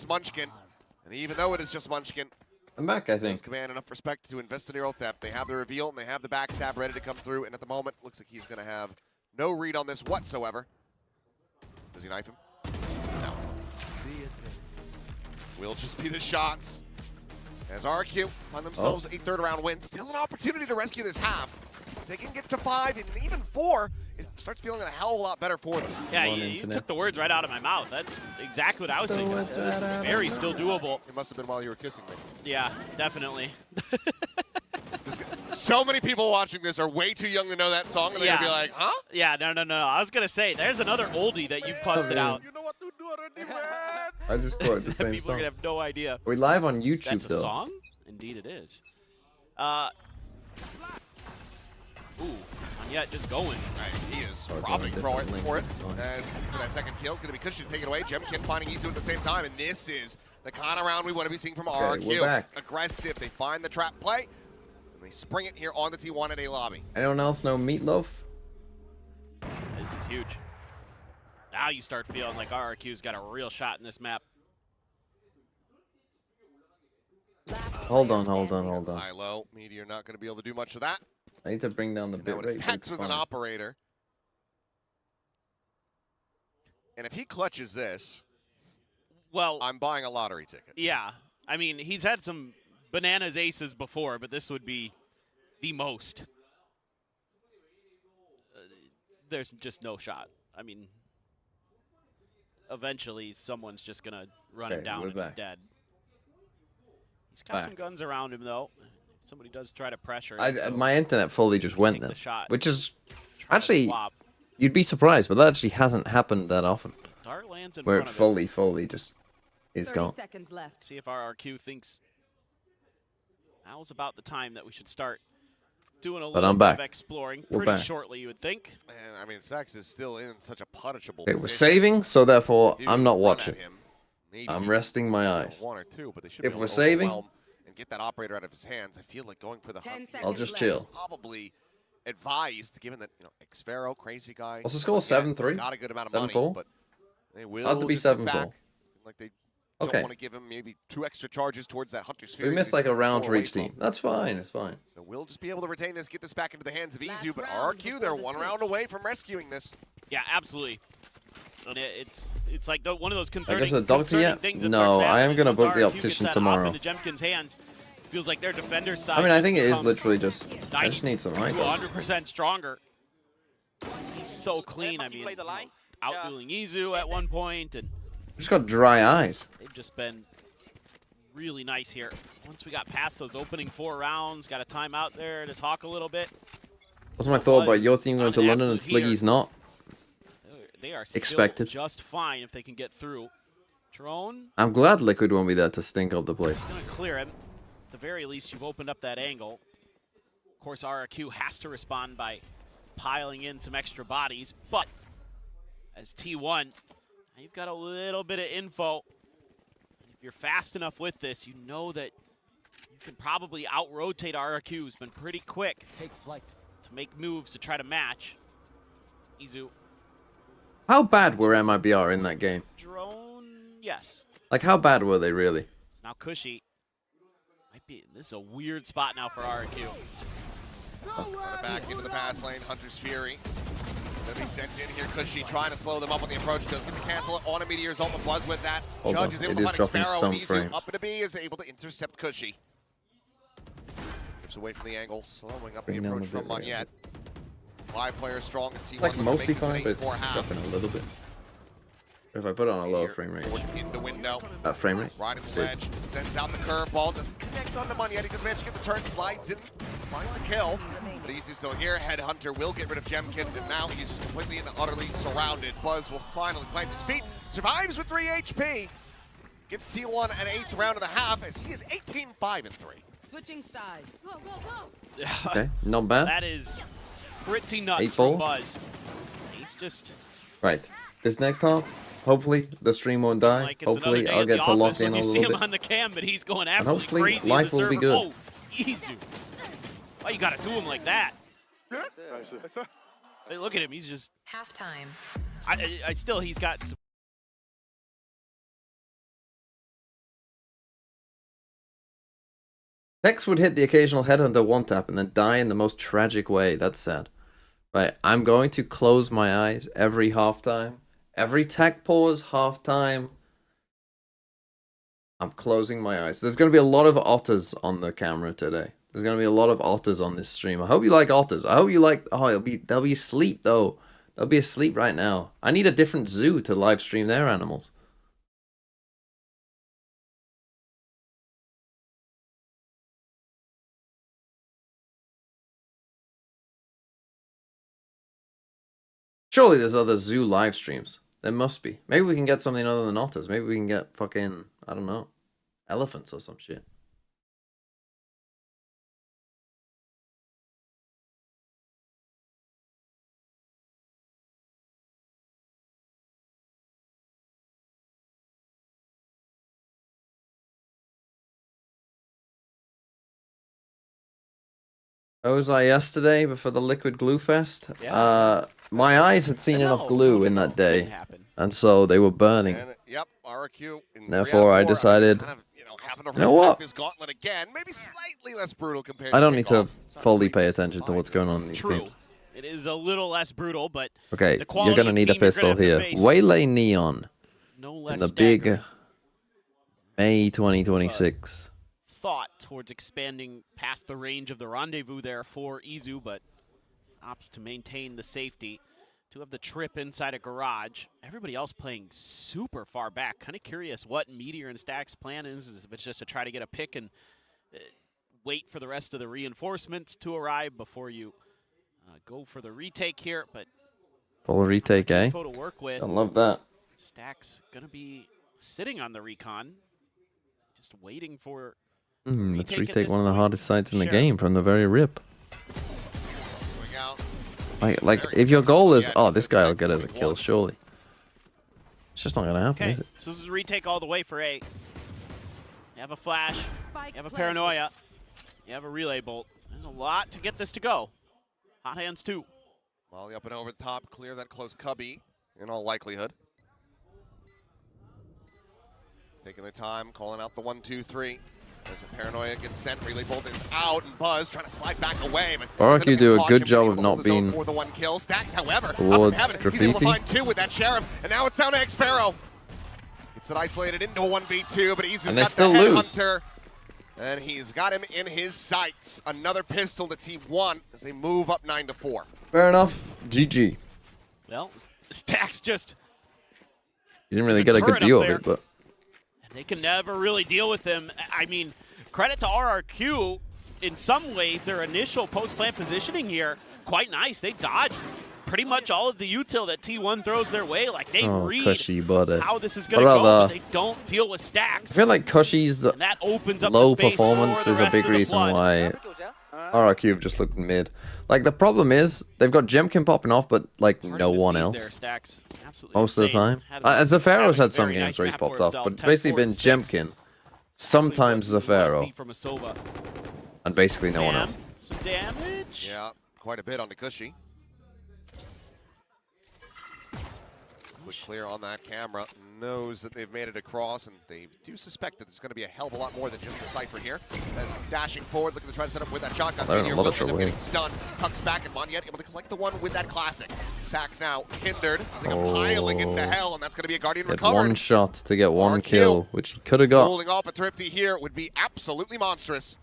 Munchkin, and even though it is just Munchkin, I'm back, I think. command enough respect to invest in aerial theft. They have the reveal and they have the backstab ready to come through, and at the moment, looks like he's going to have no read on this whatsoever. Does he knife him? No. Will just be the shots. As RRQ find themselves a third round win. Still an opportunity to rescue this half. If they can get to 5 and even 4, it starts feeling a hell of a lot better for them. Yeah, you took the words right out of my mouth. That's exactly what I was thinking. This is very still doable. It must have been while you were kissing me. Yeah, definitely. So many people watching this are way too young to know that song, and they're going to be like, huh? Yeah, no. I was going to say, there's another oldie that you busted out. You know what to do already, man. I just quoted the same People song. are going to have no idea. We're live on YouTube, That's though. a song? Indeed it is. Ooh, Yet just going. Right, he is robbing for it. As that second kill is going to be Cushy to take it away. Jemkin finding Izu at the same time, and this is the kind of round we want to be seeing from RRQ. We're back. Aggressive, they find the trap play, and they spring it here on the T1 at A lobby. Anyone else know Meatloaf? This is huge. Now you start feeling like RRQ's got a real shot in this map. Hold on. High low, Meteor not going to be able to do much of that. I need to bring down the bit rate. Stacks with an operator. And if he clutches this, well, I'm buying a lottery ticket. Yeah. I mean, he's had some bananas aces before, but this would be the most. There's just no shot. I mean, eventually someone's just going to run him down and he's dead. He's got some guns around him, though. If somebody does try to pressure him, so my internet fully just went then, which is actually, swap. You'd be surprised, but that actually hasn't happened that often. Dart lands in where it front of fully just is gone. 30 seconds left. See if RRQ thinks now's about the time that we should start doing a little bit of exploring. Pretty shortly, you would think. And I mean, Sex is still in such a punishable Okay, position. we're saving, so therefore I'm not watching. Maybe I'm resting my eyes. One or two, but they should If be able we're to saving, overwhelm and get that operator out of his hands. I feel like going for the hunt. I'll just chill. Probably advised, given that Xfero, crazy guy. Also score 7-3. Got a good amount of money, 7-4. but they will. Hard to be 7-4. Like they don't want to give him maybe 2 extra charges towards that Hunter's Fury. We missed like a round for each team. That's fine. It's fine. So we'll just be able to retain this, get this back into the hands of Izu, but RRQ, they're 1 round away from rescuing this. Yeah, absolutely. It's like one of those I guess the doctor yet? No, I am gonna book the optician tomorrow. Jemkin's hands. Feels like their defender's side. I mean, I think it is literally just. I just need some items. 100% stronger. He's so clean. I mean, outdueling Izu at one point, and just got dry eyes. They've just been really nice here. Once we got past those opening 4 rounds, got a timeout there to talk a little bit. What's my thought about your team going to London and Sliggy's not? They are expected. Just fine if they can get through. Drone. I'm glad Liquid won't be there to stink up the place. Gonna clear him. At the very least, you've opened up that angle. Of course, RRQ has to respond by piling in some extra bodies, but as T1, you've got a little bit of info. If you're fast enough with this, you know that you can probably out-rotate RRQ, who's been pretty quick to make moves to try to match. Izu. How bad were MIBR in that game? Drone, yes. Like, how bad were they really? Now Cushy might be. This is a weird spot now for RRQ. Back into the pass lane, Hunter's Fury. Gonna be sent in here. Cushy trying to slow them up on the approach. Does get to cancel it on immediate ult, but Buzz with that. Judge is able to find Xfero. Izu up into B is able to intercept Cushy. Drips away from the angle, slowing up the approach from Monyet. 5 players strong as T1. Like mostly fine, but it's dropping a little bit. If I put it on a lower frame rate. Into window. Frame rate? Riding the ledge, sends out the curveball, doesn't connect on the money yet. He does manage to get the turn, slides in, finds a kill. But Izu's still here. Headhunter will get rid of Jemkin, and now he's just completely and utterly surrounded. Buzz will finally plant his feet, survives with 3 HP. Gets T1 an 8th round of the half as he is 18-5-3. Switching sides. Go, go, go. Okay, not bad. That is pretty nuts 8-4 from Buzz. He's just... Right. This next half, hopefully the stream won't die. Like hopefully I'll get to lock in a little bit. You see him on the cam, but he's going absolutely hopefully crazy. life will be good. Oh, Izu. Why you gotta do him like that? Hey, look at him. He's just... Halftime. I still, he's got some Tex would hit the occasional headhunter one tap and then die in the most tragic way. That's sad. Right, I'm going to close my eyes every halftime. Every tech pause, halftime. I'm closing my eyes. There's going to be a lot of otters on the camera today. There's going to be a lot of otters on this stream. I hope you like otters. I hope you like... Oh, they'll be asleep, though. They'll be asleep right now. I need a different zoo to live stream their animals. Surely there's other zoo live streams. There must be. Maybe we can get something other than otters. Maybe we can get fucking, I don't know, elephants or some shit. How was I yesterday before the Liquid Glue Fest? Yeah. My eyes had seen enough glue in that day, and so they were burning. And, yep, RRQ. Therefore, I decided, kind of, you know what? This gauntlet again, maybe slightly less brutal compared. I don't need to to fully pay attention to what's going on in these games. It is a little less brutal, but okay, you're gonna need a pistol here. Waylay Neon. No less in the big May 2026. Thought towards expanding past the range of the rendezvous there for Izu, but opts to maintain the safety. To have the trip inside a garage. Everybody else playing super far back. Kind of curious what Meteor and Stack's plan is if it's just to try to get a pick and wait for the rest of the reinforcements to arrive before you go for the retake here. But full retake, eh? To work with. I love that. Stack's gonna be sitting on the recon, just waiting for. Let's retake one of the hardest sites in the game from the very rip. Like if your goal is, oh, this guy will get us a kill, surely. It's just not gonna happen, is it? So this is a retake all the way for A. You have a flash, you have a paranoia, you have a relay bolt. There's a lot to get this to go. Hot hands too. Molly up and over the top, clear that close cubby in all likelihood. Taking their time, calling out the 1, 2, 3. As a paranoia gets sent, relay bolt is out, and Buzz trying to slide back away. RRQ do a good job of not being for the one kill. Stacks, however, towards up in heaven. graffiti. He's able to find 2 with that sheriff, and now it's down to X-Sparrow. Gets it isolated into a 1v2, but Izu's got the headhunter, and he's got him in his sights. Another pistol to T1 as they move up 9-4. Fair enough. GG. Well, Stacks just. You didn't really get a good view of it, but. They can never really deal with him. I mean, credit to RRQ. In some ways, their initial post-plant positioning here, quite nice. They dodged pretty much all of the util that T1 throws their way. Like, they read how this is going to go, but they don't deal with Stacks. I feel like Cushy's low performance is a big reason why RRQ have just looked mid. Like, the problem is, they've got Jemkin popping off, but, like, no one else. Most of the time. Zafaro's had some games where he's popped off, but it's basically been Jemkin, sometimes Zafaro, and basically no one else. Some damage? Yeah, quite a bit on the Cushy. Quick clear on that camera, knows that they've made it across, and they do suspect that there's going to be a hell of a lot more than just the Cypher here. As dashing forward, looking to try to set up with that shotgun. They're in a lot of trouble here. Stunned, hucks back, and Monyet able to collect the one with that classic. Stacks now hindered, I think I'm piling into hell, and that's going to be a Guardian recovered. One shot to get one kill, which he could have got. Holding off a Thrifty here would be absolutely monstrous.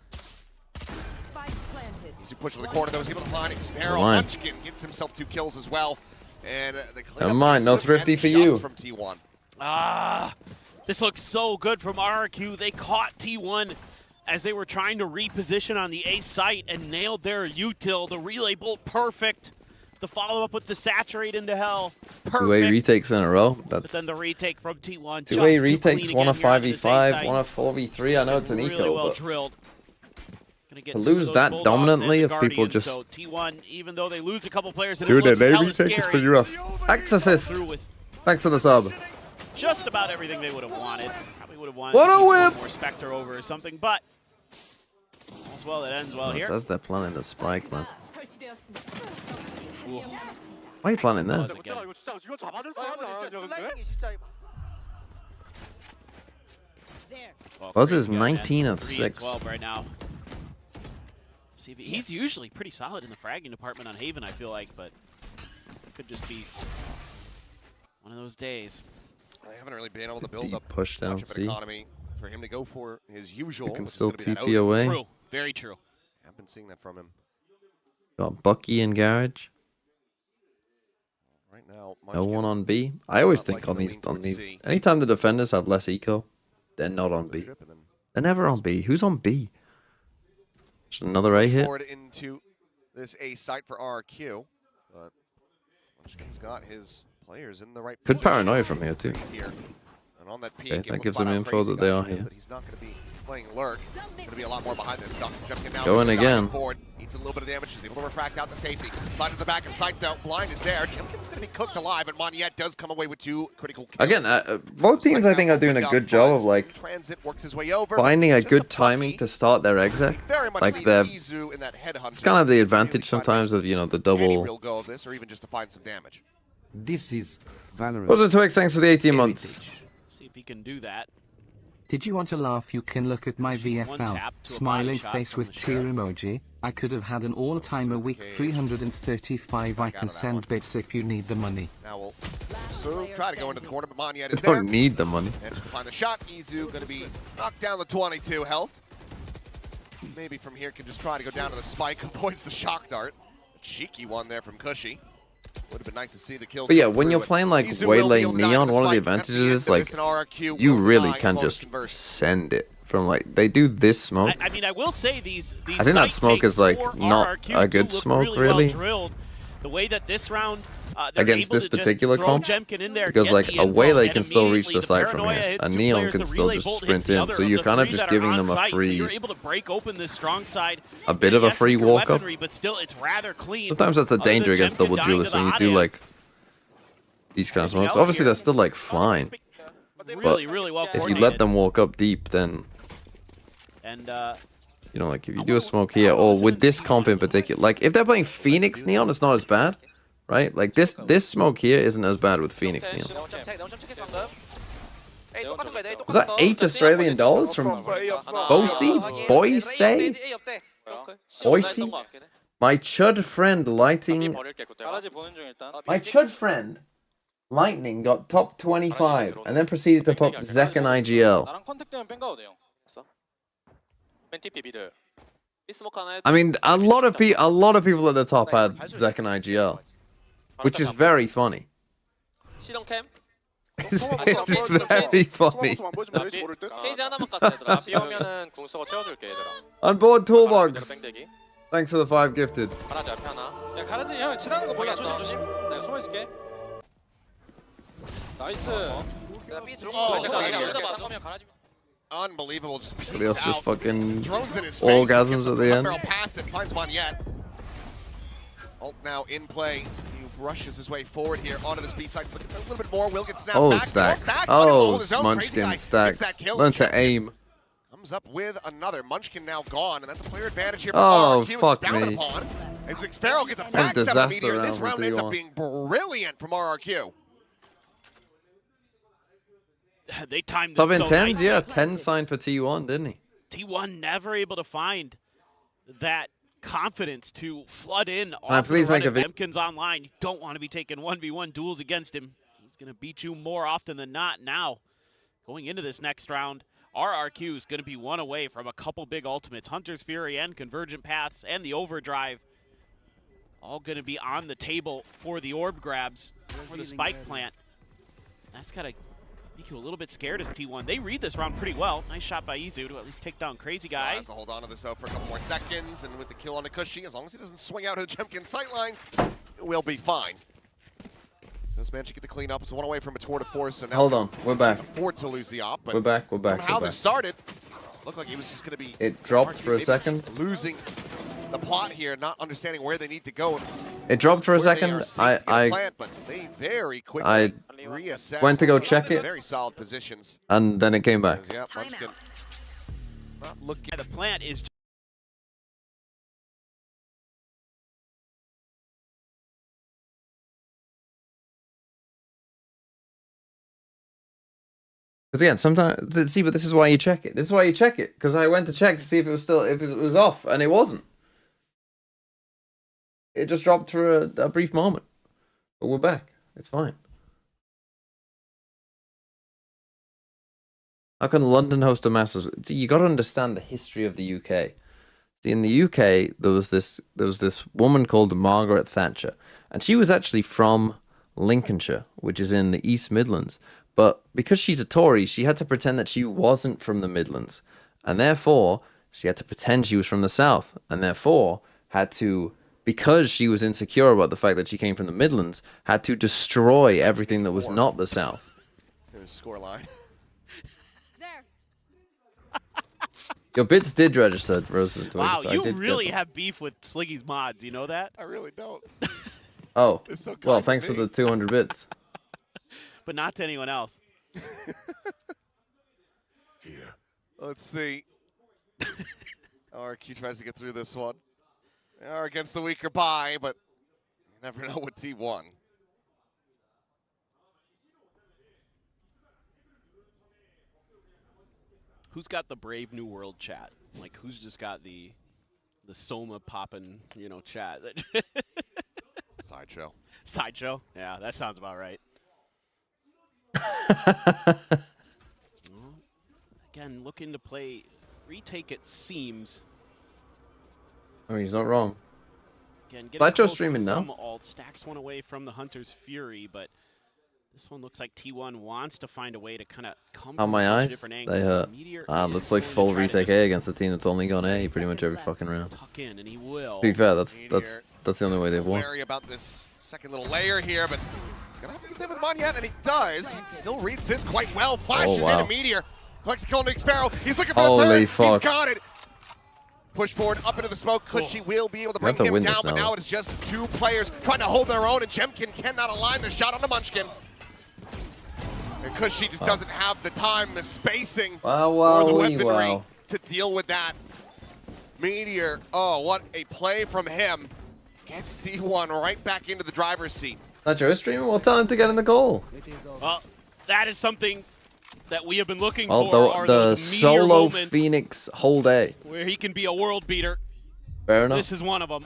Easy push to the corner, though, he's able to find X-Sparrow. Munchkin gets himself 2 kills as well. And never mind, no Thrifty for you. From T1. This looks so good from RRQ. They caught T1 as they were trying to reposition on the A site and nailed their util. The relay bolt perfect. The follow-up with the saturate into hell. Perfect. 2-way retakes in a row. But then the retake from T1. 2-way retakes, one a 5v5, one a 4v3. I know it's an really eco, well but drilled. To lose that dominantly if people just... So T1, even though they lose a couple players, and dude, it looks they hella retake is scary, pretty rough. Exorcist! Thanks for the sub. Just about everything they would have wanted. Probably would have wanted what a whip! More Spectre over or something, but all's well that ends well here. It says they're planning the spike, man. Why are you planning there? Buzz is 19 of 6. 12 right now. He's usually pretty solid in the fragging department on Haven, I feel like, but it could just be one of those days. I haven't really been able to build up push down much of an economy for him to go for his usual. You can still TP away. away. True, very true. I've been seeing that from him. Got Bucky in garage. Right now, no one on B. I always think on these, anytime the defenders have less eco, they're not on B. They're never on B. Who's on B? Just another A hit. Forward into this A site for RRQ, but Munchkin's got his players in the right Good position. Paranoia from here too. And on that peak, Okay, that gives them info that they are here. But he's not going to be playing lurk. He's going to be a lot more behind this. Jumping now. Going again. Forward. Eats a little bit of damage. He's able to refract out to safety. Side to the back of sight though. Blind is there. Jimkin's going to be cooked alive, but Moniette does come away with 2 critical kills. Again, both teams I think are doing a good job of like Transit works his way over. finding a good timing to start their exec. Like it's kind of the advantage sometimes of, you know, the double. Real go of this, or even just to find some damage. This is Valorant. Those are Twix, thanks for the 18 months. Let's see if he can do that. Did you want to laugh? You can look at my VFL. Smiling face with tear emoji. I could have had an all-time a week 335. I can send bits if you need the money. Now we'll so try to go into the corner, but Moniette is They there. don't need the money. And just to find the shot, Izu going to be knocked down to 22 health. Maybe from here can just try to go down to the spike, avoids the shock dart. A cheeky one there from Cushy. Would have been nice to see the kill. But yeah, when you're playing like Waylay Neon, one of the advantages is like you really can just send it from like they do this smoke. I mean, I will say these I think that smoke is like not a good smoke really. Well the way that this round against this particular comp, because like a Waylay can still reach the site from here, a Neon can still just sprint in, so you're kind of just giving them a free, a bit of a free walk up. Sometimes that's a danger against double duelists when you do like these kind of smokes. Obviously they're still like fine, but if you let them walk up deep, then you know, like if you do a smoke here, or with this comp in particular, like if they're playing Phoenix Neon, it's not as bad. Right? Like this smoke here isn't as bad with Phoenix Neon. Was that $8 Australian from Boise? Boise? My chud friend lighting. My chud friend Lightning got top 25 and then proceeded to pop Zek and IGL. I mean, a lot of people at the top had Zek and IGL. Which is very funny. It's very funny. On board Toolbox. Thanks for the 5 gifted. Unbelievable. Just somebody else just fucking orgasms at the end. Pass it, finds Moniette. Ult now in play. He rushes his way forward here onto this B side. A little bit more. Will get snapped back. Stacks. Oh, Munchkin stacks. Learn to aim. Comes up with another. Munchkin now gone, and that's a player advantage here for RRQ. Fuck me. Upon. As the Sparrow gets a backstab of Meteor, this round ends up being brilliant from RRQ. They timed Top this in so 10s, nicely. yeah. 10 signed for T1, didn't he? T1 never able to find that confidence to flood in off please the run make a of Emkins online. You don't want to be taking 1v1 duels against him. He's going to beat you more often than not. Now, going into this next round, RRQ is going to be one away from a couple big ultimates. Hunter's Fury and Convergent Paths and the Overdrive all going to be on the table for the orb grabs for the spike plant. That's got to make you a little bit scared as T1. They read this round pretty well. Nice shot by Izu to at least take down Crazy Guy. So has to hold on to this though for a couple more seconds, and with the kill on the Cushy, as long as he doesn't swing out of the Jemkin sightlines, we'll be fine. This man should get the clean up. It's one away from a tour de force. So now hold on, we're back. Afford to lose the op, but we're back. From how this started, looked like he was just going to be. It dropped for a second. Losing the plot here, not understanding where they need to go. It dropped for a second. I went to go check it. Very solid positions. And then it came back. Yeah, Munchkin not looking. The plant is. Because again, sometimes see, but this is why you check it. This is why you check it. Because I went to check to see if it was still, if it was off, and it wasn't. It just dropped for a brief moment. But we're back. It's fine. How can London host a Masters? You got to understand the history of the UK. See, in the UK, there was this woman called Margaret Thatcher, and she was actually from Lincolnshire, which is in the East Midlands. But because she's a Tory, she had to pretend that she wasn't from the Midlands, and therefore she had to pretend she was from the South, and therefore had to, because she was insecure about the fact that she came from the Midlands, had to destroy everything that was not the South. Here's the scoreline. Your bits did register, Rosa. Wow, you really have beef with Sliggy's mods, you know that? I really don't. Oh, so well, thanks for the 200 bits. But not to anyone else. Here. Let's see. RRQ tries to get through this one. They are against the weaker buy, but you never know with T1. Who's got the Brave New World chat? Like, who's just got the Soma poppin', you know, chat? Sideshow. Sideshow? Yeah, that sounds about right. Again, looking to play retake, it seems. I mean, he's not wrong. Again, Sideshow streaming now. Alt stacks one away from the Hunter's Fury, but this one looks like T1 wants to find a way to kind of come on my eyes. Different They hurt. Let's play full retake A against a team that's only gone A pretty much every fucking round. Tuck in, and he will. To be fair, that's the only way they've won. Wary about this second little layer here, but he's gonna have to get in with Monyet, and he does. He still reads this quite well. Flashes in a meteor, collects a kill on Nick Sparrow. He's looking for a third. Fuck. He's got it. Push forward up into the smoke. Cushy will be able to bring him down, but now it is just two players trying to hold their own, and Jemkin cannot align the shot on the Munchkin. Because she just doesn't have the time, the spacing, or the weaponry to deal with that. Meteor, oh, what a play from him. Gets T1 right back into the driver's seat. That Joe streaming? Well, tell him to get in the goal. Well, that is something that we have been looking for. The solo Phoenix whole day. Where he can be a world beater. Fair enough. This is one of them.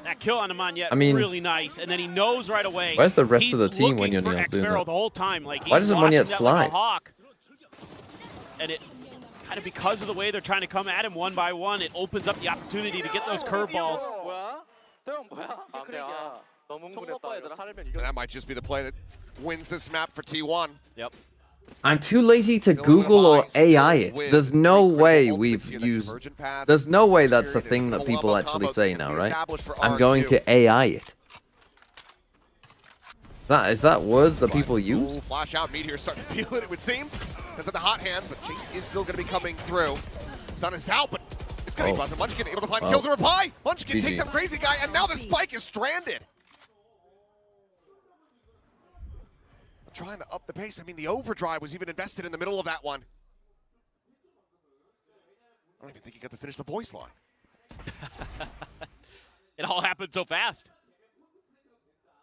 That kill on the Monyet, really nice, and then he knows right away. Where's the rest of the team when you're doing that? The whole time, like, why doesn't Monyet slide? Like a hawk. And it kind of, because of the way they're trying to come at him one by one, it opens up the opportunity to get those curveballs. That might just be the play that wins this map for T1. Yep. I'm too lazy to Google or AI it. There's no way we've used... There's no way that's a thing that people actually say now, right? I'm going to AI it. Is that words that people use? Flash out, Meteor starting to feel it, it would seem. Sends it the hot hands, but Chase is still going to be coming through. Sun is out, but it's going to be buzzing. Munchkin able to find kills and reply. Munchkin takes up Crazy Guy, and now the spike is stranded. Trying to up the pace. I mean, the overdrive was even invested in the middle of that one. I don't even think he got to finish the voice line. It all happened so fast.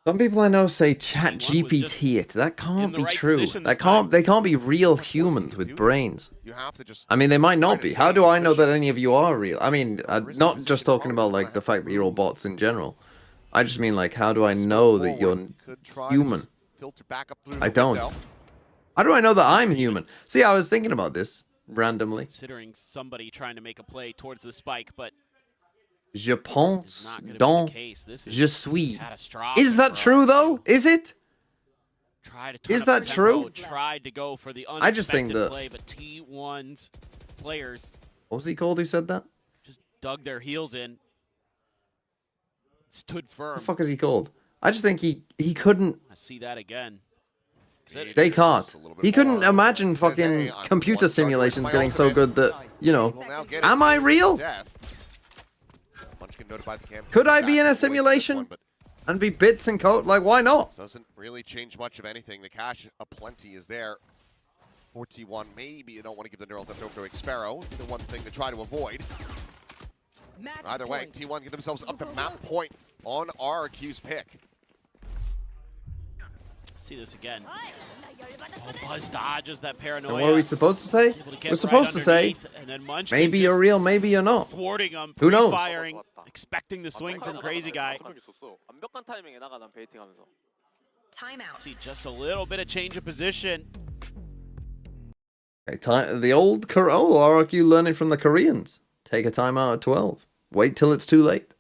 Some people I know say chat GPT it. That can't be true. They can't be real humans with brains. You have to just, I mean, they might not be. How do I know that any of you are real? I mean, not just talking about like the fact that you're all bots in general. I just mean like, how do I know that you're human? I don't. How do I know that I'm human? See, I was thinking about this randomly. Considering somebody trying to make a play towards the spike, but je pense donc je suis. Is that true though? Is it? Is that true? Tried to go for the I just think that play, but T1's players. What was he called who said that? Just dug their heels in. Stood firm. What the fuck is he called? I just think he couldn't. I see that again. They can't. He couldn't imagine fucking computer simulations getting so good that, you know, am I real? Could I be in a simulation and be bits and code? Like, why not? Doesn't really change much of anything. The cash aplenty is there. 41, maybe you don't want to give the neural theft over to Sparrow. The one thing to try to avoid. Either way, T1 get themselves up to map point on RRQ's pick. see this again. Oh, Buzz dodges that paranoia. And what are we supposed to say? We're supposed to say, maybe you're real, maybe you're not. Thwarting him, who knows? Firing, expecting the swing from Crazy Guy. Timeout. See, just a little bit of change of position. Okay, the old RRQ learning from the Koreans. Take a timeout at 12. Wait till it's too late.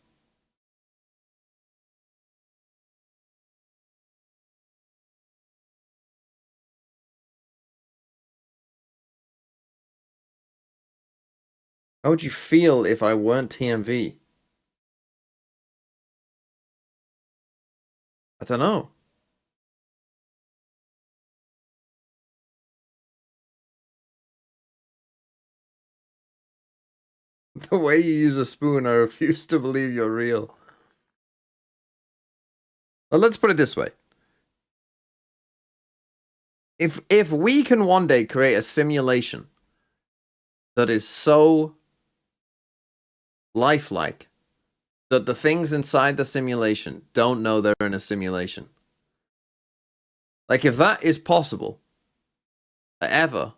How would you feel if I weren't TMV? I don't know. The way you use a spoon, I refuse to believe you're real. Well, let's put it this way. If we can one day create a simulation that is so lifelike that the things inside the simulation don't know they're in a simulation. Like, if that is possible, ever,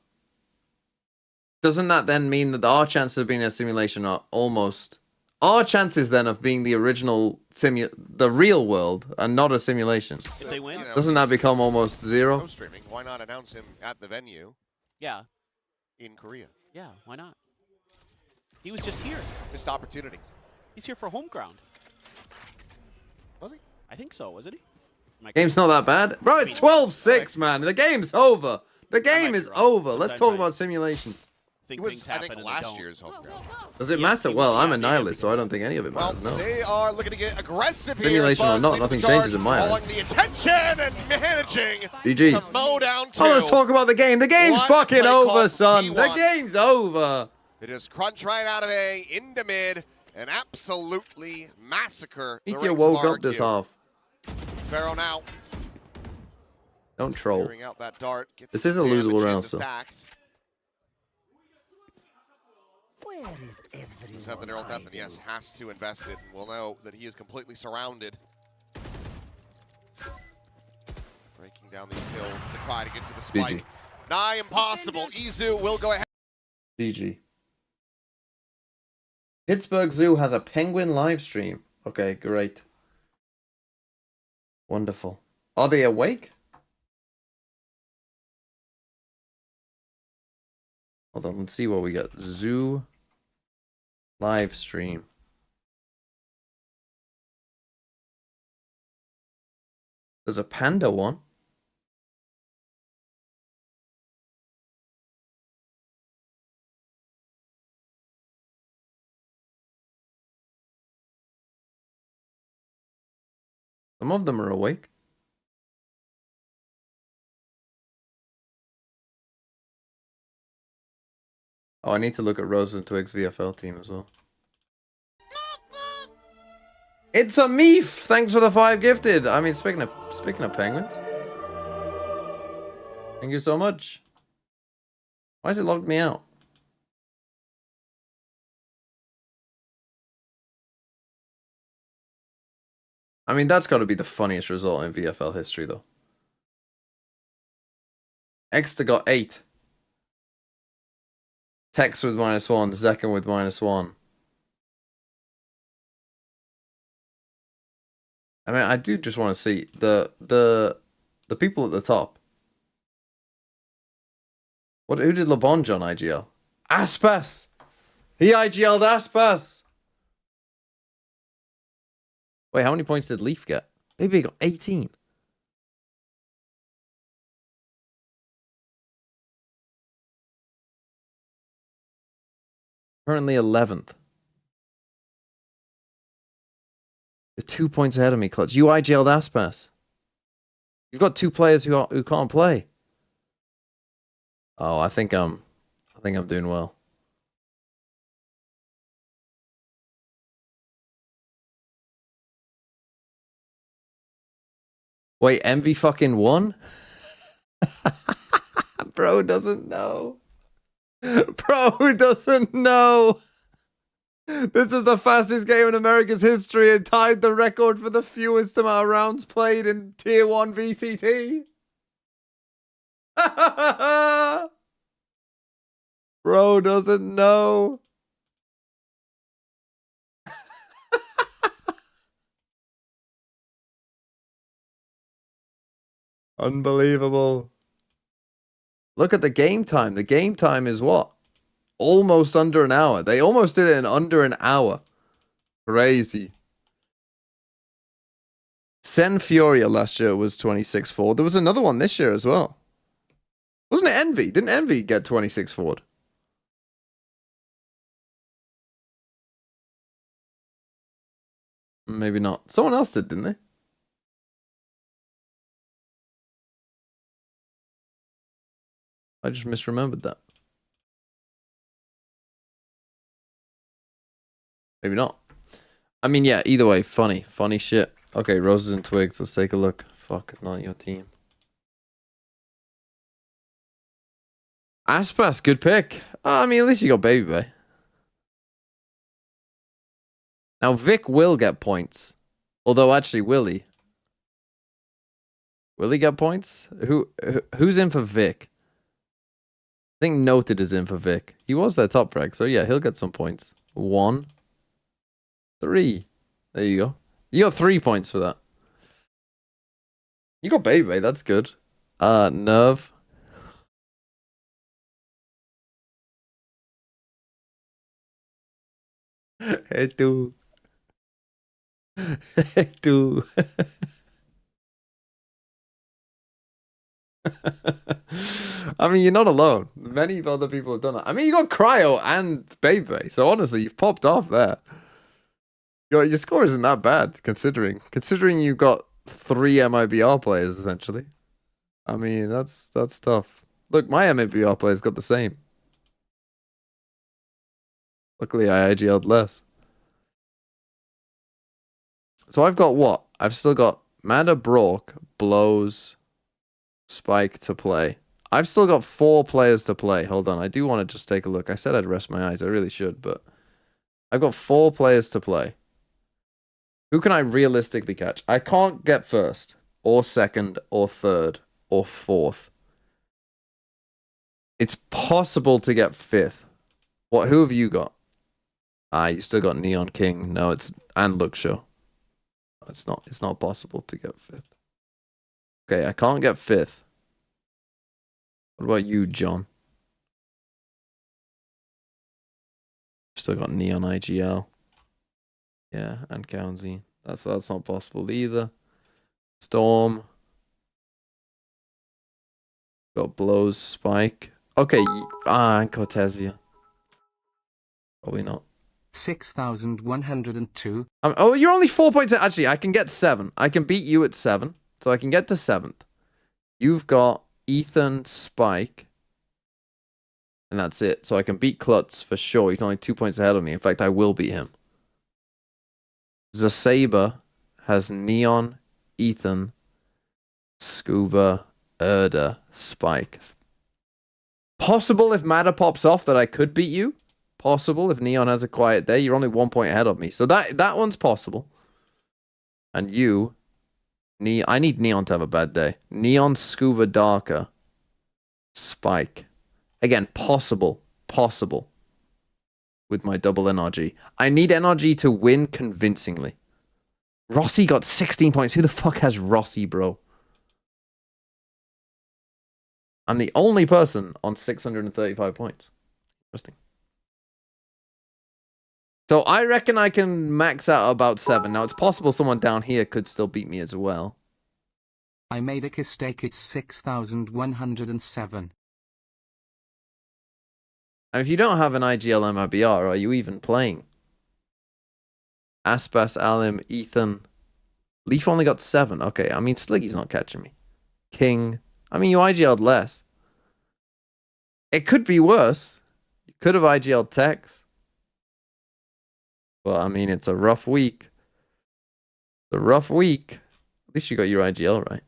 doesn't that then mean that our chances of being in a simulation are almost... Our chances then of being the original the real world and not a simulation. If they win, doesn't that become almost zero? Streaming. Why not announce him at the venue? Yeah. In Korea. Yeah, why not? He was just here. Missed opportunity. He's here for home ground. Was he? I think so, wasn't he? Game's not that bad. Bro, it's 12-6, man. The game's over. The game is over. Let's talk about simulation. Think things happen in last year's home ground. Does it matter? Well, I'm a nihilist, so I don't think any of it matters. No. They are looking to get aggressive here. Simulation or not, nothing changes in my eyes. Calling the attention and managing GG. to mow down two. Oh, let's talk about the game. The game's fucking over, son. The game's over. It is crunch right out of A into mid and absolutely massacre. Meteor woke up this half. Pharaoh now. Don't troll. Out that dart, this is a losable round still. Does have the neural depth, and yes, has to invest it. And we'll know that he is completely surrounded. Breaking down these kills to try to get to the spike. GG. Nigh impossible. Izu will go ahead. GG. Pittsburgh Zoo has a penguin live stream. Okay, great. Wonderful. Are they awake? Hold on, let's see what we got. Zoo live stream. There's a panda one. Some of them are awake. Oh, I need to look at Rose and Twig's VFL team as well. It's a Meef! Thanks for the 5 gifted. I mean, speaking of penguins. Thank you so much. Why has it logged me out? I mean, that's got to be the funniest result in VFL history, though. Exeter got 8. Tex with -1, Zekken with -1. I mean, I do just want to see the people at the top. Who did LeBonge on IGL? Aspas! He IGL'd Aspas! Wait, how many points did Leaf get? Maybe he got 18. Currently 11th. You're 2 points ahead of me, Clutch. You IGL'd Aspas. You've got 2 players who can't play. Oh, I think I'm doing well. Wait, MV fucking won? Bro doesn't know. Bro doesn't know. This was the fastest game in America's history and tied the record for the fewest amount of rounds played in Tier 1 VCT. Bro doesn't know. Unbelievable. Look at the game time. The game time is what? Almost under an hour. They almost did it in under an hour. Crazy. Sen Furia last year was 26-4. There was another one this year as well. Wasn't it Envy? Didn't Envy get 26-4? Maybe not. Someone else did, didn't they? I just misremembered that. Maybe not. I mean, yeah, either way, funny. Funny shit. Okay, Roses and Twigs, let's take a look. Fuck, not your team. Aspas, good pick. I mean, at least you got Baby Bay. Now, Vic will get points. Although, actually, will he? Will he get points? Who's in for Vic? I think Noted is in for Vic. He was their top frag, so yeah, he'll get some points. 1, 3. There you go. You got 3 points for that. You got Baby, that's good. Nerve. Hey, tú. Hey, tú. I mean, you're not alone. Many other people have done it. I mean, you got Cryo and Baby, so honestly, you've popped off there. Your score isn't that bad, considering you've got 3 MIBR players, essentially. I mean, that's tough. Look, my MIBR players got the same. Luckily, I IGL'd less. So I've got what? I've still got Manda, Brock, Blows, Spike to play. I've still got 4 players to play. Hold on, I do want to just take a look. I said I'd rest my eyes. I really should, but I've got 4 players to play. Who can I realistically catch? I can't get first, or second, or third, or fourth. It's possible to get 5th. What? Who have you got? You still got Neon King. No, it's and Luxo. It's not possible to get 5th. Okay, I can't get 5th. What about you, John? Still got Neon IGL. Yeah, and Counzy. That's not possible either. Storm. Got Blows, Spike. Okay, and Cortesia. Probably not. 6,102. Oh, you're only 4 points. Actually, I can get 7. I can beat you at 7. So I can get to 7th. You've got Ethan, Spike. And that's it. So I can beat Klutz for sure. He's only 2 points ahead of me. In fact, I will beat him. Zasaber has Neon, Ethan, Scuba, Erda, Spike. Possible if Matter pops off that I could beat you. Possible if Neon has a quiet day. You're only 1 point ahead of me. So that one's possible. And you... I need Neon to have a bad day. Neon, Scuba, Darker, Spike. Again, possible. Possible. With my double NRG. I need NRG to win convincingly. Rossi got 16 points. Who the fuck has Rossi, bro? I'm the only person on 635 points. Interesting. So I reckon I can max out about 7. Now, it's possible someone down here could still beat me as well. I made a mistake. It's 6,107. And if you don't have an IGL MIBR, are you even playing? Aspas, Alim, Ethan. Leaf only got 7. Okay, I mean, Sliggy's not catching me. King. I mean, you IGL'd less. It could be worse. You could have IGL'd Tex. Well, I mean, it's a rough week. It's a rough week. At least you got your IGL right.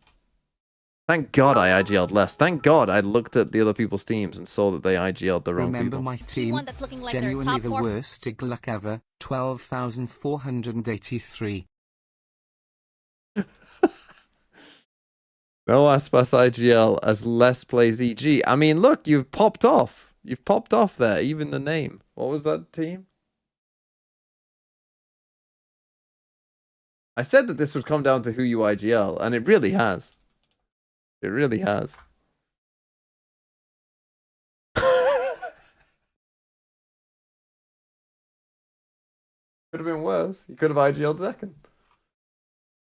Thank God I IGL'd less. Thank God I looked at the other people's teams and saw that they IGL'd their own people. Remember my team? Genuinely the worst Tig luck ever. 12,483. No Aspas IGL as less plays EG. I mean, look, you've popped off. You've popped off there, even the name. What was that team? I said that this would come down to who you IGL, and it really has. It really has. Could have been worse. You could have IGL'd second.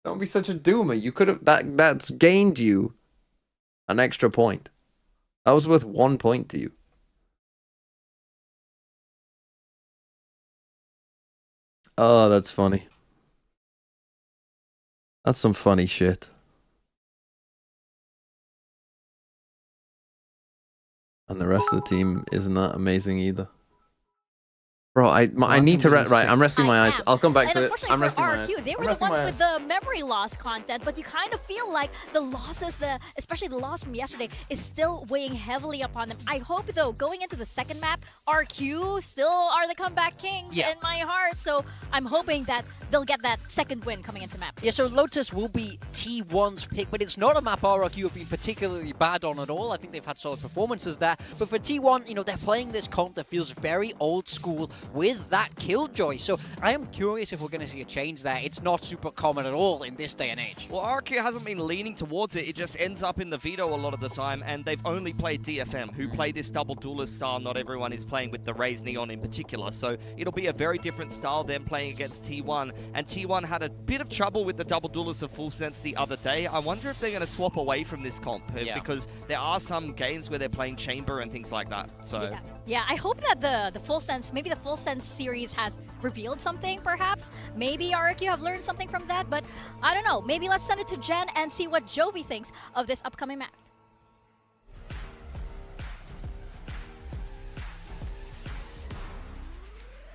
Don't be such a doomer. You could have that's gained you an extra point. That was worth 1 point to you. Oh, that's funny. That's some funny shit. And the rest of the team isn't that amazing either. Bro, I need to right. I'm resting my eyes. I'll come back to it. I'm resting my eyes. They were the ones with the memory loss content, but you kind of feel like the losses, especially the loss from yesterday, is still weighing heavily upon them. I hope though, going into the second map, RQ still are the comeback kings in my heart. So I'm hoping that they'll get that second win coming into map. Yeah, so Lotus will be T1's pick, but it's not a map RRQ have been particularly bad on at all. I think they've had solid performances there. But for T1, you know, they're playing this comp that feels very old school with that Killjoy. So I am curious if we're going to see a change there. It's not super common at all in this day and age. Well, RRQ hasn't been leaning towards it. It just ends up in the veto a lot of the time, and they've only played DFM, who play this double duelist style. Not everyone is playing with the Raze Neon in particular, so it'll be a very different style them playing against T1, and T1 had a bit of trouble with the double duelist of Full Sense the other day. I wonder if they're going to swap away from this comp, because there are some games where they're playing Chamber and things like that. So yeah, I hope that the Full Sense, maybe the Full Sense series has revealed something, perhaps. Maybe RRQ have learned something from that, but I don't know. Maybe let's send it to Jen and see what Jovi thinks of this upcoming map.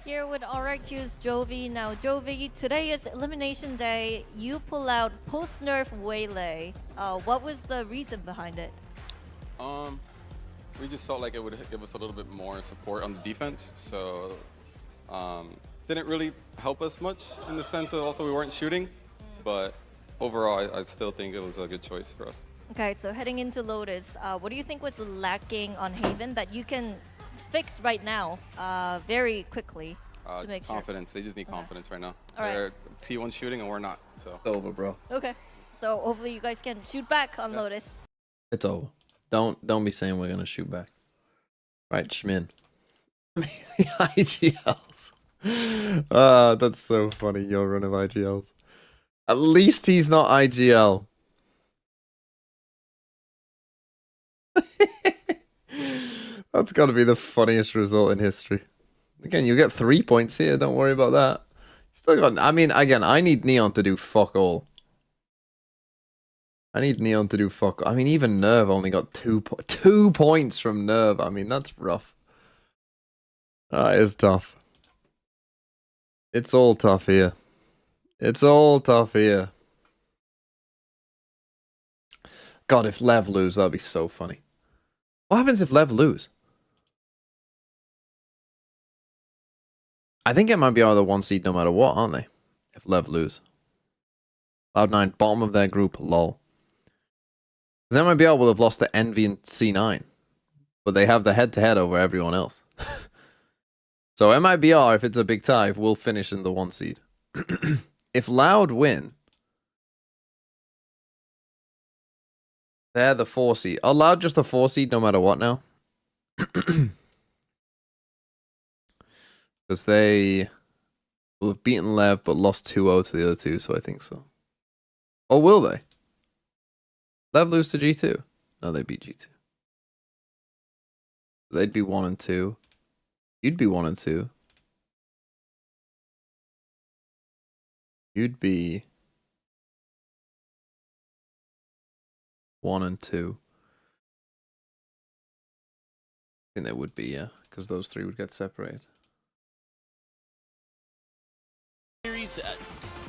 Here with RRQ's Jovi. Now, Jovi, today is Elimination Day. You pull out post-nerf Waylay. What was the reason behind it? We just felt like it would give us a little bit more support on the defense, so didn't really help us much in the sense of also we weren't shooting, but overall I still think it was a good choice for us. Okay, so heading into Lotus, what do you think was lacking on Haven that you can fix right now very quickly to make confidence. Sure. They just need confidence right now. All They're T1 shooting and we're not, so. It's over, bro. Okay, so hopefully you guys can shoot back on Lotus. It's over. Don't be saying we're gonna shoot back. Right, Schmin. The IGLs. That's so funny, your run of IGLs. At least he's not IGL. That's got to be the funniest result in history. Again, you get 3 points here. Don't worry about that. Still got. I mean, again, I need Neon to do fuck all. I need Neon to do fuck all. I mean, even Nerve only got 2 points from Nerve. I mean, that's rough. That is tough. It's all tough here. It's all tough here. God, if Lev lose, that'd be so funny. What happens if Lev lose? I think it might be either 1 seed no matter what, aren't they? If Lev lose. Cloud9, bottom of their group, lol. Because MIBR will have lost to Envy and C9. But they have the head-to-head over everyone else. So MIBR, if it's a big tie, will finish in the 1 seed. If Loud win, they're the 4 seed. Are Loud just a 4 seed no matter what now? Because they will have beaten Lev but lost 2-0 to the other two, so I think so. Or will they? Lev lose to G2? No, they beat G2. They'd be 1 and 2. You'd be 1 and 2. You'd be 1 and 2. I think they would be, yeah, because those 3 would get separated.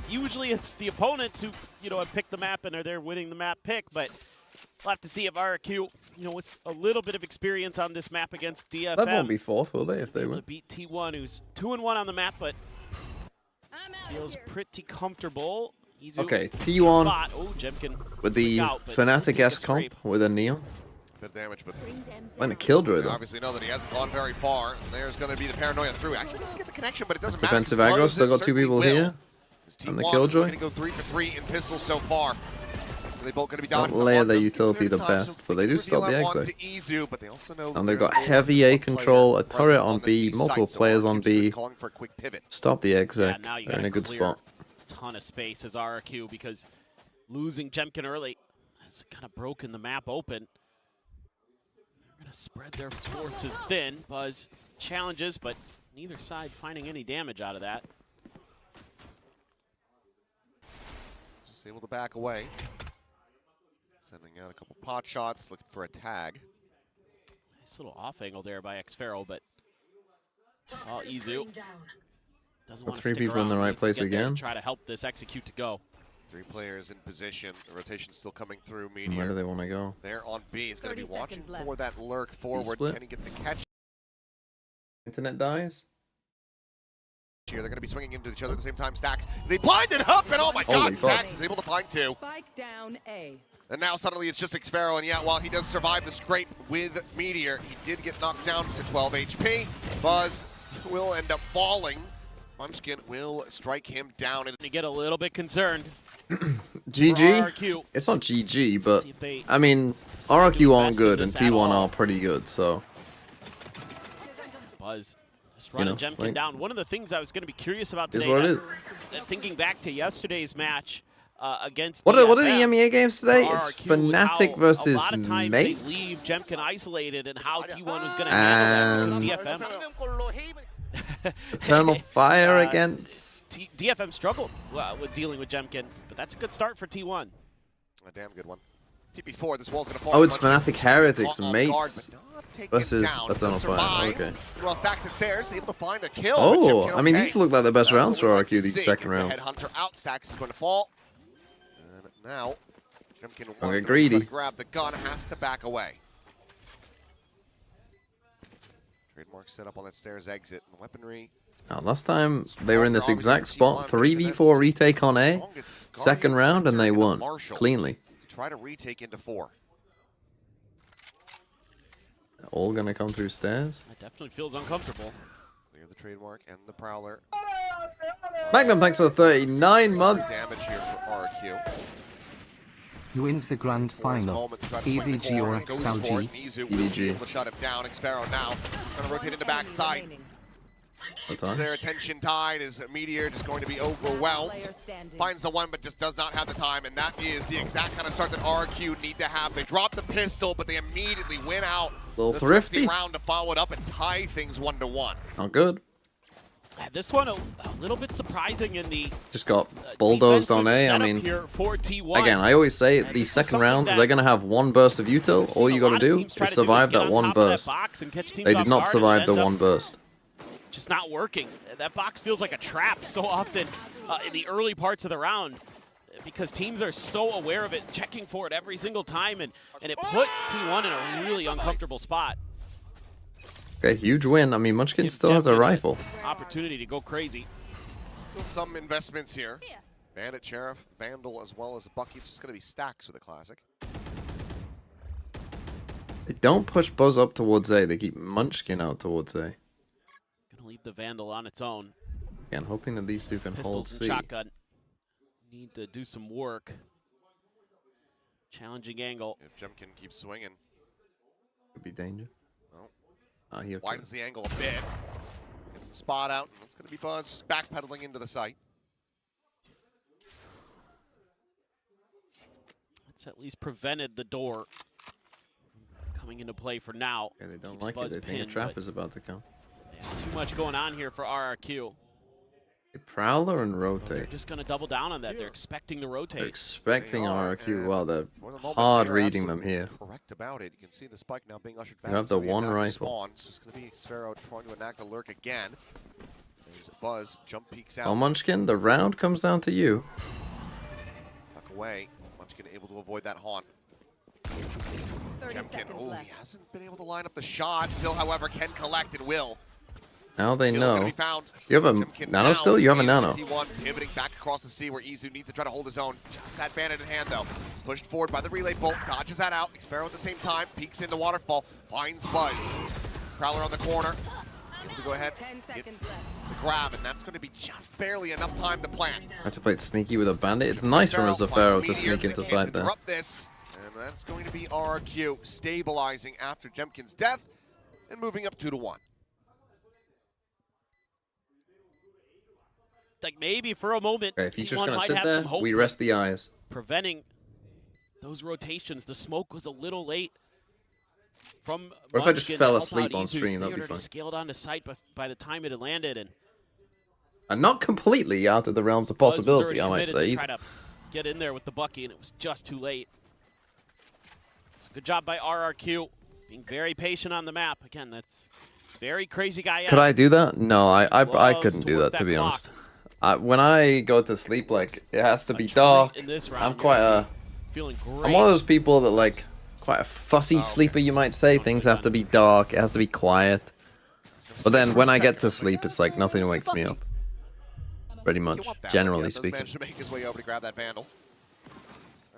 Usually it's the opponents who, have picked the map and are there winning the map pick, but we'll have to see if RRQ, with a little bit of experience on this map against DFM. That won't be 4th, will they, if they win? Beat T1, who's 2-1 on the map, but feels pretty comfortable. Okay, T1 Oh, Jemkin with the Fnatic S comp with a Neon. Bit of damage, but Playing a Killjoy we though. obviously know that he hasn't gone very far. And there's going to be the paranoia through. Actually, doesn't get the connection, but it doesn't matter. Defensive aggro, still got two people here. And the Killjoy. Going to go 3 for 3 in pistols so far. They both going to be Don't layer their utility the best, but they do stop the exit. And they've got heavy A control, a turret on B, multiple players on B. Stop the exec. They're in a good spot. Ton of space as RRQ because losing Jemkin early has kind of broken the map open. They're going to spread their forces thin. Buzz challenges, but neither side finding any damage out of that. Just able to back away. Sending out a couple pot shots, looking for a tag. Nice little off angle there by Xfero, but Izu doesn't want to Three stick people around. in the right place again. Try to help this execute to go. 3 players in position. The rotation still coming through. Meteor. Where do they want to go? They're on B. It's going to be watching for that lurk forward. Can he get the catch? Internet dies. Here, they're going to be swinging into each other at the same time. Stacks. And he blinded up, and oh my God, Stacks is able to find 2. Spike down A. And now suddenly it's just Xfero, and yeah, while he does survive the scrape with Meteor, he did get knocked down to 12 HP. Buzz will end up falling. Munchkin will strike him down. And you get a little bit concerned. GG? It's not GG, but I mean, RRQ aren't good and T1 are pretty good, so. Buzz just running Jemkin down. One of the things I was going to be curious about today, is what it is. Thinking back to yesterday's match, against what are the EMEA games today? It's Fnatic versus Mates. They leave Jemkin isolated and how T1 was going to handle that with DFM. Eternal Fire against DFM struggled with dealing with Jemkin, but that's a good start for T1. A damn good one. TP4, this wall's going to fall. Oh, it's Fnatic Heretics Mates versus Eternal Fire. Okay. Well, Stacks it stairs, able to find a kill. Oh, I mean, these look like the best rounds for RRQ, these second rounds. Headhunter out, Stacks is going to fall. And now, Jemkin Don't get greedy. Grab the gun, has to back away. Trademark set up on that stairs exit and weaponry. Now, last time they were in this exact spot, 3v4 retake on A, second round, and they won cleanly. Try to retake into 4. All gonna come through stairs. That definitely feels uncomfortable. Clear the trademark and the prowler. Magnum, thanks for the 39 months. Damage here for RRQ. Who wins the grand final? EDG or XLG? EDG. Shut him down. Xfero now going to rotate into backside. Is their attention tied? Is Meteor just going to be overwhelmed? Finds the one, but just does not have the time, and that is the exact kind of start that RRQ need to have. They drop the pistol, but they immediately win out. A little thrifty round to follow it up and tie things 1-1. Not good. This one a little bit surprising in the just got bulldozed on A. I mean, again, I always say these second rounds they're gonna have one burst of util. All you got to do is survive that one burst. They did not survive the one burst. Just not working. That box feels like a trap so often in the early parts of the round because teams are so aware of it, checking for it every single time, and it puts T1 in a really uncomfortable spot. Okay, huge win. I mean, Munchkin still has a rifle. Opportunity to go crazy. Still some investments here. Bandit, Sheriff, Vandal, as well as Bucky. It's just going to be Stacks with a classic. They don't push Buzz up towards A. They keep Munchkin out towards A. Gonna leave the Vandal on its own. Again, hoping that these two can hold C. Shotgun need to do some work. Challenging angle. If Jemkin keeps swinging. Could be danger. He widens the angle a bit. Gets the spot out, and it's going to be Buzz just backpedaling into the site. It's at least prevented the door from coming into play for now. Yeah, they don't like it. They think a trap is about to come. Yeah, too much going on here for RRQ. They prowler and They're rotate. just going to double down on that. They're expecting the rotate. They're expecting RRQ. Well, they're hard reading them here. Correct about it. You can see the spike now being ushered back. You have the one rifle. Spawn. So it's going to be Xfero trying to enact a lurk again. There's Buzz. Jump peeks out. Well, Munchkin, the round comes down to you. Tuck away. Munchkin able to avoid that haunt. Jemkin, he hasn't been able to line up the shot. Still, however, can collect and will. Now they know. Found. You have a nano still? You have a nano. T1 pivoting back across the sea where Izu needs to try to hold his own. Just that bandit in hand though. Pushed forward by the relay bolt. Dodges that out. Xpero at the same time. Peeks into waterfall. Finds Buzz. Prowler on the corner. Able to go ahead. Get the grab, and that's going to be just barely enough time to plant. Had to play it sneaky with a bandit. It's nice from a Zafiro to sneak into side there. This, and that's going to be RRQ stabilizing after Jemkin's death and moving up 2-1. Like maybe for a moment, okay, if he's just T1 gonna might sit have there, some hope we rest the eyes. preventing those rotations. The smoke was a little late. From what if I just Munchkin fell to help asleep out on Izu. stream? That'd He be already fun. scaled onto sight by the time it had landed, And not completely out of the realms of Buzz was possibility, already I might committed to say. try to get in there with the Bucky, and it was just too late. So good job by RRQ, being very patient on the map. Again, that's very crazy guy. Could I do that? No, I couldn't do that, to be honest. When I go to sleep, like, it has to be dark. I'm quite a... I'm one of those people that, like, quite a fussy sleeper, you might say. Things have to be dark, it has to be quiet. But then when I get to sleep, it's like nothing wakes me up. Pretty much, generally speaking. To make his way over to grab that Vandal.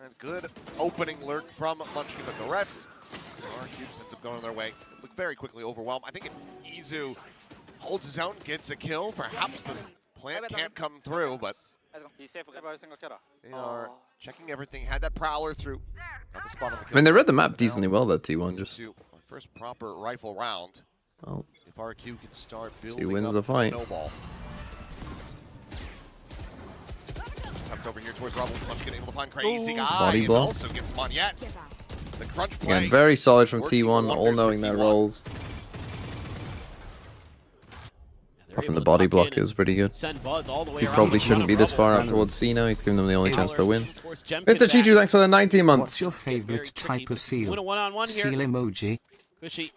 And good opening lurk from Munchkin, but the rest, RRQ ends up going their way. Look very quickly overwhelmed. I think if Izu holds his own, gets a kill, perhaps the plant can't come through, but they are checking everything. Had that Prowler through. Got the spot on the kill. I mean, they read the map decently well, that T1. Just our first proper rifle round. well, If RRQ can start building wins up the fight. snowball. Tucked over here towards Rubble. Munchkin able to find Crazy Guy. Body And block. also gets him on yet. The crunch play. again, very solid from Working T1, all wonders knowing for their T1. roles. Apart from the body block, it was pretty good. He probably shouldn't be this far out towards C now. He's giving them the only chance to win. Mr. Chichu, thanks for the 19 months. What's your favorite type of seal? Win a one-on-one here. Seal emoji. Cushy.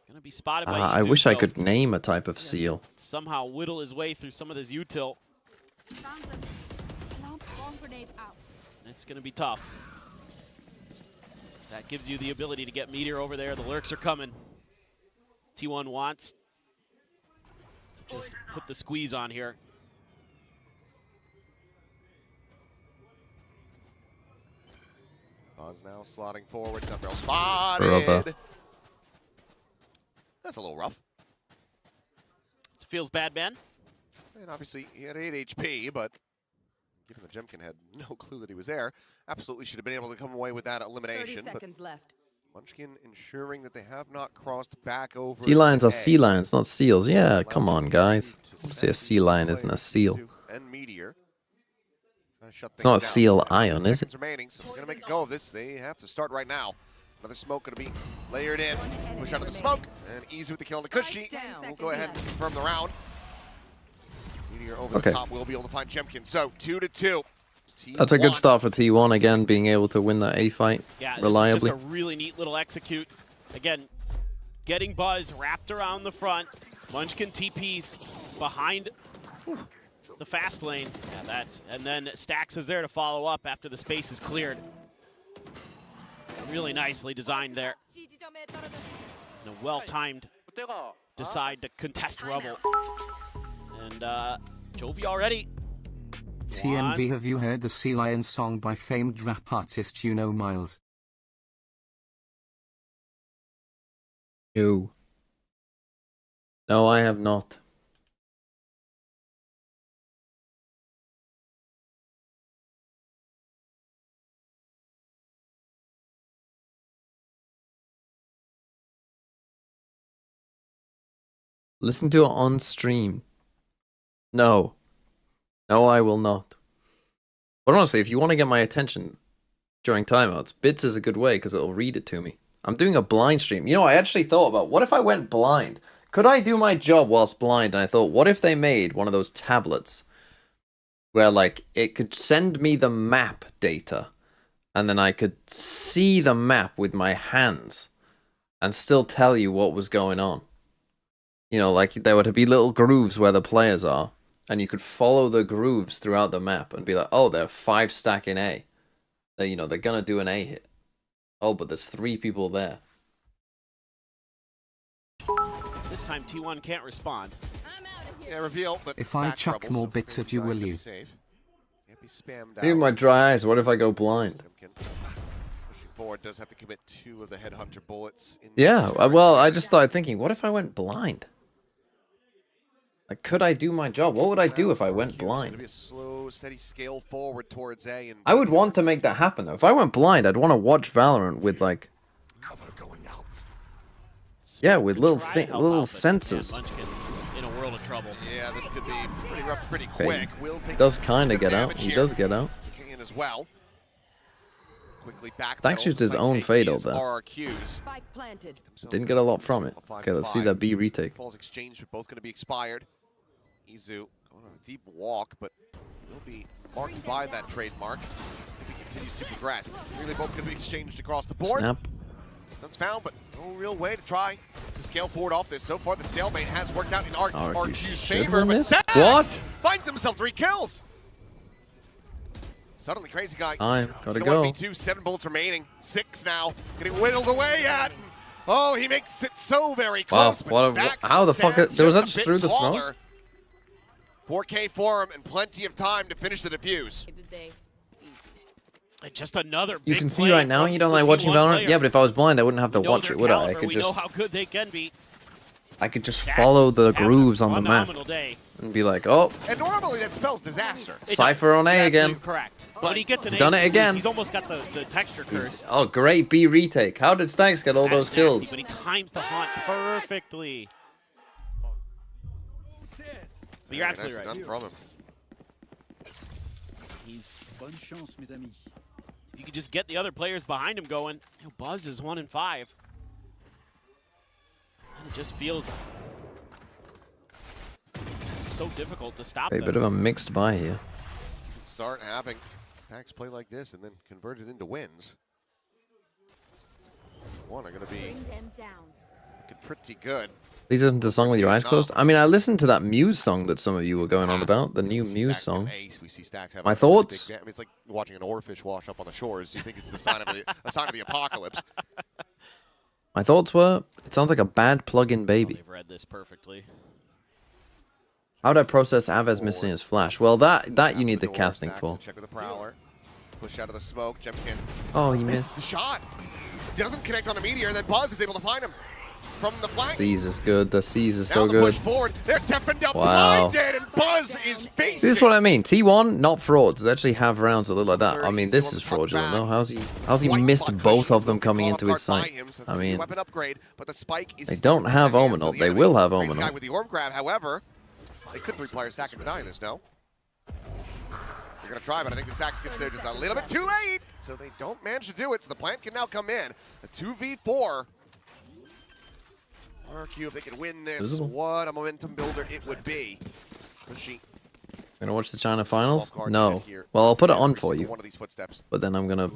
Gonna be spotted by I Izu, wish I so could name a type of seal. somehow whittle his way through some of this util. It's gonna be tough. That gives you the ability to get Meteor over there. The lurks are coming. T1 wants to just put the squeeze on here. Buzz now slotting forward. Sunbarrel spotted. Brother. That's a little rough. It feels bad, Ben. And obviously, he had 8 HP, but given the Jemkin had no clue that he was there, absolutely should have been able to come away with that elimination. 30 seconds left. Munchkin ensuring that they have not crossed back over. Sea lions to are A. sea lions, not seals. Yeah, Allows come on, RRQ guys. to Obviously, a send sea lion these isn't a players seal. and Meteor. Trying to shut It's not a things down. seal 7 ion, is it? seconds remaining, so we're gonna make a go of this. They have to start right now. Another smoke gonna be layered in. Push out of the smoke, and Izu with the kill on the Cushy. We'll go ahead and confirm the round. Meteor over the top. We'll be able to find Jemkin. So 2-2. That's a good start for T1 again, being able to win that A fight reliably. This is just a really neat little execute. Again, getting Buzz wrapped around the front. Munchkin TPs behind the fast lane. Yeah, and then Stax is there to follow up after the space is cleared. Really nicely designed there. And a well-timed decide to contest Rubble. And Jovi already. TMV, have you heard the Sea Lion song by famed rap artist Miles? No. No, I have not. Listen to it on stream. No. No, I will not. But honestly, if you want to get my attention during timeouts, Bits is a good way because it'll read it to me. I'm doing a blind stream. You know, I actually thought about, what if I went blind? Could I do my job whilst blind? And I thought, what if they made one of those tablets where, like, it could send me the map data and then I could see the map with my hands and still tell you what was going on. You know, like, there would be little grooves where the players are, and you could follow the grooves throughout the map and be like, oh, they're 5 stack in A. They, you know, they're gonna do an A hit. Oh, but there's 3 people there. This this time T1 can't respond. Yeah, reveal, but If I chuck trouble, more so bits at you, will you? Can't be spammed Even my dry eyes, what if I go blind? Pushing forward, does have to commit 2 of the headhunter bullets. Yeah, well, I just started thinking, what if I went blind? Like, could I do my job? What would I do if I went blind? Be a slow, steady scale forward towards A. And I would want to make that happen, though. If I went blind, I'd want to watch Valorant with, like... Yeah, with little sensors. In a world of trouble. Yeah, this could be pretty rough, pretty quick. He does kind of get out. He does get out. In as well. Quickly back. That shoots his own fatal there. RRQs. Didn't get a lot from it. Okay, let's see that B retake. Balls exchanged are both going to be expired. Izu going on a deep walk, but will be marked by that trademark if he continues to progress. Really, both going to be exchanged across the board. Snap. Sun's found, but no real way to try to scale forward off this. So far, the stalemate has worked out in RQ's favor, but Stacks what? finds himself 3 kills. Suddenly, crazy guy. Gotta go. 2, 7 bullets remaining. 6 now, getting whittled away at. Oh, he makes it so very close. Wow, how the fuck? Was that just through the smoke? 4K for him and plenty of time to finish the defuse. Just another big You can see right now you don't like watching Valorant? Yeah, but if I was blind, I wouldn't have to watch it, would I? I could we know just... how good they can be. I could just follow the grooves on the map and be like, oh. And normally that spells disaster. Cypher on A again. Correct. But he gets he's done it again. He's almost got the texture curse. Oh, great B retake. How did Stacks get all those kills? But he times the haunt perfectly. But you're absolutely right. Done from him. You can just get the other players behind him going. You know, Buzz is 1 and 5. And it just feels so difficult to stop A bit of a mixed buy here. Start having Stacks play like this and then convert it into wins. One are going to be looking pretty good. Please listen to the song with your eyes closed. I mean, I listened to that Muse song that some of you were going on about, the new Muse song. My thoughts? I mean, it's like watching an oarfish wash up on the shores. You think it's the sign of a sign of the apocalypse. My thoughts were, it sounds like a bad plug-in baby. They've read this perfectly. How would I process Aves missing his flash? Well, that you need the casting for. Check with the prowler. Push out of the smoke. Jemkin. Oh, he missed. The shot doesn't connect on a meteor, and then Buzz is able to find him from the flank. Seize is good. The Seize is so the good. Push forward. They're deafened up. Wow. Blinded, and Buzz is facing. This is what I mean. T1, not frauds. They actually have rounds that look like that. I mean, this is fraudulent. No, how's he missed both of them coming into his sight? I mean, weapon upgrade, but the spike is they don't have Omenal. They will have Omenal. With the orb grab, however, they could 3-player stack and deny this. No. They're going to try, but I think the Stacks gets there just a little bit too late. So they don't manage to do it. So the plant can now come in. A 2v4. RRQ, if they can win this, what a momentum builder it would be. Gonna watch the China finals? No. Well, I'll put it on for you. One of these footsteps. But then I'm gonna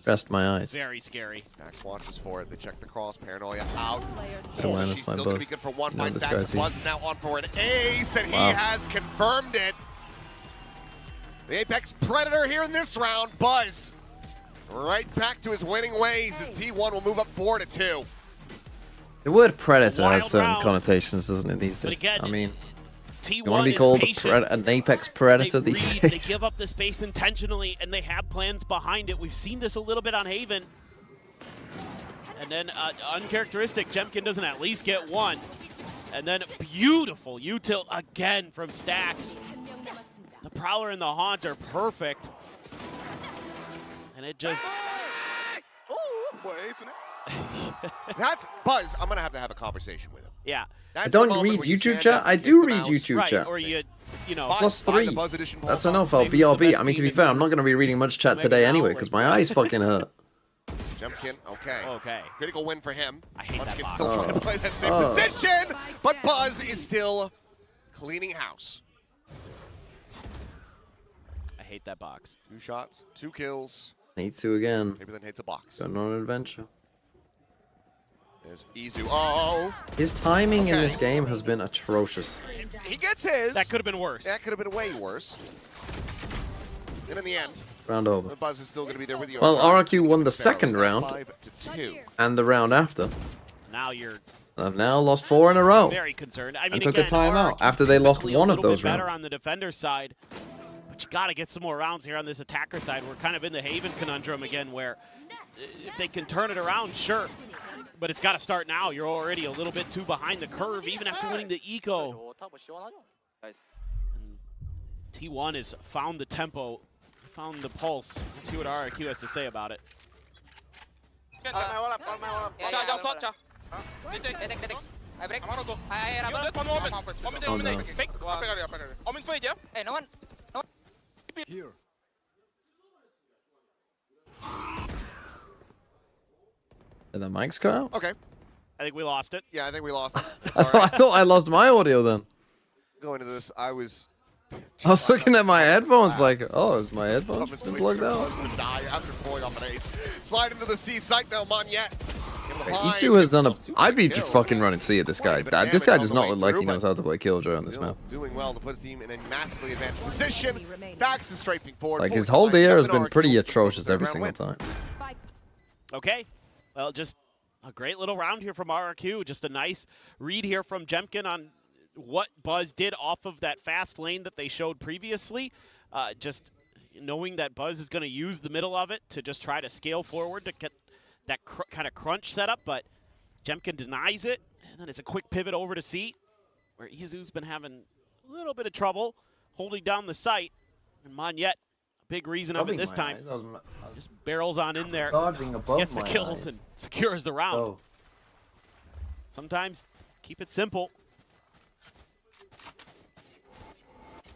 rest my eyes. Very scary. Stacks watches for it. They check the cross. Paranoia out. She's still gonna be good for one. This Stacks. Buzz is now on for an ace, and he has confirmed it. The Apex Predator here in this round. Buzz right back to his winning ways as T1 will move up 4-2. The word Predator has certain connotations, doesn't it, these days? Again, I mean, T1 you want to be called an Apex Predator these days? They give up the space intentionally, and they have plans behind it. We've seen this a little bit on Haven. And then uncharacteristic, Jemkin doesn't at least get one. And then beautiful util again from Stacks. The Prowler and the Haunt are perfect. And it just... That's Buzz. I'm gonna have to have a conversation with him. Yeah. I don't read YouTube chat. I do read YouTube chat. Or you know, +3. That's enough. I'll BRB. I mean, to be fair, I'm not gonna be reading much chat today anyway because my eyes fucking hurt. Jemkin, okay. Okay. Critical win for him. I hate that box. Still trying to play that same position, but Buzz is still cleaning house. I hate that box. 2 shots, 2 kills. Need to again. Maybe then hits a box. Going on an adventure. There's Izu. Oh! His timing in this game has been atrocious. He gets his. That could have been worse. That could have been way worse. And in the end, round over. the Buzz is still going to be there with you. Well, RRQ won the second round 5-2. and the round after. Now you're I've now lost 4 in a row. Very concerned. I mean, And took again, a timeout RRQ after they lost typically one a of little those bit better rounds. on the defender side, but you got to get some more rounds here on this attacker side. We're kind of in the Haven conundrum again, where if they can turn it around, sure, but it's got to start now. You're already a little bit too behind the curve, even after winning the eco. And T1 has found the tempo, found the pulse. Let's see what RRQ has to say about it. Did the mics go out? Okay. I think we lost it. Yeah, I think we lost it. I thought I lost my audio then. Going into this, I was looking at my headphones like, oh, is my headphones been plugged out? To die after pulling off an ace. Slide into the C site now, Monyet. Ichu has done a... I'd be just fucking running C at this guy. This guy does not look like he knows how to play Killjoy on this map. Doing well to put his team in a massively advanced position. Stacks is strafing forward. Like, his whole year has been pretty atrocious every single time. Okay. Well, just a great little round here from RRQ. Just a nice read here from Jemkin on what Buzz did off of that fast lane that they showed previously. Just knowing that Buzz is going to use the middle of it to just try to scale forward to get that kind of crunch setup, but Jemkin denies it, and then it's a quick pivot over to C, where Izu's been having a little bit of trouble holding down the site, and Monyet, a big reason of it this time, just barrels on in there, gets the kills, and secures the round. Sometimes keep it simple.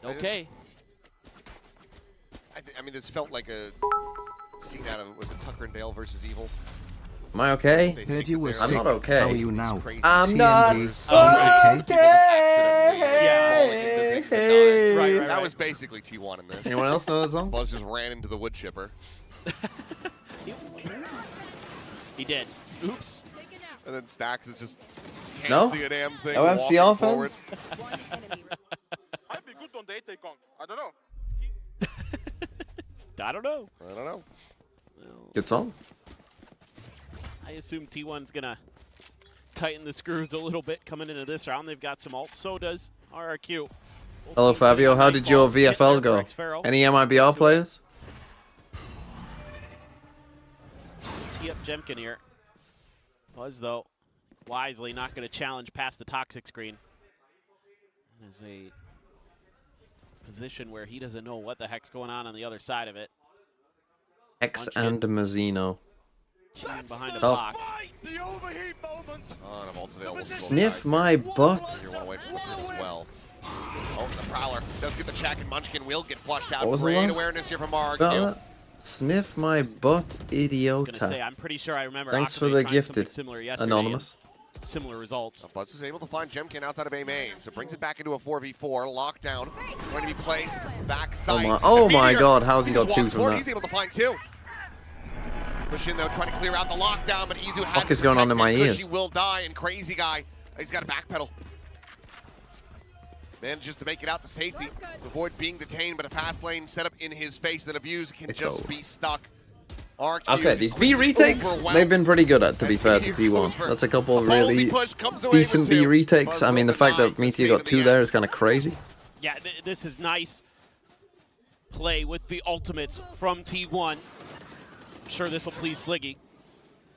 Okay. I mean, this felt like a scene out of, was it Tucker and Dale versus Evil? Am I okay? Heard you were I'm sick. not okay. How are you now? I'm not okay. Right. That was basically T1 in this. Anyone else know that song? Buzz just ran into the wood chipper. He did. Oops. And then Stacks is just No? see a damn thing. OFC offense? I'd be good on the 8 Kong. I don't know. I don't know. I don't know. Well, Good song. I assume T1's going to tighten the screws a little bit coming into this round. They've got some ults. So does RRQ. Hello, Fabio. How did your VFL go? Any MIBR players? Tee up Jemkin here. Buzz, though, wisely not going to challenge past the toxic screen. There's a position where he doesn't know what the heck's going on the other side of it. X and Mazzino. Behind the box. Sniff my butt. You're one away from it as well. Oh, the Prowler does get the check, and Munchkin will get flushed out. What was the Great last? awareness here from RRQ. Sniff my butt, idiota. I'm pretty sure I remember. Thanks for the gifted, Anonymous. Similar results. Buzz is able to find Jemkin outside of A main, so brings it back into a 4v4. Lockdown going to be placed backside. Oh my god, how's he got two from that? He's able to find two. Push in though, trying to clear out the lockdown, but Izu has What is going on in my ears? He will die, and Crazy Guy, he's got a backpedal. Manages to make it out to safety, avoid being detained, but a fast lane set up in his face that Abuse can just be stuck. RRQ Okay, these B retakes, they've been pretty good at, to be fair to T1. That's a couple of really decent B retakes. I mean, the fact that Meteor got two there is kind of crazy. Yeah, this is nice play with the ultimates from T1. I'm sure this will please Sliggy.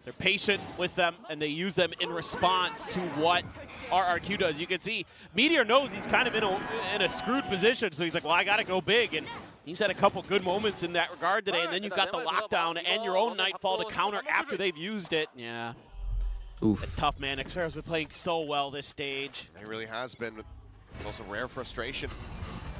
They're patient with them, and they use them in response to what RRQ does. You can see Meteor knows he's kind of in a screwed position, so he's like, well, I got to go big. And he's had a couple good moments in that regard today, and then you've got the lockdown and your own Nightfall to counter after they've used it. Yeah. Oof. It's tough, man. Xera's been playing so well this stage. It really has been. It's also rare frustration.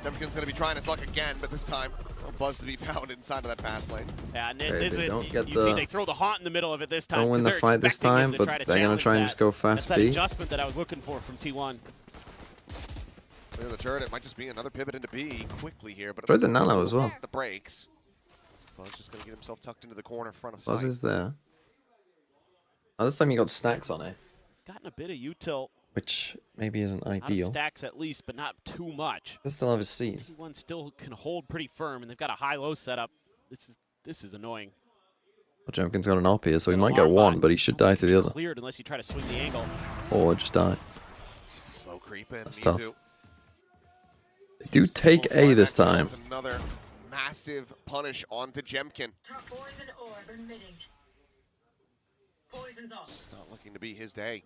Jemkin's going to be trying his luck again, but this time, no Buzz to be found inside of that fast lane. Yeah, and Okay, this they is, don't get you the- see they throw the haunt in the middle of it this time. Don't win the They're fight this expecting him time, to but to they're going to try and challenge just go that. fast That's that B. adjustment that I was looking for from T1. Clear the turret. It might just be another pivot into B quickly here, but Throw the nano as well. the breaks. Buzz just going to get himself tucked into the corner front of Buzz sight. is there. Oh, this time you got stacks on it, Gotten a bit of util. which maybe isn't Out of ideal. stacks at least, but not too much. They still have his C's. T1 still can hold pretty firm, and they've got a high-low setup. This is annoying. Well, Jemkin's got an op here, so he might get one, but he should die to the other. Cleared unless you try to swing the angle. Or just die. It's just a slow creep in. That's Mizu. tough. They do take A this time. Another massive punish onto Jemkin. Poison orb emitting. Poison's off. Just not looking to be his day.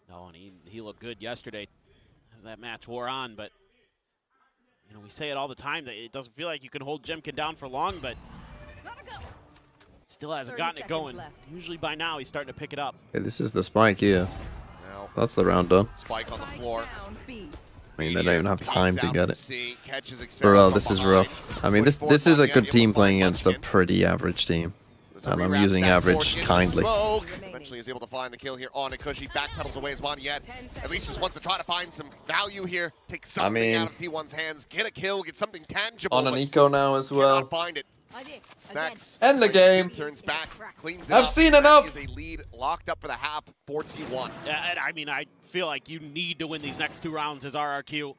No, and he looked good yesterday as that match wore on, but you know, we say it all the time that it doesn't feel like you can hold Jemkin down for long, but still hasn't gotten it going. Usually by now he's starting to pick it up. Okay, this is the spike here. Now, that's the round done. Spike on the floor. I mean, they don't even have time to get it. Catches Bro, this is rough. I mean, this is a good team playing against a pretty average team. And I'm using average kindly. Eventually is able to find the kill here on Ikushi. Backpedals away as Monyet. At least just wants to try to find some value here. Take something out of T1's hands. Get a kill. Get something tangible. On an eco now as well. Cannot find it. Stacks. End the game. Turns back. Cleans it I've up. seen enough. That is a lead locked up for the half for T1. Yeah, and I mean, I feel like you need to win these next 2 rounds as RRQ.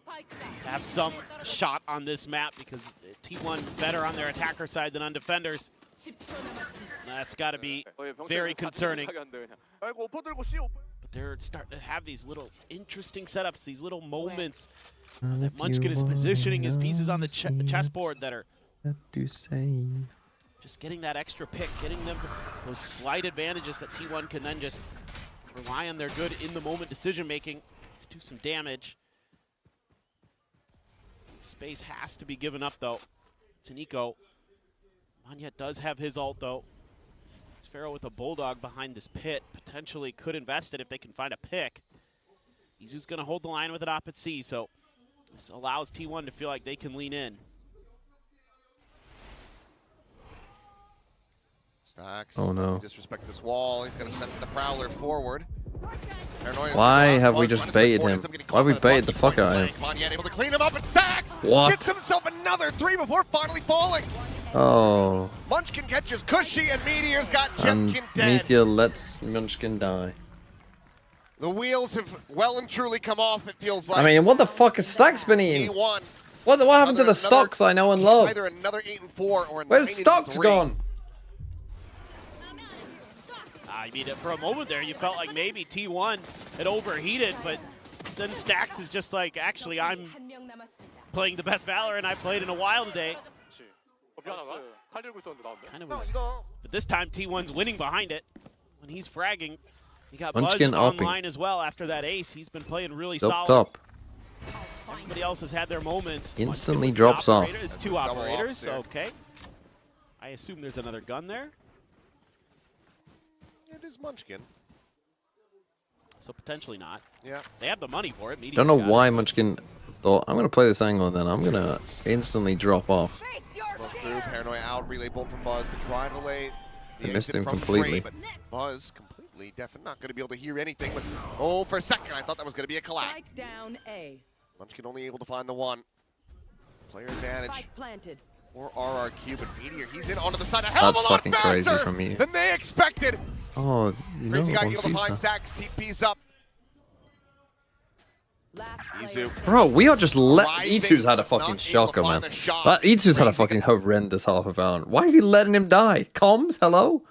To have some shot on this map because T1 better on their attacker side than on defenders. That's got to be very concerning. But they're starting to have these little interesting setups, these little moments. Munchkin is positioning his pieces on the chessboard that are just getting that extra pick, getting them those slight advantages that T1 can then just rely on their good in-the-moment decision-making to do some damage. Space has to be given up, though. It's an eco. Monyet does have his ult, though. It's Pharaoh with a Bulldog behind this pit. Potentially could invest it if they can find a pick. Izu's going to hold the line with it op at C, so this allows T1 to feel like they can lean in. Stacks. Oh no. Disrespect this wall. He's going to send the Prowler forward. Why have we just baited him? Why have we baited the fuck out of him? Monyet able to clean him up and Stacks What? gets himself another 3 before finally falling. Oh. Munchkin catches Cushy and Meteor's got And Jemkin dead. Meteor lets Munchkin die. The wheels have well and truly come off, it feels like. I mean, what the fuck has Stacks been eating? T1. What happened to the stocks I know and love? Either another 8-4 or a Where's 9-3. stocks gone? I mean, for a moment there, you felt like maybe T1 had overheated, but then Stacks is just like, actually, I'm playing the best Valor and I've played in a while today. Kind of was, but this time T1's winning behind it. When he's fragging, he got Munchkin buzzed online as well after that ace. He's been playing really solid. Top. Everybody else has had their moments. Instantly drops off. It's 2 operators, okay. I assume there's another gun there. It is Munchkin. So potentially not. Yeah. They have the money for it. Don't know why Munchkin thought, I'm going to play this angle and then I'm going to instantly drop off. Smoke through, Paranoia out, relay bolt from Buzz to try to lay the I missed exit him from completely. Trey, but Buzz completely deaf and not going to be able to hear anything. But oh, for a second, I thought that was going to be a collapse. Down A. Munchkin only able to find the one. Player advantage. Planted. Or RRQ, but Meteor, he's in onto the side a hell of a That's lot fucking faster crazy from me. than they expected. Oh, you know, Crazy guy once able to he's find done. Stacks, TP's up. Izu. Bro, we are just let Arriving, Itsu's had a but not fucking able to shocker, find man. the shot. That Itsu's had a Crazy fucking horrendous half of round. Why is he letting him die? Comms, hello?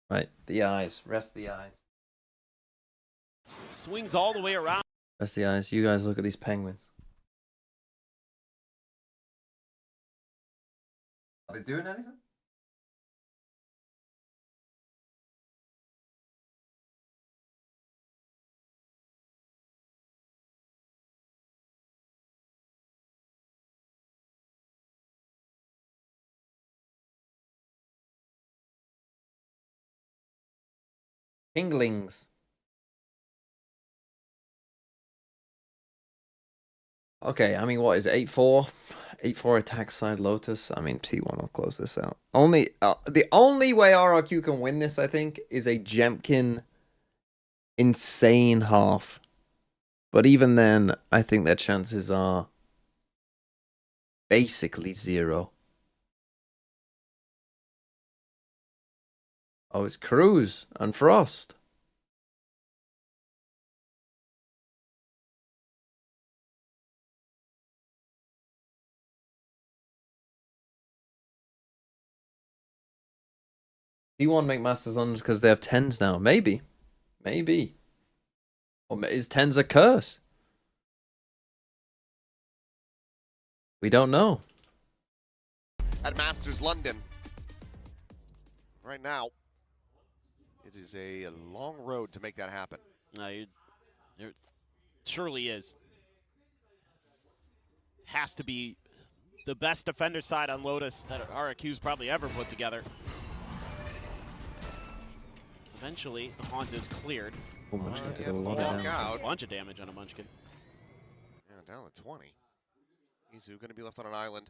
Right, the eyes. Rest the eyes. Swings all the way around. Rest the eyes. You guys look at these penguins. Are they doing anything? Inglings. Okay, I mean, what is it? 8-4? 8-4 attack side Lotus. I mean, T1 will close this out. The only way RRQ can win this, I think, is a Jemkin insane half. But even then, I think their chances are basically 0. Oh, it's Cruz and Frost. T1 make Masters on because they have 10s now. Maybe. Maybe. Or is 10s a curse? We don't know. At Masters London. Right now, it is a long road to make that happen. It surely is. Has to be the best defender side on Lotus that RRQ's probably ever put together. Eventually, the haunt is cleared. Oh, Munchkin did a lot of damage. A bunch of damage on a Munchkin. Yeah, down to 20. Izu going to be left on an island,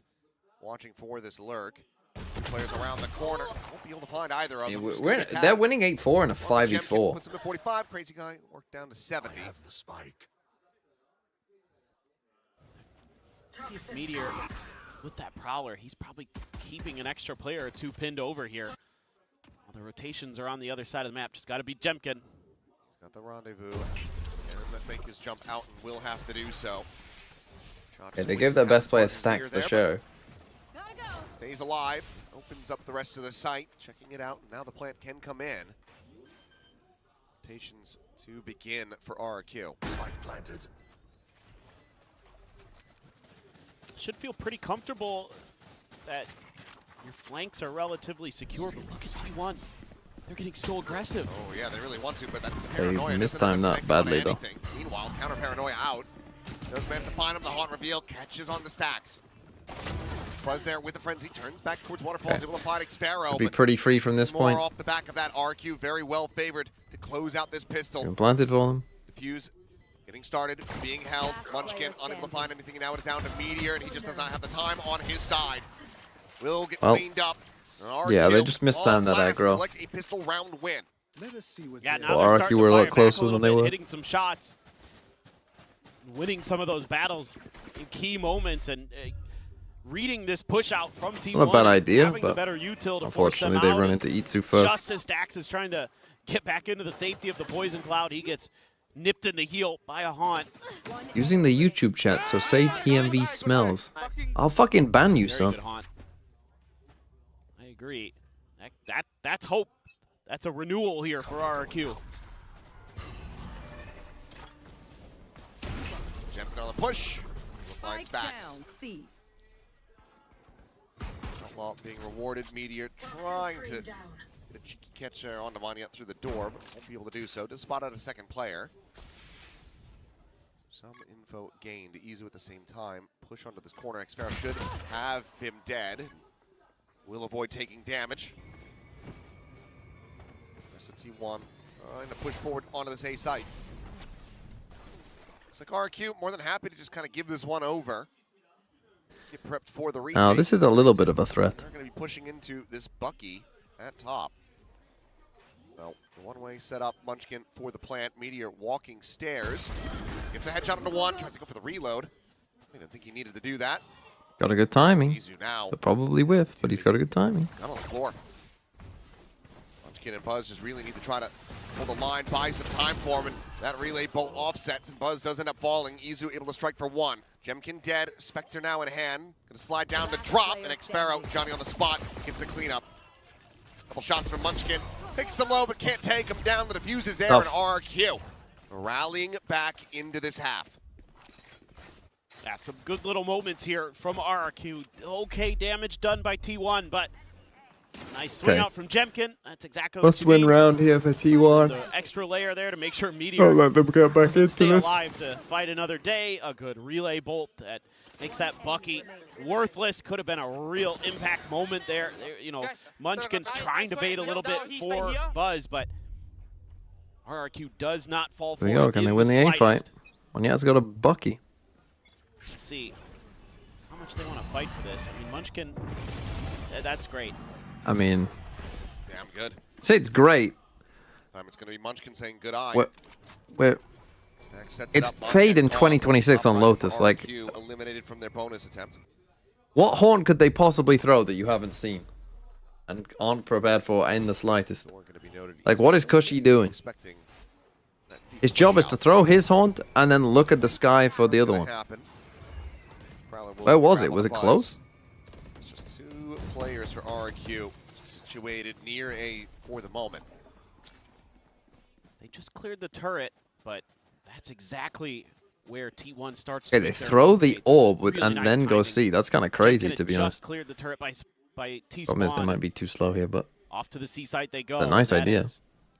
watching for this lurk. Two players around the corner. Won't be able to find either of them. They're winning 8-4 in a 5v4. Puts him at 45. Crazy guy worked down to 70. I have the spike. Meteor, with that Prowler, he's probably keeping an extra player or two pinned over here. All the rotations are on the other side of the map. Just got to beat Jemkin. He's got the rendezvous. And make his jump out and will have to do so. Yeah, they gave their best player stacks to show. Stays alive. Opens up the rest of the site. Checking it out. Now the plant can come in. Rotations to begin for RRQ. Spike planted. Should feel pretty comfortable that your flanks are relatively secure, but look at T1. They're getting so aggressive. Oh yeah, they really want to, but that's the They paranoia. mistimed that badly though. Meanwhile, counter paranoia out. Those men to find him, the haunt reveal, catches on the stacks. Buzz there with the frenzy, turns back towards Waterfalls, able to find Sparrow. Be pretty free from this point. More off the back of that, RQ very well favored to close out this pistol. Planted for them. Diffuse getting started, being held. Munchkin unable to find anything, now it is down to Meteor, and he just does not have the time on his side. Will get cleaned up. Yeah, they just mistimed that aggro. Collect a pistol round win. Yeah, now well, RRQ were a lot closer than they were. Hitting some shots, winning some of those battles in key moments, and reading this push out from T1. Not a bad idea, but better util to unfortunately they run into E2 first. Just as Dax is trying to get back into the safety of the Poison Cloud, he gets nipped in the heel by a haunt. Using the YouTube chat, so say TMV smells. I'll fucking ban you, son. I agree. That's hope. That's a renewal here for RRQ. Jumping on the push. Find stacks. Outlaw being rewarded. Meteor trying to get a cheeky catch there on Devania through the door, but won't be able to do so. Just spot out a second player. Some info gained. Izu at the same time. Push onto this corner. Xfarrow should have him dead. Will avoid taking damage. Rest of T1 trying to push forward onto this A site. Looks like RRQ more than happy to just kind of give this one over. Get prepped for the retake. Now, this is a little bit of a threat. They're going to be pushing into this Bucky at top. No, the one-way setup. Munchkin for the plant. Meteor walking stairs. Gets a headshot onto one. Tries to go for the reload. I didn't think he needed to do that. Got a good timing. Izu now. But probably whiff, but he's got a good timing. Got on the floor. Munchkin and Buzz just really need to try to hold the line, buy some time for him, and that relay bolt offsets, and Buzz does end up falling. Izu able to strike for one. Jemkin dead. Spectre now in hand. Gonna slide down to drop, and Xfarrow, Johnny on the spot, gets the cleanup. Couple shots from Munchkin. Picks him low, but can't take him down. The defuse is there, and RRQ rallying back into this half. Yeah, some good little moments here from RRQ. Okay, damage done by T1, but nice swing out from Jemkin. That's exactly what Must win round here for T1. The extra layer there to make sure Meteor Don't let them get back into stay it. alive to fight another day. A good relay bolt that makes that Bucky worthless. Could have been a real impact moment there. You know, Munchkin's trying to bait a little bit for Buzz, but RRQ does not fall for it. There you go. Can they win the A fight? Onya's got a Bucky. Let's see how much they want to fight for this. I mean, Munchkin, that's great. I mean, damn good. Say it's great. It's going to be Munchkin saying good eye. It's Fade in 2026 on Lotus. Like, eliminated from their bonus attempt. What haunt could they possibly throw that you haven't seen and aren't prepared for in the slightest? Like, what is Cushy doing? His job is to throw his haunt and then look at the sky for the other one. Where was it? Was it close? It's just two players for RRQ. situated near A for the moment. They just cleared the turret, but that's exactly where T1 starts. Okay, they throw the orb and then go C. That's kind of crazy, to be honest. Cleared the turret by T-Spawn. Problem is they might be too slow here, but off to the C site they go. it's a nice idea.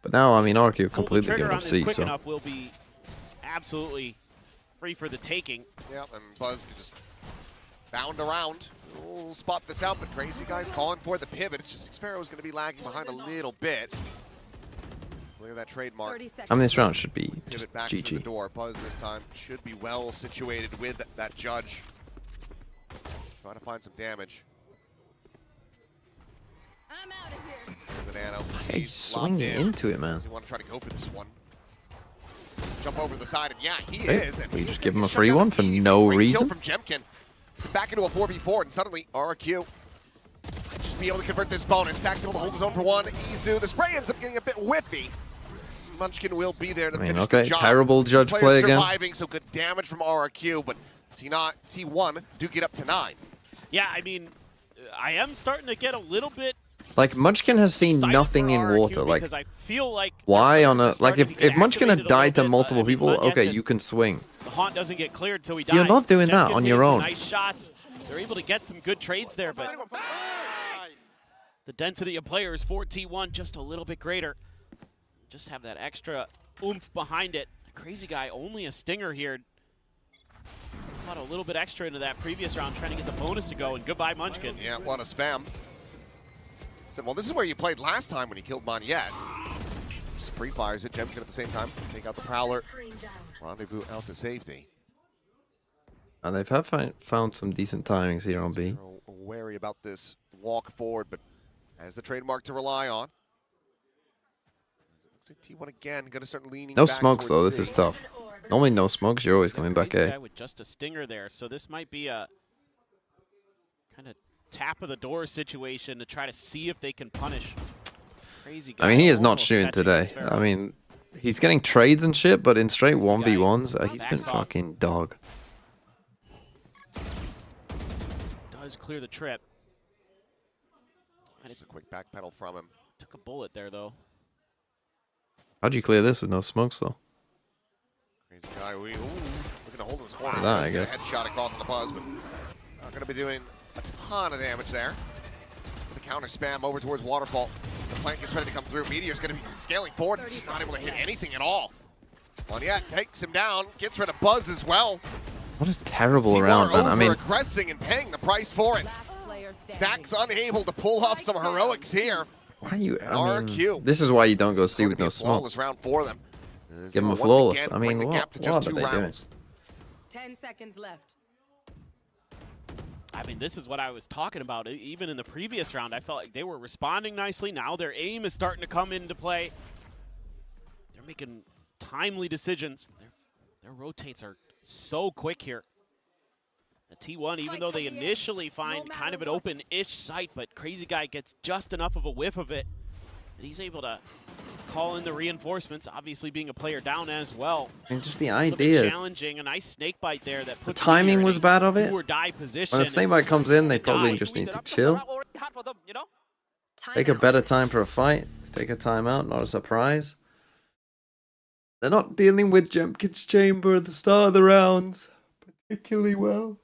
But now, I mean, RRQ completely given up C, so enough will be absolutely free for the taking. Yeah, and Buzz can just bound around. We'll spot this out, but Crazy Guy's calling for the pivot. It's just Xfero's going to be lagging behind a little bit. Clear that trademark. I mean, this round should be just Pivot back through the GG. door. Buzz this time should be well situated with that judge. Trying to find some damage. I'm out of here. The nano. Hey, He's swinging locked in. into it, man. Does he want to try to go for this one? Jump over the side, and yeah, he Hey, is. And we he's just gonna give him a get free shut one down for easy. no Great reason? Kill from Jemkin. Back into a 4v4, and suddenly RRQ just be able to convert this bonus. Stack's able to hold his own for one. Izu, the spray ends up getting a bit whippy. Munchkin will be there to finish the okay, job. terrible judge Players play again. surviving, so good damage from RRQ, but T1 do get up to 9. Yeah, I mean, I am starting to get a little bit Like, Munchkin has seen excited nothing for in RRQ water. Like, because I feel like why on they're a... Like, starting to if get Munchkin had activated a died to little bit. multiple I mean, people, Munchkin okay, just- you can swing. the haunt doesn't get cleared until he dies. You're not doing that Jemkin on your made some own. Nice shots. They're able to get some good trades there, but the density of players for T1 just a little bit greater. Just have that extra oomph behind it. Crazy Guy only a stinger here. Put a little bit extra into that previous round, trying to get the bonus to go, and goodbye Munchkin. Yeah, what a spam. Said, well, this is where you played last time when you killed Monyet. Just pre-fires it, Jemkin at the same time. Take out the Prowler. Rendezvous out to safety. And they've found some decent timings here on B. Wary about this walk forward, but has the trademark to rely on. Looks like T1 again going to start leaning No back smokes, though. towards This C. is tough. Normally no smokes, you're always coming back Crazy A. Guy with just a stinger there, so this might be a kind of tap of the door situation to try to see if they can punish Crazy Guy. I mean, he is not Almost shooting catching today. Xfero. I mean, he's getting trades and shit, but in straight 1v1s, he's been backs off. fucking dog. Does clear the trip. Just a quick back pedal from him. Took a bullet there, though. How'd you clear this with no smokes, though? Crazy Guy, looking to hold his corner. That, I Just guess. a headshot across on the Buzz, but not going to be doing a ton of damage there. The counter spam over towards Waterfall. As the plant gets ready to come through, Meteor's going to be scaling forward. He's just not able to hit anything at all. Monyet takes him down, gets rid of Buzz as well. What a terrible T1 round, man. I mean, over-aggressing and paying the price for it. Stack's unable to pull off some heroics here. why you... I RRQ. mean, this is why you don't go It's C going with to be no a flawless smokes. round for them. Give him a Once flawless. again, I bring mean, the gap to what just are 2 they doing? rounds. 10 seconds left. I mean, this is what I was talking about. Even in the previous round, I felt like they were responding nicely. Now their aim is starting to come into play. They're making timely decisions. Their rotates are so quick here. The T1, even though they initially find kind of an open-ish site, but Crazy Guy gets just enough of a whiff of it that he's able to call in the reinforcements, obviously being a player down as well. And just the A little bit idea. challenging, a nice snake bite there that puts timing Meteor in was a bad of it. do or die position. When the same bite comes in, they probably just need to chill. Take a better time for a fight. Take a time out, not a surprise. They're not dealing with Jemkin's chamber at the start of the rounds particularly well.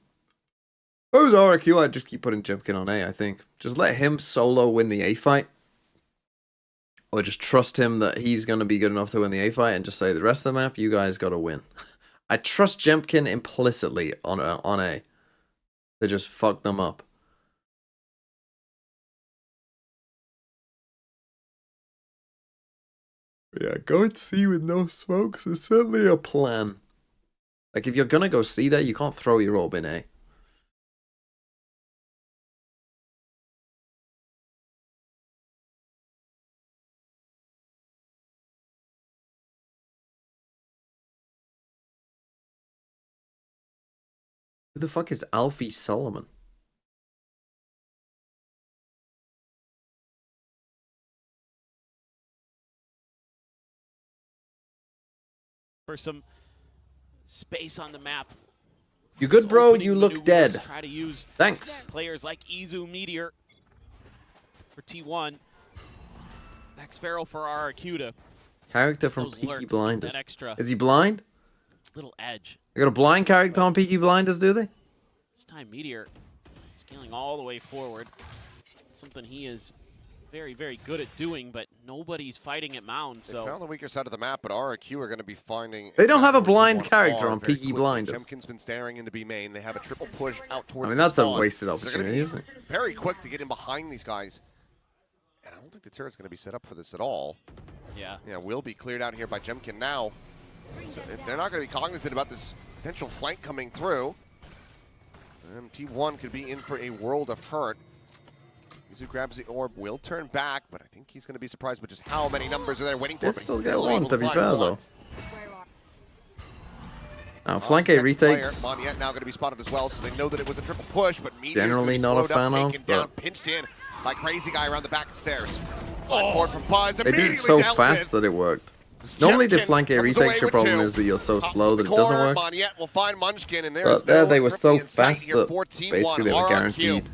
If I was RRQ, I'd just keep putting Jemkin on A, I think. Just let him solo win the A fight. Or just trust him that he's going to be good enough to win the A fight and just say, the rest of the map, you guys got to win. I trust Jemkin implicitly on A. They just fuck them up. Yeah, going C with no smokes is certainly a plan. Like, if you're going to go C there, you can't throw your orb in A. Who the fuck is Alfie Solomon? For some space on the map. You good, bro? Opening You look maneuvers, dead. Try to use Thanks. players like Izu Meteor for T1. X-Sparrow for RRQ to Character from those Peaky lurks, Blinders. that extra Is he blind? little edge. They got a blind character on Peaky Blinders, do they? This time Meteor scaling all the way forward. Something he is very, very good at doing, but nobody's fighting at Mound, so... They found the weaker side of the map, but RRQ are going to be finding... They don't have a blind character on Peaky quickly. Blinders. Jemkin's been staring into B main. They have a triple push out towards I mean, the that's a spawn. wasted So opportunity, they're isn't gonna it? be very quick to get in behind these guys. And I don't think the turret's going to be set up for this at all. Yeah. Yeah, will be cleared out here by Jemkin now. So they're not going to be cognizant about this potential flank coming through. And T1 could be in for a world of hurt. Izu grabs the orb, will turn back, but I think he's going to be surprised with just how many numbers are there waiting for him. They but still he's get one, able to be find fair, one. though. Now, flank A retakes. Moniette now going to be spotted as well, so they know that it was a triple push, but Meteor's Generally gonna be not a slowed up, fan of, taken down, but- pinched in by Crazy Guy around the back of the stairs. Slide forward from Buzz, They did it immediately so dealt fast with. that it worked. Normally, the Jemkin flank A comes away retakes, your with problem two. is that you're so Top slow that the it doesn't corner, work. Moniette will find Munchkin, and there But is there no they were triple so in sight fast here that for T1. basically they were RRQ guaranteed.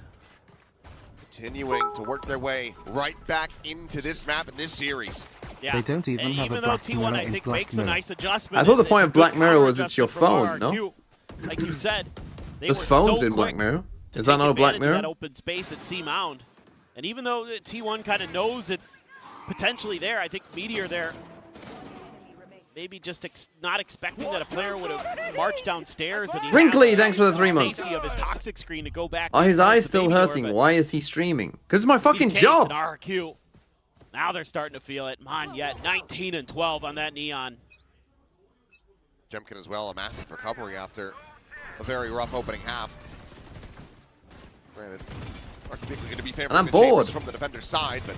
Continuing to work their way right back into this map and this series. Yeah. They don't even And have a even though Black T1, Mirror I in think, Black makes a Mirror. nice adjustment. I thought the it's point a of good Black Mirror was counter it's your adjustment from phone, no? RRQ. Like you said, they There's were phones so in Black quick Mirror. to Is that take not a Black advantage of Mirror? that open space at C Mound. And even though T1 kind of knows it's potentially there, I think Meteor there maybe just not expecting that a player would have marched downstairs. And Wrinkly, thanks for the 3 months. Safety of his toxic screen to go back. Are his into eyes the still baby door, hurting? but Why is he streaming? Because it's my fucking Case job. and RRQ. Now they're starting to feel it. Moniette, 19 and 12 on that Neon. Jemkin as well, a massive recovery after a very rough opening half. Granted, RRQ going to be favoring I'm the Chambers bored. from the defender's side, but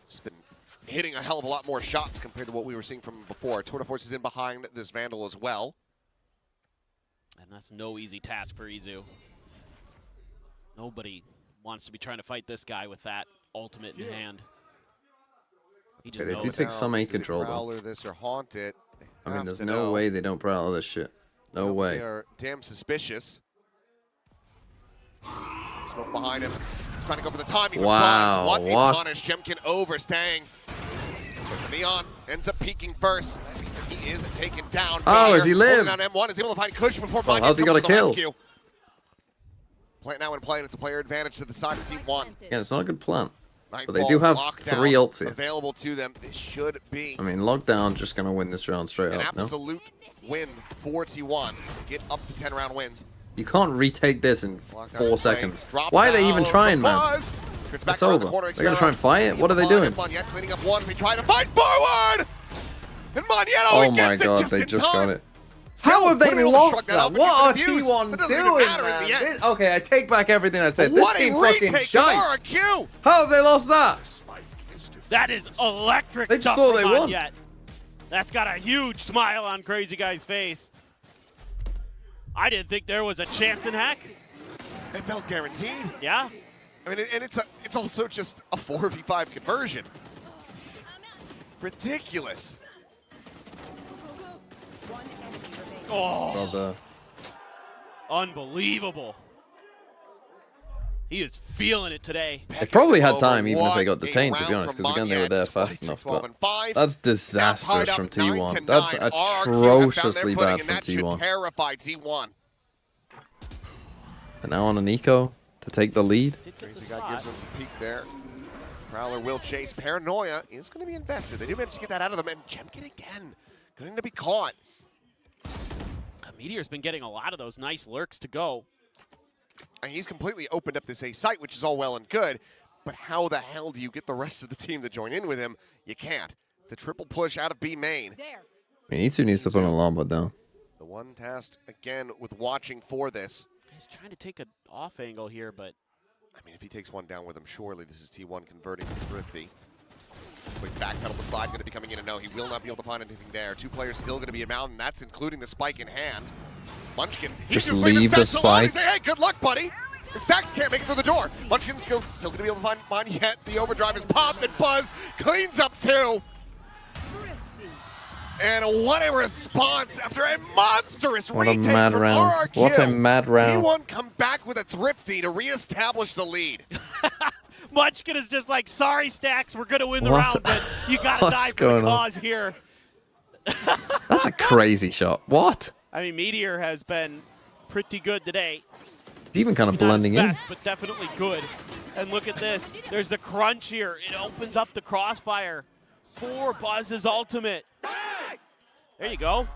just been hitting a hell of a lot more shots compared to what we were seeing from before. Tour de Force is in behind this Vandal as well. And that's no easy task for Izu. Nobody wants to be trying to fight this guy with that ultimate in hand. He just They knows do it. take some A Either control, though. Prowler this or haunt it. They I mean, have there's to no know. way they don't prowl this shit. No They way. are damn suspicious. Smoke behind him. Trying to go for the timing. Wow, What a what? punish. Jemkin overstaying. Neon ends up peeking first. He is taken down. Oh, has he lived? On M1 is able to find Kush before Well, Moniette how's he comes got a to the kill? rescue. Play it now in play, and it's a player advantage to the side of Team 1. Yeah, it's not a good plan. But they Nightfall do have lockdown 3 ults here. available to them. This should be I mean, Lockdown just going to win this round straight an up, no? absolute win for T1. Get up to 10 round wins. You can't retake this in Lockdown 4 in play. seconds. Drop Why are they even down trying, the man? buzz. Turns back It's around over. the corner, They're going to try and fight it? What are they doing? Moniette cleaning up one as they try to fight forward! And Moniette Oh gets my it god, just they in just time. got it. Still How have they wouldn't be able to lost shrug out, that? but What are you can abuse. T1 That doesn't even doing, matter in man? the end. Okay, I take back everything I said. This What team a fucking retake shite. from RRQ! How have they lost that? That is electric They just stuff thought from they won. Moniette. That's got a huge smile on Crazy Guy's face. I didn't think there was a chance in heck. It felt guaranteed. Yeah. I mean, and it's also just a 4v5 conversion. Ridiculous. Oh, Brother. unbelievable. He is feeling it today. They probably had Over time even if they got what a detained, to be round honest, from because again, they were there Moniette, fast 22, enough. 12 But and 5. that's Now disastrous tied up from 9 T1. to That's 9. RRQ have found their atrociously footing, bad and from that should T1. terrify T1. And now on an eco to take the lead. Did get the Crazy Guy spot. gives him a peek there. Prowler will chase. Paranoia is going to be invested. They do manage to get that out of them, and Jemkin again going to be caught. Meteor's been getting a lot of those nice lurks to go. And he's completely opened up this A site, which is all well and good, but how the hell do you get the rest of the team to join in with him? You can't. The triple push out of B main. There. I mean, E2 needs to put an alarm bot down. The one tasked again with watching for this. He's trying to take an off angle here, but I mean, if he takes one down with him, surely this is T1 converting to Thrifty. Quick back pedal to slide, going to be coming in, and no, he will not be able to find anything there. 2 players still going to be in mountain, that's including the spike in hand. Munchkin, he's Just leaving leave the Stacks alone. spike. Say, hey, good luck, buddy. If Stacks can't make it through the door, Munchkin's still going to be able to find Moniette. The overdrive is popped, and Buzz cleans up 2. And what a response after a monstrous What a retake mad from round. RRQ. What a mad round. T1 come back with a Thrifty to reestablish the lead. Munchkin is just like, sorry, Stacks, we're going to win the round, but you got to die for the cause here. That's a crazy shot. What? I mean, Meteor has been pretty good today. It's even kind of blending in. But definitely good. And look at this. There's the crunch here. It opens up the crossfire for Buzz's ultimate. There you go.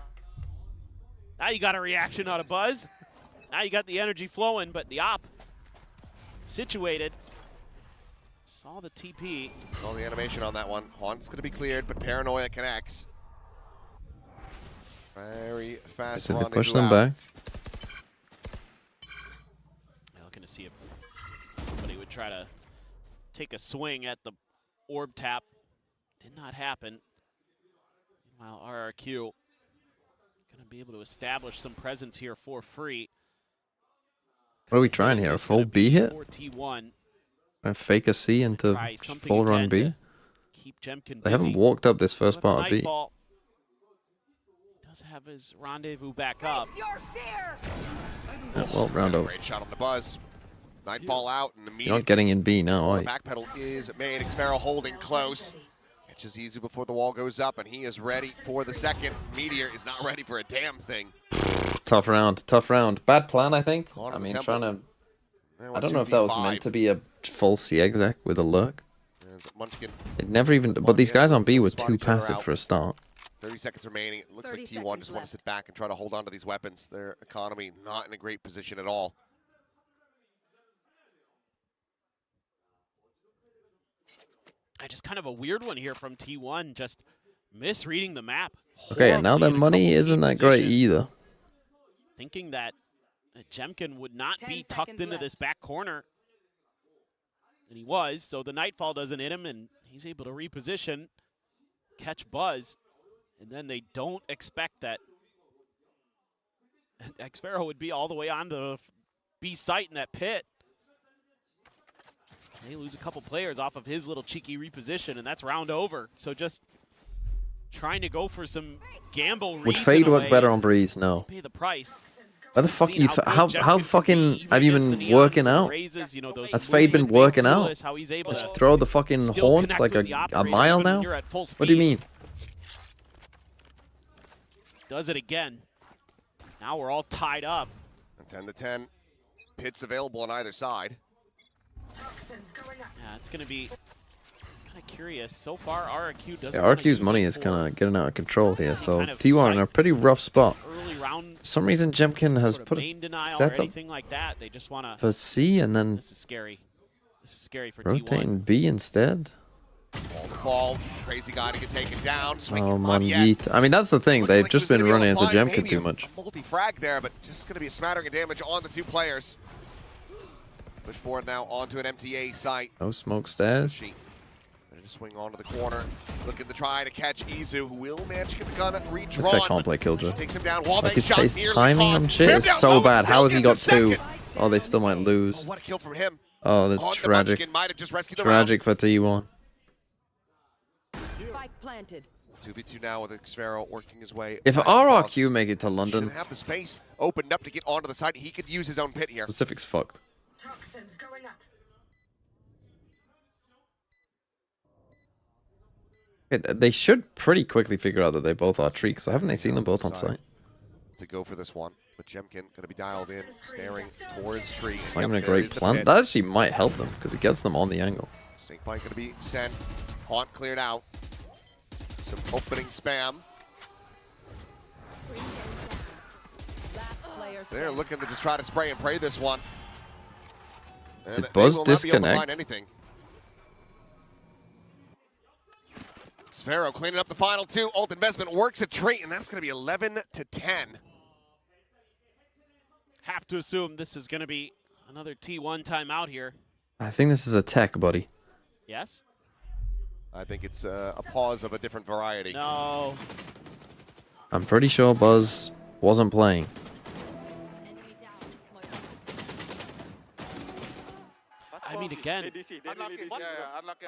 Now you got a reaction out of Buzz. Now you got the energy flowing, but the op situated. Saw the TP. Saw the animation on that one. Haunt's going to be cleared, but Paranoia connects. Very fast. Did they push them back? Looking to see if somebody would try to take a swing at the orb tap. Did not happen. Meanwhile, RRQ going to be able to establish some presence here for free. What are we trying here? A full B hit? T1. And fake a C into full run B? They haven't walked up this first part of B. Does have his rendezvous back up. Yeah, well, round over. Great shot on the Buzz. Nightfall out and immediately. You're not getting in B now, are you? Backpedal is made. Xfero holding close. Catches Izu before the wall goes up, and he is ready for the second. Meteor is not ready for a damn thing. Tough round, tough round. Bad plan, I think. I mean, trying to... I don't know if that was meant to be a full C exec with a lurk. It never even... But these guys on B were too passive for a start. 30 seconds remaining. It looks like T1 just want to sit back and try to hold on to these weapons. Their economy not in a great position at all. Just kind of a weird one here from T1, just misreading the map. Okay, and now their money isn't that great either. Thinking that Jemkin would not be tucked into this back corner. And he was, so the Nightfall doesn't hit him, and he's able to reposition, catch Buzz. And then they don't expect that Xfero would be all the way on the B site in that pit. They lose a couple players off of his little cheeky reposition, and that's round over. So just trying to go for some gamble. Would Fade work better on Breeze? No. Pay the price. Why the fuck you? How fucking have you been working out? Has Fade been working out? Throw the fucking Haunt like a mile now? What do you mean? Does it again. Now we're all tied up. 10 to 10. Pits available on either side. Yeah, it's going to be kind of curious. So far, RRQ doesn't. Yeah, RRQ's money is kind of getting out of control here. So T1 in a pretty rough spot. For some reason, Jemkin has put a setup for C, and then this is scary. This is scary for rotating T1. B instead. Ball, crazy guy to get taken down. Oh man, yeet. I mean, that's the thing. They've just been running into Jemkin too much. Multi-frag there, but just going to be a smattering of damage on the two players. Push forward now onto an MTA site. No smoke stairs. Going to swing onto the corner. Looking to try to catch Izu, who will manage to get the gun redrawn. This guy can't play Killjoy. Takes him down. Like his timing and shit is so bad. How has he got two? Oh, they still might lose. What a kill from him. Oh, that's tragic. Tragic for T1. Planted. 2v2 now with Xfero working his way. If RRQ make it to London, have the space opened up to get onto the side. He could use his own pit here. Pacific's fucked. Toxins going up. Okay, they should pretty quickly figure out that they both are tree, because haven't they seen them both on site? To go for this one, but Jemkin going to be dialed in, staring towards tree. Not even a great plan. That actually might help them because it gets them on the angle. Snake bite going to be sent. Haunt cleared out. Some opening spam. They're looking to just try to spray and pray this one. And did Buzz disconnect? Xfero cleaning up the final two. Ult investment works a trait, and that's going to be 11 to 10. Have to assume this is going to be another T1 timeout here. I think this is a tech, buddy. Yes? I think it's a pause of a different variety. No. I'm pretty sure Buzz wasn't playing. I mean, again.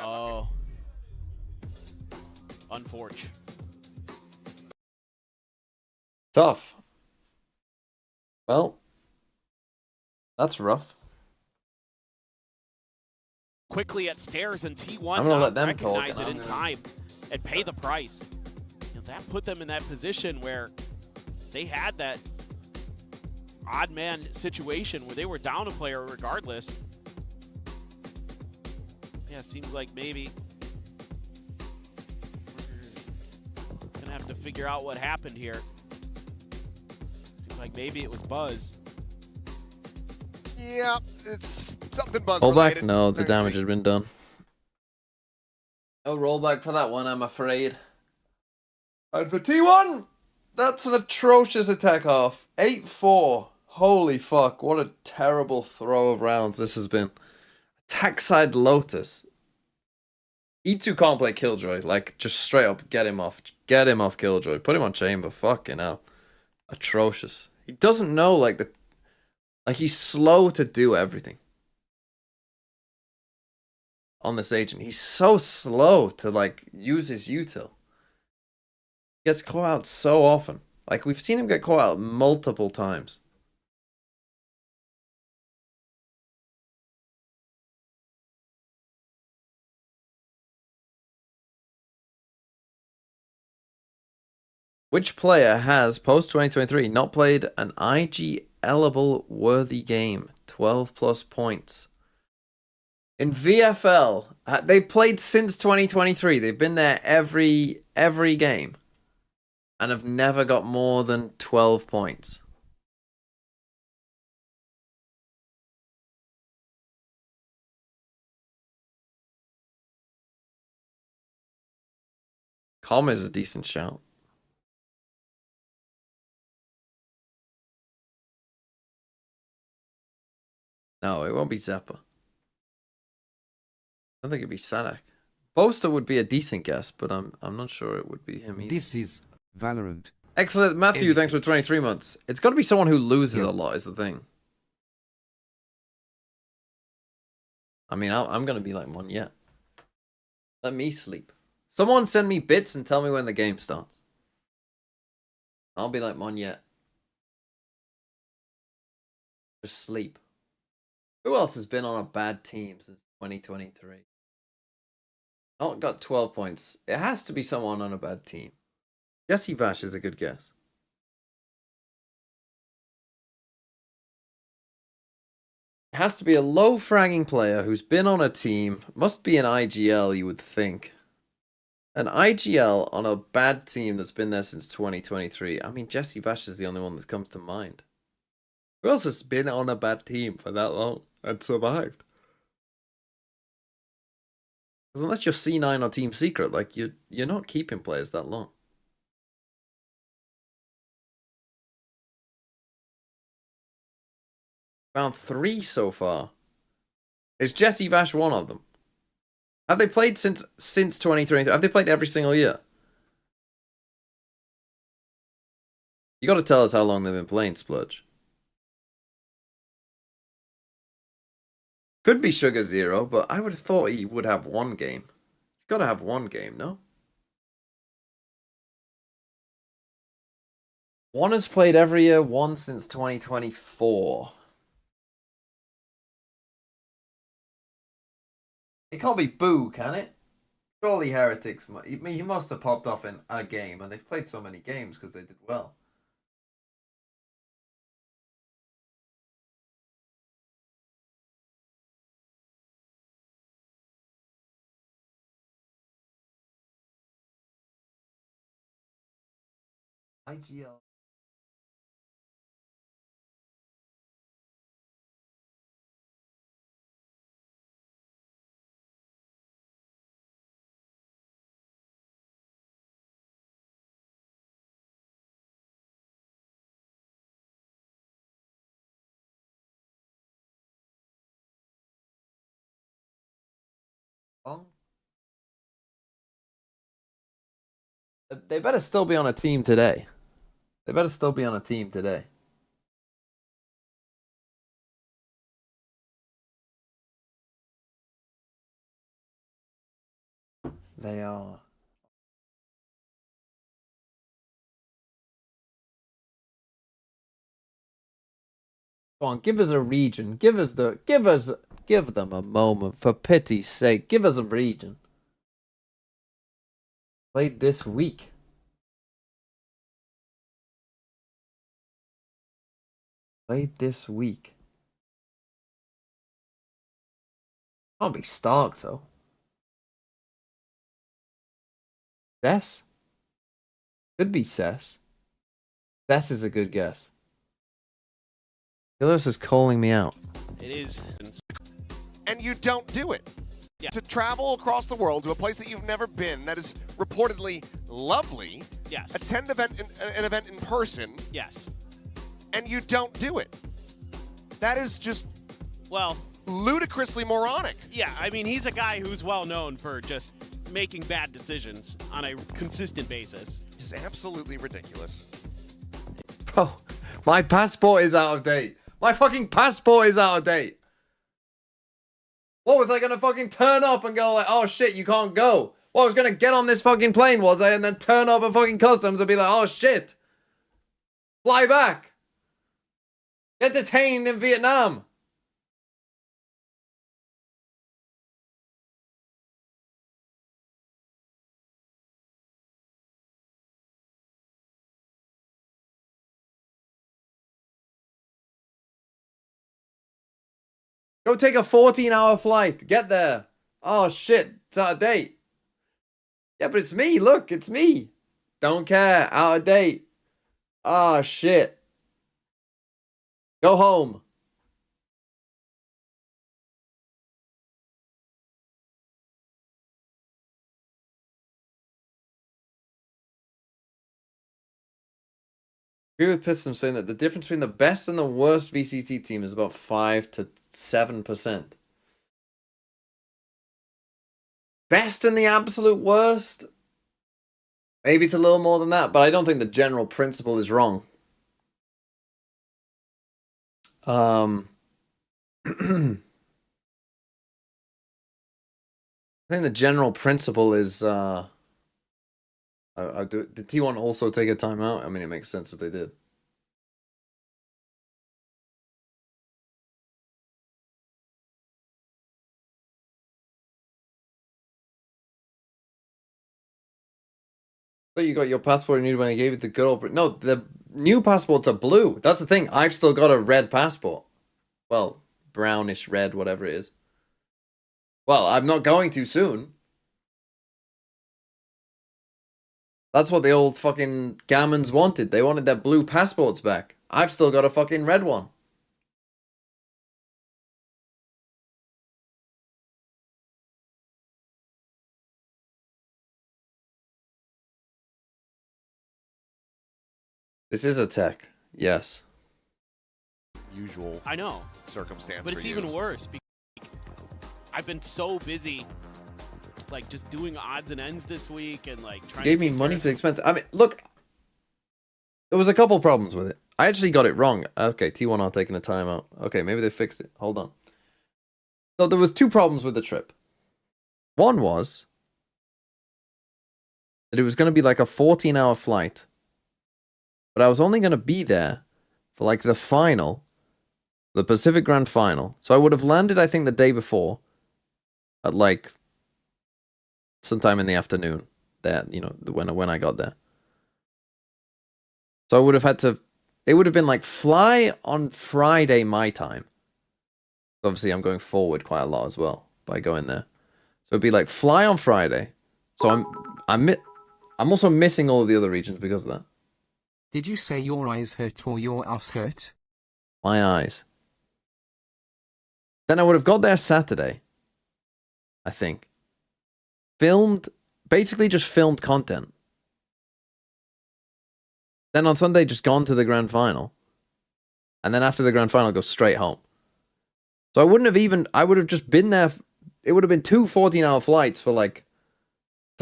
Oh. Unfortunate. Tough. Well, that's rough. quickly at stairs, and T1 I'm gonna let not them talk, recognize it in time and pay the price. You know, that put them in that position where they had that odd man situation where they were down a player regardless. Yeah, seems like maybe we're gonna have to figure out what happened here. Seems like maybe it was Buzz. Yeah, it's something Buzz Rollback? related. No, the Let's damage see. has been done. No rollback for that one, I'm afraid. And for T1, that's an atrocious attack off. 8-4. Holy fuck, what a terrible throw of rounds this has been. Attack side Lotus. E2 can't play Killjoy. Like, just straight up get him off. Get him off Killjoy. Put him on Chamber. Fucking hell. Atrocious. He doesn't know, like, he's slow to do everything. On this agent. He's so slow to, like, use his util. He gets caught out so often. Like, we've seen him get caught out multiple times. Which player has, post-2023, not played an IGL-able worthy game? 12 plus points. In VFL, they've played since 2023. They've been there every game. And have never got more than 12 points. Com is a decent shout. No, it won't be Zeppa. I don't think it'd be Sadak. Boaster would be a decent guess, but I'm not sure it would be him either. This is Valorant. Excellent, Matthew. Thanks for 23 months. It's got to be someone who loses a lot, is the thing. I mean, I'm gonna be like one yet. Let me sleep. Someone send me bits and tell me when the game starts. I'll be like one yet. Just sleep. Who else has been on a bad team since 2023? Not got 12 points. It has to be someone on a bad team. Jesse Vash is a good guess. It has to be a low fragging player who's been on a team. Must be an IGL, you would think. An IGL on a bad team that's been there since 2023. I mean, Jesse Vash is the only one that comes to mind. Who else has been on a bad team for that long and survived? Because unless you're C9 or Team Secret, like you're not keeping players that long. Found 3 so far. Is Jesse Vash one of them? Have they played since 2023? Have they played every single year? You got to tell us how long they've been playing Spludge. Could be Sugar Zero, but I would have thought he would have one game. He's got to have one game, no? One has played every year, one since 2024. It can't be Boo, can it? Surely Heretics, he must have popped off in a game, and they've played so many games because they did well. IGL. They better still be on a team today. They better still be on a team today. They are. Go on, give us a region. Give us Give them a moment, for pity's sake. Give us a region. Played this week. Played this week. Can't be Stark, though. Cess? Could be Cess. Cess is a good guess. Lotus is calling me out. It is. And you don't do it. Yeah. To travel across the world to a place that you've never been, that is reportedly lovely. Yes. Attend an event in person. Yes. And you don't do it. That is just, well, ludicrously moronic. Yeah, I mean, he's a guy who's well known for just making bad decisions on a consistent basis. Just absolutely ridiculous. Bro, my passport is out of date. My fucking passport is out of date. What, was I gonna fucking turn up and go like, oh shit, you can't go? What, I was gonna get on this fucking plane, was I? And then turn up at fucking customs and be like, oh shit. Fly back. Get detained in Vietnam. Go take a 14-hour flight. Get there. Oh, shit. It's out of date. Yeah, but it's me. Look, it's me. Don't care. Out of date. Oh, shit. Go home. I agree with Piston saying that the difference between the best and the worst VCT team is about 5 to 7%. Best and the absolute worst? Maybe it's a little more than that, but I don't think the general principle is wrong. I think the general principle is did T1 also take a timeout? I mean, it makes sense if they did. So you got your passport renewed when I gave it the good old... No, the new passports are blue. That's the thing. I've still got a red passport. Well, brownish red, whatever it is. Well, I'm not going to soon. That's what the old fucking gammons wanted. They wanted their blue passports back. I've still got a fucking red one. This is a tech. Yes. Usual. I know. Circumstance. But it's even worse. Because I've been so busy, like, just doing odds and ends this week and, like, trying Gave me money for the expense. I mean, look. There was a couple problems with it. I actually got it wrong. Okay, T1 are taking a timeout. Okay, maybe they fixed it. Hold on. So there was two problems with the trip. One was that it was going to be like a 14-hour flight. But I was only going to be there for like the final, the Pacific Grand Final. So I would have landed, I think, the day before at like sometime in the afternoon there, you know, when I got there. So I would have had to, it would have been like fly on Friday my time. Obviously, I'm going forward quite a lot as well by going there. So it'd be like fly on Friday. So I'm also missing all of the other regions because of that. Did you say your eyes hurt or your ass hurt? My eyes. Then I would have got there Saturday, I think. Filmed, basically just filmed content. Then on Sunday, just gone to the grand final. And then after the grand final, go straight home. So I would have just been there. It would have been 2 14-hour flights for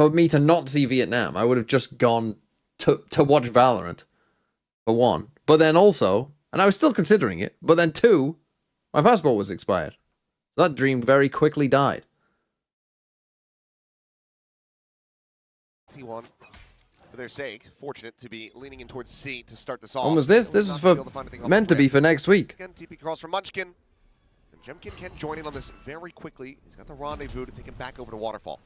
me to not see Vietnam. I would have just gone to watch Valorant. For one. But then also, and I was still considering it, but then 2, my passport was expired. So that dream very quickly died. T1, for their sake, fortunate to be leaning in towards C to start this off. When was this? This is meant to be for next week. Again, TP cross from Munchkin. And Jemkin can join in on this very quickly. He's got the rendezvous to take him back over to Waterfall.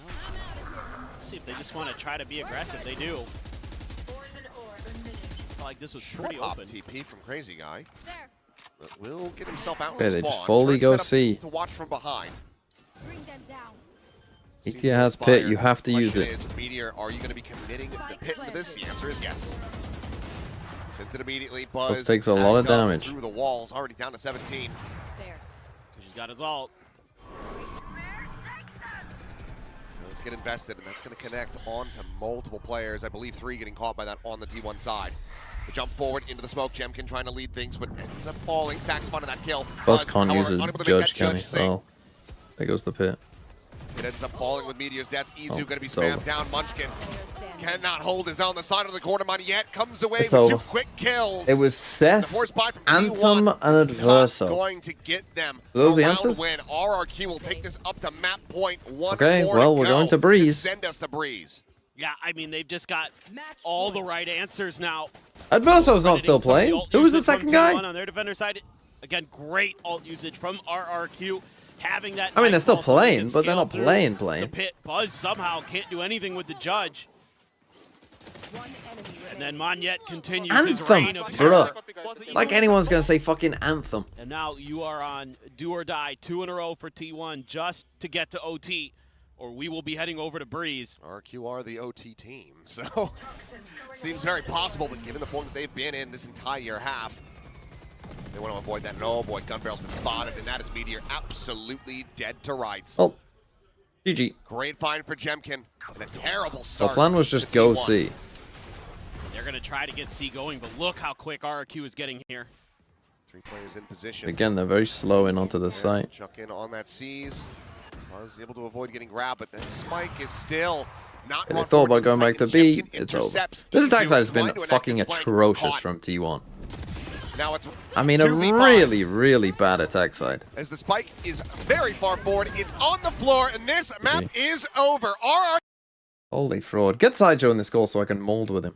Let's see if they just want to try to be aggressive. They do. Like this was pretty open. TP from Crazy Guy. But will get himself out. Okay, they just fully go C. To watch from behind. Bring them down. ETA has pit, you have to use it. Meteor, are you going to be committing the pit to this? The answer is yes. Sends it immediately. Buzz this takes a lot of damage. Through the walls, already down to 17. There. She's got his ult. Let's get invested, and that's going to connect onto multiple players. I believe 3 getting caught by that on the T1 side. The jump forward into the smoke. Jemkin trying to lead things, but ends up falling. Stacks fun on that kill. Buzz can't use a judge, can he? Oh, there goes the pit. It ends up falling with Meteor's death. Izu going to be spammed down. Munchkin cannot hold his own. The side of the corner money yet comes away with 2 quick kills. It was Seth, Anthem, and Adverso. Going to get them. Those the answers? Win. RRQ will take this up to map point 1. Okay, well, we're going to Breeze. Send us to Breeze. Yeah, I mean, they've just got all the right answers now. Adverso's not still playing. Who was the second guy? On their defender side. Again, great ult usage from RRQ. Having that. I mean, they're still playing, but they're not playing. The pit. Buzz somehow can't do anything with the judge. And then Monyet continues his reign of terror. Like anyone's gonna say fucking Anthem. And now you are on do or die, 2 in a row for T1 just to get to OT, or we will be heading over to Breeze. RRQ are the OT team, so seems very possible, but given the form that they've been in this entire half, they want to avoid that. And oh boy, Gun Barrel's been spotted, and that is Meteor absolutely dead to rights. Oh, GG. Great find for Jemkin, and a terrible start. The plan was just go C. They're going to try to get C going, but look how quick RRQ is getting here. 3 players in position. Again, they're very slow in onto the site. Chuck in on that C's. Was able to avoid getting grabbed, but the spike is still not. They thought about going back to B. It's over. This attack side has been fucking atrocious from T1. Now it's I mean, a really, really bad attack side. As the spike is very far forward, it's on the floor, and this map is over. Holy fraud. Get Sideshow in this goal so I can mold with him.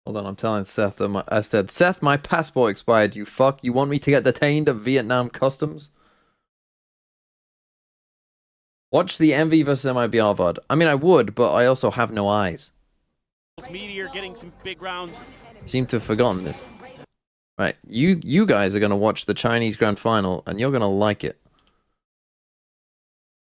Hold on, I'm telling Seth that I said, Seth, my passport expired, you fuck. You want me to get detained at Vietnam Customs? Watch the MV vs MIBR VOD. I mean, I would, but I also have no eyes. Meteor getting some big rounds. Seem to have forgotten this. Right, you guys are going to watch the Chinese Grand Final, and you're going to like it.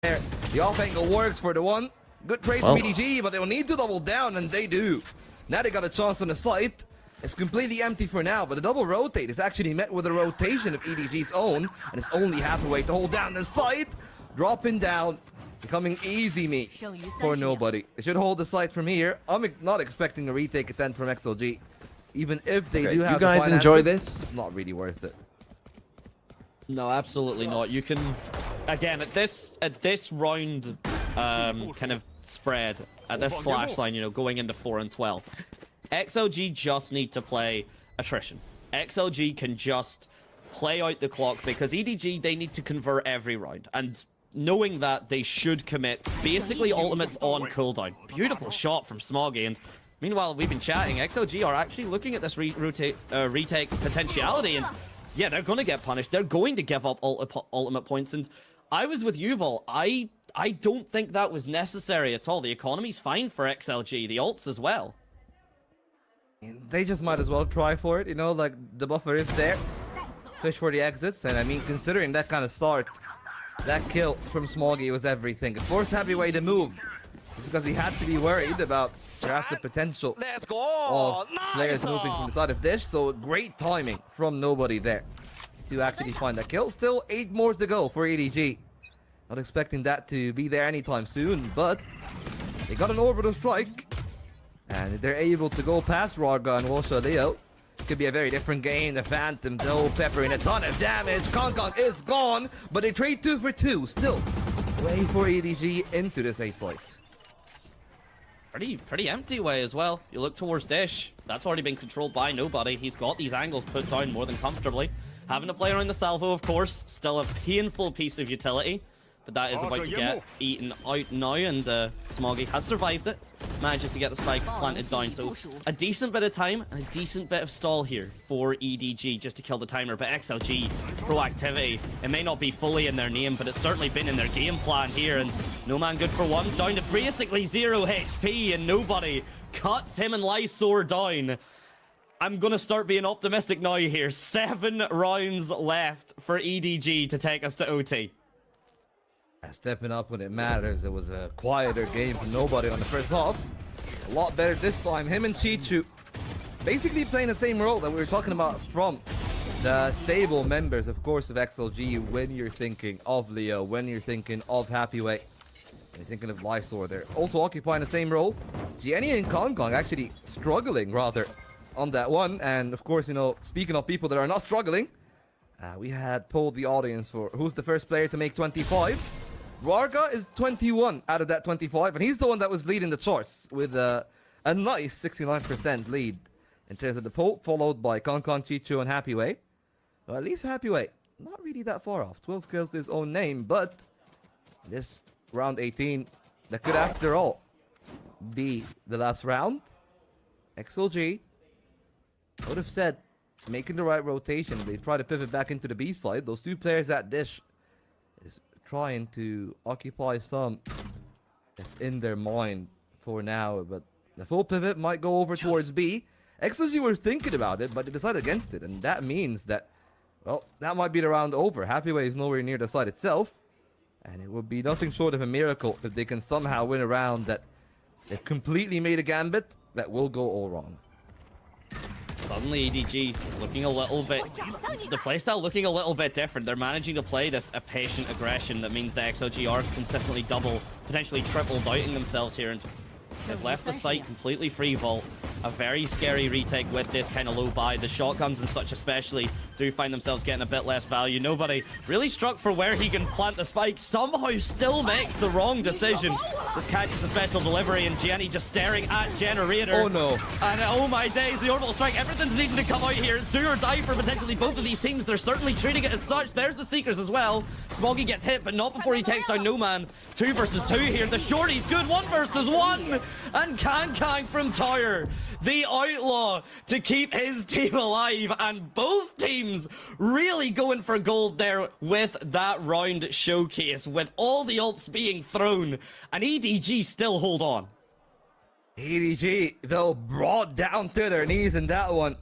The off angle works for the one. Good trade from EDG, but they'll need to double down, and they do. Now they got a chance on the site. It's completely empty for now, but the double rotate is actually met with a rotation of EDG's own, and it's only halfway to hold down the site. Dropping down, becoming easy meat for nobody. They should hold the site from here. I'm not expecting a retake attempt from XLG. Even if they do have you guys enjoy this? It's not really worth it. No, absolutely not. You can, again, at this round kind of spread, at this slash line, you know, going into 4 and 12, XLG just need to play attrition. XLG can just play out the clock because EDG, they need to convert every round. And knowing that, they should commit basically ultimates on cooldown. Beautiful shot from Smoggy. And meanwhile, we've been chatting. XLG are actually looking at this retake potentiality, and yeah, they're going to get punished. They're going to give up ultimate points. And I was with Yuval. I don't think that was necessary at all. The economy's fine for XLG. The ults as well. They just might as well try for it, you know, like the buffer is there. Fish for the exits, and I mean, considering that kind of start, that kill from Smoggy was everything. It forced Heavyweight to move, because he had to be worried about perhaps the potential of players moving from the side of Dish, so great timing from nobody there to actually find that kill. Still 8 more to go for EDG. Not expecting that to be there anytime soon, but they got an orbital strike. And they're able to go past Rarga and also Leo. Could be a very different game. The Phantom, though, peppering a ton of damage. Kong is gone, but they trade 2 for 2. Still, way for EDG into this A site. Pretty empty way as well. You look towards Dish. That's already been controlled by nobody. He's got these angles put down more than comfortably. Having to play around the salvo, of course. Still a painful piece of utility. But that is about to get eaten out now, and Smoggy has survived it. Manages to get the spike planted down, so a decent bit of time and a decent bit of stall here for EDG just to kill the timer. But XLG, proactivity, it may not be fully in their name, but it's certainly been in their game plan here, and No Man good for one, down to basically 0 HP, and nobody cuts him and Lysor down. I'm gonna start being optimistic now here. 7 rounds left for EDG to take us to OT. Stepping up when it matters. It was a quieter game for nobody on the first half. A lot better this time. Him and Chichu basically playing the same role that we were talking about from the stable members, of course, of XLG. When you're thinking of Leo, when you're thinking of Happyway, when you're thinking of Lysor, they're also occupying the same role. Jenny and Kong actually struggling rather on that one. And of course, you know, speaking of people that are not struggling, we had polled the audience for who's the first player to make 25. Rarga is 21 out of that 25, and he's the one that was leading the charts with a nice 69% lead in terms of the poll, followed by Kong, Chichu, and Happyway. Well, at least Happyway, not really that far off. 12 kills to his own name, but this round 18, that could, after all, be the last round. XLG would have said, making the right rotation. They try to pivot back into the B side. Those 2 players at Dish is trying to occupy some that's in their mind for now, but the full pivot might go over towards B. XLG were thinking about it, but they decided against it, and that means that, well, that might be the round over. Happyway is nowhere near the site itself, and it would be nothing short of a miracle if they can somehow win a round that they've completely made a gambit that will go all wrong. Suddenly EDG looking a little bit, the playstyle looking a little bit different. They're managing to play this a patient aggression that means the XLG are consistently double, potentially triple doubting themselves here, and they've left the site completely free vault. A very scary retake with this kind of low buy. The shotguns and such especially do find themselves getting a bit less value. Nobody really struck for where he can plant the spike. Somehow still makes the wrong decision. Just catches the special delivery, and Jenny just staring at Generator. Oh no. And oh my days, the orbital strike. Everything's needing to come out here. It's do or die for potentially both of these teams. They're certainly treating it as such. There's the Seekers as well. Smoggy gets hit, but not before he takes down No Man. 2 versus 2 here. The Shorty's good. 1 versus 1. And Kang from Tower, the outlaw, to keep his team alive. And both teams really going for gold there with that round showcase, with all the ults being thrown. And EDG still hold on. EDG, though, brought down to their knees in that one.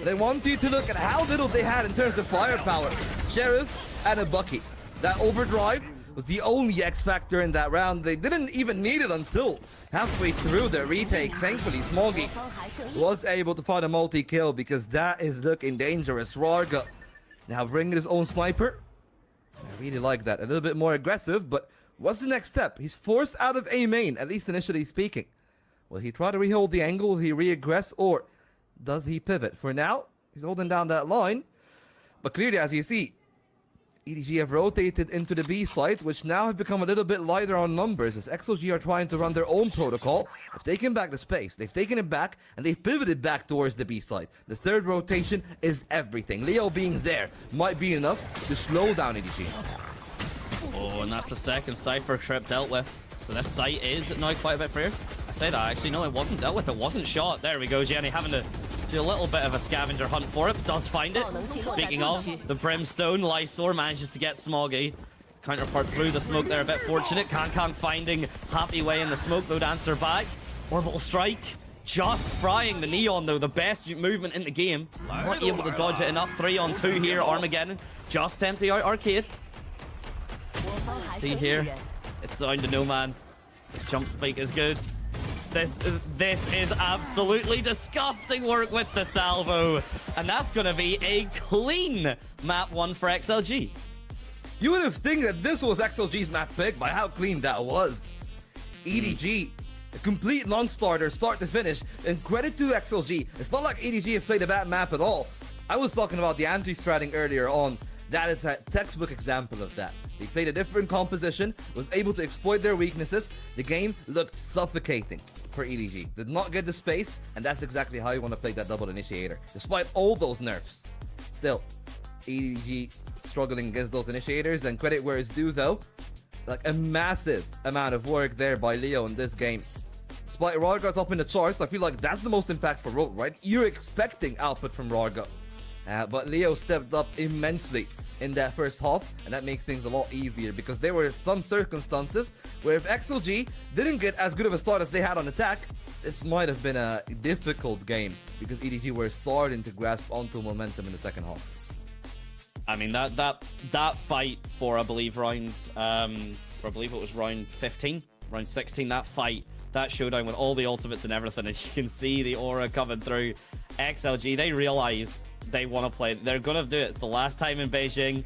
They want you to look at how little they had in terms of firepower. Sheriffs and a Bucky. That overdrive was the only X factor in that round. They didn't even need it until halfway through the retake. Thankfully, Smoggy was able to find a multi-kill because that is looking dangerous. Rarga now bringing his own sniper. I really like that. A little bit more aggressive, but what's the next step? He's forced out of A main, at least initially speaking. Will he try to rehold the angle? Will he re-aggress, or does he pivot? For now, he's holding down that line. But clearly, as you see, EDG have rotated into the B site, which now have become a little bit lighter on numbers as XLG are trying to run their own protocol. They've taken back the space, they've taken it back, and they've pivoted back towards the B site. The third rotation is everything. Leo being there might be enough to slow down EDG. Oh, and that's the second Cypher trip dealt with. So this site is now quite a bit freer. I say that, actually, no, it wasn't dealt with, it wasn't shot. There we go, Jenny having to do a little bit of a scavenger hunt for it, does find it. Speaking of, the Brimstone, Lysor manages to get Smoggy. Counterpart through the smoke there, a bit fortunate. Kang finding Happyway in the smoke, though, to answer back. Orbital strike, just frying the Neon, though, the best movement in the game. Not able to dodge it enough. 3-on-2 here, Armageddon. Just empty out Arcade. See here, it's down to No Man. This jump spike is good. This is absolutely disgusting work with the salvo. And that's going to be a clean map 1 for XLG. You would have think that this was XLG's map pick by how clean that was. EDG, a complete non-starter, start to finish, and credit to XLG. It's not like EDG have played a bad map at all. I was talking about the anti-stratting earlier on. That is a textbook example of that. They played a different composition, was able to exploit their weaknesses. The game looked suffocating for EDG. Did not get the space, and that's exactly how you want to play that double initiator. Despite all those nerfs, still, EDG struggling against those initiators, and credit where it's due though. Like a massive amount of work there by Leo in this game. Despite Rarga top in the charts, I feel like that's the most impactful role, right? You're expecting output from Rarga. But Leo stepped up immensely in that first half, and that makes things a lot easier because there were some circumstances where if XLG didn't get as good of a start as they had on attack, this might have been a difficult game because EDG were starting to grasp onto momentum in the second half. I mean, that fight for, I believe, round, I believe it was round 15, round 16, that fight, that showdown with all the ultimates and everything, and you can see the aura coming through. XLG, they realize they want to play. They're going to do it. It's the last time in Beijing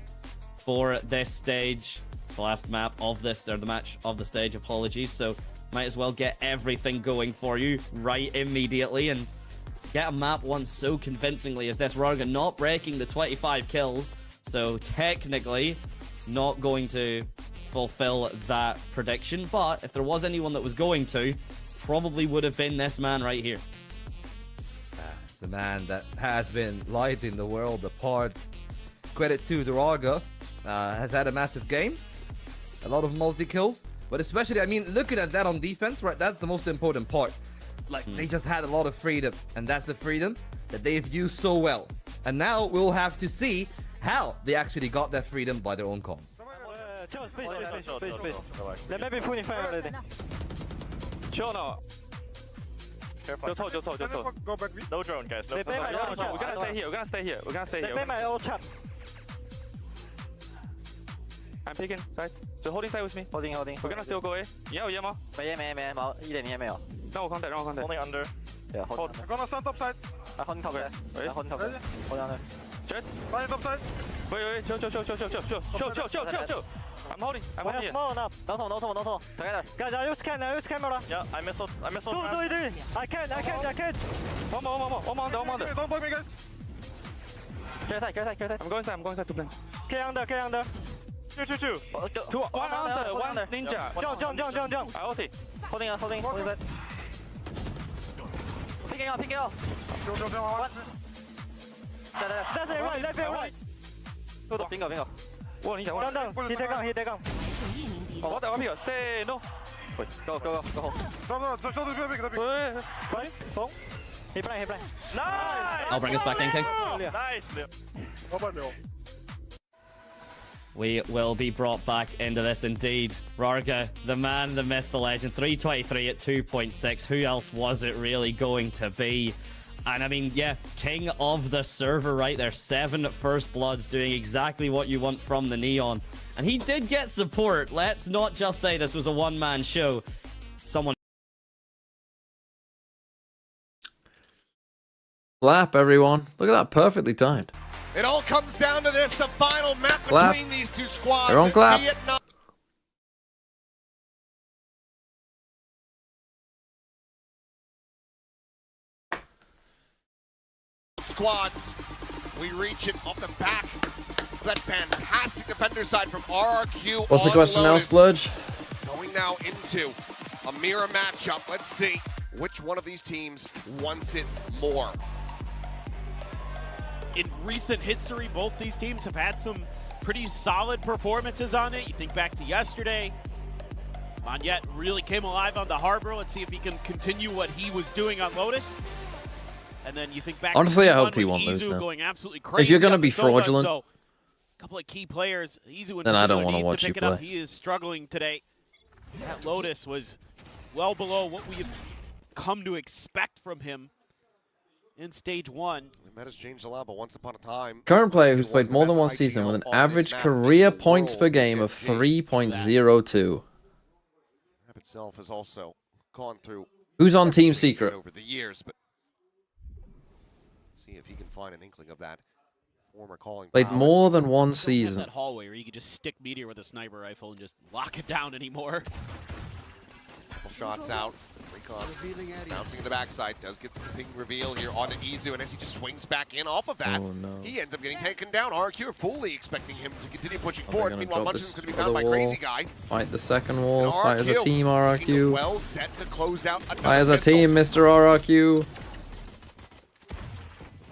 for this stage. The last map of this, or the match of the stage, apologies. So might as well get everything going for you right immediately. And to get a map won so convincingly as this, Rarga not breaking the 25 kills. So technically not going to fulfill that prediction. But if there was anyone that was going to, probably would have been this man right here. It's the man that has been lighting the world apart. Credit to Rarga. Has had a massive game. A lot of multi-kills. But especially, I mean, looking at that on defense, right, that's the most important part. Like, they just had a lot of freedom. And that's the freedom that they've used so well. And now we'll have to see how they actually got that freedom by their own comms. Let me be fully fire already. Sure now. Careful. Go back. No drone, guys. No drone. We're gonna stay here. We're gonna stay here. We're gonna stay here. They play my old trap. I'm picking side. So holding side with me. Holding. We're gonna still go A. 你要烟吗？没烟，冇，一点烟没有。让我 contact. Holding under. Yeah, hold. I'm gonna stand top side. Holding top side. Holding top side. Hold under. Jet. Flying top side. Wait. Chill. I'm holding here. Small enough. No toe. Together. Guys, use camera. Yeah, I missed. Do it. I can't. One more under. Don't block me, guys. Carry side. I'm going side to plan. K under. Two. One under. Ninja. Jump. I ulti. Holding side. Picking up. Go. Left and right. Bingo. 哇，你想我？he take on. What the hell? Say no. Go. Right. Phone. He blind. Nice. I'll bring us back in, King. Nice. We will be brought back into this indeed. Rarga, the man, the myth, the legend. 323 at 2.6. Who else was it really going to be? And I mean, yeah, king of the server right there. 7 first bloods doing exactly what you want from the Neon. And he did get support. Let's not just say this was a one-man show. Someone... Clap, everyone. Look at that, perfectly timed. It all comes down to this, a final map between these two squads. Everyone clap. Vietnam. Squads, we reach it off the back. That fantastic defender side from RRQ. What's the question now, Splurge? Going now into a mirror matchup. Let's see which one of these teams wants it more. In recent history, both these teams have had some pretty solid performances on it. You think back to yesterday, Monyet really came alive on the Harbor. Let's see if he can continue what he was doing on Lotus. And then you think back. Honestly, to I hope T1 lose now. Going absolutely crazy. If you're going to be fraudulent, so a couple of key players, then I don't want to watch you play. He is struggling today. That Lotus was well below what we have come to expect from him in stage 1. The meta's changed a lot, but once upon a time. Current player who's played more than one season with an average career points per game of 3.02. Map itself has also gone through. Who's on Team Secret? Over the years, but see if he can find an inkling of that Former calling. Played more than one season. That hallway where you could just stick Meteor with a sniper rifle and just lock it down anymore. Couple shots out. Recon bouncing in the backside. Does get the ping reveal here on Izu, and as he just swings back in off of that, he ends up getting taken down. RRQ are fully expecting him to continue pushing forward. Meanwhile, Munchkin's going to be found by Crazy Guy. Fight the second wall. Fight as a team, RRQ. Well set to close out another Fight as a pistol. team, Mr. RRQ.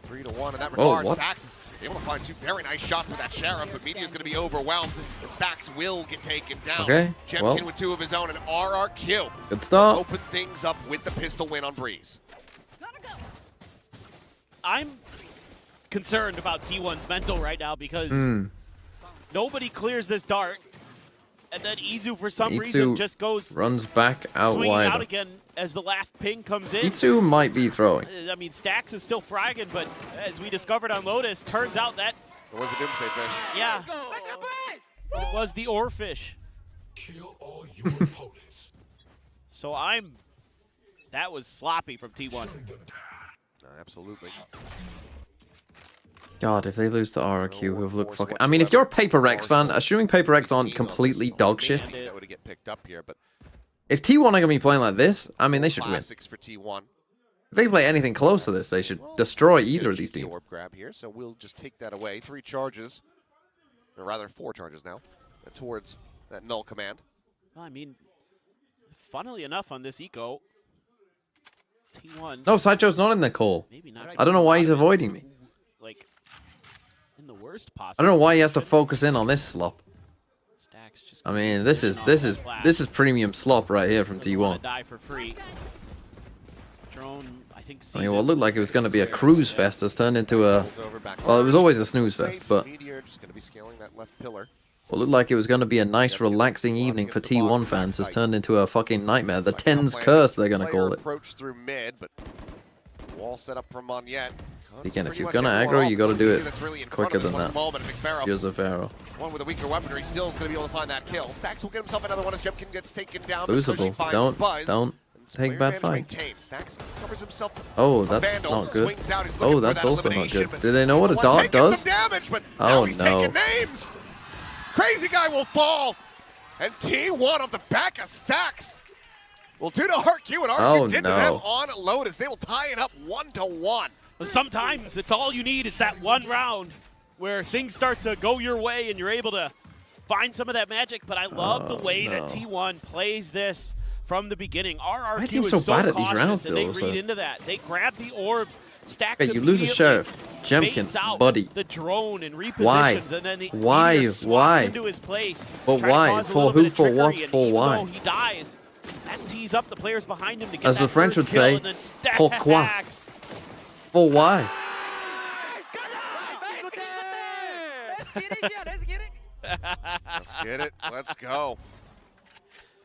3-1 in that regard. Stax is able to find two very nice shots with that Sheriff, but Meteor's going to be overwhelmed, and Stax will get taken down. Okay, Jemkin with 2 of his own, and RRQ good start. open things up with the pistol win on Breeze. I'm concerned about T1's mental right now because nobody clears this dart, and then Izu for some reason just goes runs back out swinging wide. out again as the last ping comes in. Izu might be throwing. I mean, Stax is still fragging, but as we discovered on Lotus, turns out that it was the Doomsday fish. Yeah, it was the oarfish. Kill all your opponents. So that was sloppy from T1. Absolutely. God, if they lose to RRQ, who have looked fucking... I mean, if you're a PRX fan, assuming PRX aren't completely dog shit, That would get picked up here, but if T1 are going to be playing like this, I mean, they should win. classics for T1. If they play anything close to this, they should destroy either of these teams. Orb grab here, so we'll just take that away. 3 charges, or rather 4 charges now, towards that null command. Well, I mean, funnily enough, on this eco, T1. No, Sideshow's not in the call. Maybe not. I don't know why he's avoiding me. Like, in the worst possible. I don't know why he has to focus in on this slop. Stax just I mean, this is premium slop right here from T1. Die for free. Drone, I think. I mean, what looked like it was going to be a cruise fest has turned into a... Well, it was always a snooze fest, but... Just going to be scaling that left pillar. What looked like it was going to be a nice, relaxing evening for T1 fans has turned into a fucking nightmare. The Tens Curse, they're going to call it. Approach through mid, but wall set up from Monyet. Again, if you're going to aggro, you got to do it quicker than that. You're Zafaro. One with a weaker weaponry still is going to be able to find that kill. Stax will get himself another one as Jemkin gets taken down. Losable. Don't take bad fights. Oh, that's not good. Oh, that's also not good. Do they know what a dart does? Oh, no. Crazy Guy will fall, and T1 off the back of Stax will do to RRQ, and RRQ did to them on Lotus. They will tie it up 1-1. Sometimes it's all you need is that one round where things start to go your way and you're able to find some of that magic. But I love the way that T1 plays this from the beginning. RRQ is so bad at these rounds, and they read into that. They grab the orbs. Stax okay, you lose a Sheriff. Jemkin, buddy. The drone and repositions, why? And then Why? Into his place, but why? For who? For what? For why? He dies. That tees up the players behind him to get as the French would say, pourquoi? For why? Let's get it. Let's go.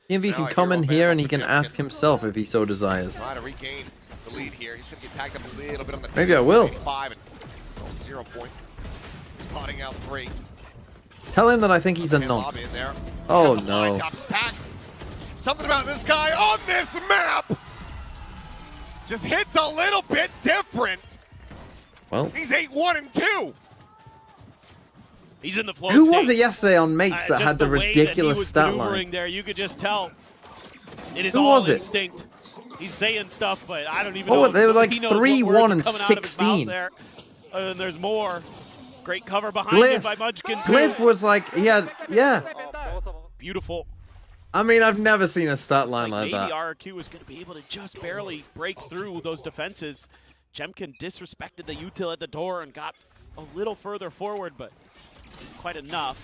He can come in here and he can ask himself if he so desires. Try to regain the lead here. He's going to get tagged up a little bit on the maybe I will. 5 and 0 point. Spotting out 3. Tell him that I think he's a nonce. Oh no. Something about this guy on this map just hits a little bit different. Well, he's 8-1-2. He's in the flow Who state. was it yesterday on Mates that had the ridiculous stat line? There, you could just tell it is Who all was it? instinct. He's saying stuff, but I don't even Oh, know. they were like he knows 3-1 and 16. And there's more. Great cover behind him by Munchkin. Glyph was like, yeah. Beautiful. I mean, I've never seen a stat line like maybe that. RRQ was going to be able to just barely break through those defenses. Jemkin disrespected the util at the door and got a little further forward, but quite enough.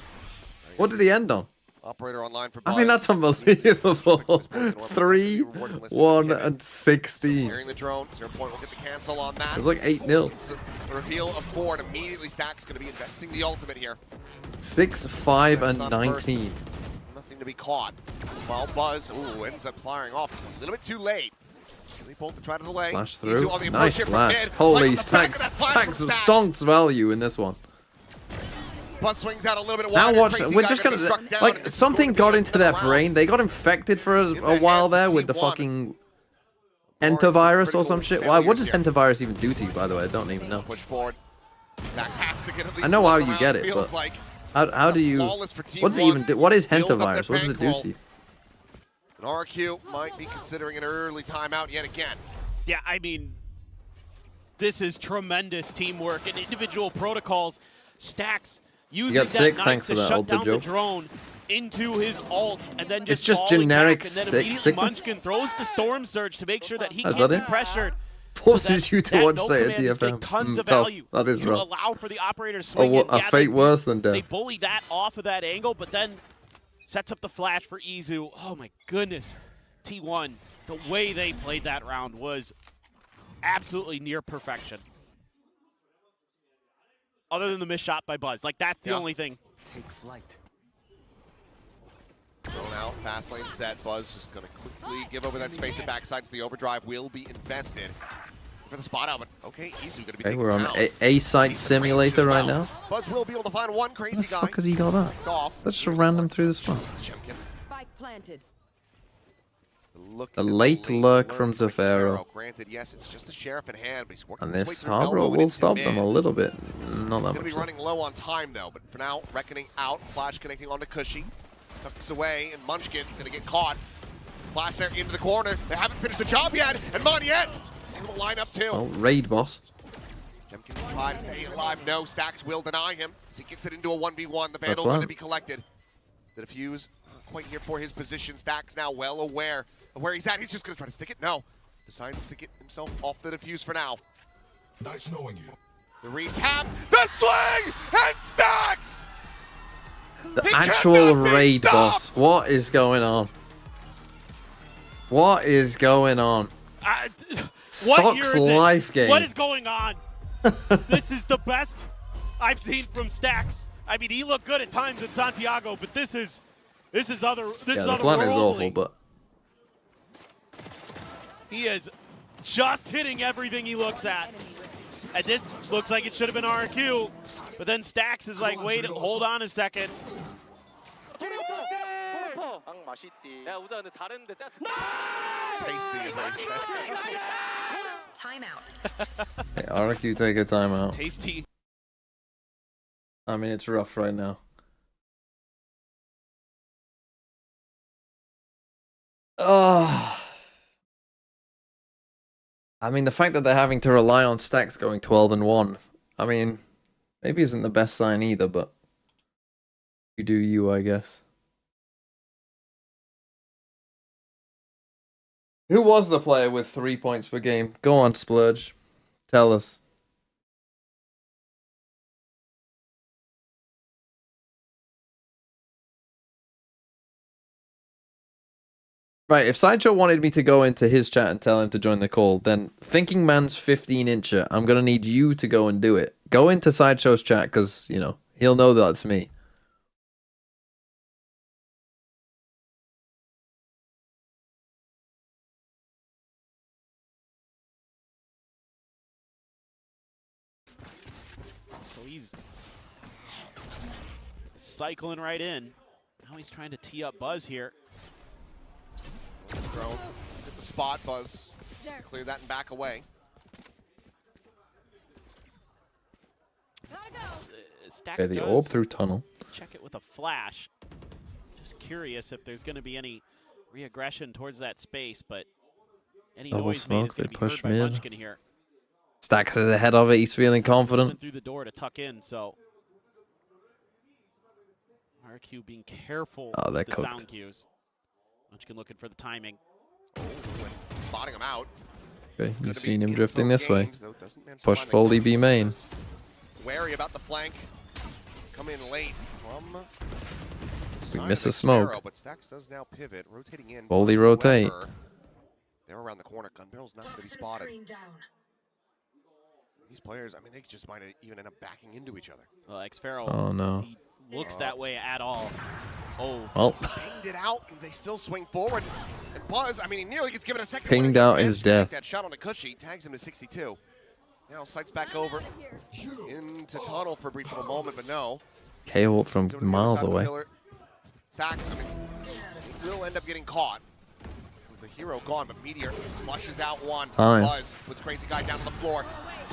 What did he end on? Operator online for I mean, that's unbelievable. 3, 1, and 16. Hearing the drone, 0 point will get the cancel on that. It was like 8-0. The reveal of 4, and immediately Stack's going to be investing the ultimate here. 6, 5, and 19. Nothing to be caught. While Buzz ends up firing off just a little bit too late. Really bold to try to delay. Flash through. Nice flash. Holy stacks of stonks value in this one. Buzz swings out a little bit now watch, we're just gonna, like, something got into their brain. They got infected for a while there with the fucking Entavirus or some shit. Why? What does Entavirus even do to you, by the way? I don't even know. Push forward. Stacks has to get at least I know how you around. get it, Feels but like how do you? flawless for What's it T1. even do? What is Build up their Hentavirus? What does it do bankroll. to you? And RRQ might be considering an early timeout yet again. Yeah, I mean, this is tremendous teamwork and individual protocols. Stacks using got that sick, knife thanks to for that shut ult, down the Joe. drone into his ult, and then It's just just falling generic back, and then sick immediately sickness? Munchkin throws to Storm Surge to make sure that he Is can't that be it? pressured. Forces you to that watch no say at command is getting DFM. tons of Tough. value That is to rough. allow for the operator to A, swing in. a Yeah, fate worse than they death. bully that off of that angle, but then sets up the flash for Izu. Oh my goodness. T1, the way they played that round was absolutely near perfection. Other than the missed shot by Buzz. Like, that's the only thing. Take flight. Thrown out, fast lane set. Buzz just going to quickly give over that space and backside. The overdrive will be invested for the spot out, but okay, Izu going to be Okay, taken we're on down. a site simulator right now. Buzz will be able to find one Where crazy the guy. fuck has he got that? Off. That's just random through the spot. Chemkin. Spike planted. Looking A at the late lurk from from Zafiro. Granted, yes, it's just a sheriff in hand, but he's working And his way this through Harbor elbow and will into stop them mid. a little bit. Not that He's going to be much. though. running low on time, though, but for now, Reckoning out. Flash connecting onto Cushy. Tucks away, and Munchkin going to get caught. Flash there into the corner. They haven't finished the job yet, and Moniette is able to line up too. Well, raid boss. Chemkin will try to stay alive. No, Stacks will deny him as he gets it into a 1v1. The Vandal plan. going to be collected. The defuse not quite here for his position. Stacks now well aware of where he's at. He's just going to try to stick it. No. Decides to get himself off the defuse for now. Nice knowing you. The retap, the swing, and Stacks! The He actual cannot be raid boss. stopped! What is going on? What is going on? What year Stocks is it? life game. What is going on? This is the best I've seen from Stacks. I mean, he looked good at times in Santiago, but this is other. This Yeah, is the plan is awful, otherworldly. but He is just hitting everything he looks at. And this looks like it should have been RRQ, but then Stacks is like, wait, hold on a second. Tasty is what he said. Timeout. hey, RRQ take a timeout. Tasty. I mean, it's rough right now. Oh. I mean, the fact that they're having to rely on Stacks going 12-1, I mean, maybe isn't the best sign either, but you do you, I guess. Who was the player with 3 points per game? Go on, Splurge. Tell us. Right, if Sideshow wanted me to go into his chat and tell him to join the call, then Thinking Man's 15-incher, I'm going to need you to go and do it. Go into Sideshow's chat, because, you know, he'll know that's me. So he's cycling right in. Now he's trying to tee up Buzz here. Thrown. Get the spot, Buzz. Just clear that and back away. Stacks Okay, the does orb through tunnel. check it with a flash. Just curious if there's going to be any re-aggression towards that space, but any Double noise made is smoke, going they to be heard push by mid. Munchkin here. Stacks is ahead of it, he's feeling confident. Through the door to tuck in, so RRQ being careful Oh, they're with the cooked. sound cues. Munchkin looking for the timing. Spotting him out. Okay, It's gonna you've be seen him info drifting this way. gained, though doesn't manage to Push find the Foley gap. B main. Wary about the flank. Come in late from We side miss of a smoke. Sparrow, but Stacks does now pivot, rotating in. Foley Buzz, rotate. however, they're around the corner. Gun barrel's not going to be Toxin spotted. screen down. These players, I mean, they just might even end up backing into each other. Well, X-Pharaoh, Oh, no. he looks that way at all. Oh, Well, Pinged it out, and they still swing forward. And Buzz, I mean, he nearly gets given a second. Pinged one, and out he his missed to connect death. That shot on the Cushy tags him to 62. Now sights back over into tunnel for a brief little moment, but no. KO from Over to the other miles side of the away. pillar. Stacks, I mean, he will end up getting caught. With the hero gone, but Meteor flushes out one. Time. Buzz puts Crazy Guy down on the floor.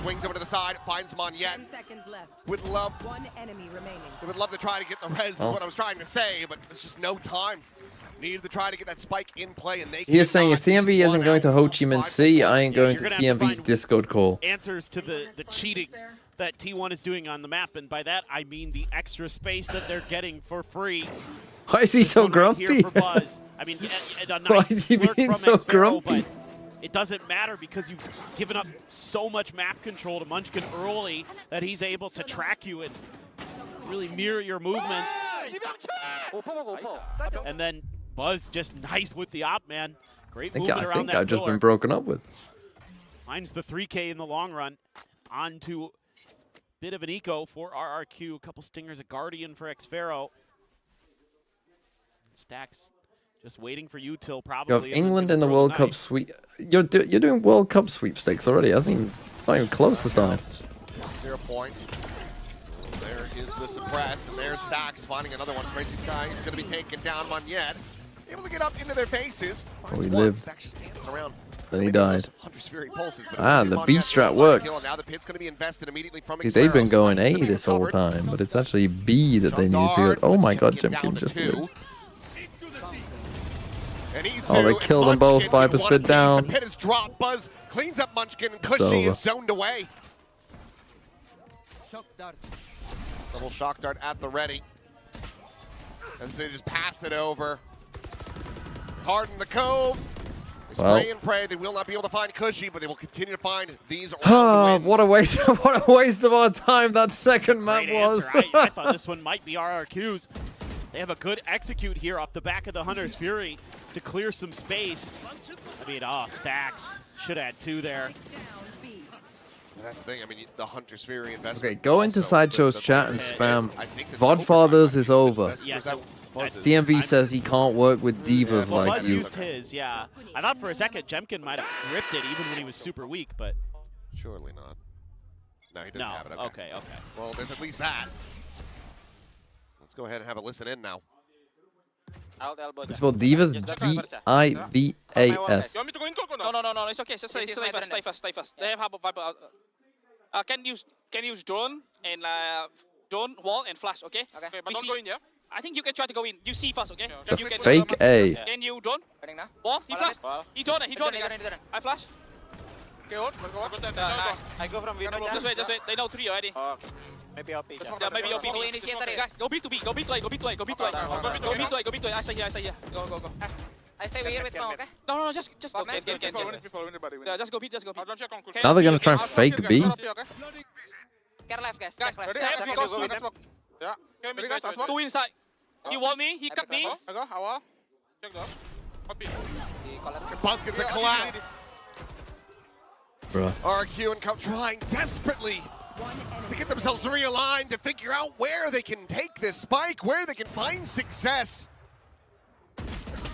swings over to the side, finds him on yet. 10 seconds left. Would love. One enemy remaining. They would love to try to get the res, is what I was trying to say, but there's just no time. Needed to try to get that spike in play, and they. He is saying if TMV isn't going to Ho Chi Minh C, I ain't going to TMV's Discord call. Answers to the cheating that T1 is doing on the map, and by that I mean the extra space that they're getting for free. Why is he so grumpy? I mean, a nice Why is he flirt being from so Xvero, grumpy? but it doesn't matter because you've given up so much map control to Munchkin early that he's able to track you and really mirror your movements. And then Buzz just nice with the op, man. Great movement around that I think I've just been broken up with. Finds the 3K in the long run. On to a bit of an eco for RRQ. A couple stingers, a Guardian for Xvero. Stacks just waiting for you till probably. You have England in the World Cup sweep. You're doing World Cup sweepstakes already. It's not even close to starting. 0 point. There is the suppress, and there's Stacks finding another one. Crazy Sky is going to be taken down. Monyet able to get up into their faces. Oh, he lived. Stacks just dancing around. Then he died. Pulses, The B strat works. Now the pit's going to be invested immediately from They've been going A this whole time, but it's actually B that they need to go. Oh my god, Jimkin just lived. Oh, they killed them both. Viper spit down. The pit is dropped. Buzz cleans up Munchkin, and Cushy is zoned away. Double shock dart at the ready. And so they just pass it over. Harden the cove. They spray and pray. They will not be able to find Cushy, but they will continue to find these wins. What a waste! What a waste of our time that second map was. I thought this one might be RRQ's. They have a good execute here off the back of the Hunter's Fury to clear some space. I mean, Stacks should have had 2 there. That's the thing. I mean, the Hunter's Fury investment. Okay, go into Sideshow's chat and spam. Vodfathers is over. DMV says he can't work with divas like Buzz you. used his, yeah. I thought for a second Jemkin might have ripped it even when he was super weak, but surely not. No, he didn't have it. Okay. Well, there's at least that. Let's go ahead and have a listen in now. It's spelled divas, D-I-V-A-S. You want me to go in cloak or no? No, it's okay. Just stay fast. They have Viper. Can use drone and drone, wall, and flash, okay? Okay, but don't go in, yeah? I think you can try to go in. You see first, okay? The fake A. Can you drone? Wall, he flash. He drone it. I flash. Okay, hold. I go from window. Just wait. They know 3 already. Maybe OP. Yeah, maybe OP. Guys, go B to B. Go B to A. Go B to A. I stay here. Go. I stay here with Mo, okay? No, just go. Yeah, just go B. Now they're gonna try and fake B. Get left, guys. Yeah. 2 inside. He won me. He cut me. I go. Check Buzz gets a collab. Bruh. RRQ and Cup trying desperately to get themselves realigned, to figure out where they can take this spike, where they can find success.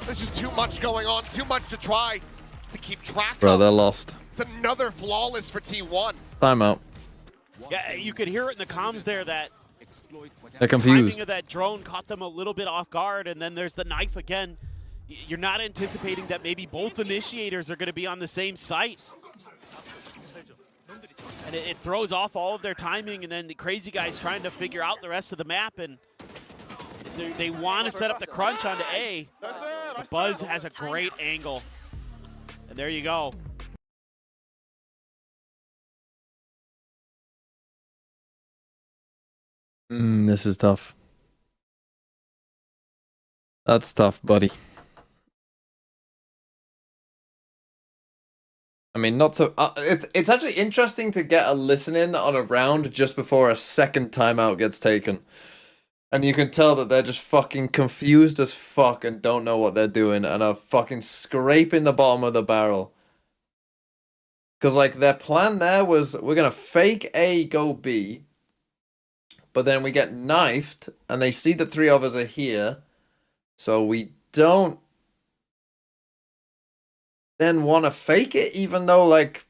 There's just too much going on, too much to try to keep track of. They're lost. It's another flawless for T1. Timeout. Yeah, you could hear it in the comms there that they're confused. Timing of that drone caught them a little bit off guard, and then there's the knife again. You're not anticipating that maybe both initiators are going to be on the same site. And it throws off all of their timing, and then the crazy guys trying to figure out the rest of the map, and they want to set up the crunch onto A. But Buzz has a great angle. And there you go. This is tough. That's tough, buddy. I mean, not so... it's actually interesting to get a listen-in on a round just before a second timeout gets taken. And you can tell that they're just fucking confused as fuck and don't know what they're doing and are fucking scraping the bottom of the barrel. Because, like, their plan there was, we're going to fake A, go B. But then we get knifed, and they see the 3 of us are here. So we don't then want to fake it, even though, like,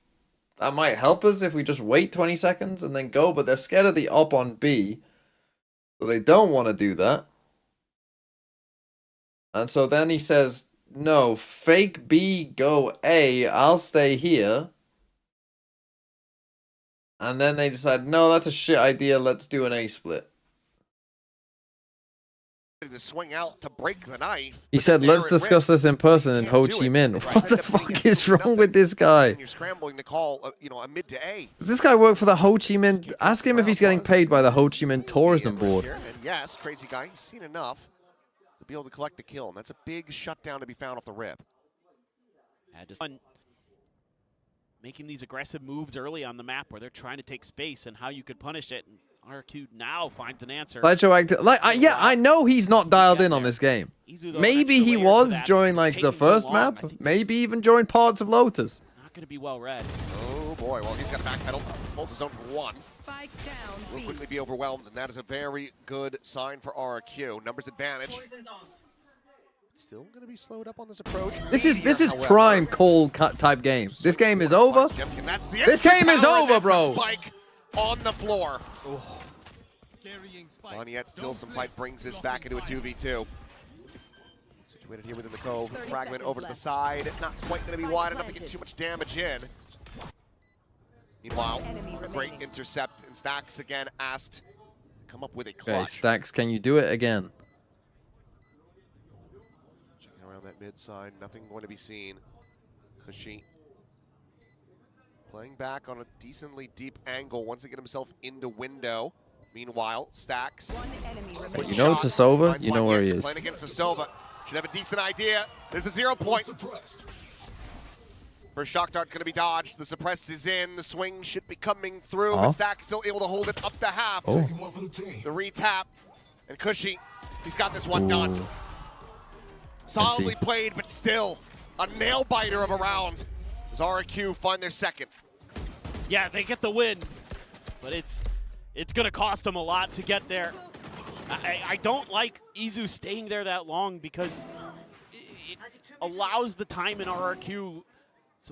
that might help us if we just wait 20 seconds and then go. But they're scared of the op on B. So they don't want to do that. And so then he says, no, fake B, go A, I'll stay here. And then they decided, no, that's a shit idea. Let's do an A split. To swing out to break the knife. He said, let's discuss this in person in Ho Chi Minh. What the fuck is wrong with this guy? And you're scrambling to call, a mid to A. Does this guy work for the Ho Chi Minh? Ask him if he's getting paid by the Ho Chi Minh Tourism Board. And yes, crazy guy, he's seen enough to be able to collect the kill. And that's a big shutdown to be found off the rip. Just making these aggressive moves early on the map where they're trying to take space and how you could punish it. And RRQ now finds an answer. I know he's not dialed in on this game. Maybe he was during like the first map. Maybe even during parts of Lotus. Not going to be well read. Oh boy, well he's got a backpedal. Holds his own for one. Will quickly be overwhelmed, and that is a very good sign for RRQ. Numbers advantage. Still going to be slowed up on this approach. This is prime call cut type game. This game is over. This game is over, bro. Spike on the floor. And yet still some fight brings this back into a 2v2. Situated here within the cove. Fragment over to the side. Not quite going to be wide enough to get too much damage in. Meanwhile, a great intercept, and Stacks again asked to come up with a clutch. Okay, Stacks, can you do it again? Checking around that mid side, nothing going to be seen. Kushi playing back on a decently deep angle, wants to get himself into window. Meanwhile, Stacks. You know it's Sosova, you know where he is. Playing against Sosova. Should have a decent idea. There's a 0 point. First shock dart going to be dodged. The suppress is in. The swing should be coming through. But Stacks still able to hold it up to half. The retap. And Kushi, he's got this one done. Solidly played, but still a nail biter of a round. As RRQ find their second. Yeah, they get the win, but it's going to cost them a lot to get there. I don't like Izu staying there that long because it allows the time in RRQ's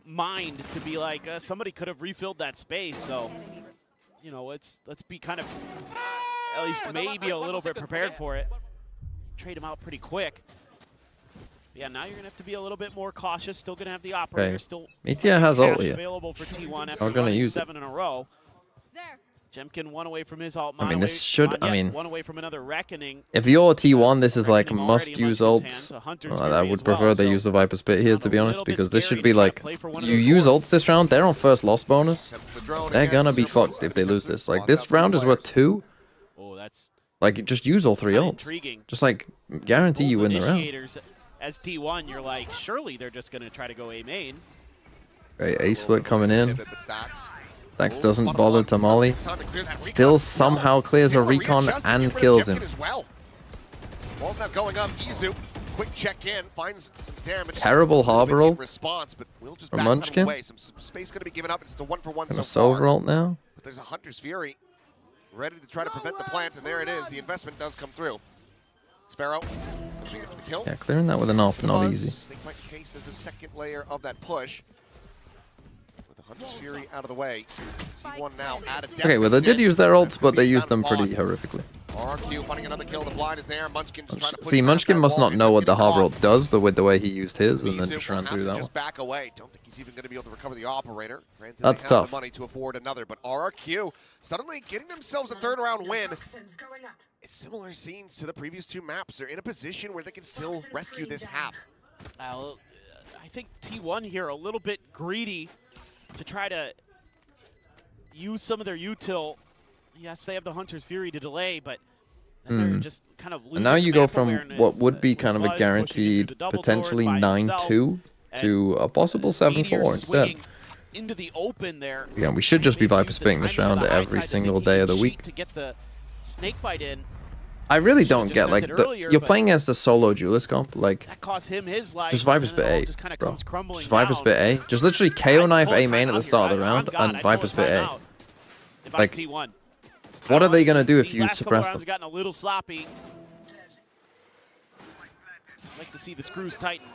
mind to be like, somebody could have refilled that space. So, let's be kind of at least maybe a little bit prepared for it. Trade him out pretty quick. Yeah, now you're going to have to be a little bit more cautious. Still going to have the operator. Still Mitia has ult here. Available for T1 after We're going to use 7 in a row. Jemkin one away from his ult. I mean, this should, one away from another reckoning. If you're T1, this is like must use ults. I would prefer they use the Viper Spit here, to be honest, because this should be like, you use ults this round, they're on first loss bonus. They're gonna be fucked if they lose this. Like, this round is worth 2. Like, just use all 3 ults. Just like, guarantee you win the round. As T1, you're like, surely they're just gonna try to go A main. Okay, A split coming in. Stacks doesn't bother Tamale. Still somehow clears a recon and kills him. Ball's not going up. Izu, quick check in, finds some damage. Terrible harbor roll response, but we'll just from Munchkin. Some space going to be given up. It's just a 1-for-1 so far. far. Ult now. But there's a Hunter's Fury ready to try to prevent the plant, and there it is. The investment does come through. Sparrow pushing it for the kill. Yeah, clearing that with an AWP, not easy. Snakebite case as a second layer of that push. Hunter's Fury out of the way. T1 now at a deficit. Okay, well they did use their ults, but they used them pretty horrifically. RRQ finding another kill. The blind is there. Munchkin just trying to see, Munchkin must not know what the harbor ult does with the way he used his, and then just ran through that one. Back away. Don't think he's even going to be able to recover the operator. Granted, that's they have tough. The money to afford another, but RRQ suddenly getting themselves a 3rd round win. It's similar scenes to the previous 2 maps. They're in a position where they can still rescue this half. I think T1 here a little bit greedy to try to use some of their util. Yes, they have the Hunter's Fury to delay, but they're just kind of losing. And now you go from what would be kind of a guaranteed potentially 9-2 to a possible 7-4 instead. Into the open there. Yeah, we should just be Viper Spitting this round every single day of the week. To get the snakebite in. I really don't get, like, you're playing against a solo duelist comp, like, that cost him his life, just Viper Spit A, bro. Just Viper Spit A. Just literally KO knife A main at the start of the round and Viper Spit A. Like, what are they going to do if you suppress them? Gotten a little sloppy. I'd like to see the screws tighten.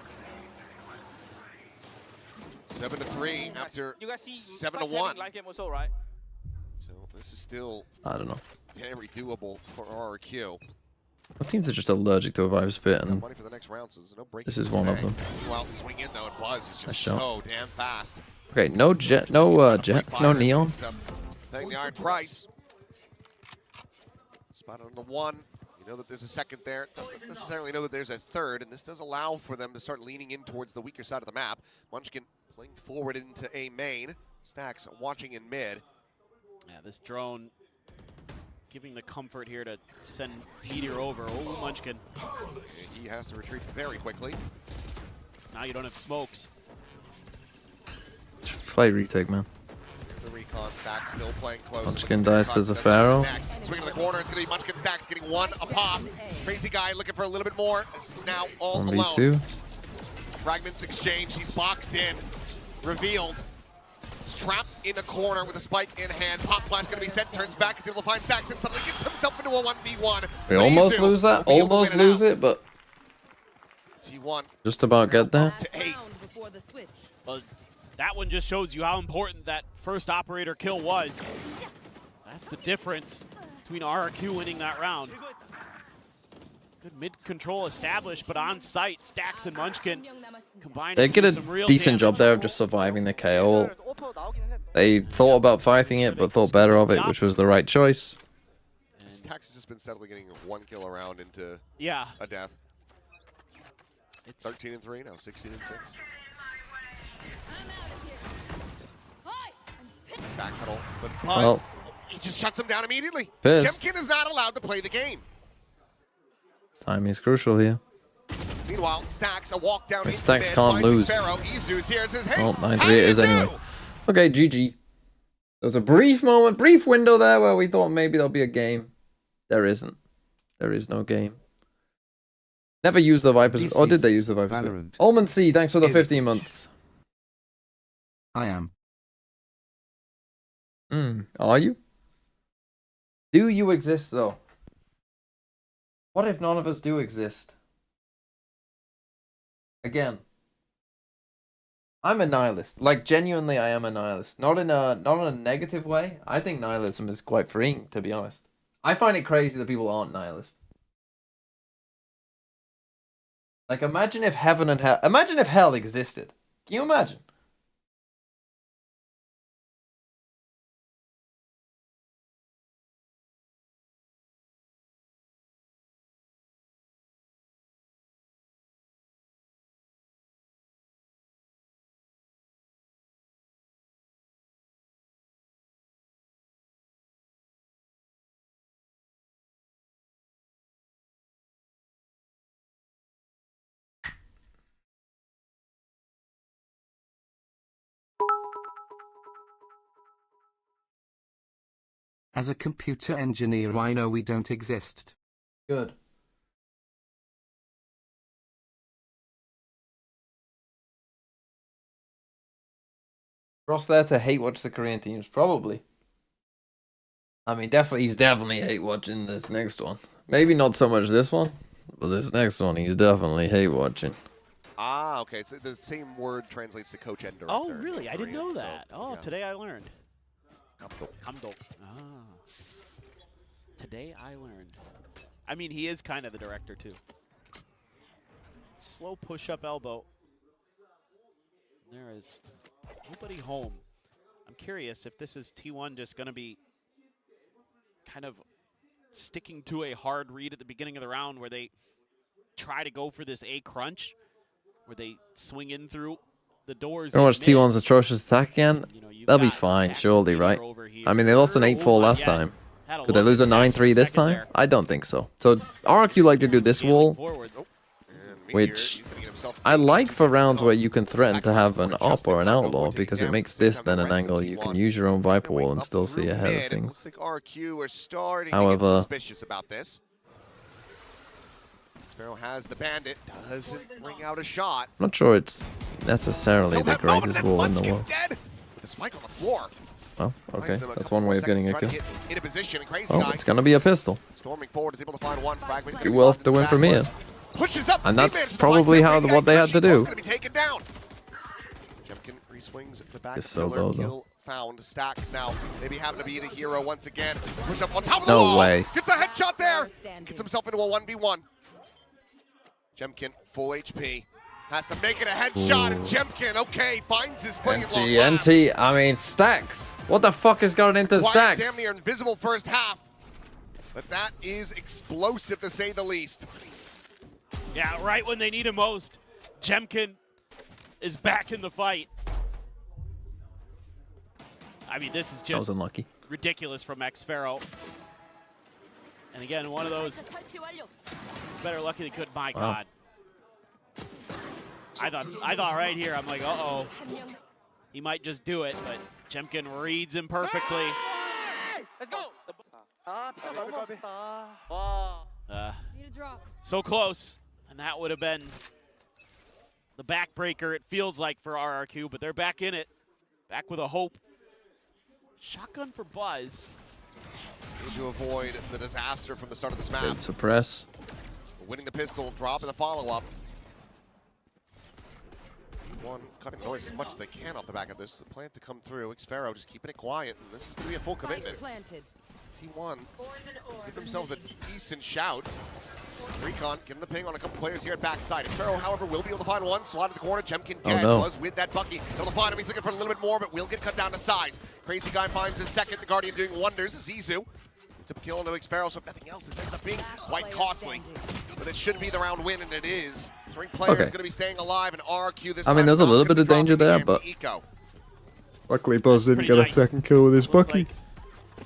7-3 after 7-1. Like him also, right? So this is still, I don't know, very doable for RRQ. The teams are just allergic to a Viper Spit, and money for the next round, so no break. This is one of them. Well, swing in though, and Buzz is just so damn fast. Okay, no jet, no neon. Paying the iron price. Spotted on the 1. You know that there's a second there. Doesn't necessarily know that there's a third, and this does allow for them to start leaning in towards the weaker side of the map. Munchkin playing forward into A main. Stacks watching in mid. Yeah, this drone giving the comfort here to send Meteor over. Oh, Munchkin. He has to retreat very quickly. Now you don't have smokes. Play retake, man. The recon Stack still playing close. Munchkin dice as a Pharaoh. Swing to the corner. It's going to be Munchkin Stacks getting 1 a pop. Crazy guy looking for a little bit more. This is now all 1v2. alone. Fragments exchange. He's boxed in. Revealed. Trapped in a corner with a spike in hand. Pop flash going to be set. Turns back. He's able to find Stacks and suddenly gets himself into a 1v1. We almost lose that. Almost lose it, but T1 just about get there. to 8. Well, that one just shows you how important that first operator kill was. That's the difference between RRQ winning that round. Good mid-control established, but on site, Stacks and Munchkin combined. They did a some real decent job damage. there of just surviving the KO. They thought about fighting it, but thought better of it, which was the right choice. Stacks has just been steadily getting 1 kill around into a death. It's 13-3 now, 16-6. Backpedal, but Buzz, he just shuts him down immediately. Pissed. Jemkin is not allowed to play the game. Timing is crucial here. Meanwhile, Stacks a walk down. If Stacks can't lose. Here's his Well, 9-3 it is anyway. Okay, GG. There was a brief moment, brief window there where we thought maybe there'll be a game. There isn't. There is no game. Never used the Vipers. Or did they use the Vipers? Almond C, thanks for the 15 months. I am. Are you? Do you exist, though? What if none of us do exist? Again. I'm a nihilist. Like, genuinely, I am a nihilist. Not in a negative way. I think nihilism is quite freeing, to be honest. I find it crazy that people aren't nihilists. Like, imagine if heaven and hell... Imagine if hell existed. Can you imagine? As a computer engineer, I know we don't exist. Good. Ross there to hate watch the Korean teams? Probably. I mean, he's definitely hate watching this next one. Maybe not so much this one, but this next one he's definitely hate watching. Ah, okay. So the same word translates to coach and director. Oh, really? I didn't know that. So, today I learned. Kamdo. Ah. Today I learned. I mean, he is kind of the director, too. Slow push-up elbow. There is nobody home. I'm curious if this is T1 just going to be kind of sticking to a hard read at the beginning of the round where they try to go for this A crunch, where they swing in through the doors. You watch T1's atrocious attack again? They'll be fine, surely, right? I mean, they lost an 8-4 last time. Could they lose a 9-3 this time? I don't think so. So RRQ like to do this wall, which I like for rounds where you can threaten to have an op or an outlaw, because it makes this then an angle you can use your own Viper wall and still see ahead of things. However, Sparrow has the bandit, doesn't bring out a shot. I'm not sure it's necessarily the greatest wall in the world. Dead with a spike on the floor. Well, okay, that's one way of getting a kill. In a position, and Crazy Oh, guy it's gonna be a pistol. storming forward is able to find one fragment. Be well to win from here. Pushes up, And that's probably what they had to do. Gonna be taken down. Jemkin re-swings the back. It's so low, though. Kill found. Stacks now maybe having to be the hero once again. Push up on top of the No wall. way. Gets a headshot there. Gets himself into a 1v1. Jemkin full HP. Has to make it a headshot, and Jemkin, okay, finds his footing at long last. NT, I mean, Stacks. What the fuck has gotten into Stacks? Damn near invisible first half. But that is explosive, to say the least. Yeah, right when they need him most, Jemkin is back in the fight. I mean, this is just unlucky. Ridiculous from xFaro. And again, one of those better lucky than good. My God. I thought right here, I'm like, uh-oh. He might just do it, but Jemkin reads him perfectly. Let's go. So close. And that would have been the backbreaker, it feels like, for RRQ, but they're back in it. Back with a hope. Shotgun for Buzz. To avoid the disaster from the start of this map. Good suppress. Winning the pistol, dropping the follow-up. One cutting noise as much as they can off the back of this. The plan to come through. xFaro just keeping it quiet, and this is going to be a full commitment. T1 give themselves a decent shout. Recon giving the ping on a couple players here at backside. xFaro, however, will be able to find one. Slot in the corner. Jemkin dead. Buzz with that Bucky. Able to find him. He's looking for a little bit more, but will get cut down to size. Crazy Guy finds his second. The Guardian doing wonders. Zizu to kill into xFaro, so if nothing else, this ends up being quite costly. But it should be the round win, and it is. 3 players going to be staying alive, and RRQ this time. I mean, there's a little bit of danger there, but luckily Buzz didn't get a second kill with his Bucky.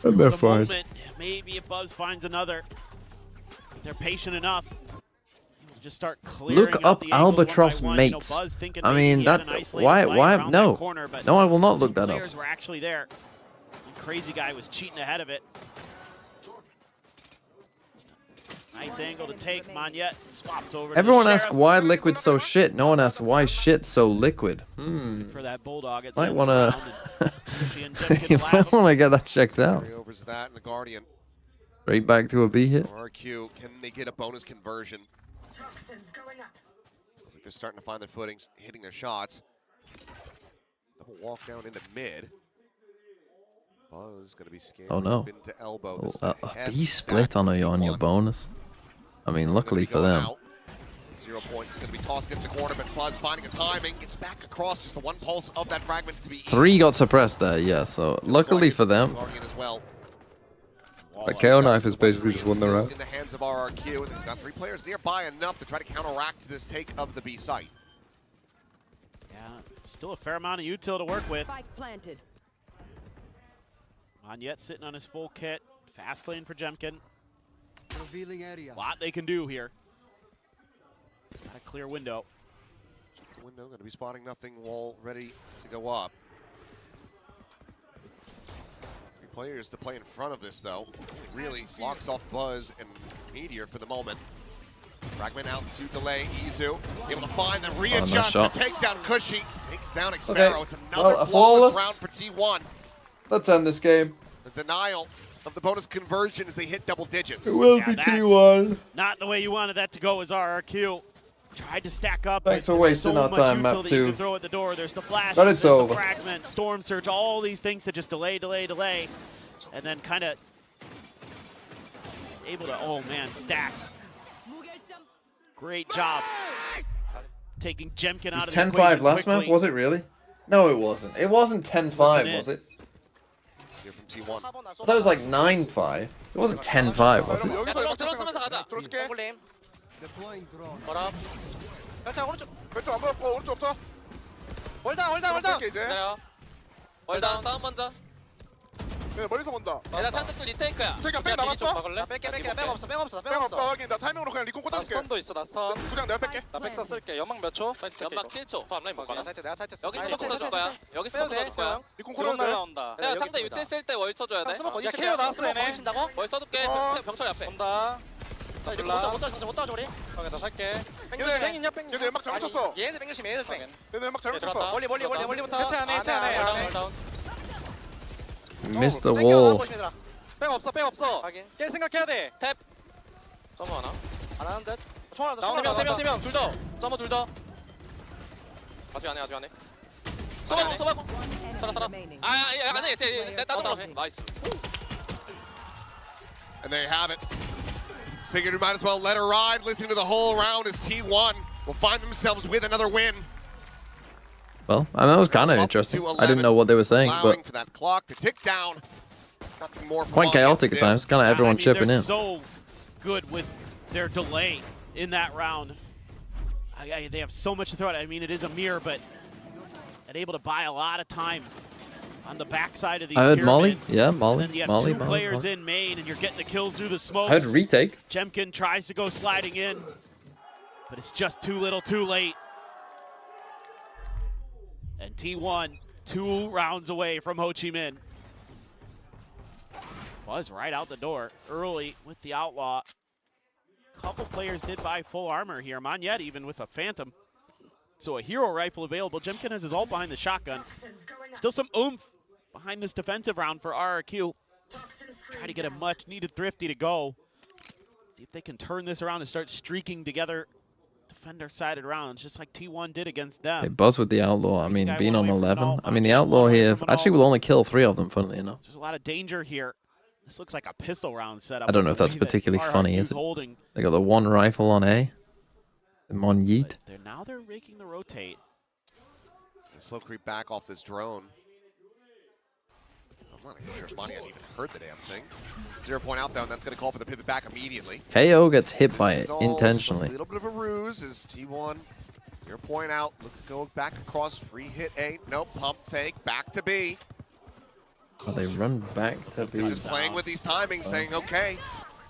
And they're fine. Maybe if Buzz finds another. They're patient enough. Just start clearing. Look up Albatross mates. I mean, that why no. No, I will not look that up. Players were actually there. Crazy Guy was cheating ahead of it. Nice angle to take. Monyet swaps over. Everyone asks why Liquid's so shit. No one asks why shit's so liquid. For that Bulldog, might wanna you might wanna get that checked out. Overs that and the Guardian. Right back to a B hit. RRQ, can they get a bonus conversion? Toxins going up. Looks like they're starting to find their footings, hitting their shots. Double walk down into mid. Buzz gonna be scared. Oh no. Into elbow. A B split on your bonus. I mean, luckily for them. 0 point is going to be tossed into the corner, but Buzz finding a timing. Gets back across just the one pulse of that fragment to be 3 got suppressed there, yeah, so luckily for them. As well. But KO Knife is basically just won the round. In the hands of RRQ, and they've got 3 players nearby enough to try to counteract this take of the B site. Yeah, still a fair amount of util to work with. Spike planted. Monyet sitting on his full kit. Fast lane for Jemkin. Revealing area. A lot they can do here. Got a clear window. Check the window, going to be spotting nothing. Wall ready to go up. 3 players to play in front of this, though. It really locks off Buzz and Meteor for the moment. Fragment out to delay. Izu able to find the readjust, the takedown. Cushy takes down xFaro. It's another flawless round for T1. Let's end this game. The denial of the bonus conversion as they hit double digits. It will be T1. Not the way you wanted that to go as RRQ. Tried to stack up. Thanks for wasting our time, map 2. Throw at the door. There's the flash. But it's over. The fragment, storm surge, all these things that just delay, and then kind of able to. Oh man, stacks. Great job taking Jemkin out of the equation. 10-5 last map, was it really? No, it wasn't. It wasn't 10-5, was it? Here from T1. I thought it was like 9-5. It wasn't 10-5, was it? Deploying drone. 자, 오른쪽 안 보였고 오른쪽부터. 월다. 기다려. 월다 다음 먼저. 네, 멀리서 본다. 나 탄득도 리테이크야. 백 남았어? 뺄게. 백 없어. 확인. 나 타이밍으로 그냥 리콘 꽂아줄게. 나 스턴도 있어. 나 스턴. 그냥 내가 뺄게. 나 백사 쓸게. 연막 몇 초? 연막 7초. 또 앞라인 볼까? 내가 사이트. 여기 스모크 꽂아줄 거야. 여기 스모크 꽂아줄 거야. 리콘 꽂아 날라온다. 야, 상대 유틸 쓸 때 월 써줘야 돼. 야, 케어 나왔어. 얘네. 월 써둘게. 병철 앞에. 온다. 못 따줘 우리. 나 살게. 뺑 있냐 뺑. 얘들 연막 잘못 쳤어. 얘들 뺑 조심. 얘들 뺑. 얘들 연막 잘못 쳤어. 멀리부터. 해체 안 해. Missed the wall. 뺑 없어. 깰 생각해야 돼. 탭. 점호 하나? 안 하는 듯. 총 하나 더. 3명. 둘 더. 점호 둘 더. 아직 안 해. 쏘봐. 살아. 안 해. 따로. 나이스. And there you have it. Figured we might as well let her ride. Listening to the whole round as T1 will find themselves with another win. Well, I mean, that was kind of interesting. I didn't know what they were saying, but for that clock to tick down. Nothing more quite chaotic at times. Kind of everyone chipping in. So good with their delay in that round. They have so much to throw at. I mean, it is a mirror, but they're able to buy a lot of time on the backside of these I heard pyramids. Molly. Yeah, Molly. And then you have Molly, two players in main, and you're getting the kills through the smoke. I heard retake. Jemkin tries to go sliding in, but it's just too little, too late. And T1, 2 rounds away from Ho Chi Minh. Buzz right out the door early with the Outlaw. Couple players did buy full armor here. Monyet even with a Phantom. So a hero rifle available. Jemkin has his ult behind the shotgun. Still some oomph behind this defensive round for RRQ. Try to get a much needed Thrifty to go. See if they can turn this around and start streaking together defender-sided rounds, just like T1 did against them. Hey, Buzz with the Outlaw. I mean, being on 11. I mean, the Outlaw here actually will only kill 3 of them, funnily enough. There's a lot of danger here. This looks like a pistol round setup. I don't know if that's particularly funny, is it? They got the 1 rifle on A. The Monyeet. Now they're making the rotate. Slow creep back off this drone. I'm not even sure if Bonnie had even heard the damn thing. 0 point out though, and that's going to call for the pivot back immediately. KO gets hit by it intentionally. A little bit of a ruse as T1. 0 point out. Looks to go back across. Free hit A. Nope. Pump fake. Back to B. Oh, they run back to B. Just playing with these timings, saying, okay,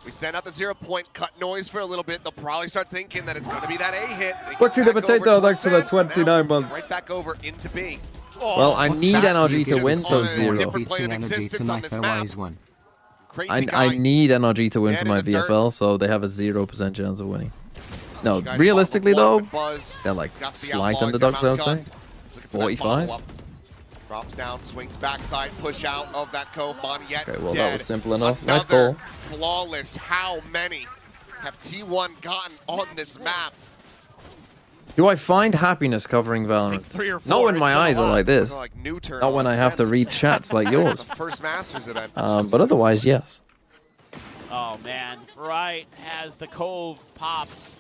we send out the 0 point, cut noise for a little bit. They'll probably start thinking that it's going to be that A hit. What's the potato? Thanks for the 29 months. Right back over into B. Well, I need NRG to win those 0. I need NRG to win for my VFL, so they have a 0% chance of winning. No, realistically though, they're like slight underdogs, I would say. 45. Drops down, swings backside, push out of that cove. Monyet okay, well, dead. that was simple enough. Another nice goal. Flawless. How many have T1 gotten on this map? Do I find happiness covering Valorant? Not when my eyes are like this. Not when I have to read chats like yours. First Masters event. But otherwise, yes. Oh, man. Right as the cove pops.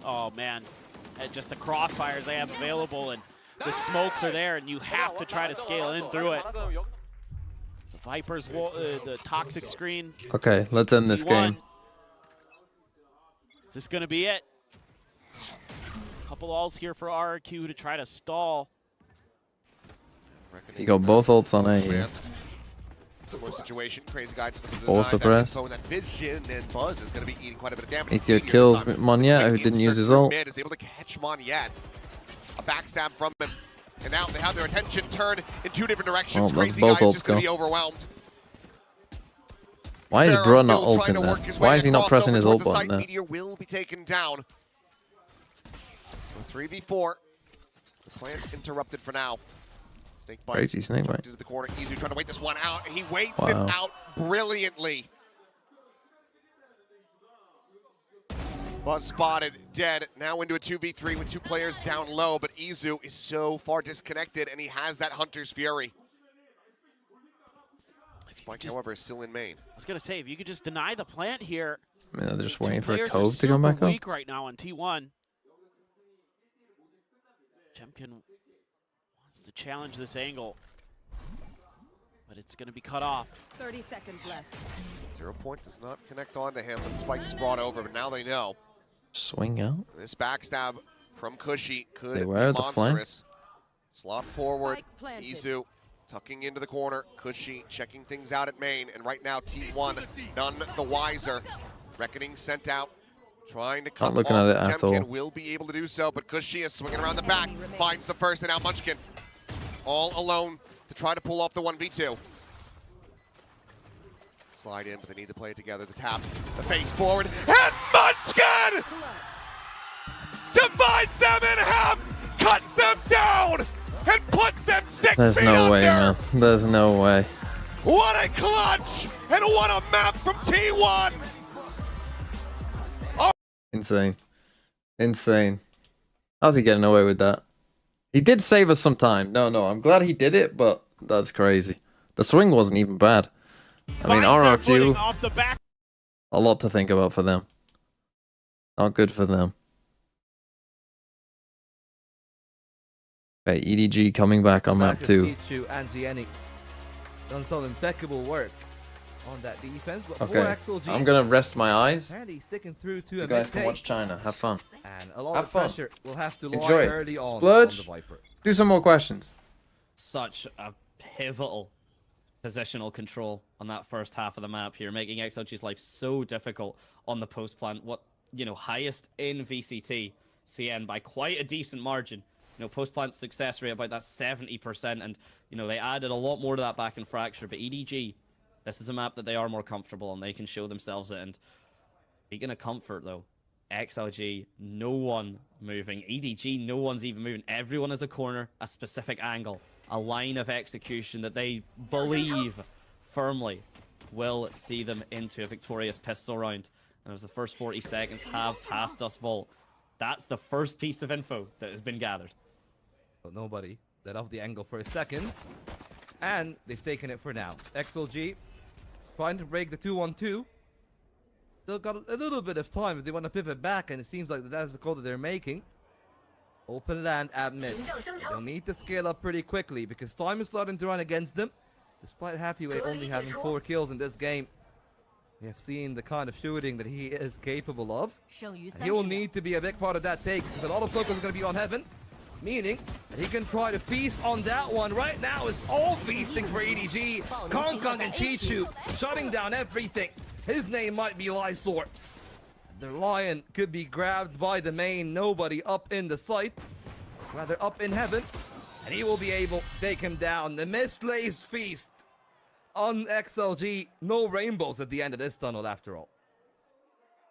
Oh, man. And just the crossfires they have available, and the smokes are there, and you have to try to scale in through it. The Viper's the toxic screen. Okay, let's end this game. Is this going to be it? Couple ults here for RRQ to try to stall. You got both ults on A here. Similar situation. Crazy guy just Full suppress. that vision, and Buzz is going to be eating quite a bit of damage. Ether kills Monyet, who didn't use his ult. Is able to catch Monyet. A backstab from him, and now they have their attention turned in 2 different directions. Crazy guy's just going to be overwhelmed. Why is Bro not ulting there? Why is he not pressing his ult button there? Meteor will be taken down. 3v4. The plan's interrupted for now. Snake bite. Crazy snake bite. To the corner. Izu trying to wait this one out. He waits it out brilliantly. Buzz spotted, dead. Now into a 2v3 with 2 players down low, but Izu is so far disconnected, and he has that Hunter's Fury. Mike, however, is still in main. I was going to say, if you could just deny the plant here. I mean, they're just waiting for a cove to come back up. Weak right now on T1. Jemkin wants to challenge this angle, but it's going to be cut off. 30 seconds left. 0 point does not connect onto him, but the spike is brought over, but now they know. Swing out. This backstab from Cushy could They be were at the flank. monstrous. Slot forward, Izu tucking into the corner. Cushy checking things out at main, and right now T1 none the wiser. Reckoning sent out, trying to cut Not looking off. at it at all. Will be able to do so, but Cushy is swinging around the back, finds the first, and now Munchkin all alone to try to pull off the 1v2. Slide in, but they need to play it together. The tap, the face forward, and Munchkin divides them in half, cuts them down, and puts them 6 There's feet no under. way, man. There's no way. What a clutch, and what a map from T1. Insane. Insane. How's he getting away with that? He did save us some time. No, I'm glad he did it, but that's crazy. The swing wasn't even bad. I mean, RRQ, a lot to think about for them. Not good for them. Okay, EDG coming back on map 2. Chichu and Gianni done some impeccable work on that defense. But Okay, XLG, I'm gonna rest my eyes. apparently sticking through to You a guys can mid-pace. watch China. Have fun. And a lot Have of fun. pressure will have to lie Enjoy it. early on Splurge. the Viper. Do some more questions. Such a pivotal positional control on that first half of the map here, making XLG's life so difficult on the post plant. What, you know, highest in VCT CN by quite a decent margin. You know, post plant success rate about that 70%, and you know they added a lot more to that back in Fracture. But EDG, this is a map that they are more comfortable on. They can show themselves it. And speaking of comfort, though, XLG, no one moving. EDG, no one's even moving. Everyone has a corner, a specific angle, a line of execution that they believe firmly will see them into a victorious pistol round. And as the first 40 seconds have passed us, Volt, that's the first piece of info that has been gathered. But nobody let off the angle for a second. And they've taken it for now. XLG trying to break the 2-1-2. Still got a little bit of time if they want to pivot back, and it seems like that's the call that they're making. Open land at mid. They'll need to scale up pretty quickly because time is starting to run against them. Despite Happyway only having 4 kills in this game, we have seen the kind of shooting that he is capable of. And he will need to be a big part of that take because a lot of focus is going to be on Heaven, meaning that he can try to feast on that one. Right now it's all feasting for EDG. Kong and Chichu shutting down everything. His name might be Lysor. The Lion could be grabbed by the main. Nobody up in the sight, rather up in Heaven, and he will be able to take him down. The Mistlays feast on XLG. No rainbows at the end of this tunnel after all.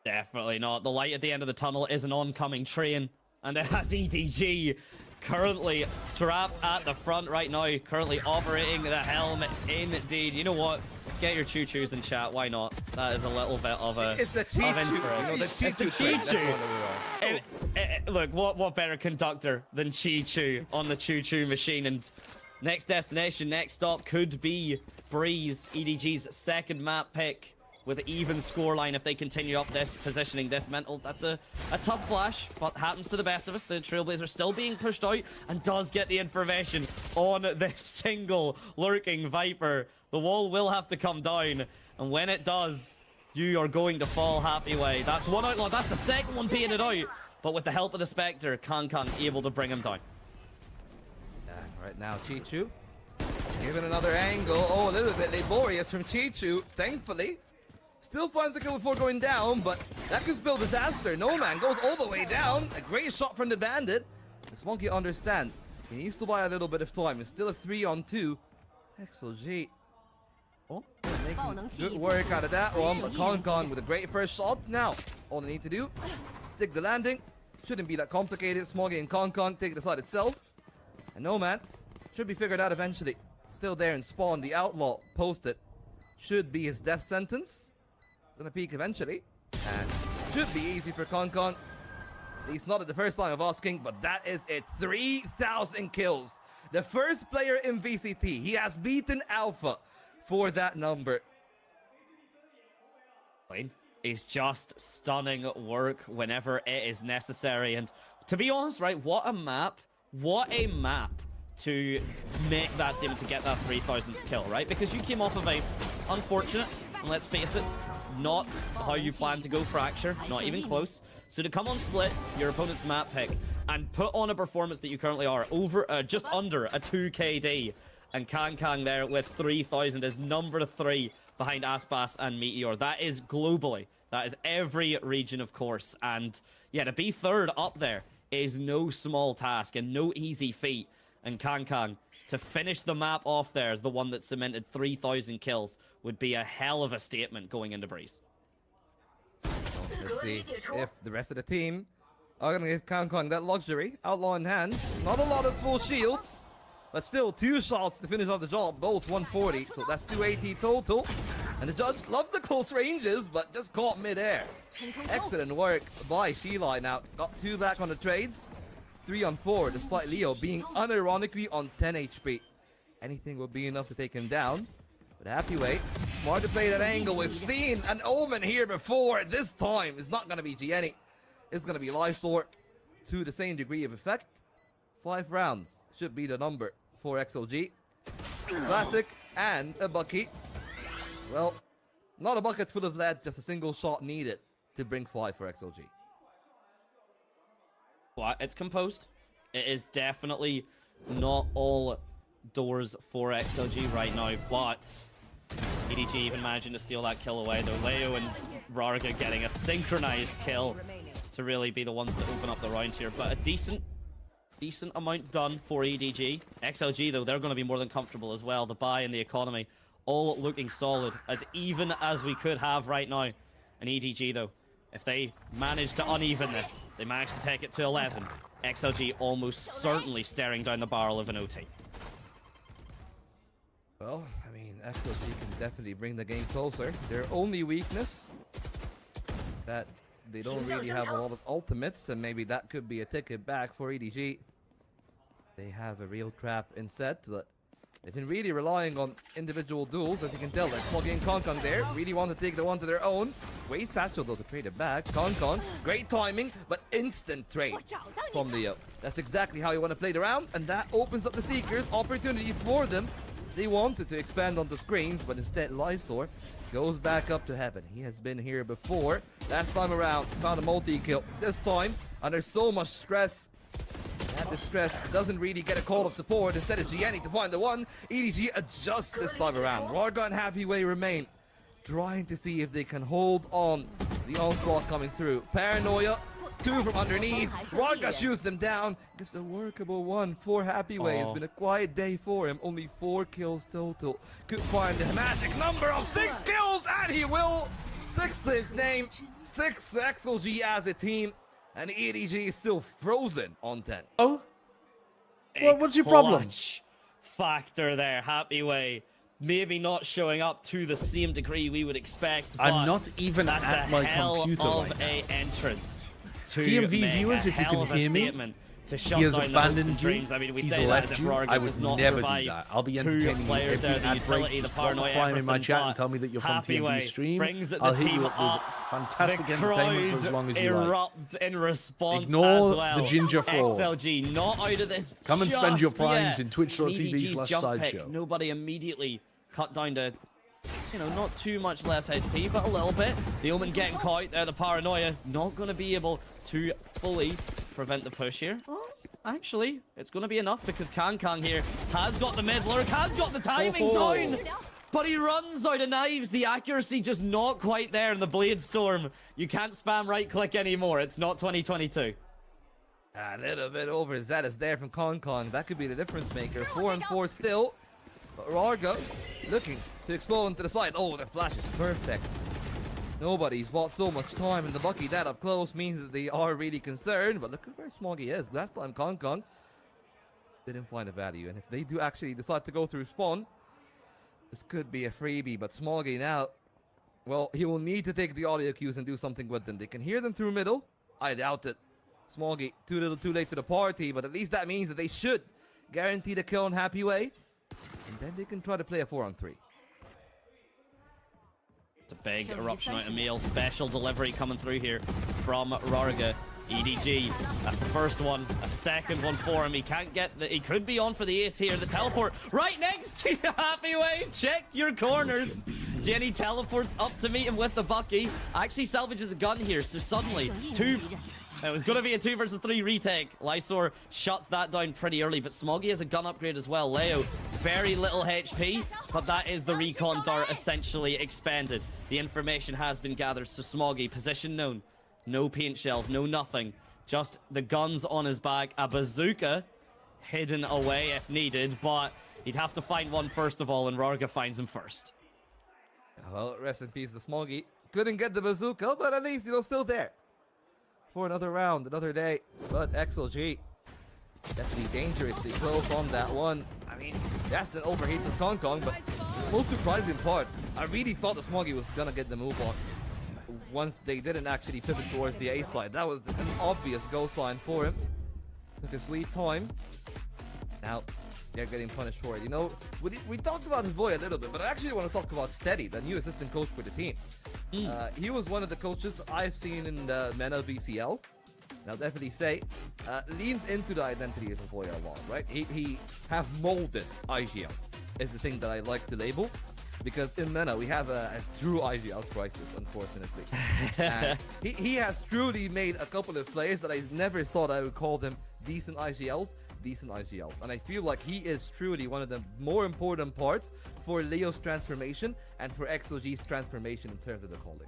Definitely not. The light at the end of the tunnel is an oncoming train, and it has EDG currently strapped at the front right now, currently operating the helm indeed. You know what? Get your choo-choos in chat, why not? That is a little bit of a... It's a Chi-Chu. Look, what better conductor than Chi-Chu on the choo-choo machine? And next destination, next stop could be Breeze, EDG's second map pick with an even scoreline if they continue up this positioning, this mental. That's a tough flash, but happens to the best of us. The Trailblazer still being pushed out and does get the information on this single lurking Viper. The wall will have to come down, and when it does, you are going to fall Happyway. That's one outlaw. That's the second one being it out, but with the help of the Spectre, Kang able to bring him down. Right now, Chichu given another angle. Oh, a little bit laborious from Chichu, thankfully. Still finds the kill before going down, but that could spell disaster. No man goes all the way down. A great shot from the Bandit. This Monkey understands. He needs to buy a little bit of time. It's still a 3-on-2. XLG. Oh, making good work out of that one, but Kong with a great first shot. Now, all they need to do, stick the landing. Shouldn't be that complicated. Smoggy and Kong take the side itself. And no man, should be figured out eventually. Still there in spawn, the outlaw posted. Should be his death sentence. Gonna peek eventually, and should be easy for Kong. At least not at the first line of asking, but that is it. 3,000 kills. The first player in VCT. He has beaten Alpha for that number. It's just stunning work whenever it is necessary. And to be honest, right, what a map to make that statement, to get that 3,000th kill, right? Because you came off of a unfortunate, and let's face it, not how you plan to go Fracture, not even close. So to come on Split, your opponent's map pick, and put on a performance that you currently are, over just under a 2KD, and Kang there with 3,000 is number 3 behind Aspas and Meteor. That is globally. That is every region, of course. And yeah, to be third up there is no small task and no easy feat. And Kang, to finish the map off there as the one that cemented 3,000 kills would be a hell of a statement going into Breeze. Let's see if the rest of the team are going to give Kang that luxury. Outlaw in hand. Not a lot of full shields, but still 2 shots to finish off the job. Both 140, so that's 280 total. And the judge loved the close ranges, but just caught mid-air. Excellent work by Sheila. Now, got 2 back on the trades. 3-on-4, despite Leo being unironically on 10 HP. Anything will be enough to take him down. But Happyway, smart to play that angle. We've seen an Omen here before. This time, it's not going to be Gianni. It's going to be Lysor to the same degree of effect. 5 rounds should be the number for XLG. Classic and a bucket. Well, not a bucket full of lead, just a single shot needed to bring 5 for XLG. Well, it's composed. It is definitely not all doors for XLG right now, but EDG even managing to steal that kill away, though Leo and Rarga getting a synchronized kill to really be the ones to open up the round here. But a decent amount done for EDG. XLG, though, they're going to be more than comfortable as well. The buy and the economy all looking solid, as even as we could have right now. And EDG, though, if they manage to uneven this, they manage to take it to 11. XLG almost certainly staring down the barrel of an OT. Well, I mean, XLG can definitely bring the game closer. Their only weakness, that they don't really have a lot of ultimates, and maybe that could be a ticket back for EDG. They have a real trap in set, but they've been really relying on individual duels, as you can tell. Like Smoggy and Konkon there, really want to take the one to their own. Way Satchel, though, to trade it back. Konkon, great timing, but instant trade from Leo. That's exactly how you want to play the round, and that opens up the Seekers. Opportunity for them. They wanted to expand on the screens, but instead Lysor goes back up to heaven. He has been here before. Last time around, found a multi-kill. This time, under so much stress, and the stress doesn't really get a call of support. Instead, it's Gianni to find the one. EDG adjusts this time around. Rarga and Happy Way remain, trying to see if they can hold on the onslaught coming through. Paranoia, 2 from underneath. Rarga shoots them down. Gives a workable one for Happy Way. It's been a quiet day for him. Only 4 kills total. Could find the magic number of 6 kills, and he will. 6 to his name. 6 XLG as a team. And EDG is still frozen on 10. Oh? Well, what's your problem? Factor there, Happy Way. Maybe not showing up to the same degree we would expect, but I'm not even at my computer of right now. a entrance to TMV make viewers, a if you hell can of a hear me, statement to shut he has down the hopes abandoned and you. dreams. I mean, we He's say that left as if you. Rarga I would does not never do survive that. I'll be 2 entertaining players every there, the ad break. utility, the Just drop a paranoia, prime in my everything, chat and but tell me that you're from Happy TMV Way stream. brings the I'll hit team you up up. with fantastic The entertainment for as long as you like. erupt in response Ignore as well. the ginger fraud. XLG not out of this. Come and spend your primes yet. in twitch.tv/sideshow. Jump pick, nobody immediately cut down to, you know, not too much less HP, but a little bit. The Omen getting caught there, the paranoia not going to be able to fully prevent the push here. Oh, actually, it's going to be enough because Kang here has got the mid lurk, has got the timing down. But he runs out of knives. The accuracy just not quite there in the Blade Storm. You can't spam right click anymore. It's not 2022. A little bit overzealous there from Konkon. That could be the difference maker. 4 and 4 still. But Rarga looking to explode into the side. Oh, the flash is perfect. Nobody's bought so much time, and the lucky that up close means that they are really concerned. But look at where Smoggy is. Last time Konkon didn't find a value. And if they do actually decide to go through spawn, this could be a freebie. But Smoggy now, well, he will need to take the audio cues and do something with them. They can hear them through middle. I doubt it. Smoggy, too little too late to the party, but at least that means that they should guarantee the kill in Happy Way. And then they can try to play a 4-on-3. It's a big eruption out of meal. Special delivery coming through here from Rarga. EDG, that's the first one. A second one for him. He can't get the... He could be on for the ace here. The teleport right next to Happy Way. Check your corners. Jenny teleports up to meet him with the Bucky. Actually salvages a gun here, so suddenly it was going to be a 2 versus 3 retake. Lysor shuts that down pretty early, but Smoggy has a gun upgrade as well. Leo, very little HP, but that is the recon dart essentially expanded. The information has been gathered, so Smoggy, position known. No paint shells, no nothing. Just the guns on his back, a bazooka hidden away if needed, but he'd have to find one first of all, and Rarga finds him first. Well, rest in peace to Smoggy. Couldn't get the bazooka, but at least, still there for another round, another day. But XLG definitely dangerously close on that one. I mean, that's an overheat from Konkon, but the most surprising part, I really thought that Smoggy was gonna get the move on once they didn't actually pivot towards the A side. That was an obvious go sign for him. Took a sweet time. Now they're getting punished for it. We talked about his boy a little bit, but I actually want to talk about Steady, the new assistant coach for the team. He was one of the coaches I've seen in the MENA VCL. I'll definitely say, leans into the identity of Voya a lot, right? He have molded IGLs, is the thing that I like to label. Because in MENA, we have a true IGL crisis, unfortunately. And he has truly made a couple of players that I never thought I would call them decent IGLs. And I feel like he is truly one of the more important parts for Leo's transformation and for XOG's transformation in terms of the calling.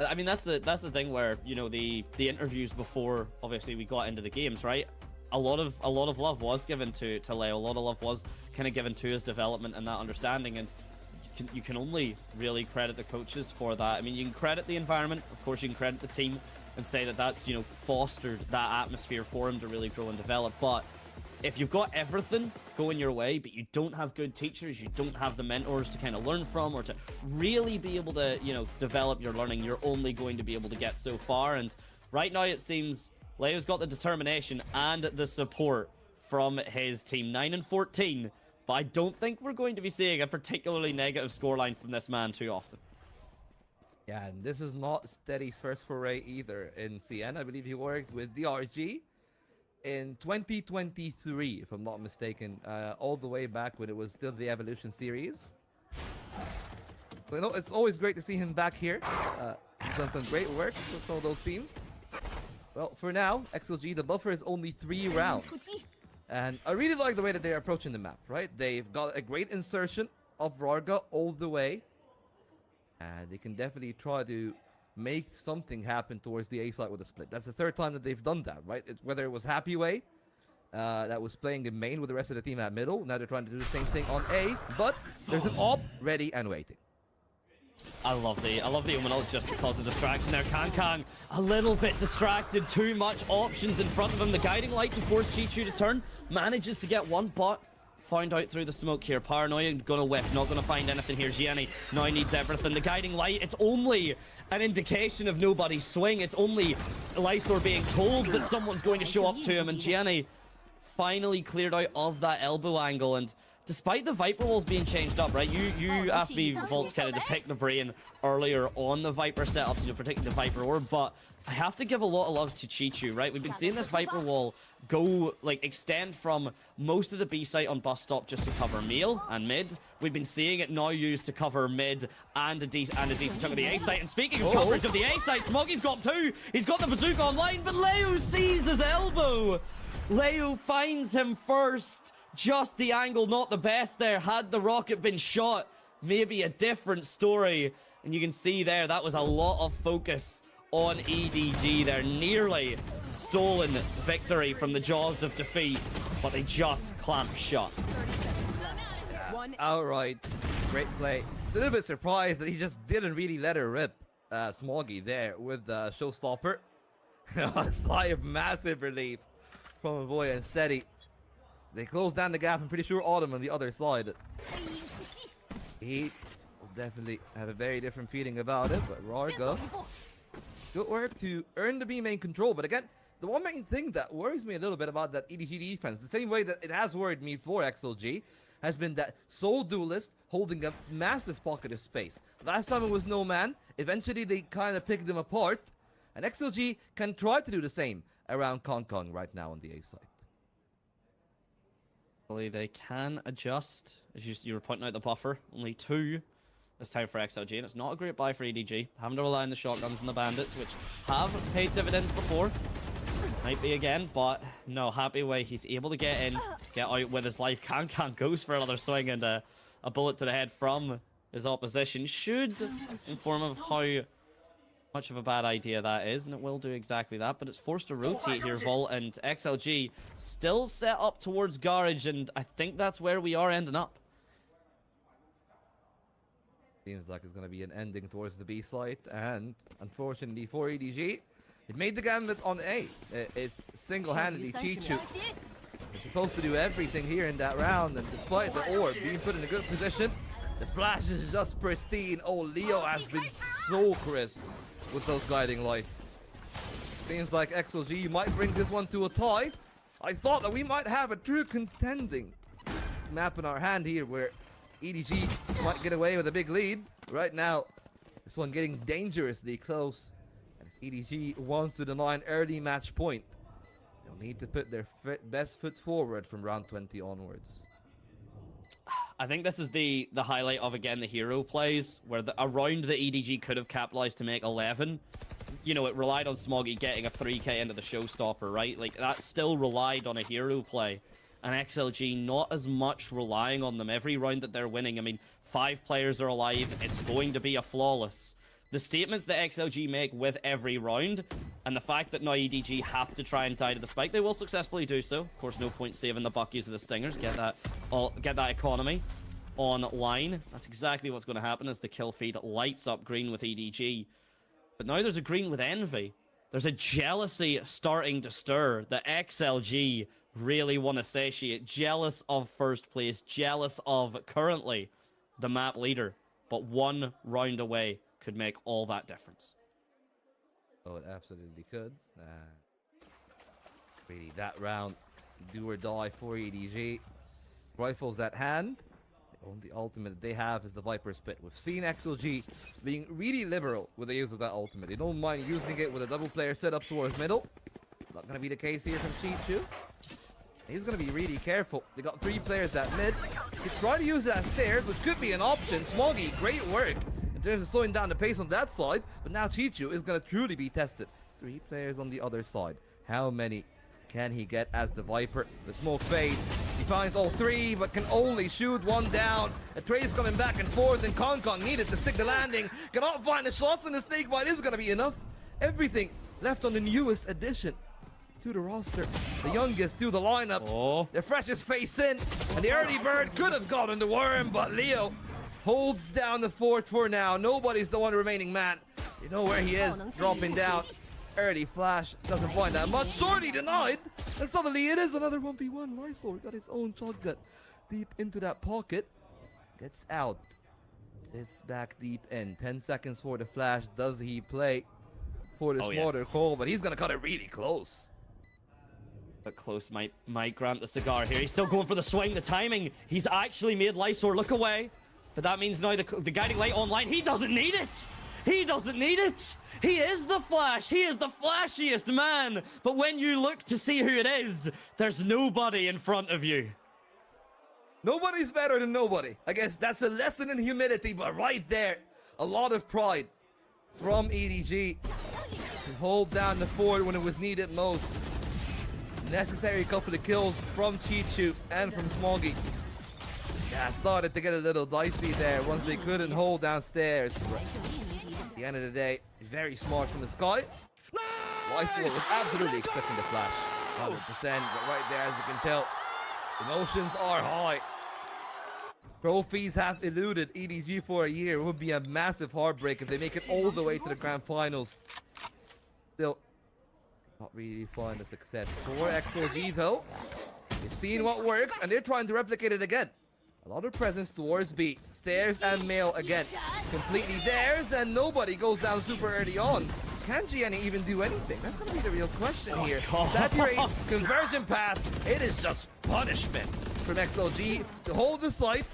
I mean, that's the thing where, you know, the interviews before obviously we got into the games, right? A lot of love was given to Leo. A lot of love was kind of given to his development and that understanding, and you can only really credit the coaches for that. I mean, you can credit the environment, of course, you can credit the team and say that that's, you know, fostered that atmosphere for him to really grow and develop. But if you've got everything going your way, but you don't have good teachers, you don't have the mentors to kind of learn from or to really be able to, you know, develop your learning, you're only going to be able to get so far. And right now it seems Leo's got the determination and the support from his team. 9-14, but I don't think we're going to be seeing a particularly negative scoreline from this man too often. Yeah, and this is not Steady's first foray either in CN. I believe he worked with DRG in 2023, if I'm not mistaken, all the way back when it was still the Evolution series. So, you know, it's always great to see him back here. He's done some great work with all those teams. Well, for now, XLG, the buffer is only 3 rounds. And I really like the way that they're approaching the map, right? They've got a great insertion of Rarga all the way. And they can definitely try to make something happen towards the A side with a split. That's the 3rd time that they've done that, right? Whether it was Happy Way, that was playing in main with the rest of the team at middle. Now they're trying to do the same thing on A, but there's an AWP ready and waiting. I love the Omen just to cause a distraction there. Kang a little bit distracted, too much options in front of him. The guiding light to force Chichu to turn, manages to get one, but found out through the smoke here. Paranoia gonna whiff, not gonna find anything here. Gianni now needs everything. The guiding light, it's only an indication of nobody's swing. It's only Lysor being told that someone's going to show up to him, and Gianni finally cleared out of that elbow angle. And despite the Viper walls being changed up, right? You asked me, Volts, kind of to pick the brain earlier on the Viper setups, you know, particularly the Viper orb, but I have to give a lot of love to Chichu, right? We've been seeing this Viper wall go, like, extend from most of the B site on bus stop just to cover meal and mid. We've been seeing it now used to cover mid and a decent chunk of the A site. And speaking of coverage of the A site, Smoggy's got 2. He's got the bazooka online, but Leo sees his elbow. Leo finds him first. Just the angle, not the best there. Had the rocket been shot, maybe a different story. And you can see there, that was a lot of focus on EDG. They're nearly stolen victory from the jaws of defeat, but they just clamped shut. Outright, great play. It's a little bit surprised that he just didn't really let her rip Smoggy there with the showstopper. A sigh of massive relief from Avoya and Steady. They close down the gap. I'm pretty sure Autumn on the other side. He will definitely have a very different feeling about it, but Rarga, good work to earn the B main control. But again, the one main thing that worries me a little bit about that EDG defense, the same way that it has worried me for XLG, has been that Soul Duelist holding a massive pocket of space. Last time it was No Man. Eventually they kind of picked them apart. And XLG can try to do the same around Kong right now on the A side. They can adjust, as you were pointing out the buffer. Only 2 this time for XLG, and it's not a great buy for EDG. Having to rely on the shotguns and the bandits, which have paid dividends before. Might be again, but no, Happy Way. He's able to get in, get out with his life. Kang goes for another swing, and a bullet to the head from his opposition should inform him of how much of a bad idea that is, and it will do exactly that. But it's forced to rotate here, Vol, and XLG still set up towards Garage, and I think that's where we are ending up. Seems like it's going to be an ending towards the B site, and unfortunately for EDG, it made the gambit on A. It's single-handedly Chichu. They're supposed to do everything here in that round, and despite the orb being put in a good position, the flash is just pristine. Oh, Leo has been so crisp with those guiding lights. Seems like XLG might bring this one to a tie. I thought that we might have a true contending map in our hand here where EDG might get away with a big lead. Right now, this one getting dangerously close. And EDG wants to deny an early match point. They'll need to put their best foot forward from round 20 onwards. I think this is the highlight of, again, the hero plays, where around the EDG could have capitalized to make 11. You know, it relied on Smoggy getting a 3k into the showstopper, right? Like, that still relied on a hero play. And XLG not as much relying on them every round that they're winning. I mean, 5 players are alive. It's going to be a flawless. The statements that XLG make with every round, and the fact that now EDG have to try and tie to the spike, they will successfully do so. Of course, no point saving the Buckies or the Stingers. Get that economy online. That's exactly what's going to happen as the kill feed lights up green with EDG. But now there's a green with Envy. There's a jealousy starting to stir. The XLG really want to satiate. Jealous of first place. Jealous of currently the map leader. But 1 round away could make all that difference. Oh, it absolutely could. Really, that round, do or die for EDG. Rifles at hand. The only ultimate that they have is the Viper Spit. We've seen XLG being really liberal with the use of that ultimate. They don't mind using it with a double player setup towards middle. Not going to be the case here from Chichu. He's going to be really careful. They got 3 players at mid. He try to use that stairs, which could be an option. Smoggy, great work in terms of slowing down the pace on that side. But now Chichu is going to truly be tested. 3 players on the other side. How many can he get as the Viper? The smoke fades. He finds all 3, but can only shoot 1 down. A Trace coming back and forth, and Kong needed to stick the landing. Cannot find the shots, and the snake bite is going to be enough. Everything left on the newest addition to the roster. The youngest to the lineup. Oh. The freshest face in. And the early bird could have gotten the worm, but Leo holds down the fort for now. Nobody's the one remaining man. You know where he is, dropping down. Early flash, doesn't find that much. Shorty denied. And suddenly it is another 1v1. Lysor got his own shotgun deep into that pocket. Gets out. Sits back deep in. 10 seconds for the flash. Does he play for the smarter call? But he's going to cut it really close. But close might grant the cigar here. He's still going for the swing, the timing. He's actually made Lysor look away. But that means now the guiding light online. He doesn't need it. He doesn't need it. He is the Flash. He is the flashiest man. But when you look to see who it is, there's nobody in front of you. Nobody's better than nobody. I guess that's a lesson in humility, but right there, a lot of pride from EDG to hold down the fort when it was needed most. Necessary couple of kills from Chichu and from Smoggy. Yeah, started to get a little dicey there once they couldn't hold downstairs. But at the end of the day, very smart from the sky. Lysor was absolutely expecting the flash. 100%, but right there, as you can tell, emotions are high. Trophies have eluded EDG for a year. It would be a massive heartbreak if they make it all the way to the grand finals. Still, not really find a success for XLG though. They've seen what works and they're trying to replicate it again. A lot of presence towards B. Stairs and mail again. Completely theirs, and nobody goes down super early on. Can Gianni even do anything? That's going to be the real question here. Saturate, conversion path. It is just punishment from XLG to hold the site.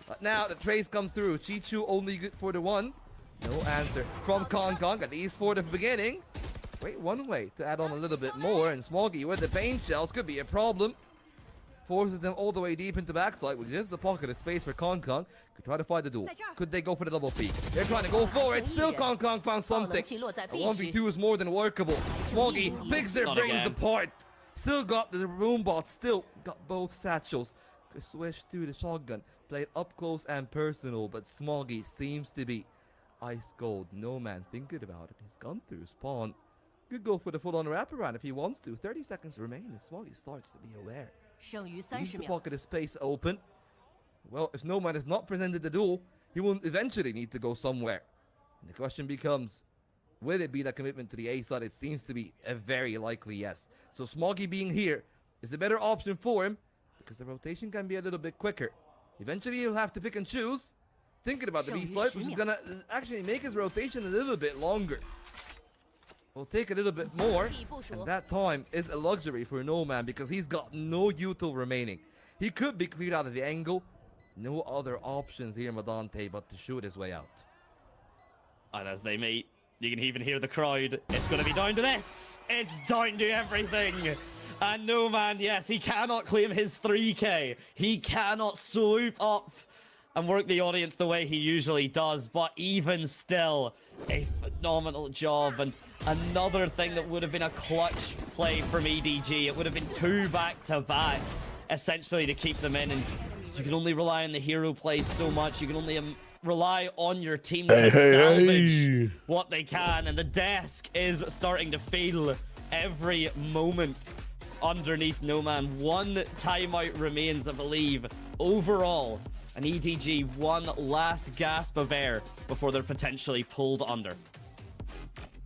But now the trace comes through. Chichu only good for the 1. No answer from Kong, at least for the beginning. Wait, one way to add on a little bit more, and Smoggy with the paint shells could be a problem. Forces them all the way deep into backside, which gives the pocket of space for Kong. Could try to fight the duel. Could they go for the double peek? They're trying to go for it. Still Kong found something. A 1v2 is more than workable. Smoggy picks their brains apart. Still got the room bot. Still got both satchels. Could switch to the shotgun. Played up close and personal, but Smoggy seems to be ice cold. No man thinking about it. He's gone through spawn. Could go for the full-on wraparound if he wants to. 30 seconds remain, and Smoggy starts to be aware. Leaves the pocket of space open. Well, if no man is not presented the duel, he will eventually need to go somewhere. And the question becomes, will it be that commitment to the A side? It seems to be a very likely yes. So Smoggy being here is the better option for him, because the rotation can be a little bit quicker. Eventually he'll have to pick and choose, thinking about the B side, which is going to actually make his rotation a little bit longer. Will take a little bit more, and that time is a luxury for No Man because he's got no util remaining. He could be cleared out of the angle. No other options here, Madante, but to shoot his way out. And as they meet, You can even hear the crowd. It's going to be down to this. It's down to everything. And no man, yes, he cannot claim his 3K. He cannot swoop up and work the audience the way he usually does. But even still, a phenomenal job. And another thing that would have been a clutch play from EDG. It would have been 2 back-to-back, essentially, to keep them in. And you can only rely on the hero plays so much. You can only rely on your team to salvage what they can. And the desk is starting to feel every moment underneath No Man. 1 timeout remains, I believe, overall. And EDG, one last gasp of air before they're potentially pulled under.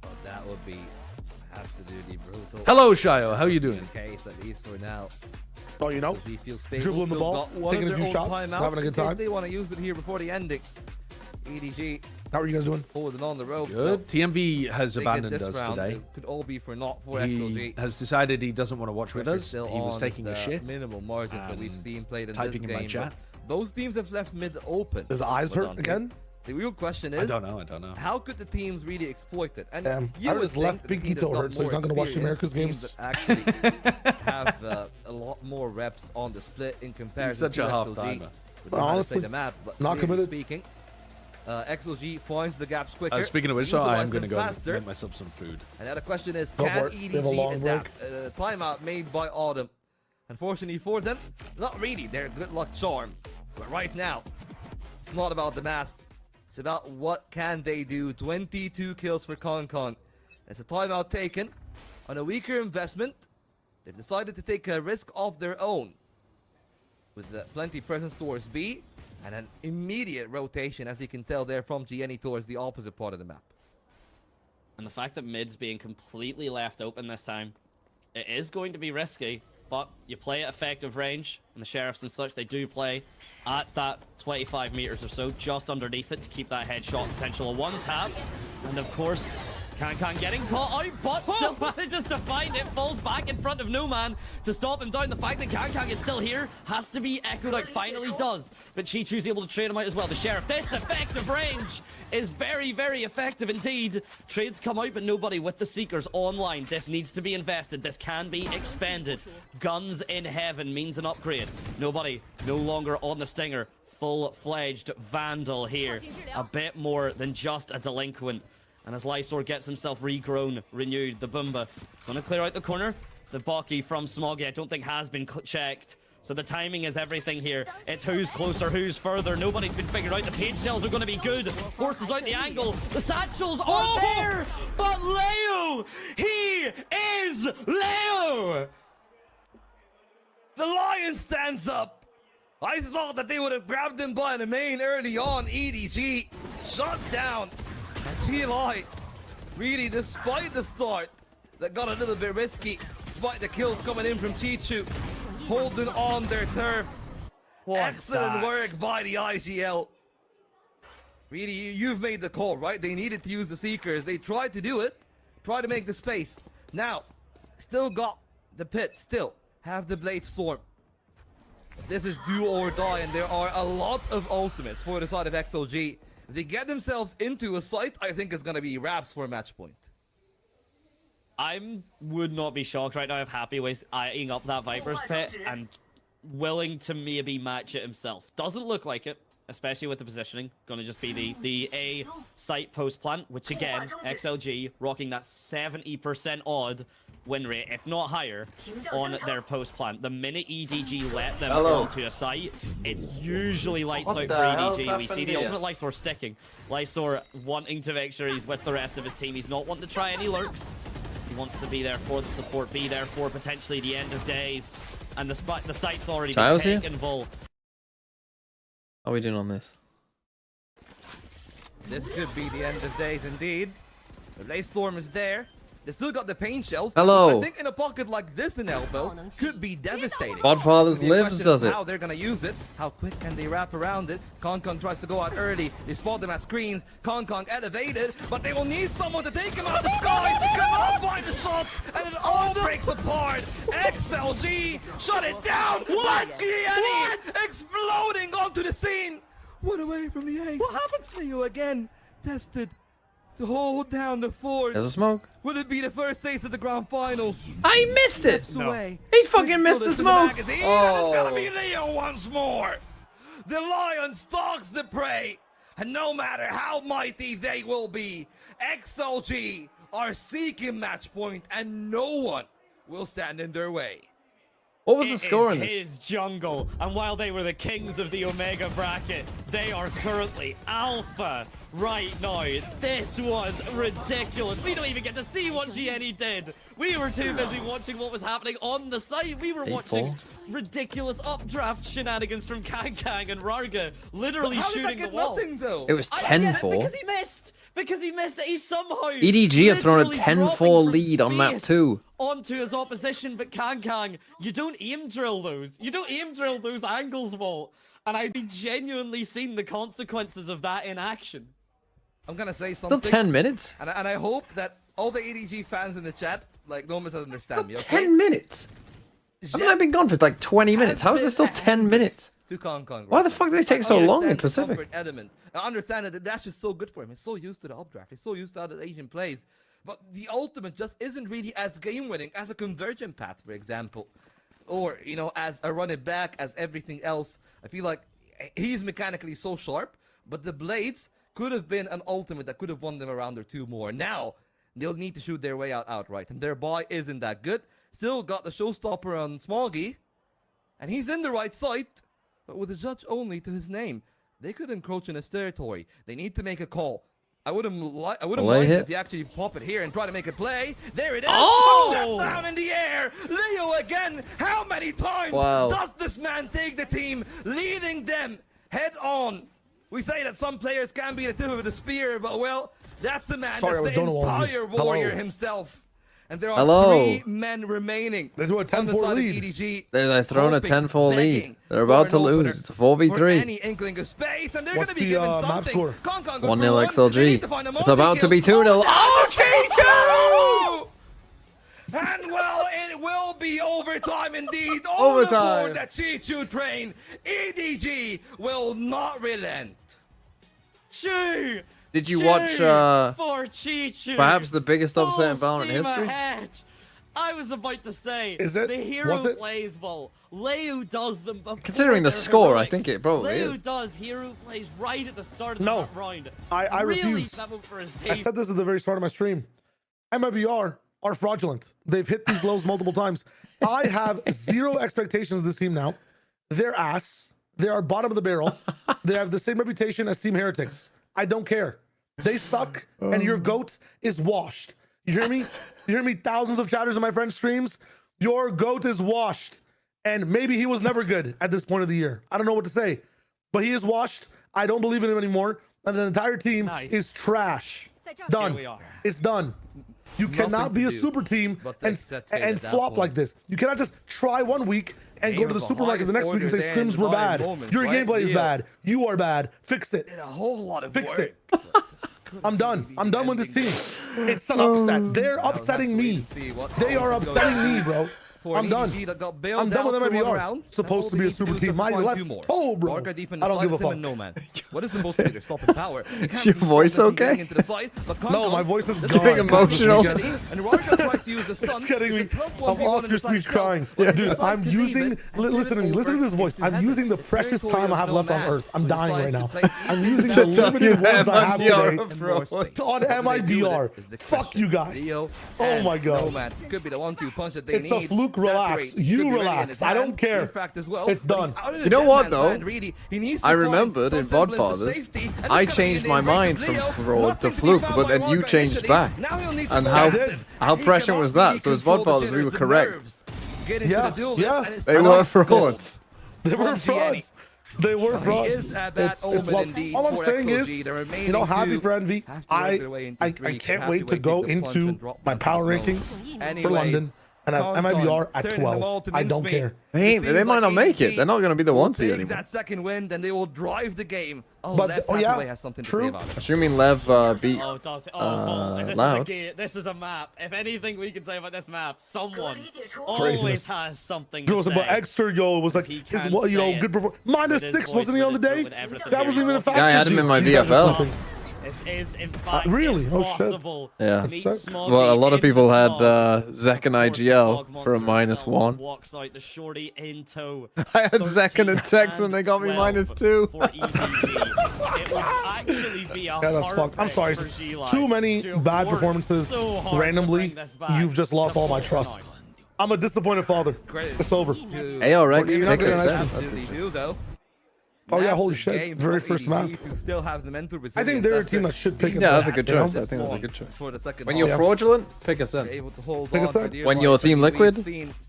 Oh, that would be absolutely brutal. Hello, Shayo. How you doing? Case, at least for now. Oh, you know, dribbling the ball, taking a few shots, having a good time. They want to use it here before the ending. EDG. How are you guys doing? Holding on the ropes. Good. TMV has abandoned us today. It could all be for naught for He XLG. has decided he doesn't want to watch with us. He Still was on taking a the shit. Minimal margins that we've seen played in typing this in my game. chat. Both teams have left mid open. His eyes hurt again? The real question is, I don't know. How could the teams really exploit it? And I his left pinky toe hurt, so he's not going to watch the America's games. That actually have a lot more reps on the split in comparison He's such to a XLG. half-timer. Honestly, the map, but not committed. Speaking, XLG finds the gaps quicker. Speaking of which, I am going to go faster. make myself some food. And now the question is, Go can for it. They have a EDG long adapt? Timeout made by Autumn. Unfortunately for them, not really. They're good luck charm. But right now, it's not about the math. It's about what can they do. 22 kills for Kong. It's a timeout taken on a weaker investment. They've decided to take a risk of their own. With plenty presence towards B. And an immediate rotation, as you can tell there, from GNE towards the opposite part of the map. And the fact that mid's being completely left open this time, it is going to be risky, but you play at effective range, and the Sheriffs and such, they do play at that 25 meters or so, just underneath it to keep that headshot potential. A 1-tap, and of course, Kong getting caught out, but still manages to find it, falls back in front of No Man to stop him down. The fact that Kong is still here has to be echoed out, finally does, but Chi-Chu's able to trade him out as well. The Sheriff, this effective range is very, very effective indeed. Trades come out, but nobody with the Seekers online. This needs to be invested, this can be expended. Guns in heaven means an upgrade. Nobody, no longer on the Stinger. Full-fledged Vandal here. A bit more than just a delinquent. And as Lysor gets himself regrown, renewed, the Boomba gonna clear out the corner. The Baki from Smoggy, I don't think has been checked. So the timing is everything here. It's who's closer, who's further. Nobody's been figured out. The page shells are gonna be good. Forces out the angle. The satchels are there! But Leo! He is Leo! The Lion stands up! I thought that they would have grabbed him by the main early on. EDG shut down. And GLI, really, despite the start that got a little bit risky, despite the kills coming in from Chi-Chu, holding on their turf. Excellent work by the IGL. Really, you've made the call, right? They needed to use the Seekers. They tried to do it, tried to make the space. Now, still got the pit, still have the Blade Storm. This is do or die, and there are a lot of ultimates for the side of XLG. If they get themselves into a site, I think it's going to be wraps for a match point. I would not be shocked right now if Happy was eyeing up that Viper's pit and willing to maybe match it himself. Doesn't look like it, especially with the positioning. Gonna just be the A site post plant, which again, XLG rocking that 70% odd win rate, if not higher, on their post plant. The minute EDG let them fall to a site, it's usually lights out for EDG. We see the ultimate Lysor sticking. Lysor wanting to make sure he's with the rest of his team. He's not wanting to try any lurks. He wants to be there for the support, be there for potentially the end of days. And the site's already been taken full. How are we doing on this? This could be the end of days indeed. The Blade Storm is there. They still got the pain shells. Hello. I think in a pocket like this in Elbow could be devastating. Godfather's Lives does it. How they're gonna use it. How quick can they wrap around it? Kong tries to go out early. They spot them as screens. Kong elevated, but they will need someone to take him out of the sky. Cannot find the shots, and it all breaks apart. XLG shut it down. What? GNE exploding onto the scene. One away from the ace. What happened to you again? Tested. to hold down the fort. There's a smoke. Would it be the first taste of the grand finals? I missed it. Away. He fucking missed the smoke. Oh. It's gonna be Leo once more. The lion stalks the prey, and no matter how mighty they will be, XLG are seeking match point, and no one will stand in their way. What was the score in this? It is his jungle, and while they were the kings of the Omega bracket, they are currently alpha right now. This was ridiculous. We don't even get to see what GNE did. We were too busy watching what was happening on the site. We were watching ridiculous updraft shenanigans from Kang and Rarga, literally shooting the wall. Nothing, though? It was 10-4. Because he missed. Because he missed it. He somehow EDG have thrown a literally 10-4 lead on map space 2. onto his opposition, but Kang, you don't aim drill those. You don't aim drill those angles, Vault. And I've genuinely seen the consequences of that in action. I'm gonna say something. Still 10 minutes? And I hope that all the EDG fans in the chat, like, don't misunderstand me, okay? 10 minutes? Haven't I been gone for like 20 minutes? How is it still 10 minutes? To Kong, Why the fuck do they take so long in Pacific? Element. I understand that that's just so good for him. He's so used to the updraft. He's so used to other Asian plays. But the ultimate just isn't really as game-winning as a convergent path, for example. Or, you know, as a run it back, as everything else. I feel like he's mechanically so sharp, but the blades could have been an ultimate that could have won them a round or two more. Now, they'll need to shoot their way out outright, and their buy isn't that good. Still got the showstopper on Smoggy, and he's in the right site, but with a judge only to his name. They could encroach in his territory. They need to make a call. I wouldn't mind if you actually pop it here and try to make a play. There it is. Oh! Shut down in the air. Leo again. How many times does this man take the team, leading them head on? We say that some players can be the tip of the spear, but well, that's a man that's the entire warrior himself. And there are 3 men remaining. There's a 10-4 lead. EDG, They're throwing a 10-4 lead. They're about to lose. It's a 4v3. Any inkling of space, and they're What's going to be the given map something. score? 1-0 XLG. It's about to be 2-0. Oh, Chicho! And well, it will be overtime indeed. Overtime. Aboard the Chicho train. EDG will not relent. Choo! Did you watch perhaps the biggest upset in Valorant history? Ahead. I was about to say, is it? The hero plays, Vol. Leo does them before. Considering the score, I think it probably Leo is. does hero plays right at the start of the round. I refuse. For his team. I said this at the very start of my stream. MIBR are fraudulent. They've hit these lows multiple times. I have zero expectations of this team now. They're ass. They are bottom of the barrel. They have the same reputation as Team Heretics. I don't care. They suck, and your GOAT is washed. You hear me? You hear me? Thousands of chatters in my friends' streams. Your GOAT is washed. And maybe he was never good at this point of the year. I don't know what to say. But he is washed. I don't believe in him anymore. And the entire team is trash. Done. It's done. You cannot be a super team and flop like this. You cannot just try 1 week and go to the supermarket the next week and say scrims were bad. Your gameplay is bad. You are bad. Fix it. A whole lot of Fix it. I'm done. I'm done with this team. It's an upset. They're upsetting me. They are upsetting me, bro. I'm done. I'm done with MIBR. Supposed to be a super team. My left toe, bro. I don't give a fuck. What is supposed to be their stopping power? Is your voice okay? No, my voice is getting emotional. It's getting me. I'm Oscar speech crying. Dude, I'm using. Listen to this voice. I'm using the precious time I have left on Earth. I'm dying right now. I'm using the limited words I have today on MIBR. Fuck you guys. Oh my god. Could be the 1-2 punch that they need. It's a fluke. Relax. You relax. I don't care. It's done. You know what though? I remembered in Bodfathers, I changed my mind from fraud to fluke, but then you changed back. And how prescient was that? So as Bodfathers, we were correct. Yeah. They were frauds. They were frauds. They were frauds. All I'm saying is, you know, happy for Envy. I can't wait to go into my power rankings for London. And I have MIBR at 12. I don't care. They might not make it. They're not going to be the 1 seed anymore. That second win, then they will drive the game. But has something to say about it. Assuming Lev beat Loud. This is a map. If anything we can say about this map, someone always has something to say. But extra, yo, was like, good performance. -6, wasn't he on the day? That wasn't even a factor. Yeah, I had him in my VFL. This is in fact really? impossible. Yeah. To meet Smoggy Well, a lot of in the people had smog. Zek and Of course, the IGL Fog for a Monster himself -1. Walks out the shorty in tow. I had Zek and Tex and they got me -2. For EDG. It would actually be a Yeah, that's fucked. I'm sorry. Too many bad performances randomly. You've just lost all my trust. I'm a disappointed father. It's over. ARX pick us though. Oh yeah, holy shit! Very first map. Still have the mental I think they're a team that should pick. Yeah, that's a good choice. I think that's a good choice. When you're fraudulent, pick us in. Pick us in. When you're team liquid,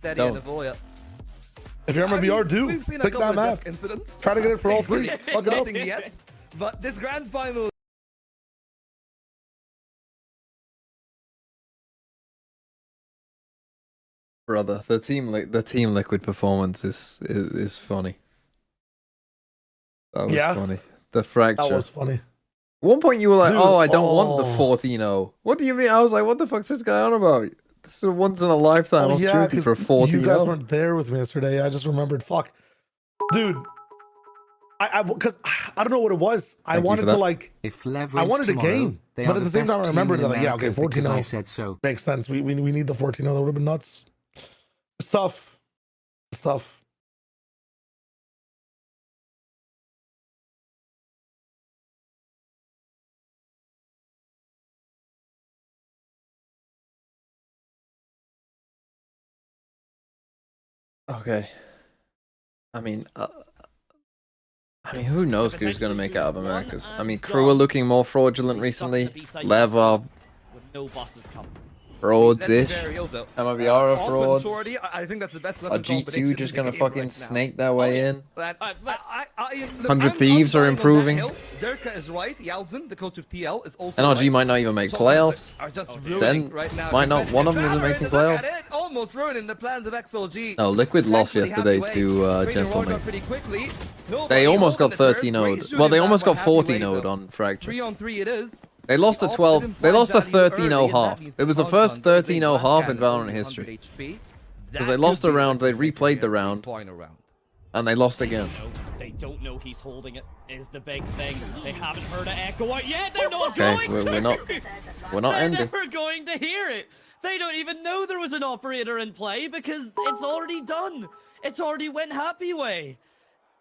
don't. If you're MBR, do pick that map. Try to get it for all three. Fuck it up. Yet, but this grand final. Brother, the team liquid performance is funny. That was funny. The fracture. That was funny. At one point you were like, Dude, "Oh, I don't want the 14-0." What do you mean? I was like, "What the fuck's this guy on about?" This is a once in a lifetime opportunity for 14-0. You guys weren't there with me yesterday. I just remembered. Fuck, dude. Because I don't know what it was. I wanted to like. If I wanted a game, but at the same time I remembered that. Like, yeah, okay, 14-0. I said so. Makes sense. We need the 14-0. That would have been nuts. Stuff. Okay. I mean, who knows who's going to make it out of Americas? I mean, Crew are looking more fraudulent recently. Lev are no bosses come. frauds-ish. MIBR are frauds. I think that's the best Are G2 just going to fucking snake their way in? 100 100 Thieves are improving. Derka is right. Yalzin, the coach of TL, is also NRG right. might not even make playoffs. Are just Sen right now. might not. One of them isn't making playoffs. Almost ruining the plans of XLG. No, Liquid lost yesterday to Gentleman. They almost got 13-0'd. Well, they almost got 14-0'd on Fracture. 3-on-3 it is. They lost a 12. They lost a 13-0 half. It was the first 13-0 half in Valorant history. Because they lost a round, they replayed the round, and they lost again. They don't know he's holding it. Is the big thing. They haven't heard it echo out yet. They're not Okay, going to. we're not ending. They're never going to hear it. They don't even know there was an operator in play because it's already done. It's already went happy way.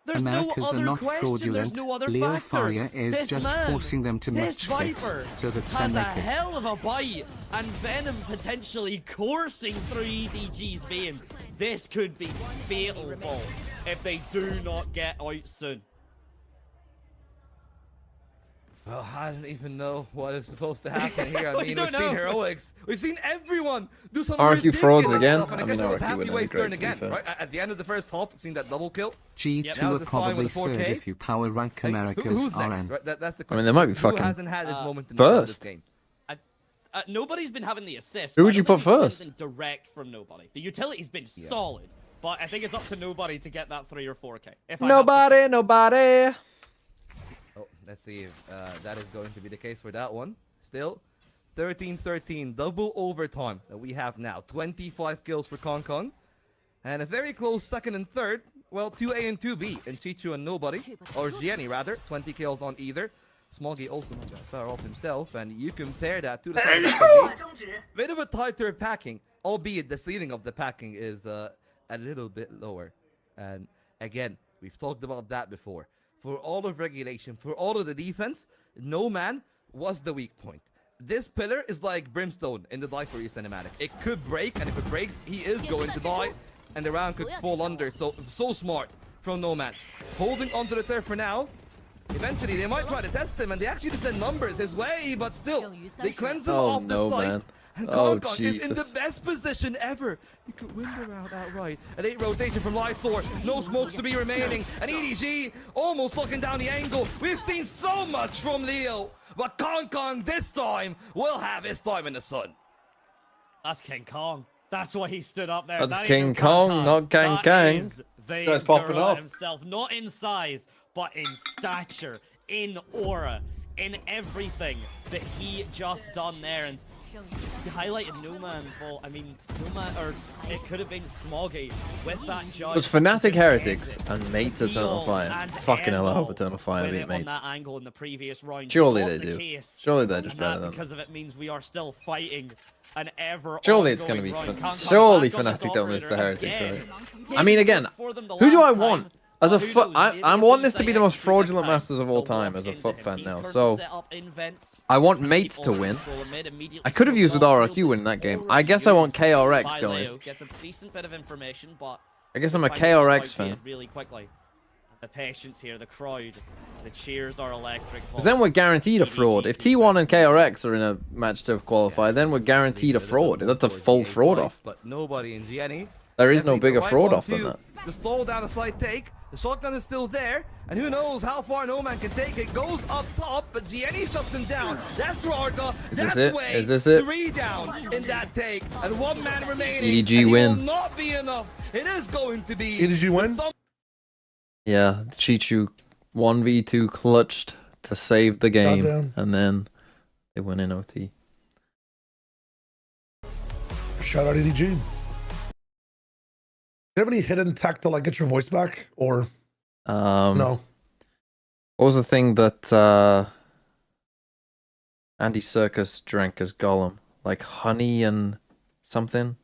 There's Americas no are other not question. fraudulent. There's no other Leo factor. Faria is This just man, forcing them to this match fix Viper so that has Sen a make it. hell of a bite, and Venom potentially coursing through EDG's veins. This could be fatal fall if they do not get out soon. Well, I don't even know what is supposed to happen here. I mean, we've seen heroics. We've seen everyone do some RRQ frauds again. Stuff, and I mean, it was RRQ Happy wouldn't Way's be great, turn to be again, fair. right? At the end of the first half, we've seen that double kill. G2 Now are this time probably with a 4K. third if you power rank Americas Who's RN. next? Right? That's the I question. mean, they might be Who fucking hasn't had his moment in first. this game? Nobody's been having the assist. Who but would I you don't put think he's first? anything direct from nobody. The utility's been solid, but I think it's up to nobody to get that 3 or 4K. If Nobody. Oh, let's see if that is going to be the case for that one. Still, 13-13, double overtime that we have now. 25 kills for Kong. And a very close second and third. Well, 2A and 2B, and Chichu and Nobody, or Gianni rather. 20 kills on either. Smoggy also not that far off himself, and you compare that to the second SMG. Bit of a tighter packing, albeit the ceiling of the packing is a little bit lower. And again, we've talked about that before. For all of regulation, for all of the defense, no man was the weak point. This pillar is like Brimstone in the Die For You cinematic. It could break, and if it breaks, he is going to die, and the round could fall under. So smart from No Man. Holding onto the turf for now. Eventually, they might try to test him, and they actually send numbers his way, but still, they cleanse him off the site. Man. And Oh, Kong is in the Jesus. best position ever. You could win the round outright. An 8 rotation from Lysor. No smokes to be remaining. And EDG almost locking down the angle. We've seen so much from Leo. But Kong this time will have his time in the sun. That's King Kong. That's why he stood up there. That's That ain't King no Kong, Kong. not Kang That Kang. is the This guy's popping gorilla off. himself, not in size, but in stature, in aura, in everything that he just done there. And You highlighted Numa and Volt. I mean, Numa, or it could have been Smoggy with that judge. It was Fnatic Heretics and Mates Eternal Fire. Fucking hell, I hope Eternal Fire beat Mates. That angle in the previous round. Surely they do. Surely they're just better than because of it means we are still fighting an ever. Surely it's gonna be fun. Surely Fnatic don't miss the Heretic, right? I mean, again, who do I want? As a foot, I want this to be the most fraudulent Masters of all time as a foot fan now. So I want Mates to win. I could have used with RRQ winning that game. I guess I want KRX going. I guess I'm a KRX fan. Really quickly. The patience here, the crowd, the cheers are electric. Because then we're guaranteed a fraud. If T1 and KRX are in a match to qualify, then we're guaranteed a fraud. That's a full fraud off. But nobody in GNE. There is no bigger fraud off than that. To slow down a slight take. The shotgun is still there, and who knows how far No Man can take it. Goes up top, but GNE shuts him down. That's Rarka. That's Way. Is this it? 3 down in that take, and 1 man remaining. EDG win. Will not be enough. It is going to be. EDG win? Yeah, Chichu 1v2 clutched to save the game, and then they win in OT. Shout out EDG. Do you have any hidden tech to like get your voice back, or no? What was the thing that Andy Serkis drank as Gollum? Like honey and something,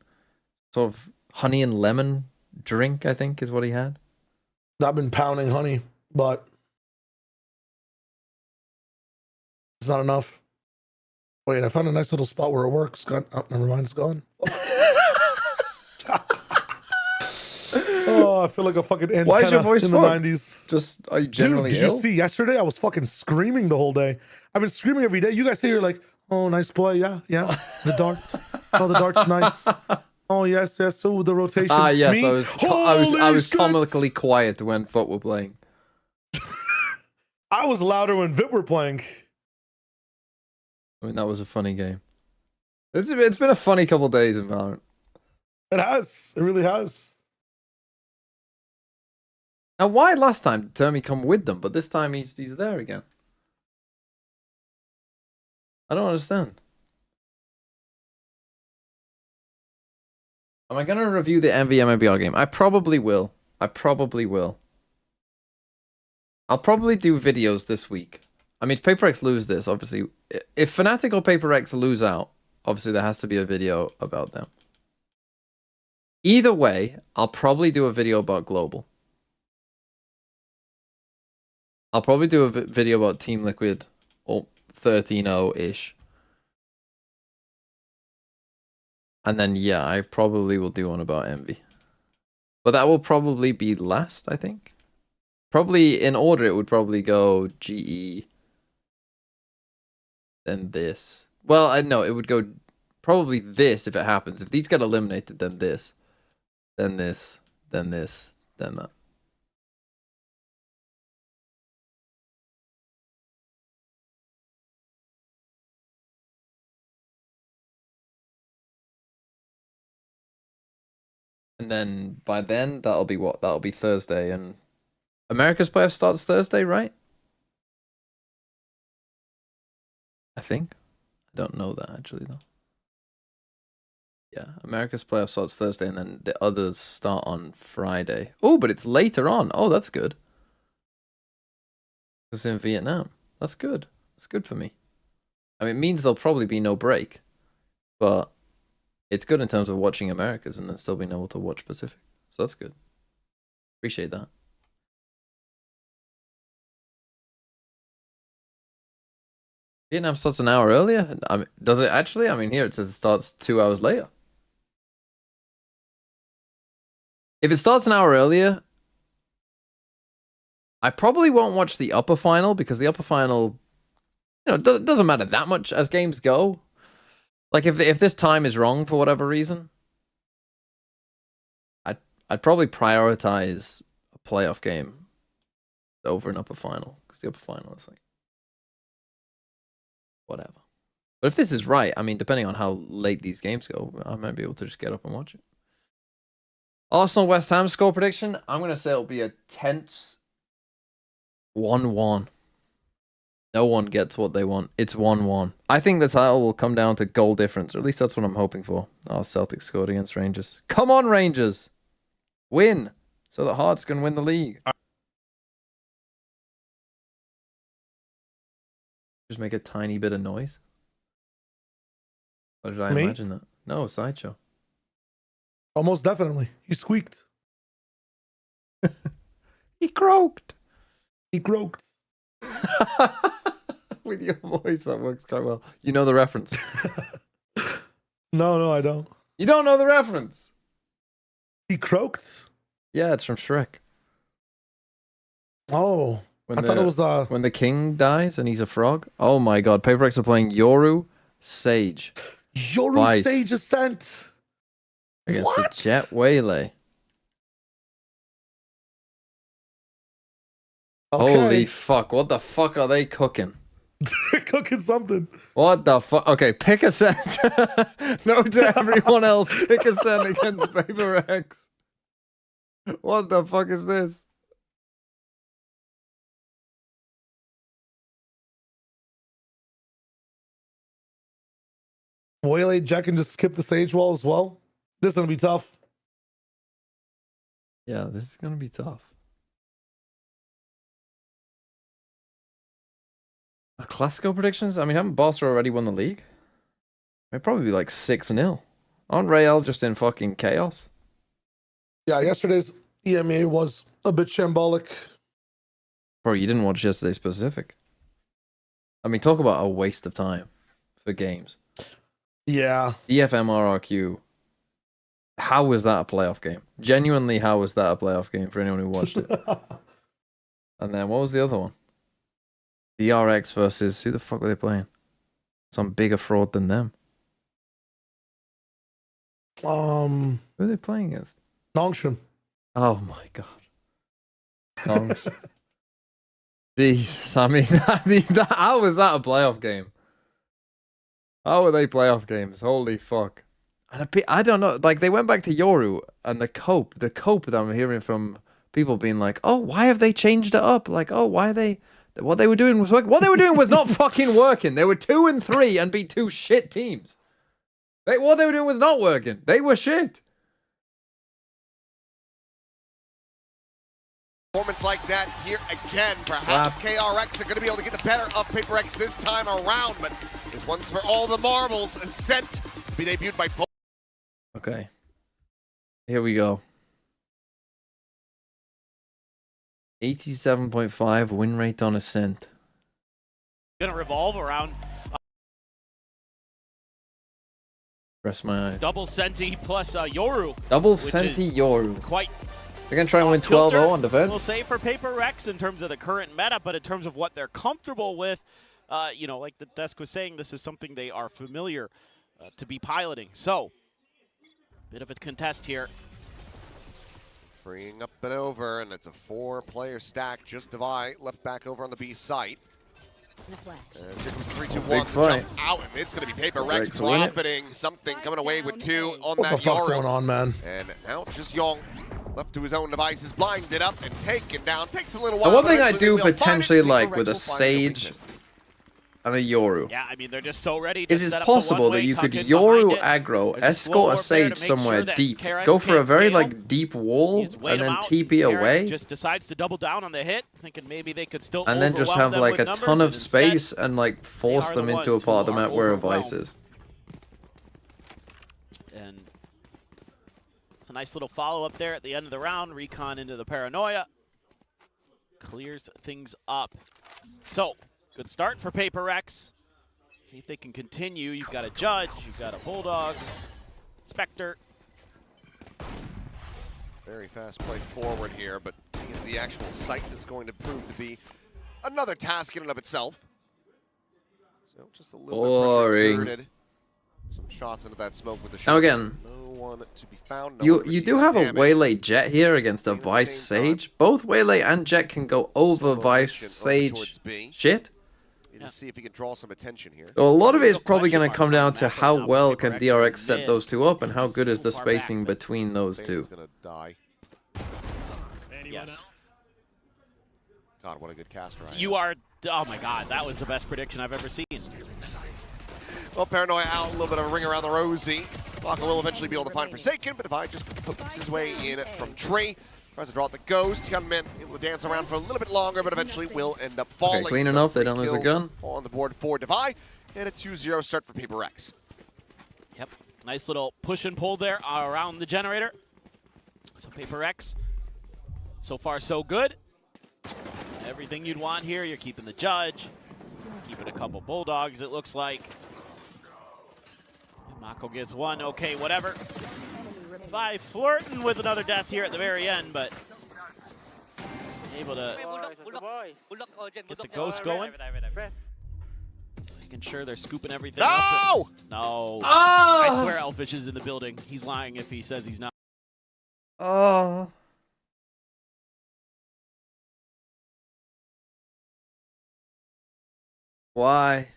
sort of honey and lemon drink, I think is what he had. I've been pounding honey, but it's not enough. Wait, I found a nice little spot where it works. Oh, never mind, it's gone. Oh, I feel like a fucking antenna. Why is your voice in the 90s? Just, are you generally Dude, did you see yesterday? I was fucking screaming the whole day. I've been screaming every day. You guys say you're like, oh, nice play. Yeah. The darts. Oh, the dart's nice. Oh, yes. So the rotation. Ah, yes. Me? I was comically quiet when Foot were playing. I was louder when Vit were playing. I mean, that was a funny game. It's been a funny couple of days in Valorant. It has. It really has. Now, why last time did Termi come with them, but this time he's there again? I don't understand. Am I going to review the MVMBR game? I probably will. I'll probably do videos this week. I mean, if PaperX lose this, obviously, if Fnatic or PaperX lose out, obviously there has to be a video about them. Either way, I'll probably do a video about Global. I'll probably do a video about Team Liquid, or 13-0-ish. And then, yeah, I probably will do one about Envy. But that will probably be last, I think. Probably in order, it would probably go GE, then this. Well, no, it would go probably this if it happens. If these get eliminated, then this. Then this. Then this. Then that. And then by then, that'll be what? That'll be Thursday. And America's playoff starts Thursday, right? I think. I don't know that actually, though. Yeah, America's playoff starts Thursday, and then the others start on Friday. Oh, but it's later on. Oh, that's good. It's in Vietnam. That's good. That's good for me. I mean, it means there'll probably be no break. But it's good in terms of watching Americas and then still being able to watch Pacific. So that's good. Appreciate that. Vietnam starts an hour earlier? I mean, does it actually? I mean, here it says it starts 2 hours later. If it starts an hour earlier, I probably won't watch the upper final because the upper final, you know, doesn't matter that much as games go. Like if this time is wrong for whatever reason, I'd probably prioritize a playoff game over an upper final because the upper final is like whatever. But if this is right, I mean, depending on how late these games go, I might be able to just get up and watch it. Arsenal West Ham score prediction. I'm gonna say it'll be a tense 1-1. No one gets what they want. It's 1-1. I think the title will come down to goal difference, or at least that's what I'm hoping for. Oh, Celtics scored against Rangers. Come on, Rangers! Win! So that Hearts can win the league. Just make a tiny bit of noise. Or did I imagine that? No, Sideshow. Almost definitely. He squeaked. He croaked. He croaked. With your voice, that works quite well. You know the reference. No, I don't. You don't know the reference? He croaked? Yeah, it's from Shrek. Oh. I thought it was when the king dies and he's a frog. Oh my god, Paper X are playing Yoru Sage. Yoru Sage Ascent against the Jet Waylay. Okay. Holy fuck, what the fuck are they cooking? They're cooking something. What the fuck? Okay, pick a set. No to everyone else. Pick a set against Paper X. What the fuck is this? Waylay Jet can just skip the Sage wall as well. This is gonna be tough. Yeah, this is gonna be tough. Classical predictions? I mean, haven't Barca already won the league? It'd probably be like 6-0. Aren't Real just in fucking chaos? Yeah, yesterday's EMA was a bit shambolic. Bro, you didn't watch yesterday's Pacific. I mean, talk about a waste of time for games. Yeah. DFM RRQ. How was that a playoff game? Genuinely, how was that a playoff game for anyone who watched it? And then what was the other one? DRX versus who the fuck were they playing? Some bigger fraud than them. Who are they playing against? Nongshan. Oh my god. Nongshan. Jesus, I mean, how was that a playoff game? How were they playoff games? Holy fuck. And I don't know, like they went back to Yoru and the cope that I'm hearing from people being like, oh, why have they changed it up? Like, oh, why are they... What they were doing was working. What they were doing was not fucking working. They were 2-3 and beat 2 shit teams. What they were doing was not working. They were shit. Performance like that here again. Perhaps KRX are going to be able to get the better of Paper X this time around, but this one's for all the marbles. Ascent to be debuted by both. Okay. Here we go. 87.5 win rate on Ascent. Gonna revolve around Rest my eyes. double Senti plus Yoru. Double Senti Yoru. Quite. They're gonna try and win 12-0 on defense. We'll say for Paper X in terms of the current meta, but in terms of what they're comfortable with, you know, like the desk was saying, this is something they are familiar to be piloting. So, bit of a contest here. Freeing up and over, and it's a 4-player stack. Just Divide left back over on the B site. And here comes 3, 2, 1. Big fight. Jump out, and it's going to be Paper Rex profiting something coming away with 2 on that What the fuck's going on, man? And now just Young, left to his own devices, blinded up and taken down. Takes a little while. The one thing I do potentially like with a Sage and a Yoru. Yeah, I mean, they're just so ready to Is it possible that you could Yoru aggro, escort a Sage somewhere deep, go for a very like deep wall, and then TP away, just decides to double down on the hit, thinking maybe they could still and then just have like a ton of space and like force them into a part of the map where a Vice is. And it's a nice little follow-up there at the end of the round. Recon into the Paranoia. Clears things up. So, good start for Paper X. See if they can continue. You've got a Judge, you've got a Bulldogs, Spectre. Very fast play forward here, but the actual site is going to prove to be another task in and of itself. So just a little boring. bit exerted. Some shots into that smoke with the shot. Now again, no one to be found. you do have a Waylay Jet here against a Vice Sage. Both Waylay and Jet can go over Vice Sage shit. To see if he can draw some attention here. So a lot of it is probably going to come down to how well can DRX set those two up and how good is the spacing between those two. Yes. God, what a good caster. You are, oh my God, that was the best prediction I've ever seen. Well, Paranoia out, a little bit of a ring around the rosy. Mako will eventually be able to find Forsaken, but Divide just pokes his way in from Tree. Tries to draw out the ghost. Hyunmin able to dance around for a little bit longer, but eventually will end up falling. Okay, clean enough. They don't lose a gun. On the board for Divide, and a 2-0 start for PRX. Yep, nice little push and pull there around the generator. So PRX, so far so good. Everything you'd want here. You're keeping the Judge, keeping a couple Bulldogs, it looks like. Mako gets one, okay, whatever. Divide flirting with another death here at the very end, but able to get the ghost going. Making sure they're scooping everything up. No! I swear Elfish is in the building. He's lying if he says he's not. Oh. Why?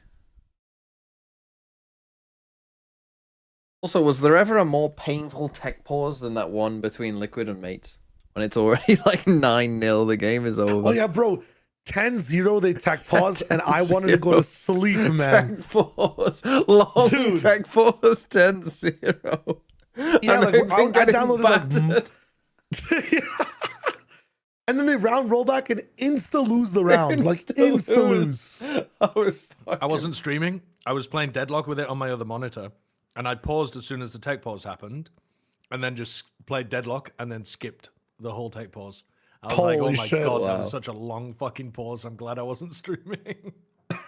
Also, was there ever a more painful tech pause than that one between Liquid and Mates? When it's already like 9-0, the game is over. Oh yeah, bro. 10-0, they tech pause, and I wanted to go to sleep, man. Tech pause. Long Dude. tech pause, 10-0. Yeah, like, I downloaded battered. and then they round roll back and insta lose the round. Like insta lose. I wasn't streaming. I was playing Deadlock with it on my other monitor. And I paused as soon as the tech pause happened, and then just played Deadlock, and then skipped the whole tech pause. I was like, oh my God, that was such a long fucking pause. I'm glad I wasn't streaming.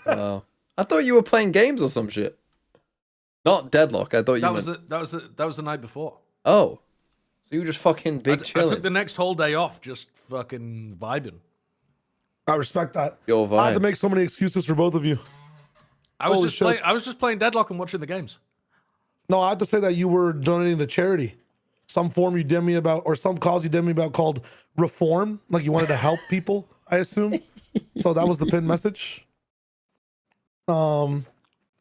Oh. I thought you were playing games or some shit. Not Deadlock. I thought you that was the night before. Oh. So you were just fucking big chilling. I took the next whole day off just fucking vibing. I respect that. Your vibe. I had to make so many excuses for both of you. I was just playing Deadlock and watching the games. No, I have to say that you were donating to charity. Some form you did me about, or some cause you did me about called Reform. Like you wanted to help people, I assume. So that was the pinned message. Yeah.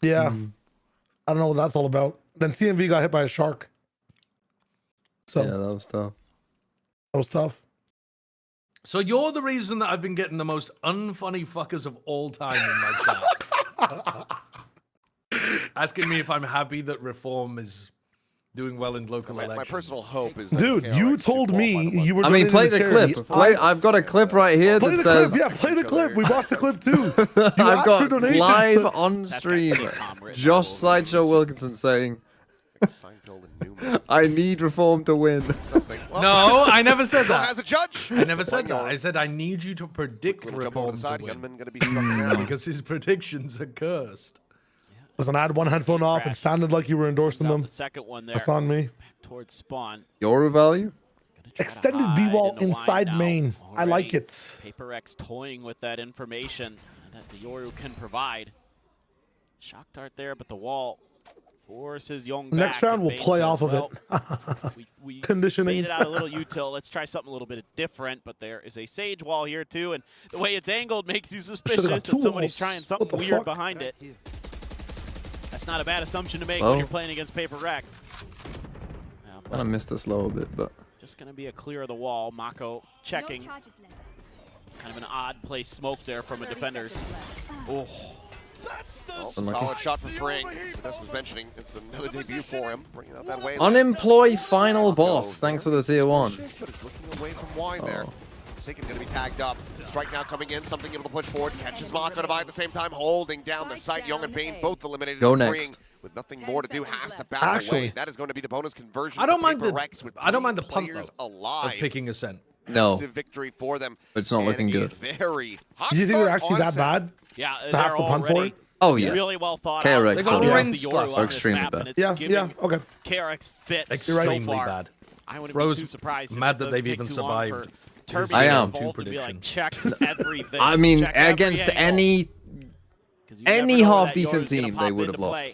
I don't know what that's all about. Then TMV got hit by a shark. So yeah, that was tough. That was tough. So you're the reason that I've been getting the most unfunny fuckers of all time in my chat. Asking me if I'm happy that Reform is doing well in local elections. My personal hope is dude, you told me you were. I mean, play the clip. I've got a clip right here that says. Yeah, play the clip. We watched the clip too. I've got live on stream. Josh Sideshow Wilkinson saying, "I need Reform to win." No, I never said that. As a judge, I never said that. I said I need you to predict Reform to win. Because his predictions are cursed. Listen, I had one headphone off. It sounded like you were endorsing them. The second one there. That's on me. Towards spawn. Your value? Extended B-wall inside main. I like it. PRX toying with that information that the Yoru can provide. Shock dart there, but the wall forces Young back. Next round we'll play off of it. we Conditioning. made it out a little util. Let's try something a little bit different, but there is a Sage wall here too, and the way it's angled makes you suspicious that somebody's trying something weird behind it. That's not a bad assumption to make when you're playing against PRX. I'm gonna miss this low a bit, but just gonna be a clear of the wall. Mako checking. Kind of an odd place smoke there from a defender's. Oh. Solid shot from Fring. This was mentioning it's another debut for him. Bringing out that way. Unemploy final boss. Thanks for the tier 1. But he's looking away from wide there. Forsaken going to be tagged up. Strike now coming in, something able to push forward. Catches Mako Divide at the same time, holding down the site. Young and Bane both eliminated. Go Freeing next. with nothing more to do, has to back away. That is going to be the bonus conversion. I don't mind the punt of picking Ascent. No. Victory for them. But it's not looking good. Very hot. Do you think they're actually that bad? Yeah, to have to punt for it? Oh yeah. Really well thought KRX out. They got rings are extremely bad. Yeah, okay. KRX fits extremely so far. bad. I wouldn't Rose be too surprised. mad that they've even survived. I am. Check everything. I mean, check against any half decent team, they would have lost.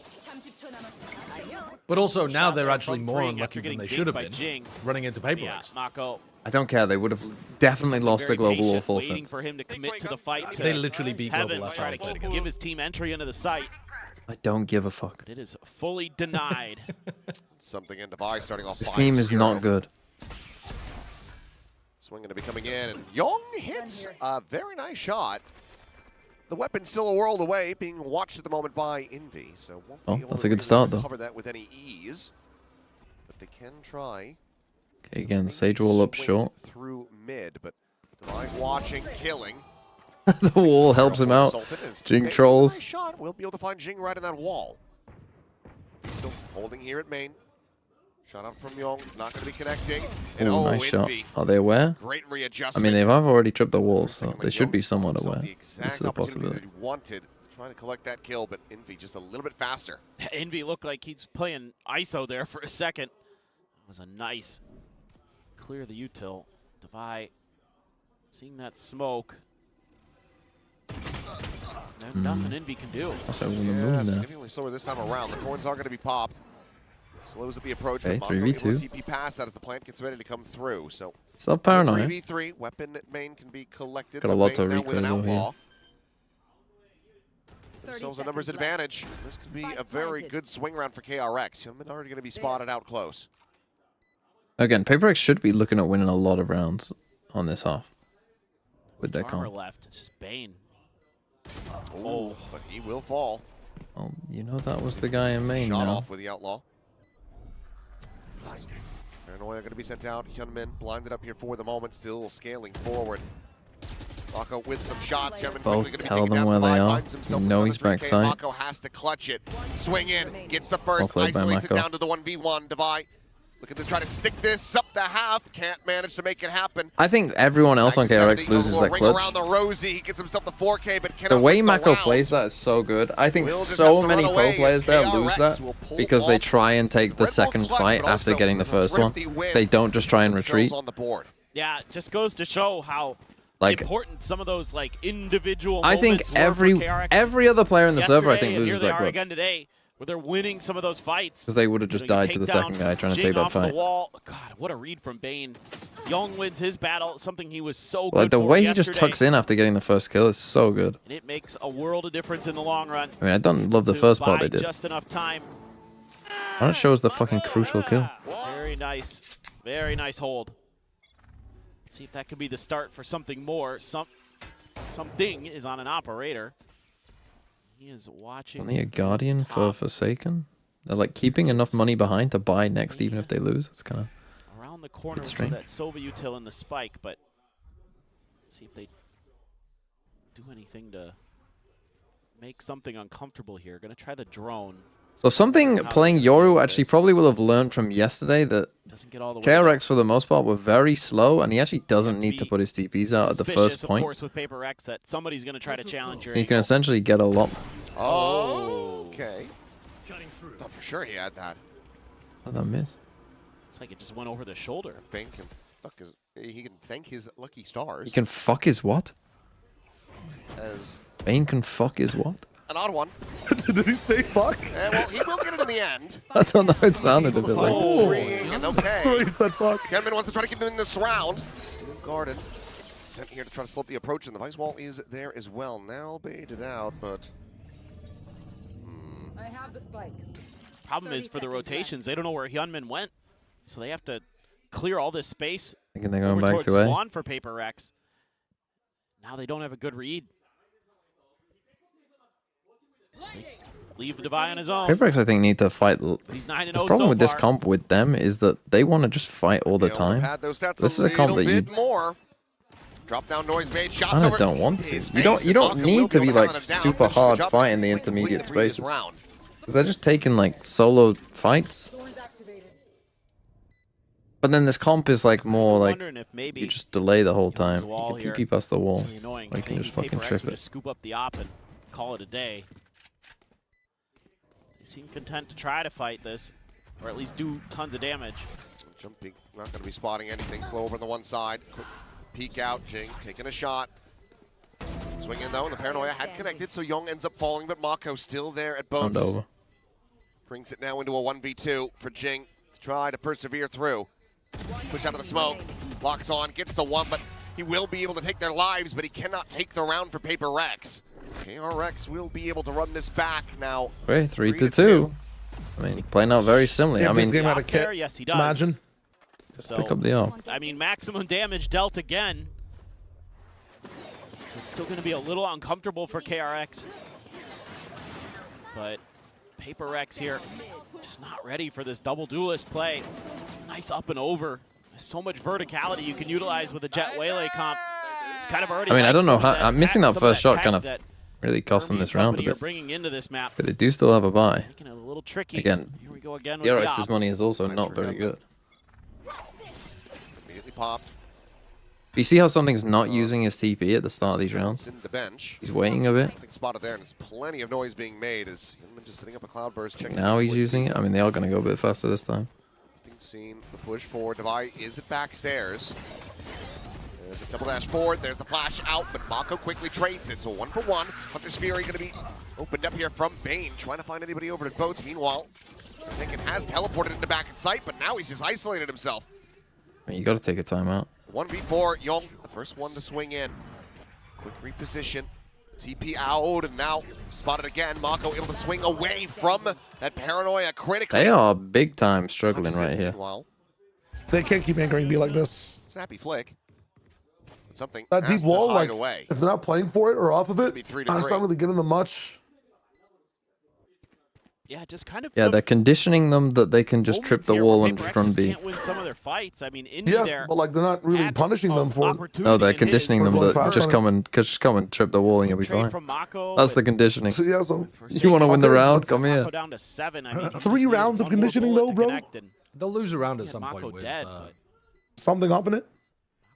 But also now they're actually more unlucky than they should have been, running into PRX. Mako. I don't care. They would have definitely lost to Global or Full waiting Sense. for him to commit to the fight. They literally beat Global last time they played against. Give his team entry into the site. I don't give a fuck. But it is fully denied. Something in Divide starting off. This team is not good. Swing going to be coming in, and Young hits a very nice shot. The weapon's still a world away, being watched at the moment by Envy, so won't be able that's to a good start, though. cover that with any ease. But they can try. Okay, again, Sage wall up short. Through mid, but Divine watching, killing. The wall helps him out. Jing trolls. Nice shot. We'll be able to find Jing right in that wall. He's still holding here at main. Shot up from Young, not going to be connecting. And Ooh, nice shot. Envy. Are they aware? Great I readjustment. mean, they've already tripped the walls, so they should be somewhat aware. This is a possibility. He wanted, trying to collect that kill, but Envy just a little bit faster. Envy looked like he's playing ISO there for a second. That was a nice clear the util. Devi seeing that smoke. There's nothing Envy can do. Also, on the moon there. Significantly slower this time around. The corns are going to be popped. Slows at the approach. Okay, but 3v2. TP pass that as the plant gets ready to come through. So Stop paranoia. 3v3. Weapon at main can be collected. Got a lot to Bane now with an recoil here. outlaw. Themselves a numbers advantage. This could be a very good swing round for KRX. Hyunmin already going to be spotted out close. Again, PRX should be looking at winning a lot of rounds on this half. With their Armor comp. left. It's just Bane. Oh, but he will fall. Well, you know that was the guy in main Shot now. off with the outlaw. Paranoia going to be sent out. Hyunmin blinded up here for the moment, still scaling forward. Mako with some shots. Hyunmin Both quickly going to be tell taken them down. where they are. Finds himself You know with he's another 3K. backside. Mako has to clutch it. Swing in, gets the first, Well played by isolates it Mako. down to the 1v1. Devi, look at this, try to stick this up the half. Can't manage to make it happen. I think everyone else on KRX loses that ring clutch. around the Rosy. He gets himself the 4K, but cannot The way win the Mako round. plays that is so good. I think We'll just so have to many run pro away players as there KRX lose that will pull because they off try and take the Red Bull second clutch, fight but after also getting the first one. thrifty win. They don't just try and Themselves retreat. on the board. Yeah, it just goes to show how Like, important some of those like individual I think moments were for KRX every other player in the server, I think, yesterday, and loses here they that are clutch. again today, where they're winning some of those fights. Because they would have just You died take to the down second guy trying to Jing take that off of fight. the wall. God, what a read from Bane. Young wins his battle, something he was so good Like, the for way he yesterday, just tucks in after getting the first kill is so good. and it makes a world of difference in the long run. I mean, I don't love the to first part buy they did. Just enough time. Why don't show us the fucking crucial kill? Very nice hold. Let's see if that could be the start for something more. Something is on an operator. He is watching. Only a Guardian for Forsaken? They're like keeping enough money behind to buy next even if they lose. It's kind of around the corner with strange. that Sova util and the spike, but let's see if they do anything to make something uncomfortable here. Gonna try the drone. So something playing Yoru actually probably will have learned from yesterday that Doesn't get all the way KRX for the most part were very slow, and he actually doesn't need to put his TPs out at the first Of point. course, with PRX, that somebody's gonna try to challenge your You can angle. essentially get a lot. Oh, okay. Thought for sure he had that. How did that miss? It's like it just went over the shoulder. Bane can he can thank his lucky stars. He can fuck his what? As Bane can fuck his what? an odd one. Did he say fuck? Well, he will get it in the end. I don't know. It sounded a bit like. Okay. So he said fuck. Hyunmin wants to try to keep him in this round. Still guarded. Sent here to try to slope the approach, and the Vice Wall is there as well. Now baited out, but I have the spike. Problem is for the rotations, they don't know where Hyunmin went, so they have to clear all this space. Thinking they're going over back towards to A. Spawn for PRX. Now they don't have a good read. So leave Devi on his own. PRX, I think, need to fight. He's 9-0 The problem so with this far. comp with them is that they want to just fight all the time. had those stats This a is a comp little that you bit more. Drop down noise bait, shots kind over of don't want to. his You don't. face, You don't and Mako need will to be be able to like hunt him down, super finish the hard job, fighting the complete intermediate the previous spaces. round. Because they're just taking like solo fights. But then this comp is like more like wondering if maybe you just delay the whole time. You wall can here. TP past the wall. Really annoying. Or you can Maybe just fucking PRX trip would it. just scoop up the op and call it a day. They seem content to try to fight this, or at least do tons of damage. Jumping, not going to be spotting anything. Slow over on the one side. Quick peek out. Jing taking a shot. Swinging though, and the Paranoia had connected, so Young ends up falling, but Mako still there at both. Round over. Brings it now into a 1v2 for Jing to try to persevere through. Push out of the smoke. Locks on, gets the one, but he will be able to take their lives, but he cannot take the round for PRX. KRX will be able to run this back now. Great, 3-2. I mean, playing out very similarly. If I this mean, game had a kit, Yes, he does. imagine. So, pick up the arm. I mean, maximum damage dealt again. So it's still going to be a little uncomfortable for KRX. But PRX here, just not ready for this double duelist play. Nice up and over. There's so much verticality you can utilize with a Jet Waylay comp. It's kind of already. I mean, I don't know how. I'm missing that first shot, kind of that really costing this round a bit. Bringing into this map. But they do still have a buy. Making it a little tricky. Again, Here we go again. DRX's money is also not very good. Immediately popped. You see how something's not using his TP at the start of these rounds? The bench. He's waiting a bit. Spotted there, and there's plenty of noise being made as Hillman just setting up a cloudburst. Checking Now he's using it. I mean, they are going to go a bit faster this time. Seen the push forward. Devi is it backstairs. There's a double dash forward. There's the flash out, but Mako quickly trades it. So 1-for-1. Hunter's Fury going to be opened up here from Bane, trying to find anybody over to boats. Meanwhile, Taken has teleported into back in sight, but now he's just isolated himself. I mean, you got to take a timeout. 1v4. Young, the first one to swing in. Quick reposition. TP out, and now spotted again. Mako able to swing away from that paranoia critically. They are big time struggling right here. They can't keep anchoring B like this. Snappy flick. Something that deep wall, like, away. If they're not playing for it or off of it, it's not really getting them much. Yeah, just kind of. Yeah, they're conditioning them that they can just trip the wall and just run B. Can't win some of their fights. I mean, Indy yeah, but like they're not really punishing them for it. No, they're conditioning them that just come and trip the wall and you'll be fine. That's the conditioning. Yeah, so you want to win the round? Come here. Down to 7. I mean, 3 rounds of conditioning though, bro. They'll lose a round at some point with something up in it.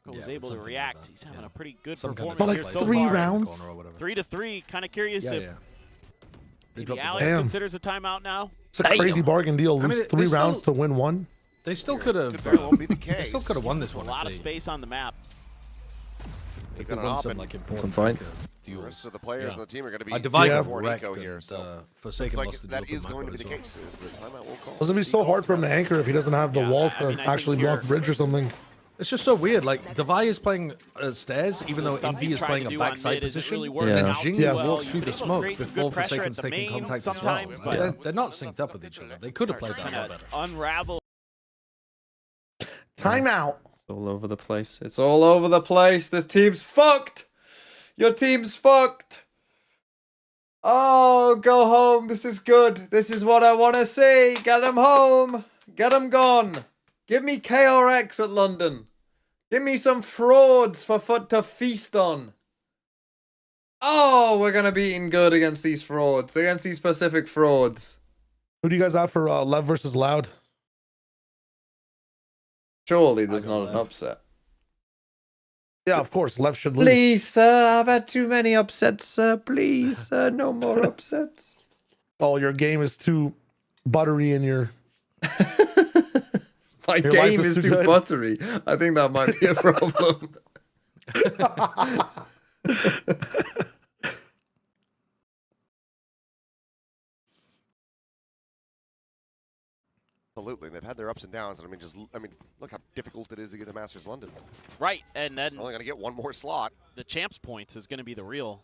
Was able to react. He's having a pretty good performance but like here so 3 far. rounds. 3-3. Kind of curious if maybe Alex Damn. considers a timeout now. It's a crazy bargain deal. Lose 3 rounds to win 1. They still could have. Could very well be the case. They still could have won this one. A lot of space on the map. If they won some like important some fights. The rest of the players on the team are going to be for Nico here. So Forsaken like lost the that deal is to going to be the Mako case. Is the timeout will call. It's gonna be so hard for him to anchor if he doesn't have the wall to actually block bridge or something. It's just so weird. Like Devi is playing stairs, even though Envy is playing a backside position. And Jing walks through the smoke before Forsaken's taking contact as well. But they're not synced up with each other. They could have played that a lot better. Unravel. Timeout. It's all over the place. It's all over the place. This team's fucked. Your team's fucked. Oh, go home. This is good. This is what I want to see. Get them home. Get them gone. Give me KRX at London. Give me some frauds for Foot to feast on. Oh, we're going to be eating good against these frauds. Against these Pacific frauds. Who do you guys have for Lev versus Loud? Surely there's not an upset. Yeah, of course. Lev should lose. Please, sir. I've had too many upsets, sir. Please, sir. No more upsets. Oh, your game is too buttery in your... My game is too buttery. I think that might be a problem. Absolutely, they've had their ups and downs, and I mean, look how difficult it is to get to Masters London. Right, and then only going to get one more slot. The champs points is going to be the real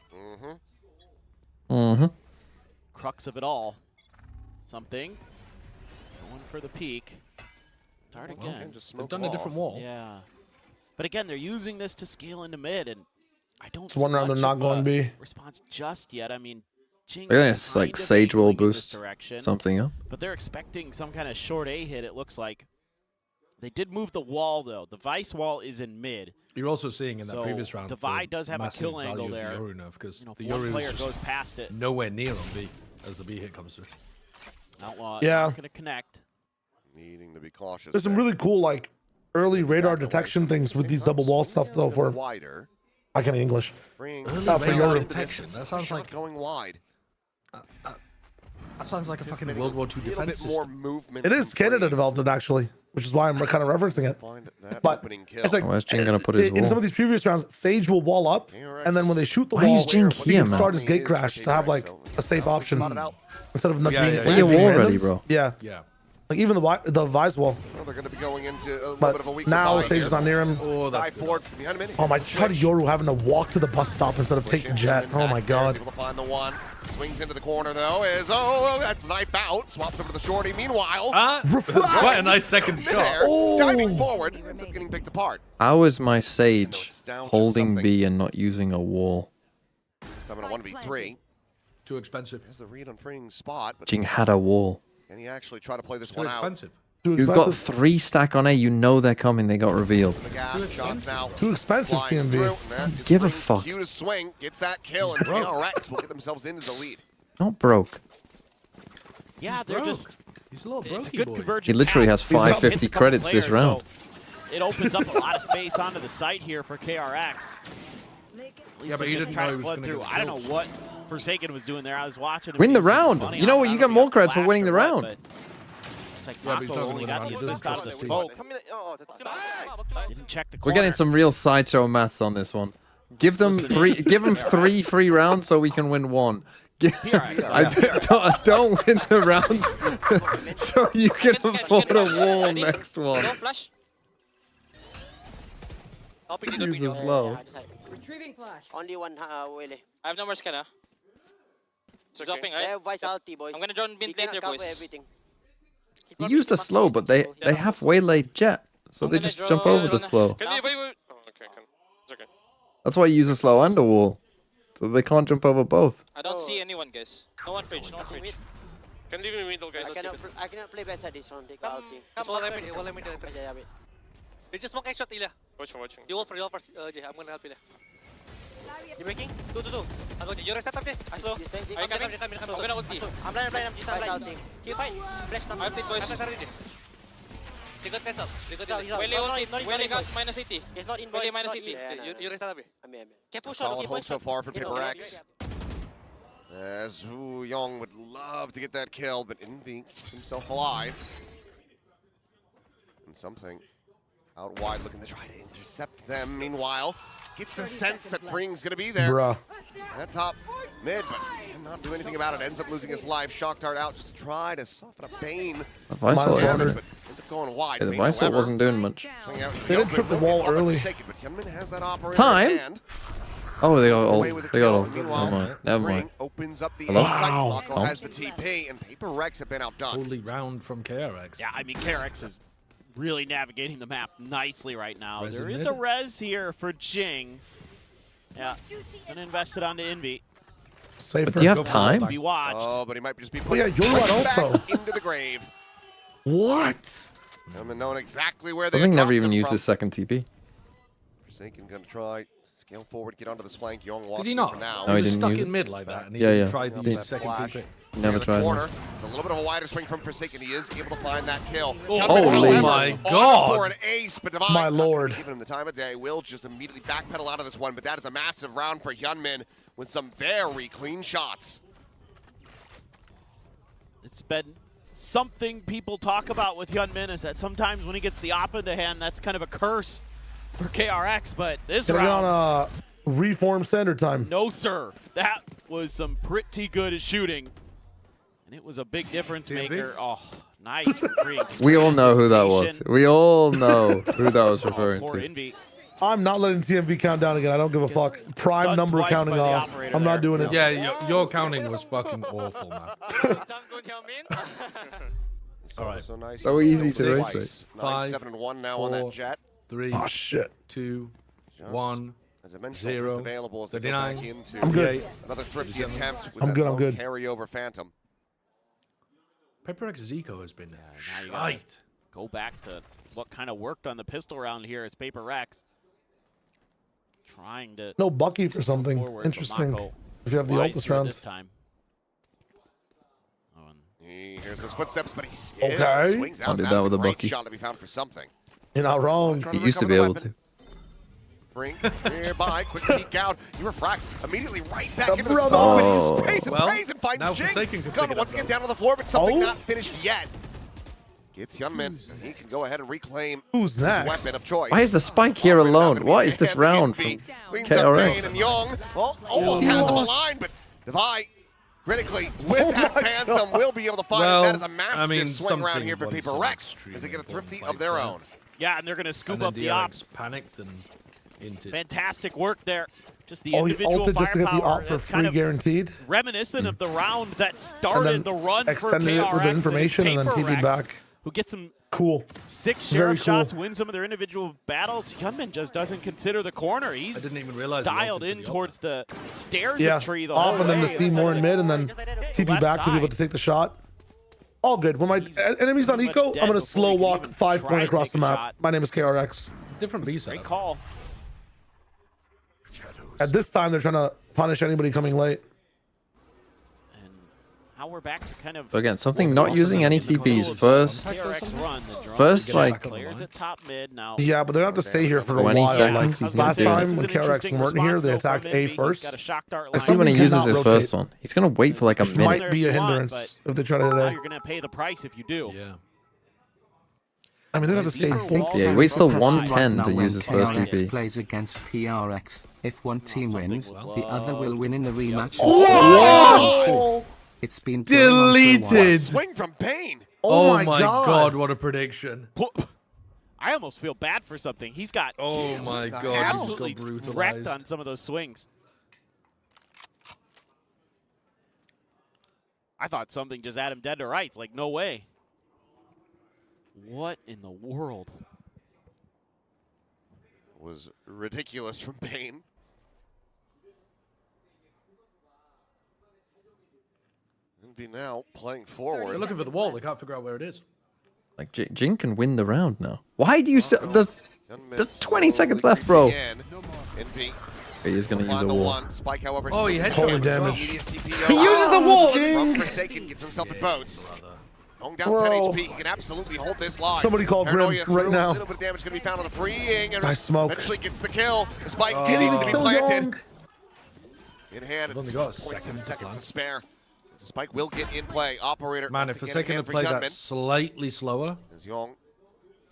crux of it all. Something going for the peak. Start again. They've done a different wall. Yeah, but again, they're using this to scale into mid, and I don't. It's one round they're not going to be response just yet. I mean. It's like Sage will boost something up. But they're expecting some kind of short A hit, it looks like. They did move the wall, though. The Vice wall is in mid. You're also seeing in that previous round. Devi does have a kill angle there. The Yoru nerf, because the one Yoru player is goes past it. Nowhere near on B as the B hit comes through. Outlaw not going to connect. Needing to be cautious. There's some really cool, like, early radar detection things with these double wall stuff, though, for... Wider. I can't English. Early radar detection. That sounds like... going wide. That sounds like a fucking World War II defense system. It is. Canada developed it, actually, which is why I'm kind of referencing it. But it's like, where's Jing gonna put his in wall? some of these previous rounds, Sage will wall up, and then when they shoot the wall, is Jing he here, can man? start his gate crash to have like a safe option instead of not being Get your wall ready, bro. Yeah. Like even the Vise wall. Well, they're going to be going into a little But bit of a weak now goodbye Sage is here. not near him. Oh, that's Dive forward behind him. Oh my God, Yoru having to walk to the bus stop instead of taking Jet. Oh my God. Able to find the one. Swings into the corner though. That's knife out. Swaps over to the shorty. Meanwhile, quite a nice second shot. Diving forward, ends up getting picked apart. How is my Sage holding B and not using a wall? This time in a 1v3. Too expensive. Has the read on Freeing's spot, but Jing had a wall. can he actually try to play this Too one expensive. You've got 3 stack on A. You know they're coming. They got revealed. Too expensive, TMV. Give a fuck. Cue to swing, gets that kill, and PRX will get themselves into the lead. Not broke. Yeah, they're just. He's a little It's a brokey good boy. convergent He literally pass. has 550 credits this round. So it opens up a lot of space onto the site here for KRX. At least Yeah, but he just didn't try know to he was flood gonna through. get I don't know killed. what Forsaken was doing there. I was watching him. Win and the he was round. funny. You know what? I You don't get more know if he credits for got winning the flashed or what, round. but It's like Yeah, but he's Mako not only gonna got win the the round. assist out of the He's smoke. Didn't check the We're corner. getting some real sideshow maths on this one. Give them three free rounds so we can win one. I don't win the round so you can afford a wall next one. Use a slow. Retrieving flash. Only one Willy. I have no more scan, Dropping, They right? have vitality, boys. I'm gonna join He mid cannot later, cover boys. everything. He used a slow, but they have waylaid Jet, so they just jump over the slow. Can you wait? Oh, okay, it's okay. That's why you use a slow and a wall, so they can't jump over both. I don't see anyone, guys. No one bridge, no one bridge. Can leave me middle, guys. I cannot play better this round. They got ulti. Wala mid. They just smoke shot, Ila. Watching. You hold for, Jay. I'm gonna help Ila. You breaking? 2. I'll go. You rest up there. I slow. I come. I'm gonna ulti. I'm blind. I'm just blind. Keep fight. Flash down. I'll take boys. They got mess up. Willy got minus 80. He's not in, Willy boys. minus Not 80. in. You rest up. Solid hold so far for PRX. As Hu Yong would love to get that kill, but Envy keeps himself alive. And something out wide looking to try to intercept them. Meanwhile, gets a sense that Freeing's going to be there. Bruh. That top mid, but cannot do anything about it. Ends up losing his life. Shock dart out just to try to soften up Bane. The Visor Damage, but ends up going wide. the Bane, Visor however, wasn't doing much. swinging out. They did trip the wall early. But Hyunmin has that operator Time? in hand. Oh, they got Away ult. with the They got kill. ult. Meanwhile, Never mind. Freeing opens up the Hello? site. Wow. Loco has the TP, and PRX have been outdone. Only round from KRX. Yeah, I mean, KRX is really navigating the map nicely right now. Res There in is mid. a res here for Jing. Yeah, gonna invest it onto Envy. Safer. But do you have time? Be watched. Oh, but he might just be Oh yeah, you're right back also. into the grave. What? Hyunmin knowing exactly where they I think had never dropped even him used from. his second TP. Forsaken gonna try scale forward, get onto this flank. Young Did watching he it not? for now. No, he was didn't stuck use in it. mid like that, and he Yeah. tried to Yep, use that second flash. TP. Never In the tried corner. it. It's a little bit of a wider swing from Forsaken. He is able to find that kill. Oh, Hyunmin, holy however, my on God. for an ace, but Divine My lord. giving him the time of day. Will just immediately backpedal out of this one, but that is a massive round for Hyunmin with some very clean shots. It's been something people talk about with Hyunmin is that sometimes when he gets the op into hand, that's kind of a curse for KRX, but this Gonna get round, on a reform standard time. no sir. That was some pretty good shooting. And it was a big difference maker. Oh, nice from Freak. We all know who that was. We all know who that was referring Poor to. Envy. I'm not letting TMV count down again. I don't give a fuck. Prime Done number twice counting by the off. operator I'm not there. doing it. Yeah, your counting was fucking awful, man. All right. So nice. So easy to Twice. race. 9, 7, and 1 now on that 4, Jet. 3, Oh shit. 2, Just 1. As I mentioned, 0, available as they go 39. back into I'm good. another thrifty attempt with I'm that good, I'm lone good. carryover Phantom. PRX's eco has been now you gotta shite. go back to what kind of worked on the pistol round here as PRX. Trying to No Bucky for something. forward, but Interesting. Mako If you have the wise ult this here round. this time. Oh, and He hears his footsteps, but he still Okay. swings out. I'll do That's that with a great Bucky. shot to be found for something. You're not wrong. Trying He used to recover be the able weapon. to. Bring nearby, quick peek out. He refracts immediately right back The into the brother. smoke, but Oh. he sprays and Well, prays and finds now Jing. Forsaken can pick Gunn it once up, again though. down on the floor, but something Oh. not finished yet. Gets Hyunmin, and he can go ahead and reclaim Who's his next? weapon of choice. Why is the spike here Operator now alone? gonna be What is this again round Envy. from Cleans up Bane KRX? and Young. Well, almost has him aligned, but Devi Critically, with that Phantom, will be able to find it. That is a massive swing around here for PRX as they get a thrifty of their own. Yeah, and they're going to scoop up the DRX ops. Panicked and into. Fantastic work there. Just the he individual ulted just to get the firepower. op for That's free kind of guaranteed. reminiscent of the round that started the run for Extended PRX it with the information and then TP back. who gets some Cool. 6 Very sheriff shots, cool. wins some of their individual battles. Hyunmin just doesn't consider the corner. He's I didn't even realize dialed in towards the stairs Yeah, of tree the op whole and then way to see instead more of in the mid and then TP left back to be able side. to take the shot. All good. When my enemy's on pretty eco, much I'm going dead to slow before he can walk even 5 try point to across take the a map. shot. My name is KRX. Different B-side. Great call. At this time, they're trying to punish anybody coming late. And how we're back to kind of So again, something not using any TPs first. DRX run. First, like, Players at top mid now. Yeah, but they don't have to stay here for a 20 while. seconds, Like, he's gonna last do it. time when KRX weren't here, they attacked A first. I see when he uses his first one. He's gonna wait for like a Which minute. might be a hindrance if they try to hit Now A. you're going to pay the price if you do. Yeah. I mean, they don't have to stay. I think yeah, he waits till 110 to use his first KRX TP. plays against PRX. If one team wins, the other will win in the rematch. What? It's been deleted. Swing from Bane. Oh my god, what a prediction. I almost feel bad for something. He's got Oh my god, he's absolutely got brutalized. wrecked on some of those swings. I thought something just had him dead to rights. Like, no way. What in the world? Was ridiculous from Bane. And be now playing forward. They're looking for the wall. They can't figure out where it is. Like Jin can win the round now. Why do you still? There's 20 seconds left, bro. He is gonna use a wall. Spike, however, Oh, he had Holy damage. He uses the wall. Forsaken gets himself in boats. Going down Bro. 10 HP, he can absolutely hold this line. Somebody call Grim Paranoia right through, now. A little bit of damage going to be found on the freeing, and Nice smoke. eventually gets the kill. The spike Get him needing to to be kill planted. Young. In hand, They've only it's got a 0.7 second to seconds plan. to spare. The spike will get in play. Operator, Man, once if again, Forsaken in had for played that Hyunmin. slightly slower, As Young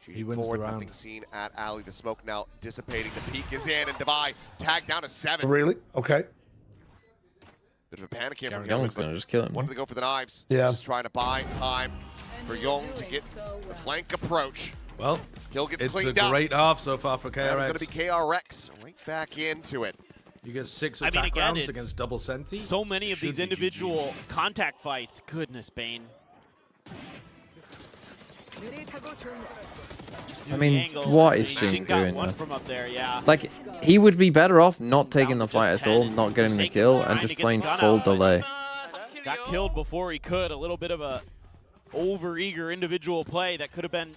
he shooting wins forward, the round. nothing seen at Alley. The smoke now dissipating. The peak is in, and Devi tagged down to 7. Really? Okay. Bit of a panic here from Young's Hyunmin, gonna but just kill him. wanted to go for the knives. Yeah. Just trying to buy time for Young to get the flank approach. well, Kill gets it's a cleaned up. great half so far for That is going to be KRX. KRX right back into it. You get 6 I mean, attack again, rounds it's against double Senti. So many of Should these be individual contact fights. Goodness, Bane. I mean, what is Jin got doing? one Man? from up there, yeah. Like, he would be better off not taking the Just fight at all, not getting the Forsaken kill, trying and to just get playing the gun full out. delay. Got killed before he could. A little bit of a over-eager individual play that could have been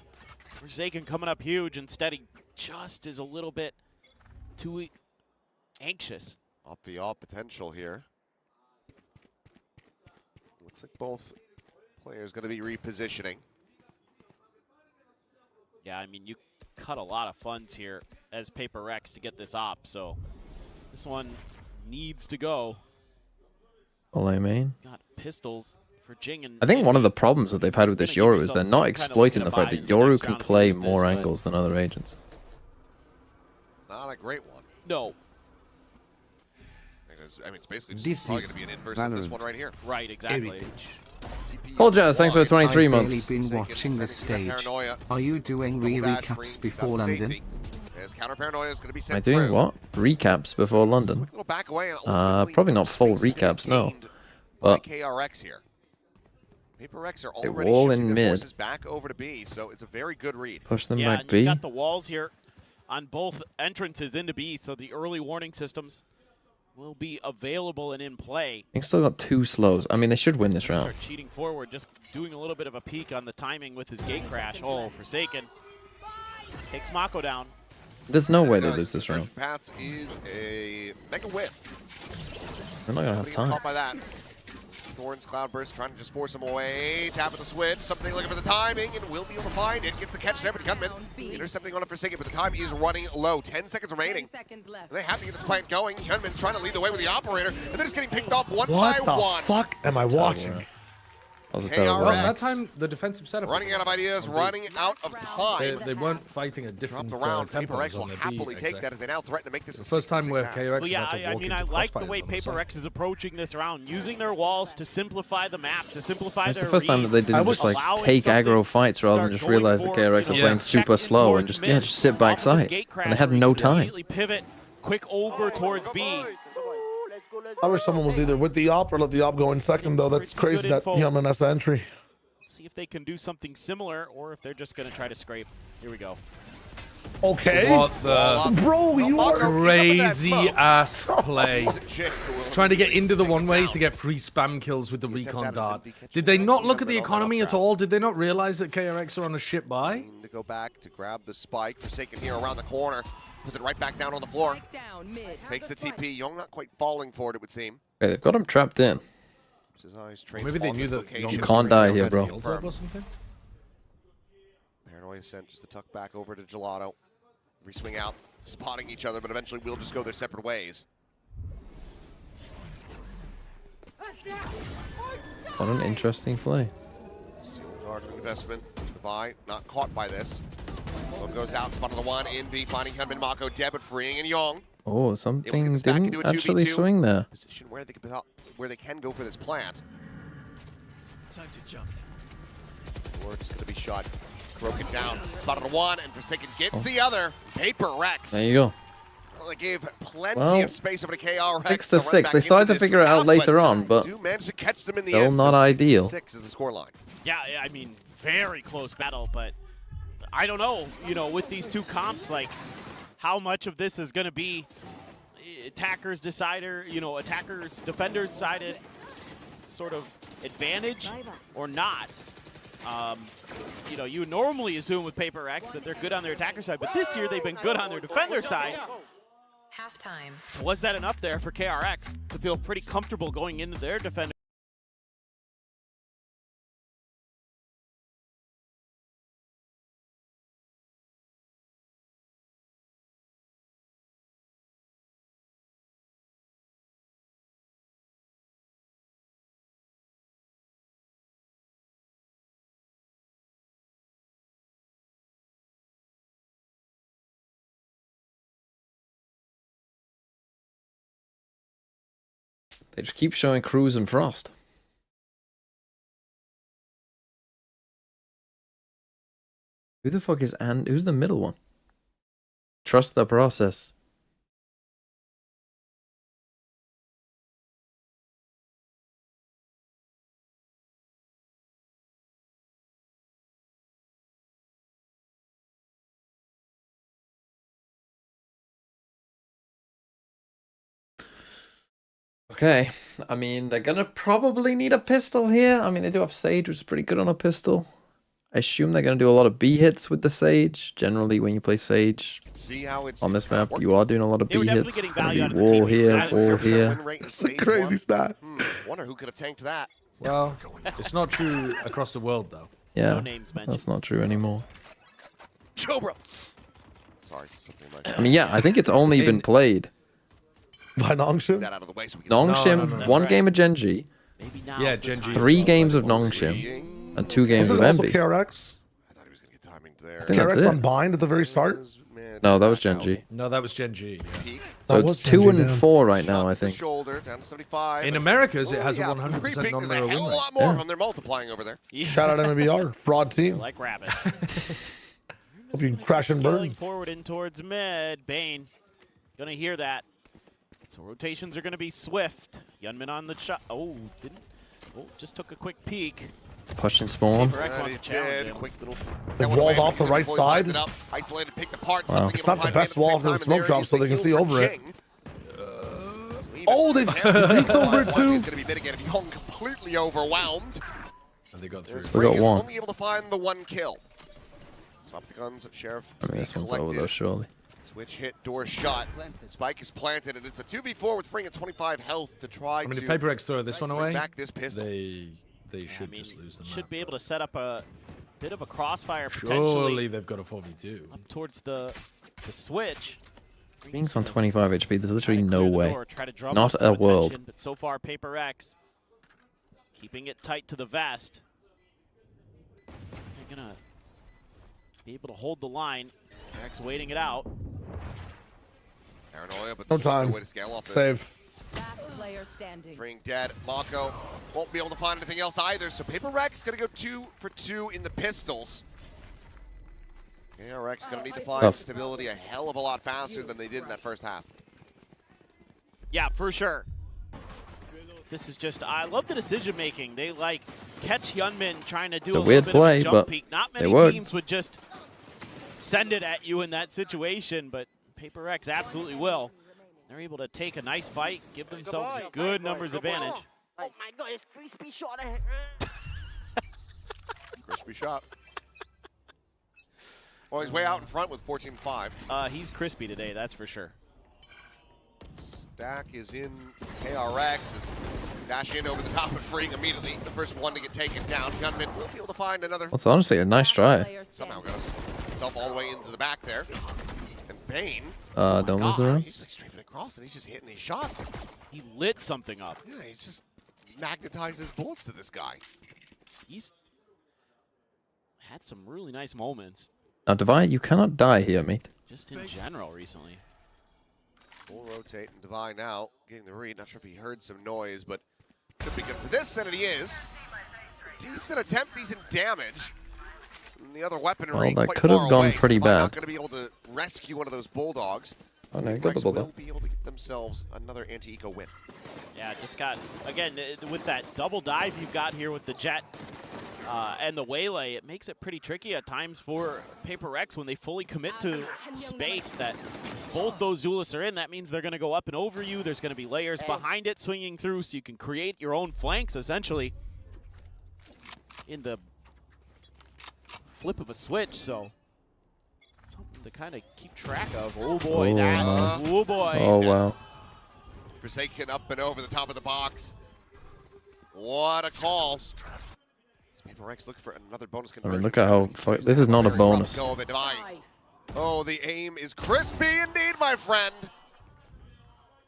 Forsaken coming up huge. Instead, he just is a little bit too anxious. Off the all potential here. Looks like both players going to be repositioning. Yeah, I mean, you cut a lot of funds here as PRX to get this op, so this one needs to go. All I mean. Got pistols for Jing and I think one of the problems that they've had with this Yoru is they're not exploiting the fact that Yoru can play more angles than other agents. It's not a great one. No. I mean, it's basically just probably going to be an inverse of this one right here. Right, exactly. Paul Jazz, thanks for the 23 months. I've barely been watching the stage. Are you doing recaps before London? As counter paranoia is going to be Am sent I doing through. what? Recaps before London? Little back away and ultimately Probably not full recaps, no. But KRX here. PRX are a already wall shifting in their mid. forces back over to B, so it's a very good read. Push them Yeah, back and you B. got the walls here on both entrances into B, so the early warning systems will be available and in play. I think still got 2 slows. I mean, they should win this round. Start cheating forward, just doing a little bit of a peek on the timing with his gate crash. Oh, Forsaken takes Mako down. There's no way they lose this round. Pats is a mega whip. They're not gonna have time. Caught by that. Thorns, Cloudburst trying to just force him away. Tap of the switch. Something looking for the timing and will be able to find it. Gets the catch there, but Hyunmin intercepting on it for Forsaken, but the time is running low. 10 seconds remaining. They have to get this plant going. Hyunmin's trying to lead the way with the operator, and they're just getting picked off one by What the one. fuck am I watching? That was a terrible Well, round. that time the defensive setup. Running out of ideas, running out of time. They weren't fighting a different Dropped around. tempo PRX will on the happily B, take that as they now threaten to make this the a first time where 6-6 KRX Well, yeah, had to I walk mean, into I like the crossfires way on the side. PRX is approaching this round, using their walls to simplify the map, to simplify It's their the first time that they didn't just like allowing take something aggro fights rather than start just going realize that for, KRX are you know, playing check super in slow and towards just mid, sit off back of his side. gate And they had no crasher, time. immediately pivot, quick over towards B. I wish someone was either with the op or let the op go in second, though. That's crazy that Yeoman has the entry. See if they can do something similar, or if they're just going to try to scrape. Here we go. Okay. What the Bro, you are crazy ass play. Trying to get into the one-way to get free spam kills with the recon dart. Did they not look at the economy at all? Did they not realize that KRX are on a ship buy? To go back to grab the spike. Forsaken here around the corner. Puts it right back down on the floor. Makes the TP. Young not quite falling for it, it would seem. Okay, they've got him trapped in. Maybe they knew that You can't die here, bro. Paranoia sent just the tuck back over to Gelato. Reswing out, spotting each other, but eventually we'll just go their separate ways. What an interesting play. Steel guard investment. Devi not caught by this. One goes out, spot on the one, in B, finding Hyunbin Mako dead, but freeing and Young. Oh, something didn't actually swing there. Position where they can go for this plant. Time to jump. Or it's going to be shot. Broken down. Spot on the one, and Forsaken gets the other. PRX. There you go. Well, they gave plenty of space over to KRX. 6 to 6. They started to figure it out later on, but do manage to catch them in the still end. not ideal. 6 is the scoreline. Yeah, I mean, very close battle, but I don't know, with these two comps, like, how much of this is going to be attackers decider, attackers, defenders sided sort of advantage or not. You normally assume with PRX that they're good on their attacker side, but this year they've been good on their defender side. Halftime. So was that enough there for KRX to feel pretty comfortable going into their defender? They just keep showing Cruz and Frost. Who the fuck is who's the middle one? Trust the process. Okay, I mean, they're gonna probably need a pistol here. I mean, they do have Sage, which is pretty good on a pistol. I assume they're gonna do a lot of B hits with the Sage. Generally, when you play Sage on this map, you are doing a lot of B hits. It's gonna be wall here, wall here. It's a crazy stat. Wonder who could have tanked that. Well, it's not true across the world, though. Yeah, that's not true anymore. Chobra. Sorry, something like I mean, yeah, I think it's only been played by Nongshim. That out of the way so we can Nongshim, no. one game of Genji, yeah, Genji, 3 games of Nongshim, and 2 games of also Envy. KRX? I think that's KRX it. on bind at the very start? No, that was Genji. No, that was Genji. Yeah. So it's 2 and 4 right now, I think. Shoulder down to 75. In Americas, it has a 100% There's a non-mirror hell win of a rate. lot more of them. They're multiplying over there. Shout out MMBR, fraud team. Like rabbits. Hope you crash and Scaling burn. forward in towards mid. Bane, gonna hear that. So rotations are gonna be swift. Yunmin on the shot. Oh, didn't. Oh, just took a quick peek. Pushing spawn. PRX wants to challenge him. Quick little. They walled off the right side. Isolated, picked apart. Wow. It's not the best wall for the smoke drop, so they can see over it. Oh, they've peeked over it too. He's going to be mitigated. Young completely overwhelmed. And they got through. We got one. Only able to find the 1 kill. Swap the guns. Sheriff. I mean, this one's over though, surely. Switch hit, door shut. Spike is planted, and it's a 2v4 with Fring at 25 health to try I mean, to if PRX throw this one away, back this pistol. they should just lose the map. Should be able to set up a bit of a crossfire Surely potentially they've got a 4v2. up towards the switch. Being's on 25 HP, there's literally Try to no clear the way. door, try to drum Not up a some world. attention, but so far PRX keeping it tight to the vest. gonna be able to hold the line. PRX waiting it out. Paranoia, but No time. way to scale off this. Save. Freeing dead. Mako won't be able to find anything else either, so PRX gonna go 2 for 2 in the pistols. DRX gonna need to find stability a hell of a lot faster than they did in that first half. Yeah, for sure. This is just, I love the decision making. They like catch Hyunmin trying to do It's a little weird bit play, of a but jump peek. Not many teams would just send it at you in that situation, but PRX absolutely will. They're able to take a nice fight, give themselves a good numbers advantage. Oh my god, it's crispy shot. Crispy shot. Well, he's way out in front with 14-5. He's crispy today, that's for sure. Stack is in. PRX is dash in over the top and freeing immediately. The first one to get taken down. Gunman will be able to find another. That's honestly a nice try. Somehow goes himself all the way into the back there. And Bane. Don't lose the room. He's like strafing across and he's just hitting these shots. He lit something up. Yeah, he's just magnetized his bullets to this guy. He's had some really nice moments. Now, Devi, you cannot die here, mate. Just in general recently. Full rotate and Devi now getting the read. Not sure if he heard some noise, but could be good for this, and he is. Decent attempt, decent damage. And the other weaponry Well, that quite could have far gone away, pretty so not bad. going to be able to rescue one of those bulldogs. Oh no, you got the bulldog. Will be able to get themselves another anti-eco win. Yeah, just got, again, with that double dive you've got here with the jet and the waylay, it makes it pretty tricky at times for PRX when they fully commit to space that both those duelists are in. That means they're going to go up and over you. There's going to be layers behind it swinging through, so you can create your own flanks, essentially, in the flip of a switch. So something to kind of keep track of. Oh boy, oh boy. Oh wow. Forsaken up and over the top of the box. What a call. PRX looking for another bonus I conversion. mean, look at how this is not a bonus. Oh, the aim is crispy indeed, my friend.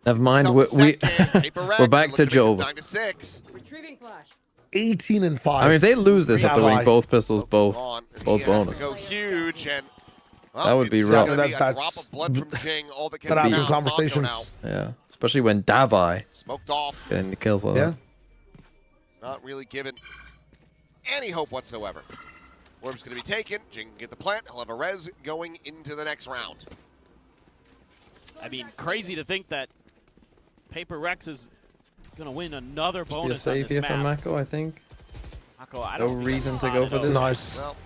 Never mind, we're back to Jove. 9-6. Retrieving flash. 18 and 5. I mean, if they lose this after winning both pistols, both bonus. Go huge, and well, that would be rough. Be a drop of blood from Jing, all that can That be after conversations. Yeah, especially when Davi smoked off. getting the kills like that. Not really given any hope whatsoever. Orb's going to be taken. Jing can get the plant. He'll have a res going into the next round. I mean, crazy to think that PRX is going to win another Be a bonus on save this here map. for Mako, I think. Mako, I No don't think reason that's to go for spotted this. Nice. Well,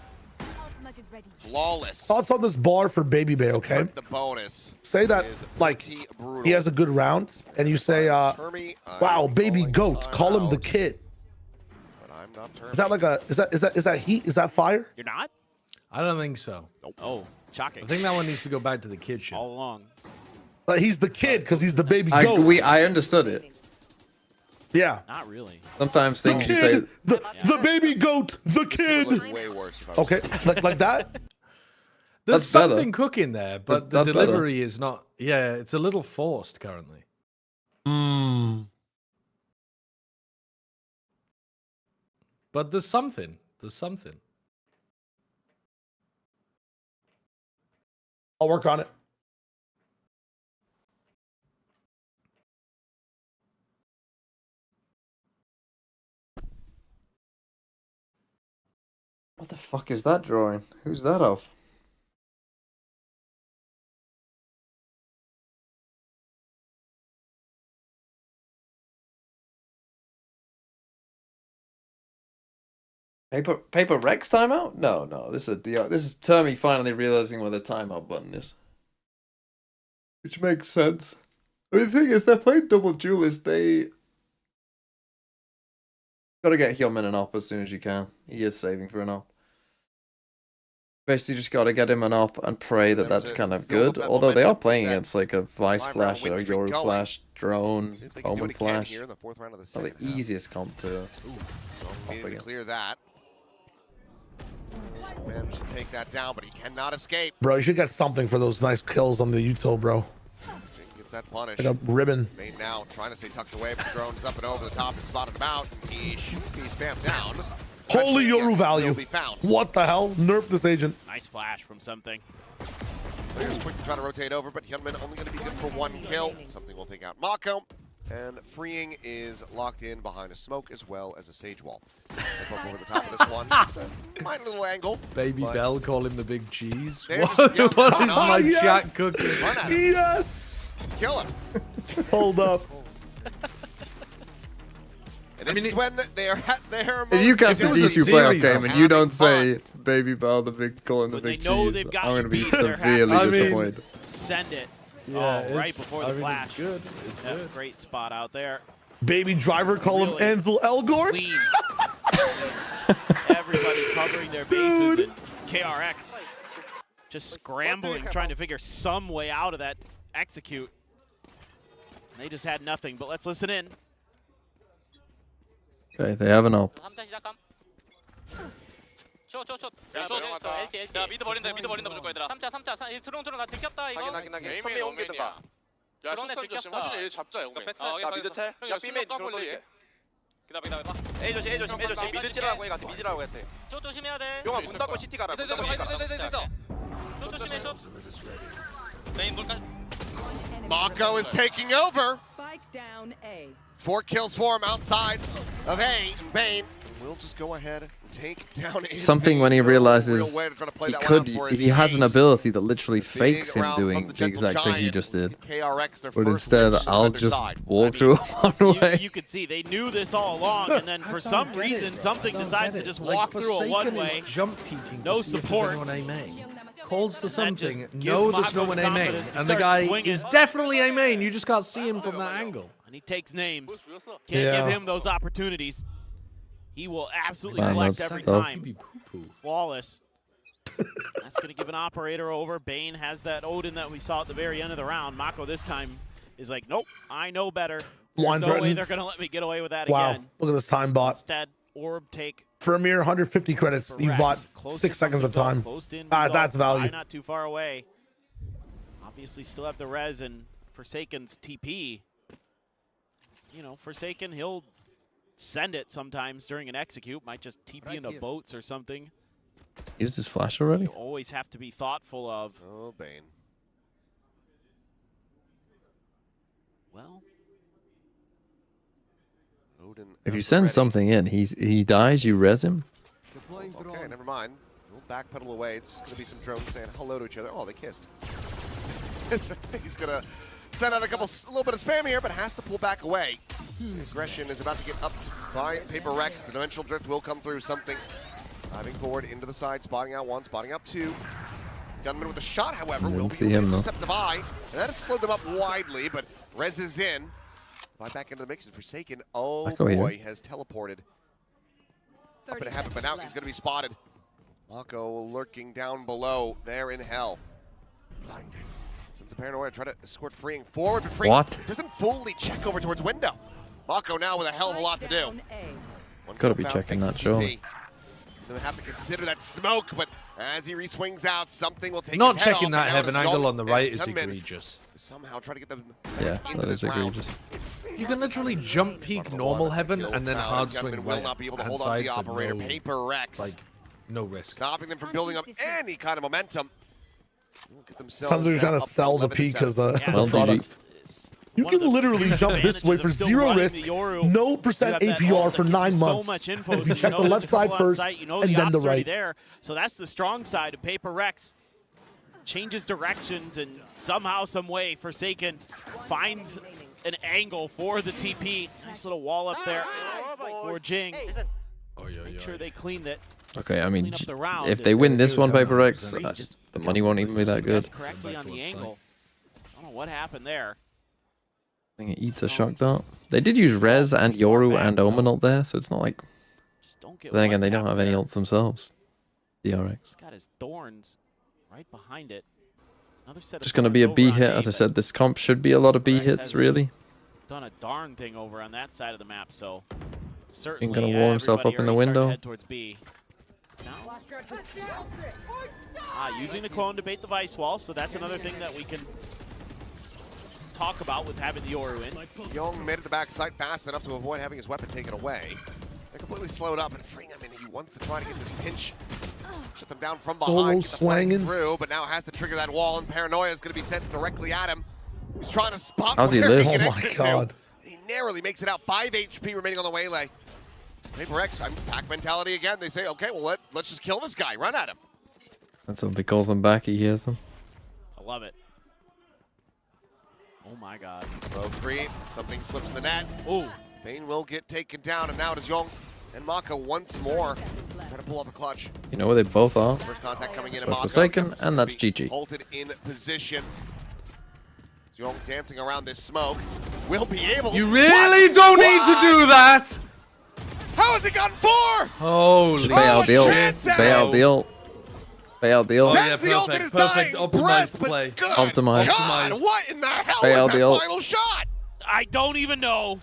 flawless. Thoughts on this bar for Baby Bay, okay? The bonus. Say that, is like, pretty brutal. he has a good round, and you say, Termy, wow, Baby calling Goat, time call him the out, kid. But I'm not Termy. Is that like a, is that heat? Is that fire? You're not? I don't think so. Nope. Oh, shocking. I think that one needs to go back to the kitchen. All along. He's the kid because he's the baby goat. I understood it. Yeah. Not really. Sometimes The things you say. kid, the baby goat, the kid. Way worse. If I was Okay, like that. There's That's better. something cooking there, but the That's better. delivery is not. Yeah, it's a little forced currently. Mm. But there's something. There's something. I'll work on it. What the fuck is that drawing? Who's that of? PRX timeout? No. This is Termy finally realizing where the timeout button is, which makes sense. I mean, the thing is, they're playing double duelist. They gotta get Hyunmin an op as soon as you can. He is saving for an op. Basically, just gotta get him an op and pray that that's kind of good. Although they are playing against like a Vice Flash or Yoru Flash, Drone, Omen Flash. Here in the fourth round of the Not second the easiest comp to needed to clear that. Managed to take that down, but he cannot escape. Bro, you should get something for those nice kills on the Uto, bro. Jing gets that punish. Like a ribbon. Main now trying to stay tucked away, but the drone's up and over the top and spotted him out. And he should be spammed down. Holy Yoru value. What the hell? Nerf this agent. Nice flash from something. Players quick to try to rotate over, but Hyunmin only going to be good for 1 kill. Something will take out Mako. And freeing is locked in behind a smoke as well as a sage wall. Up over the top of this one. It's a minor little angle. Baby Bell, call him the big cheese. What What is my chat cooking? Yes! Kill him. Hold up. And this is when they are at their most... If you cast a D2 playoff game and you don't say fun. Baby Bell, the big call and the big cheese, I'm going to be they're severely disappointed. Send it. Yeah, Right before the flash. It's good. Great spot out there. Baby driver, call him Ansel Elgort. Clean. Everybody covering their bases, and KRX just scrambling, trying to figure some way out of that execute. They just had nothing, but let's listen in. Okay, they have an op. 야 미드 버린다 무조건 얘들아 3차 드론 나 들켰다 이거 에이메인 옮기든가. 야 숏선 조심 허준이 얘 잡자 영민 아 미드 텔? 야 B메인 드론 돌릴게 기다려 A 조심 미드 찌르라고 해가지고 미드라고 했대 숏 조심해야 돼 용아 문 닫고 CT 가라 문 닫고 CT 가라 숏 조심해 숏 메인 물까지 Mako is taking over. Spike down A. 4 kills for him outside of A. Bane will just go ahead and take down A. Something when he realizes he has an ability that literally fakes him doing the exact thing he just did. But instead, I'll just walk through one way. You could see they knew this all along, and then for some reason, something decides to just walk through a one-way. Jump peeking. No support. Calls to something. gives No, there's no Mako one the A main. confidence to And the start guy swinging. is definitely A main. You just can't see him from that angle. And he takes names. Can't give him those opportunities. He will absolutely Man, collect that's every tough. time. Flawless. That's going to give an operator over. Bane has that Odin that we saw at the very end of the round. Mako this time is like, nope, I know better. There's no way they're going to let me get away with that again. Look at this time bot. Instead, orb take. For a mere 150 credits, you bought 6 seconds of time. That's value. Not too far away. Obviously still have the res and Forsaken's TP. You know, Forsaken, he'll send it sometimes during an execute. Might just TP into boats or something. Used his flash already? You always have to be thoughtful of. Oh, Bane. Well. Odin If you send something in, he dies, you res him. Okay, never mind. We'll backpedal away. It's just going to be some drones saying hello to each other. Oh, they kissed. He's going to send out a little bit of spam here, but has to pull back away. Aggression is about to get up by PRX. The dimensional drift will come through something. Driving forward into the side, spotting out 1, spotting out 2. Gunman with a shot, however, will be able to intercept the Vi. And that has slowed them up widely, but Rez is in. Vi back into the mix, and Forsaken, oh boy, has teleported. Up in heaven, but now he's going to be spotted. Mako lurking down below, there in hell. Since the paranoia try to escort Freeing forward, but Freeing doesn't fully check over towards window. Mako now with a hell of a lot to do. Gotta be checking that, surely. They'll have to consider that smoke, but as he re-swings out, something will take Not his head checking off, that heaven angle on the right is egregious. Somehow try to get them Yeah, into that is this round. egregious. You can literally jump peek normal heaven and then hard swing Gunman right will not be able to hand hold on to side the for operator. no, PRX. like, no risk. Stopping them from building up any kind of momentum. Look at themselves. Sounds like you're trying to sell the peak as a product. You One can literally jump this way for of still 0 running risk, the Yoru. no You percent have that APR ult for that gives 9 you months. So much info, If you so check the know left there's a side couple on first, site, you know and the then the op's already right. there. So that's the strong side of PRX. Changes directions, and somehow, some way, Forsaken finds an angle for the TP. Nice little wall up there for Jing. Make sure they cleaned it. Okay, I mean, Clean up the round if they and win this one, PRX, just the money won't even be that good. correctly on the angle. I don't know what happened there. I think it eats a shock dart. They did use Rez and Yoru and Omen ult there, so it's not like... Then again, they don't have any ults themselves. DRX. He's got his thorns right behind it. Another set of Just going to be a thorns B over on hit. A, As I but said, this comp should be a lot of B hits, really. done a darn thing over on that side of the map, so certainly Ain't going to wall himself up in the window. head towards B. Now, using the clone to bait the Vice Wall, so that's another thing that we can talk about with having the Yoru in. Young made it the backside fast enough to avoid having his weapon taken away. They're completely slowed up, and freeing him, and he wants to try to get this pinch. Shut them down from Solo behind, get the flank swanging through, but now has to trigger that wall, and Paranoia is going to be sent directly at him. He's trying to spot How's he where live? can Oh my exit God. to. He narrowly makes it out. 5 HP remaining on the waylay. PRX, pack mentality again. They say, okay, well, let's just kill this guy. Run at him. And somebody calls them back, he hears them. I love it. Oh my God. Slow creep. Something slips in the net. Oh. Bane will get taken down, and now it is Young and Maka once more. Trying to pull off a clutch. You know where they both are? First contact coming in That's at both Maka. Forsaken, and that's GG. Halted in position. Young dancing around this smoke. Will be able. You really don't need to do that. How has he gotten 4? Holy Just pay out the ult. chance Pay out the ult. Pay out the ult. Oh, yeah, Sends the ult in his perfect. dying Optimized breath, but play. good Optimized. God, what in the hell Pay out was that the ult. final shot? I don't even know.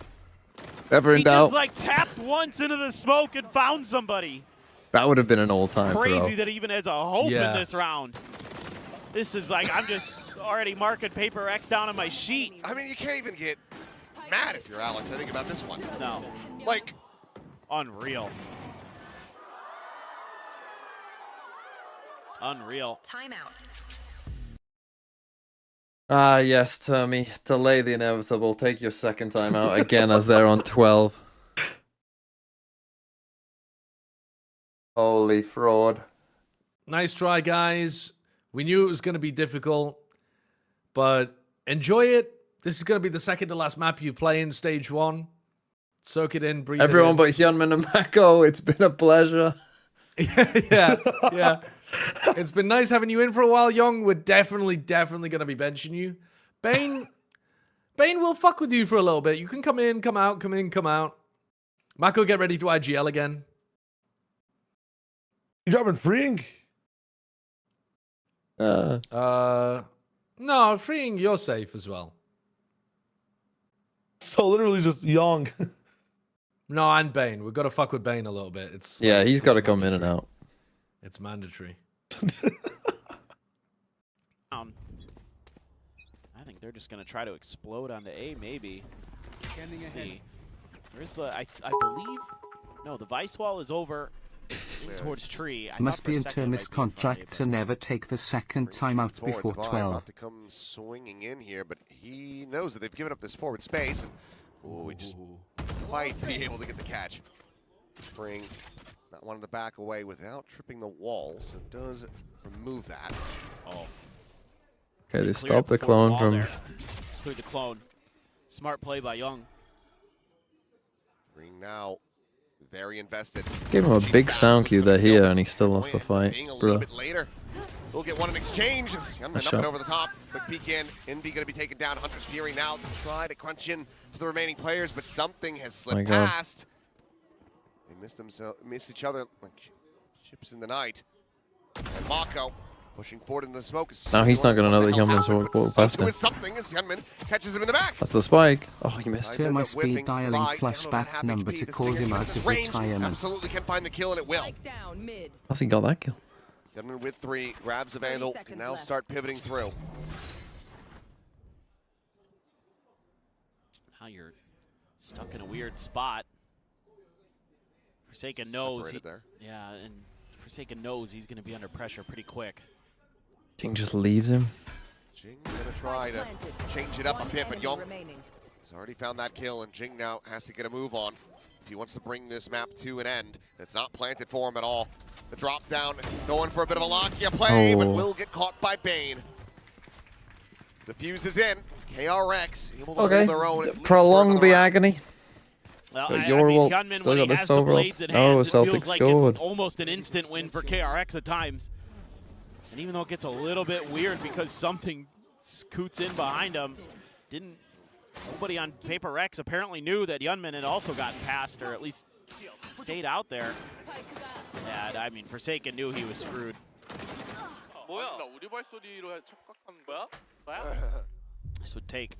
Never in He doubt. just like tapped once into the smoke and found somebody. That would have been an all-time Crazy throw. that he even has a hope Yeah. in this round. This is like, I'm just already marking PRX down on my sheet. I mean, you can't even get mad if you're Alex. I think about this one. No. Like, Unreal. Unreal. Timeout. Ah, yes, Termy. Delay the inevitable. Take your second time out again as they're on 12. Holy fraud. Nice try, guys. We knew it was going to be difficult, but enjoy it. This is going to be the second to last map you play in stage 1. Soak it in, breathe Everyone it but Hyunmin and Mako, it's been a pleasure. in. yeah. It's been nice having you in for a while, Young. We're definitely going to be benching you. Bane will fuck with you for a little bit. You can come in, come out, come in, come out. Mako, get ready to IGL again. You dropping freeing? No, freeing, you're safe as well. So literally just Young. No, and Bane. We've got to fuck with Bane a little bit. It's Yeah, like, he's got to it's come in and mandatory. out. It's mandatory. I think they're just going to try to explode on the A, maybe. Let's see. Where's the... I believe... No, the Vice Wall is over towards tree. Must be intermiss contract to never take the second time out before 12. About to come swinging in here, but he knows that they've given up this forward space. And, we just might be able to get the catch. Spring not wanting to back away without tripping the wall, so it does remove that. Oh. Okay, they stopped the clone from... Cleared the clone. Smart play by Young. Spring now very invested. Gave him a big sound cue there here, and he still lost the fight. Being a Bro. little bit later. We'll get one in exchange. Up and over the top. Quick peek in. Envy going to be taken down. Hunter's Fury now to try to crunch in to the remaining players, but something has slipped past. They miss each other like ships in the night. And Mako pushing forward in the smoke. Now he's not going to know that Hyunmin's walked past him. Something as Hyunmin catches him in the back. That's the spike. Oh, he missed. Here my speed dialing flashback's number to call him out of retirement. Absolutely can find the kill, and it will. How's he got that kill? Hyunmin with 3, grabs the Vandal, can now start pivoting through. Now you're stuck in a weird spot. Forsaken knows. Yeah, and Forsaken knows he's going to be under pressure pretty quick. Jing just leaves him. Jing going to try to change it up a bit, but Young has already found that kill, and Jing now has to get a move on. He wants to bring this map to an end. It's not planted for him at all. The drop down, going for a bit of a Lakia play, but will get caught by Bane. The fuse is in. KRX able to hold their own. Prolong the agony. Well, Hyunmin, still got this over. No, Celtic scored. It's almost an instant win for KRX at times. And even though it gets a little bit weird because something scoots in behind him, nobody on PRX apparently knew that Hyunmin had also gotten past, or at least stayed out there. Yeah, I mean, Forsaken knew he was screwed. This would take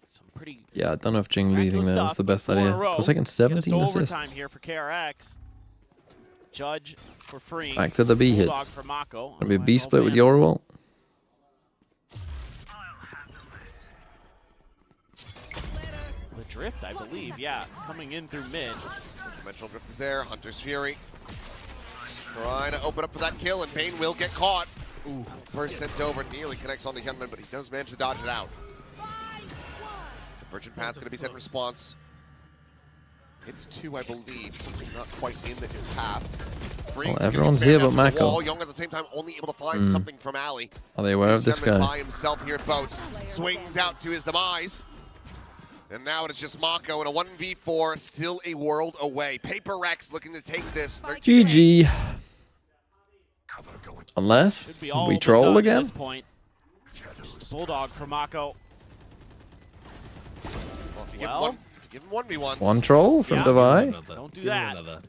some pretty... Yeah, I don't know if Jing leading there was the best idea. Forsaken 17 assists. Overtime here for KRX. Judge for free. Back to the B hits. Gonna be a B split with Yorwalt. Drift, I believe. Yeah, coming in through mid. Dimensional Drift is there. Hunter's Fury trying to open up for that kill, and Bane will get caught. Ooh, first sent over, nearly connects on the Gunman, but he does manage to dodge it out. Convergent Path's going to be sent in response. Hits 2, I believe, so he's not quite in his path. Well, everyone's here but Mako. Young at the same time, only able to find something from Ali. Are they aware of this guy? By himself here at Boats. Swings out to his demise. And now it is just Mako in a 1v4, still a world away. PRX looking to take this. GG. Unless we troll again. At this point. Just Bulldog for Mako. Well, give him 1v1s. One troll from Devi. Don't do that. Another.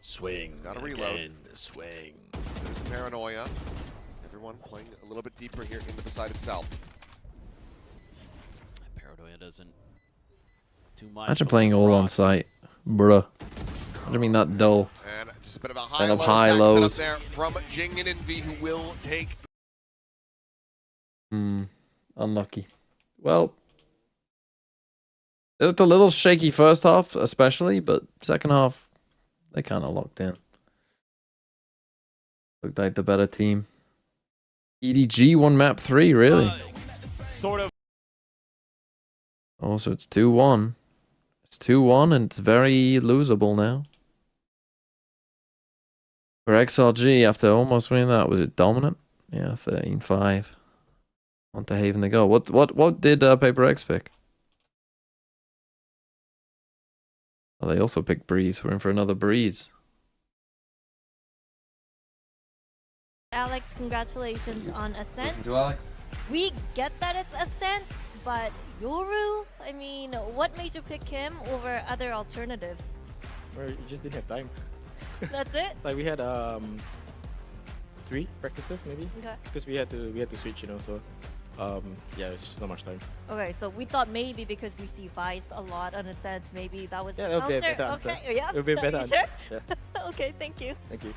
Swing. Gotta reload. Again. Swing. There's a paranoia. Everyone playing a little bit deeper here into the side itself. Paranoia doesn't too much. Imagine playing all on site. Bruh. I mean, not dull. And just a bit of a high lows. There from Jing and Envy, who will take. Unlucky. Well, it looked a little shaky first half, especially, but second half, they kind of locked in. Looked like the better team. EDG won map 3, really? Sort of. Oh, so it's 2-1. It's 2-1, and it's very losable now. For XLG, after almost winning that, was it dominant? Yeah, 13-5. On to Haven they go. What did PRX pick? Oh, they also picked Breeze. We're in for another Breeze. Alex, congratulations on Ascent. Listen to Alex. We get that it's Ascent, but Yoru? I mean, what made you pick him over other alternatives? Well, you just didn't have time. That's it? Like we had 3 practices maybe. Okay. Because we had to switch, you know. So yeah, it's just not much time. Okay, so we thought maybe because we see Vice a lot on Ascent, maybe that was Yeah, the it'll be a counter. better answer. Okay, yeah. It'll be a better You answer. sure? Yeah. Okay, thank you. Thank you.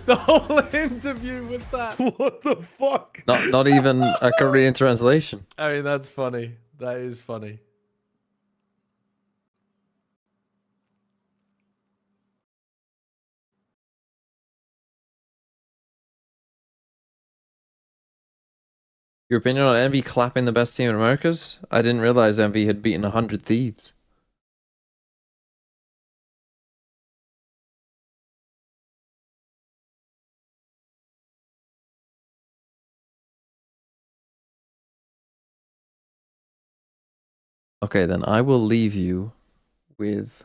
The whole interview was that. What the fuck? Not even a Korean translation. I mean, that's funny. That is funny. Your opinion on Envy clapping the best team in Americas? I didn't realize Envy had beaten 100 Thieves. Okay, then I will leave you with...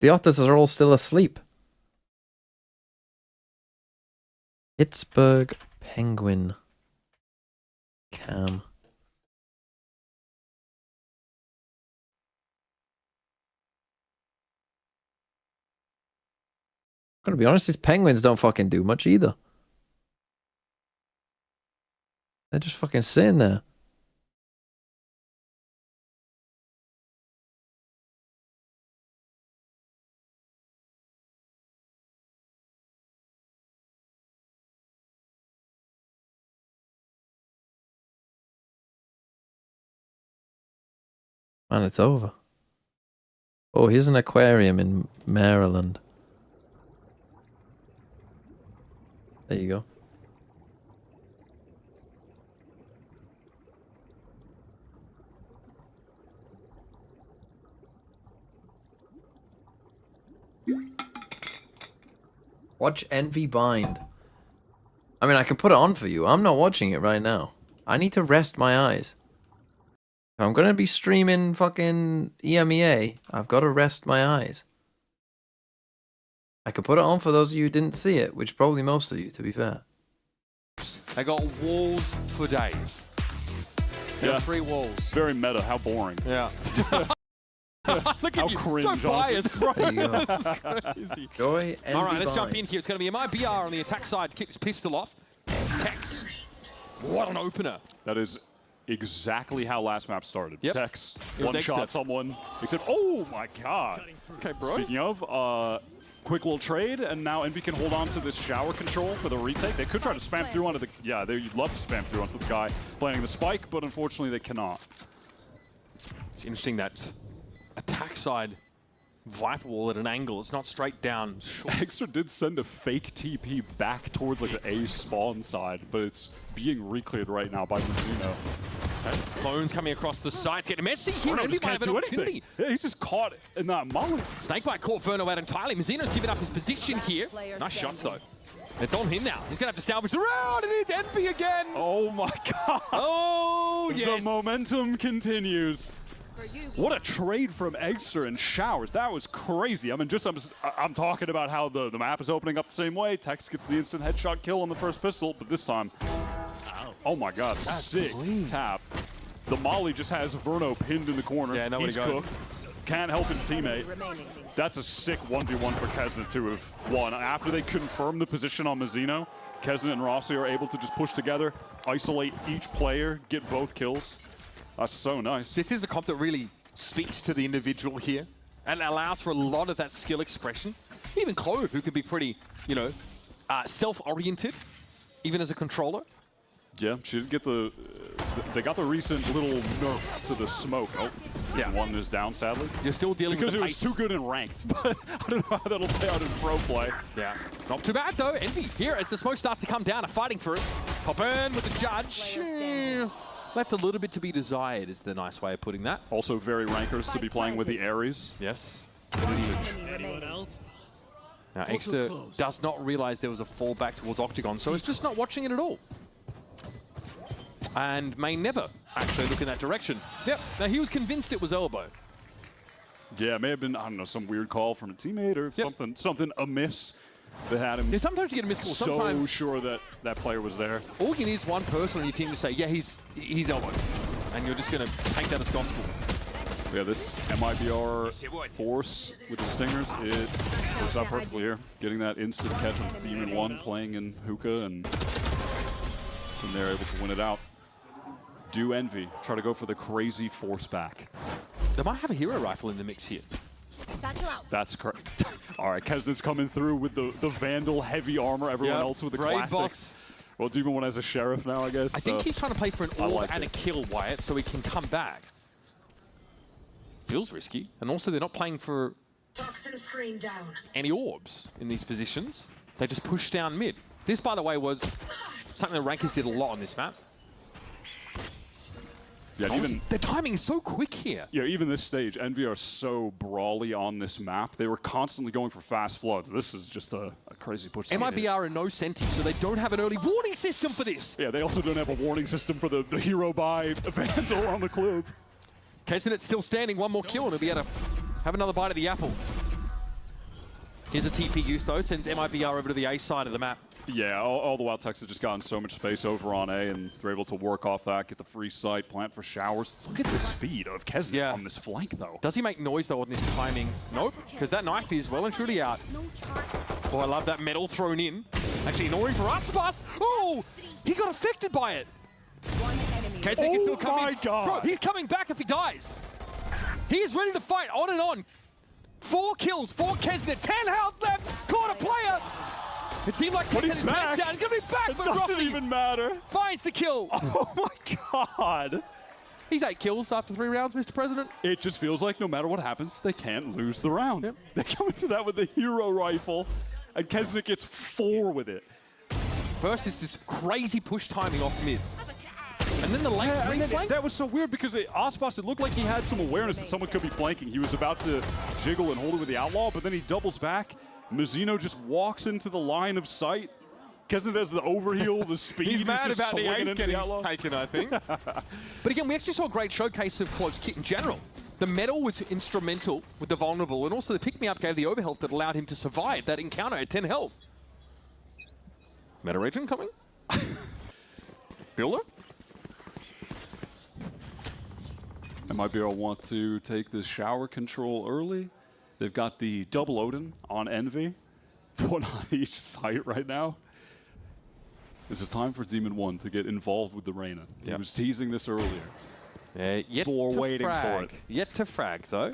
The Otters are all still asleep. Pittsburgh Penguin Cam. I'm gonna be honest, these Penguins don't fucking do much either. They're just fucking sitting there. Man, it's over. Oh, here's an aquarium in Maryland. There you go. Watch Envy Bind. I mean, I can put it on for you. I'm not watching it right now. I need to rest my eyes. If I'm gonna be streaming fucking EMEA, I've got to rest my eyes. I could put it on for those of you who didn't see it, which probably most of you, to be fair. They got walls for days. Yeah. 3 walls. Very meta. How boring. Yeah. Look How at you, cringe, so biased, honestly. bro. There you go. That's crazy. Joy, All right, Envy let's jump Bind. in here. It's going to be a MIBR on the attack side to kick this pistol off. Tex. What an opener. That is exactly how last map started. Yep. Tex It was one-shot someone, except, oh my god. Okay, bro. Speaking of, quick little trade, and now Envy can hold on to this shower control for the retake. They could try to spam through onto the, you'd love to spam through onto the guy planting the spike, but unfortunately they cannot. It's interesting that attack side Viper Wall at an angle. It's not straight down. Extra did send a fake TP back towards like the A spawn side, but it's being recleared right now by Mizuno. Okay. Clones coming across the site. It's getting messy here. Envy might have an opportunity. Yeah, he's just caught in that molly. Snakebite caught Verno out entirely. Mizuno's giving up his position here. Nice shots though. It's on him now. He's going to have to salvage the round. It is Envy again. Oh my god. Oh, yes. The momentum continues. What a trade from Eggster and Showers. That was crazy. I mean, I'm talking about how the map is opening up the same way. Tex gets the instant headshot kill on the first pistol, but this time, oh my god, sick tap. The molly just has Verno pinned in the corner. Yeah, nobody He's cooked. Can't help his teammate. That's a sick 1v1 for Kesna to have won. After they confirm the position on Mizuno, Kesna and Rossi are able to just push together, isolate each player, get both kills. That's so nice. This is a comp that really speaks to the individual here and allows for a lot of that skill expression. Even Clove, who can be pretty, self-oriented, even as a controller. Yeah, she did get they got the recent little nerf to the smoke. Oh, yeah. One is down, sadly. You're still dealing with the pace. Because it was too good in ranked, but I don't know how that'll play out in pro play. Yeah. Not too bad, though. Envy here, as the smoke starts to come down, are fighting for it. Pop in with the judge. Left a little bit to be desired is the nice way of putting that. Also very rankers to be playing with the Ares. Yes. Anyone else? Now, Eggster does not realize there was a fall back towards Octagon, so he's just not watching it at all. And may never actually look in that direction. Yep. Now, he was convinced it was elbow. Yeah, it may have been, I don't know, some weird call from a teammate or something amiss that had him. Yeah, sometimes you get a missed call. Sometimes so sure that that player was there. All you need is one person on your team to say, yeah, he's elbow. And you're just going to take that as gospel. Yeah, this MIBR force with the Stingers, it works out perfectly here. Getting that instant catch with Demon 1, playing in Hookah, and from there able to win it out. Do Envy try to go for the crazy force back. They might have a hero rifle in the mix here. That's correct. All right, Kesna's coming through with the Vandal heavy armor. Everyone else with the classics. Boss. Well, Demon 1 has a Sheriff now, I guess. I think he's trying to play for an orb and a kill, Wyatt, so he can come back. Feels risky. And also, they're not playing for any orbs in these positions. They just push down mid. This, by the way, was something the Rankers did a lot on this map. Yeah, even the timing is so quick here. Yeah, even this stage, Envy are so brawly on this map. They were constantly going for fast floods. This is just a crazy push. MIBR are no Senti, so they don't have an early warning system for this. Yeah, they also don't have a warning system for the hero by Vandal on the club. Kesnet's still standing. One more kill, and he'll be able to have another bite of the apple. Here's a TP use, though. Sends MIBR over to the A side of the map. Yeah, all the while Tex has just gotten so much space over on A, and they're able to work off that, get the free sight, plant for showers. Look at the speed of Kesna on this flank, though. Does he make noise, though, on this timing? Nope, because that knife is well and truly out. Oh, I love that metal thrown in. Actually annoying for Aspas. Oh, he got affected by it. Kesna can still come in. God. Bro, he's coming back if he dies. He is ready to fight on and on. 4 kills for Kesna, 10 health left, caught a player. It seemed like he's back. Down. He's going to be back, but doesn't even matter. Finds the kill. Oh my God. He's 8 kills after 3 rounds, Mr. President. It just feels like no matter what happens, they can't lose the round. Yep. They come into that with the hero rifle, and Kesna gets 4 with it. First is this crazy push timing off mid. And then the late flank? That was so weird because Aspas, it looked like he had some awareness that someone could be flanking. He was about to jiggle and hold it with the Outlaw, but then he doubles back. Mizuno just walks into the line of sight. Kesna does the overheal, the speed. He's mad just about the ace getting the taken, I think. But again, we actually saw a great showcase of Quad's kit in general. The metal was instrumental with the vulnerable, and also the pick-me-up gave the overhealth that allowed him to survive that encounter at 10 health. Meta region coming? Builder? MIBR want to take this shower control early. They've got the double Odin on Envy. One on each site right now. This is time for Demon 1 to get involved with the Reyna. He was teasing this earlier. Yeah, yet People are to waiting frag. for it. Yet to frag, though.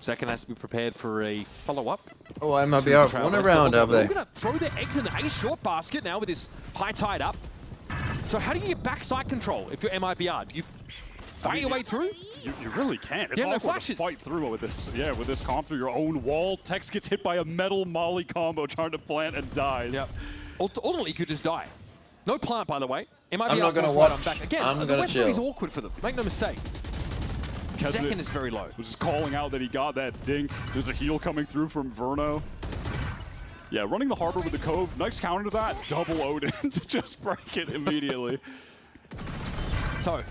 Second has to be prepared for a follow-up. Oh, I might be out one round, have they? We're going to throw their eggs in a short basket now with this high tide up. So how do you get backside control if you're MIBR? Do you fight your way through? You really can't. It's no awkward flashes. to fight through with this. Yeah, with this comp through your own wall. Tex gets hit by a metal molly combo trying to plant and dies. Yep. Ultimately, you could just die. No plant, by the way. MIBR I'm not going to right watch. on back. Again, I'm the going to West is chill. awkward for them. Make no mistake. Second is very low. Was just calling out that he got that dink. There's a heal coming through from Verno. Yeah, running the Harbor with the Cove. Nice counter to that. Double Odin to just break it immediately. So,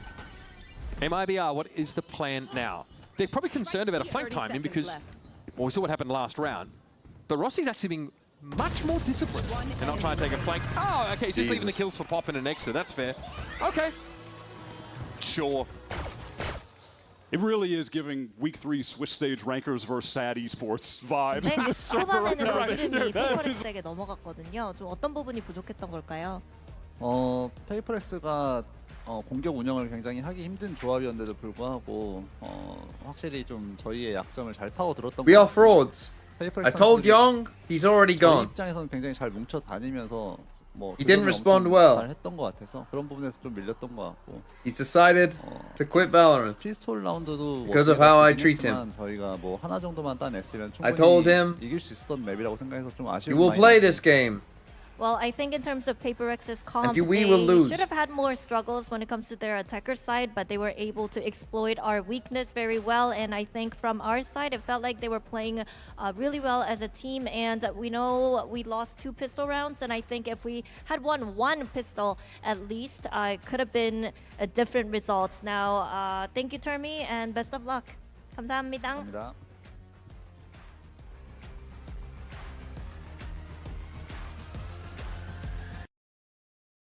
MIBR, what is the plan now? They're probably concerned about a flank timing because, well, we saw what happened last round. But Rossi's actually being much more disciplined and not trying to take a flank. Oh, okay, he's just leaving the kills for Poppin and Extra. That's fair. Okay. Sure. It really is giving Week 3 Swiss Stage Rankers versus Sad Esports vibe. 네, 초반에는 Right. 이름이 페이퍼렉스에게 넘어갔거든요. 좀 어떤 부분이 부족했던 걸까요? 페이퍼렉스가 공격 운영을 굉장히 하기 힘든 조합이었는데도 불구하고 확실히 좀 저희의 약점을 잘 파고 들었던 We 것 are 같고 frauds. 페이퍼렉스 I told Young, he's already 저희 gone. 입장에서는 굉장히 잘 뭉쳐 다니면서 뭐 He didn't respond 엄청 well. 잘 했던 것 같아서 그런 부분에서 좀 밀렸던 것 같고 He's decided to quit Valorant 피스톨 라운드도 because of how I treat him. 저희가 뭐 하나 정도만 따냈으면 I told 충분히 him 이길 수 있었던 맵이라고 생각해서 좀 You 아쉬운 will play this game. Well, I think in terms of PaperX's comp, we they will lose. should have had more struggles when it comes to their attacker side, but they were able to exploit our weakness very well. And I think from our side, it felt like they were playing really well as a team. And we know we lost 2 pistol rounds, and I think if we had won 1 pistol at least, it could have been a different result. Now, thank you, Termi, and best of luck. 감사합니다. 감사합니다.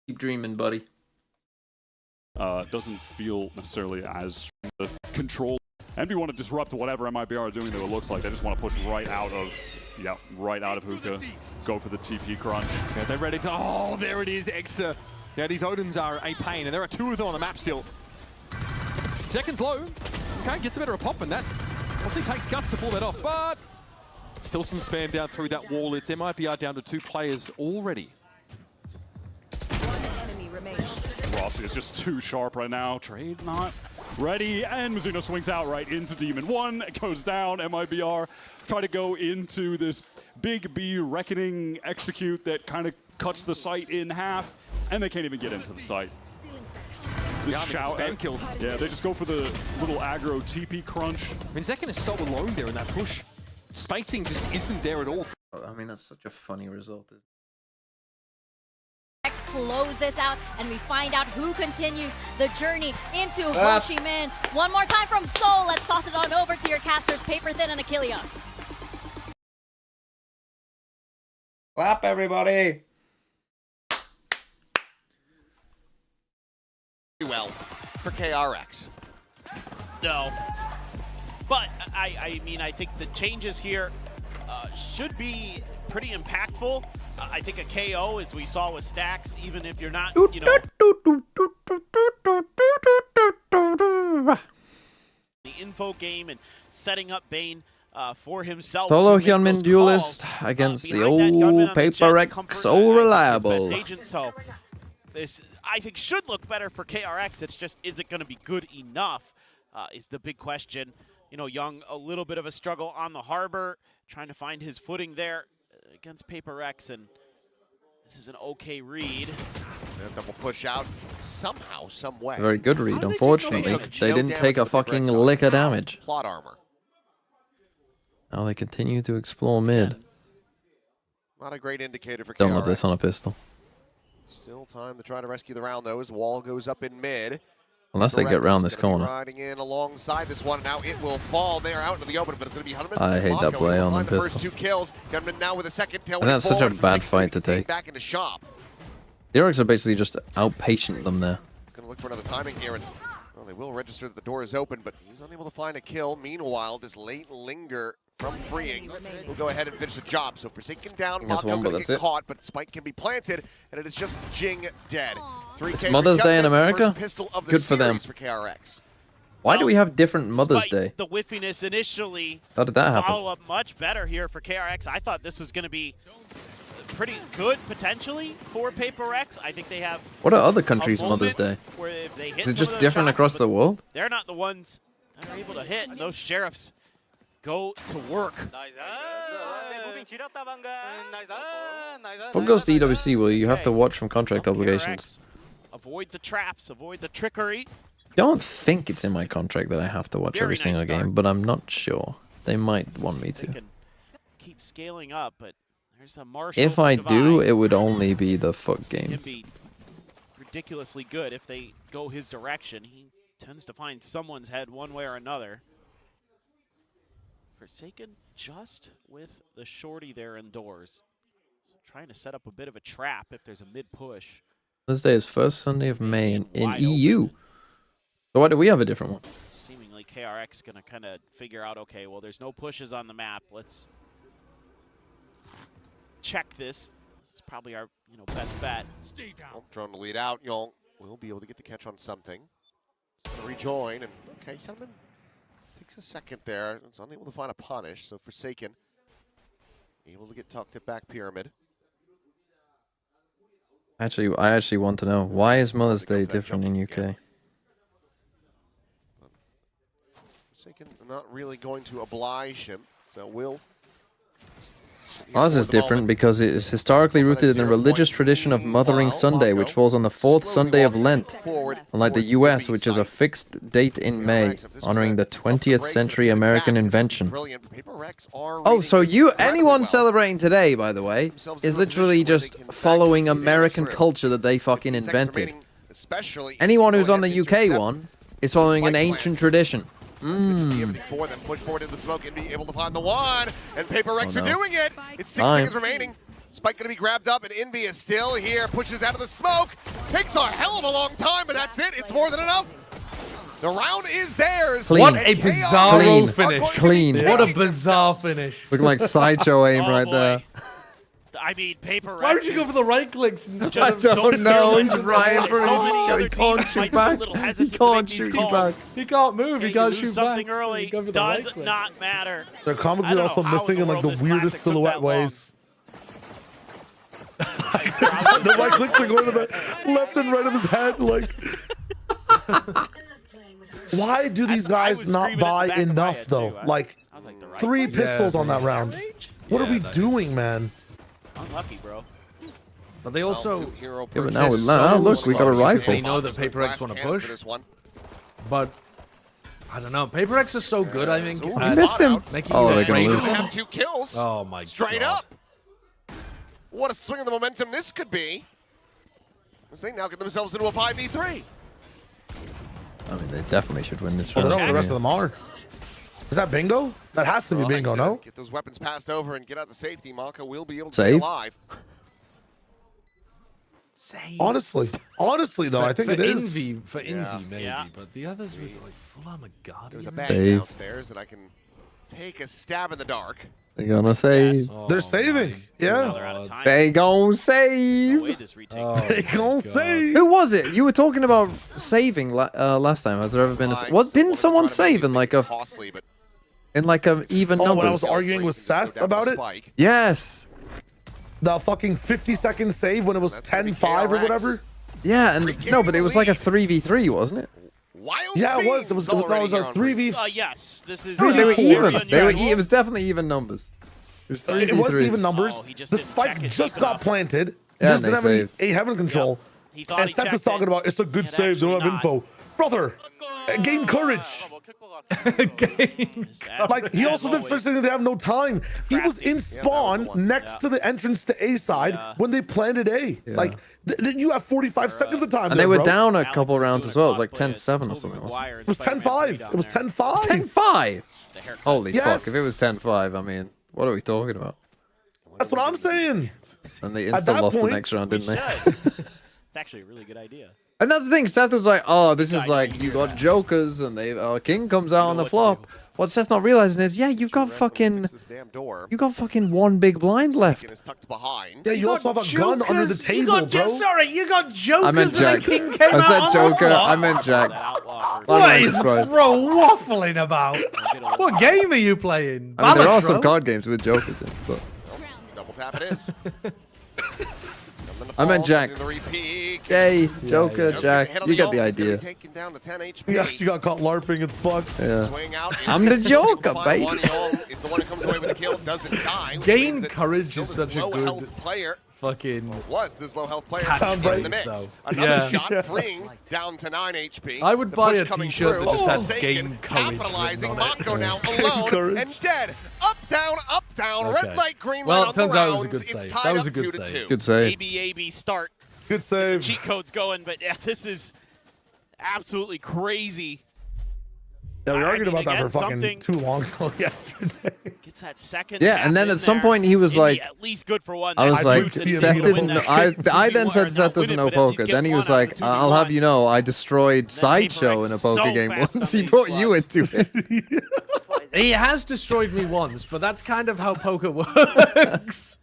Keep dreaming, buddy. Doesn't feel necessarily as controlled. NB want to disrupt whatever MIBR are doing, though it looks like. They just want to push right out of, hookah. Go for the TP crunch. Yeah, they're ready to, oh, there it is, Extra. Yeah, these Odins are a pain, and there are 2 of them on the map still. Seconds low. Okay, gets a better of pop in that. Rossi takes guts to pull that off, but still some spam down through that wall. It's MIBR down to 2 players already. Rossi is just too sharp right now. Trade not ready, and Mizuno swings out right into Demon 1. It goes down. MIBR try to go into this big B Reckoning execute that kind of cuts the site in half, and they can't even get into the site. Spam kills. Yeah, they just go for the little aggro TP crunch. I mean, Zekken is so alone there in that push. Spacing just isn't there at all. I mean, that's such a funny result. Close this out, and we find out who continues the journey into Ho Chi Minh. One more time from Seoul. Let's toss it on over to your casters, Paper Thin and Achilles. Clap, everybody. Well, for KRX. No. But, I mean, I think the changes here should be pretty impactful. I think a KO, as we saw with Stacks, even if you're not, the info game and setting up Bane for himself. Solo Hyunmin duelist against the old PRX, so reliable. So this, I think, should look better for KRX. It's just, is it going to be good enough is the big question. Young, a little bit of a struggle on the Harbor, trying to find his footing there against PaperX, and this is an okay read. Double push out somehow, some way. Very good read, unfortunately. They didn't take a fucking lick of damage. Plot armor. Now they continue to explore mid. Not a great indicator for KRX. Don't love this on a pistol. Still time to try to rescue the round, though, as Wall goes up in mid. Unless they get around this corner. Riding in alongside this one. Now it will fall there out into the open, but it's going to be Hunterman. I hate that play on the pistol. First 2 kills. Gunman now with a second tail. And that's such a bad fight to take. Back into shop. DRX are basically just outpatient them there. He's going to look for another timing here, and well, they will register that the door is open, but he's unable to find a kill. Meanwhile, this late linger from freeing will go ahead and finish the job. So Forsaken down, That's Mako one, but gonna that's get it. caught, but Spike can be planted, and it is just Jing dead. 3K It's Mother's Day in America. Good for them. For KRX. Why do we have different Mother's Despite Day? the whiffiness initially, How did that happen? follow up much better here for KRX. I thought this was going to be pretty good potentially for PRX. I think they have. What are other countries' Mother's Day? Where if they hit Is it some just of those different shots, across but the world? They're not the ones that are able to hit. And those sheriffs go to work. What goes to EWC, will you have to watch from contract obligations? Avoid the traps, avoid the trickery. I don't think it's in my contract that I have to watch every single game, but I'm not sure. They might want me to. Keep scaling up, but there's a Marshall. If I do, divide. it would only be the fuck Can games. be ridiculously good if they go his direction. He tends to find someone's head one way or another. Forsaken just with the shorty there indoors. So trying to set up a bit of a trap if there's a mid-push. Mother's Day is first Sunday of May in EU. So why do we have a different one? Seemingly KRX going to kind of figure out, okay, well, there's no pushes on the map. Let's check this. This is probably our best bet. Well, drone to lead out. Young will be able to get the catch on something. So rejoin, and okay, gentlemen. Takes a second there. It's unable to find a punish, so Forsaken able to get tucked at back pyramid. Actually, I actually want to know, why is Mother's Day different in UK? Forsaken not really going to oblige him, so will. Ours is different because it is historically rooted in the religious tradition of Mothering Sunday, which falls on the fourth Sunday of Lent, unlike the US, which is a fixed date in May, honoring the 20th century American invention. Oh, so anyone celebrating today, by the way, is literally just following American culture that they fucking invented. Anyone who's on the UK one is following an ancient tradition. For them, push forward into the smoke and be able to find the one. And PRX are doing it. It's 6 seconds remaining. Spike going to be grabbed up, and Envy is still here. Pushes out of the smoke. Takes a hell of a long time, but that's it. It's more than enough. The round is theirs. Clean. What a bizarre finish. Clean. What a bizarre finish. Looking like sideshow aim right there. I mean, PRX. Why would you go for the right clicks instead I of don't know. He's Ryan he can't shoot back. He can't shoot you back. He can't move. He can't shoot back. Something early does not matter. They're comically also missing in like the weirdest silhouette ways. The right clicks are going to the left and right of his head. Like, why do these guys not buy enough though? Like, 3 pistols on that round. What are we doing, man? Unlucky, bro. But they also... Yeah, but now look, we got a rifle. They know that PRX want to push. But, I don't know. PRX are so good, I think. You missed him. Oh, they're going to lose. Have 2 kills. Oh, my God. Straight up. What a swing of the momentum this could be. As they now get themselves into a 5v3. I mean, they definitely should win this Well, round. no, the rest of them are. Is that bingo? That has to be bingo, no? Get those weapons passed over and get out to safety. Mako will be able to Save? stay alive. Honestly though, I think it is. For Envy, maybe. But the others with like full armor guard. There's a bag Save. downstairs that I can take a stab in the dark. They're gonna save. They're saving. Yeah. They gon' save. They gon' save. Who was it? You were talking about saving last time. Has there ever been a... What? Didn't someone save in like a... Costly, but In like a even numbers? When I was arguing with Seth about it? Yes. The fucking 50-second save when it was 10-5 or whatever? Yeah, and no, but it was like a 3v3, wasn't it? Yeah, it was. It was a 3v. Yes, this is. No, they were even. very It was definitely even numbers. It was 3v3. It wasn't even numbers. The spike just got planted. Yeah, Just didn't have any A heaven control. He thought And he Seth is checked talking it. about it's a good It save. They don't have actually info. Brother, gain courage. Like, he also then starts saying they have no time. He was in spawn next to the entrance to A side when they planted A. Like, you have 45 seconds of time. And they were down a couple rounds as well. It was like 10-7 or something. It was 10-5. It was 10-5. 10-5. Holy Yes. fuck! If it was 10-5, I mean, what are we talking about? That's what I'm saying. And they At insta that lost the point, next round, didn't they? It's actually a really good idea. And that's the thing. Seth was like, "Oh, this is like you got jokers, and they King comes out on the flop." What Seth's not realizing is, yeah, you've got fucking one big blind left. Yeah, you also have a gun under the table, bro. Sorry, you got jokers. I meant Jack. And the king came I said out Joker. on the I meant Jack. What is bro waffling about? What game are you playing? I mean, there are some card games with jokers in, but Double tap it is. I meant Jack. Jay, Joker, Jack. You get the idea. He actually got caught LARPing as fuck. Yeah. I'm the Joker, baby. Is the one who comes away with the kill, doesn't die. Gain courage is such a good player. Fucking Was this low health player catchphrase, in the mix? though. Another shot, freeing down to 9 HP. I would The buy push a coming t-shirt through. that just has Forsaken, gain courage capitalizing. written on it. Mako now alone and dead. Up, down, Okay. red light, green Well, light it on the turns out it was a rounds. good It's save. tied That was up a good 2 to save. 2. Good save. AB start. Good save. Cheat codes going, but yeah, this is absolutely crazy. Yeah, we argued about that for again, fucking something- too long yesterday. Gets that second. Yeah, tap and then in at some there. point he was It'd be like, at least good for one. I was That like, boost Seth is Seth gonna win didn't. that I game. then You said are Seth not doesn't winning, know but at least poker. get Then he one was out of like, the I'll have 2v1. you know, I destroyed Sideshow in a so poker game fast once. on He these brought you slots. into it. He has destroyed me once, but that's kind of how poker works.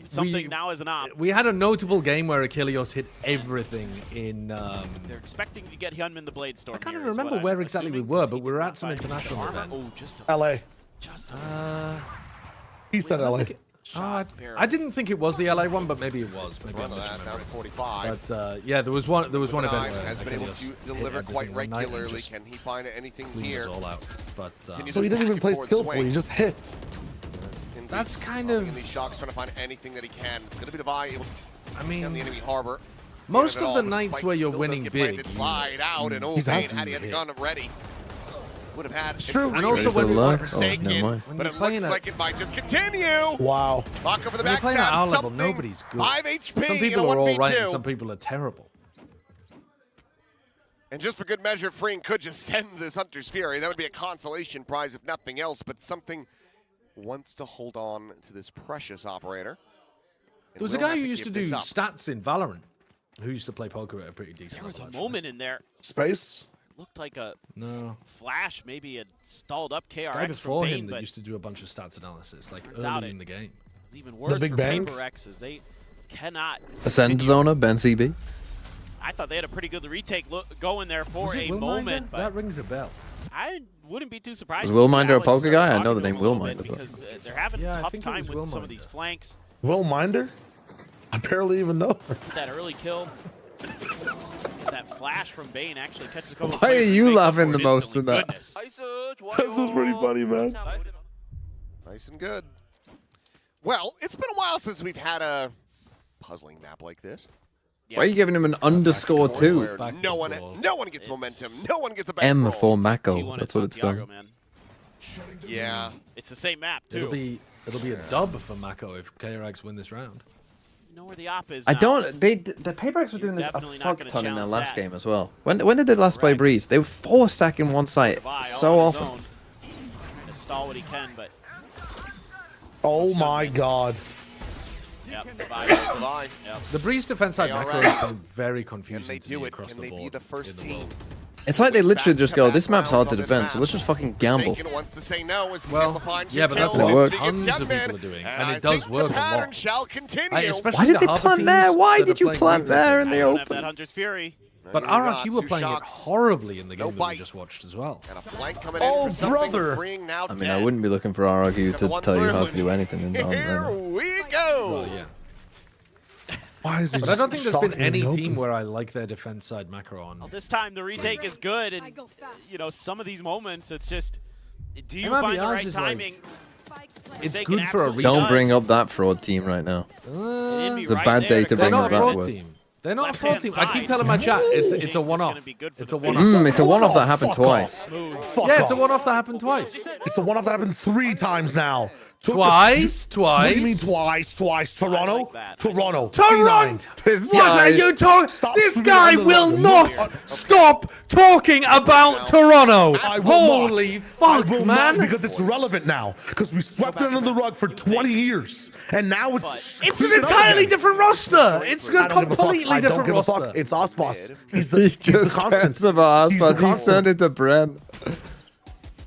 Something now is an op. We had a notable game where Achilles hit everything in. They're expecting to get Hyunmin the Blade Storm. I can't here, even is remember what where I'm exactly we assuming, were, 'cause but he we were did at not some find international armor. event. Oh, just a, LA. just a He said LA. I didn't think it was the LA one, but maybe it was. Maybe I'm Down to misremembering. 45. But yeah, there was one. There was one event Knives where has been able Achilles to hit deliver quite everything one night and regularly. just Can he find anything cleaned here? us all out. But So he didn't even play skillfully. He just hits. That's kind Following of. these shocks, trying to find anything that he can. It's going to be Devi able I to mean, the enemy harbor. most Get it of all, the but nights Spike where you're still does winning get big, planted, slide out, and He's O'Bane out. had he had the gun ready. Would have had True. And also when Ready for you're the Forsaken, Oh, never mind. When but you're it playing looks at- like it might just continue. Wow. Lock over the when you're playing at our backstab. level, Something. nobody's good. 5 HP. Some in a people are all right, 1v2. and some people are terrible. And just for good measure, Freeing could just send this Hunter's Fury. That would be a consolation prize, if nothing else, but something wants to hold on to this precious operator. There was a guy who used to do stats in Valorant, who used to play poker at a pretty decent There was a level, moment in there. Space? Looked like a No. flash, maybe a stalled up Guy KRX from before Bane, him that but used to do a bunch of stats analysis, like Turns out early it- in the game. it's even worse Big for Bang? PRX, they cannot. Ascend Zona, Ben CB. I thought they had a pretty good retake going there for Was a it Willminder? moment, but That rings a bell. I wouldn't be too surprised. Was to see Willminder a Alex poker start guy? I talking know the to name him a little Willminder, bit but- because they're having Yeah, I a tough think it time was with some of Willminder. these flanks. Will Minder? I barely even know. That early kill, that flash from Bane actually catches a couple. Why are players and you makes up laughing for the it most in instantly. that? Goodness. This is pretty funny, man. Nice and good. Well, it's been a while since we've had a puzzling map like this. Why are you giving him an underscore two? Where no one gets momentum. No one gets a back M roll. for Mako. T1 That's at what it's called. Santiago, man. Yeah. It's the same map too. It'll be a dub for Mako if KRX win this round. You know where the op is I now. don't. The PayBacks were doing this a definitely not fuck gonna ton in their challenge last that. game as well. When did they last play Breeze? They were 4 stacking one site Devi so all on his often. own. Trying to stall what he can, but Oh my god. yep, Devi goes Devi. Yep. The Breeze defense side Mako PRX. has been very Can confusing they to do me it? across Can the they board. be the first in the team? world. It's like they literally just go, this map's hard to Rounds on defend, this so map. let's just fucking gamble. Forsaken wants to say no as he Well, able to find yeah, two but that's kills. what He tons gets of Hyunmin, people are doing, and I it does think work the a lot. pattern shall continue. Especially Why did the they Harbour plant there? teams Why that did are you playing plant Breeze there in defense. the I don't have open? that Hunter's Fury. But You're not. RRQ were Two playing it shocks. horribly in the No game that bite. we just watched as well. And a flank coming in Oh, for something. brother. Freeing now I mean, dead. I wouldn't be looking for RRQ to tell you how to do anything in the Here we go. Well, yeah. Why is he But I don't think there's been shocking any in the team open? where I like their defense side macro on. Well, this time the retake is good, and you know some of these moments, it's just, do you MIBR's find the right is like- timing? It's Forsaken good for a absolutely Don't does. bring up that fraud team right now. It'd be It's a right bad there day to to They're bring not up a that fraud word. team. They're not a fraud Left-hand team. I keep side. telling my chat it's Think a it's gonna one-off. be good for It's the a one-off. It's a one-off that happened Fuck twice. Smooth. Fuck Yeah, it's a off. one-off that happened twice. It's a one-off that happened 3 times now. Twice. What do you mean twice? Toronto? Toronto. Toronto. This What are you talking? This guy will not stop talking about Toronto. Holy fuck, man! Because it's relevant now. Because we swept it under the rug for 20 years, and now it's an entirely different roster. It's a completely different roster. It's Ospas. He just cares about Ospas. He's turned into Bren.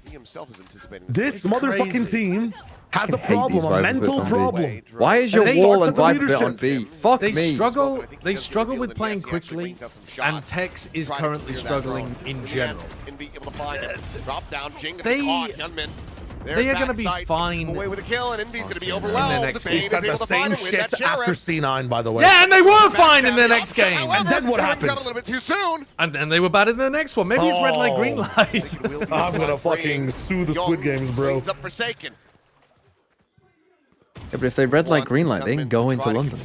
He himself is anticipating this motherfucking team has a problem, a mental problem. Why is your wall and Viper bit on B? Fuck me. They struggle with playing quickly, and Tex is currently struggling in general. They are going to be fine. Away with a kill, and Envy's going to be In overwhelmed. the next Bane game. is able to find him with that After sheriff. C9, by the way. Yeah, and they were fine in their next game. And then what happened? A little bit too soon. And then they were bad in the next one. Maybe it's red light, green light. I'm going to fucking sue the Squid Games, bro. Up Forsaken. Yeah, but if they red light, green light, they can go into London.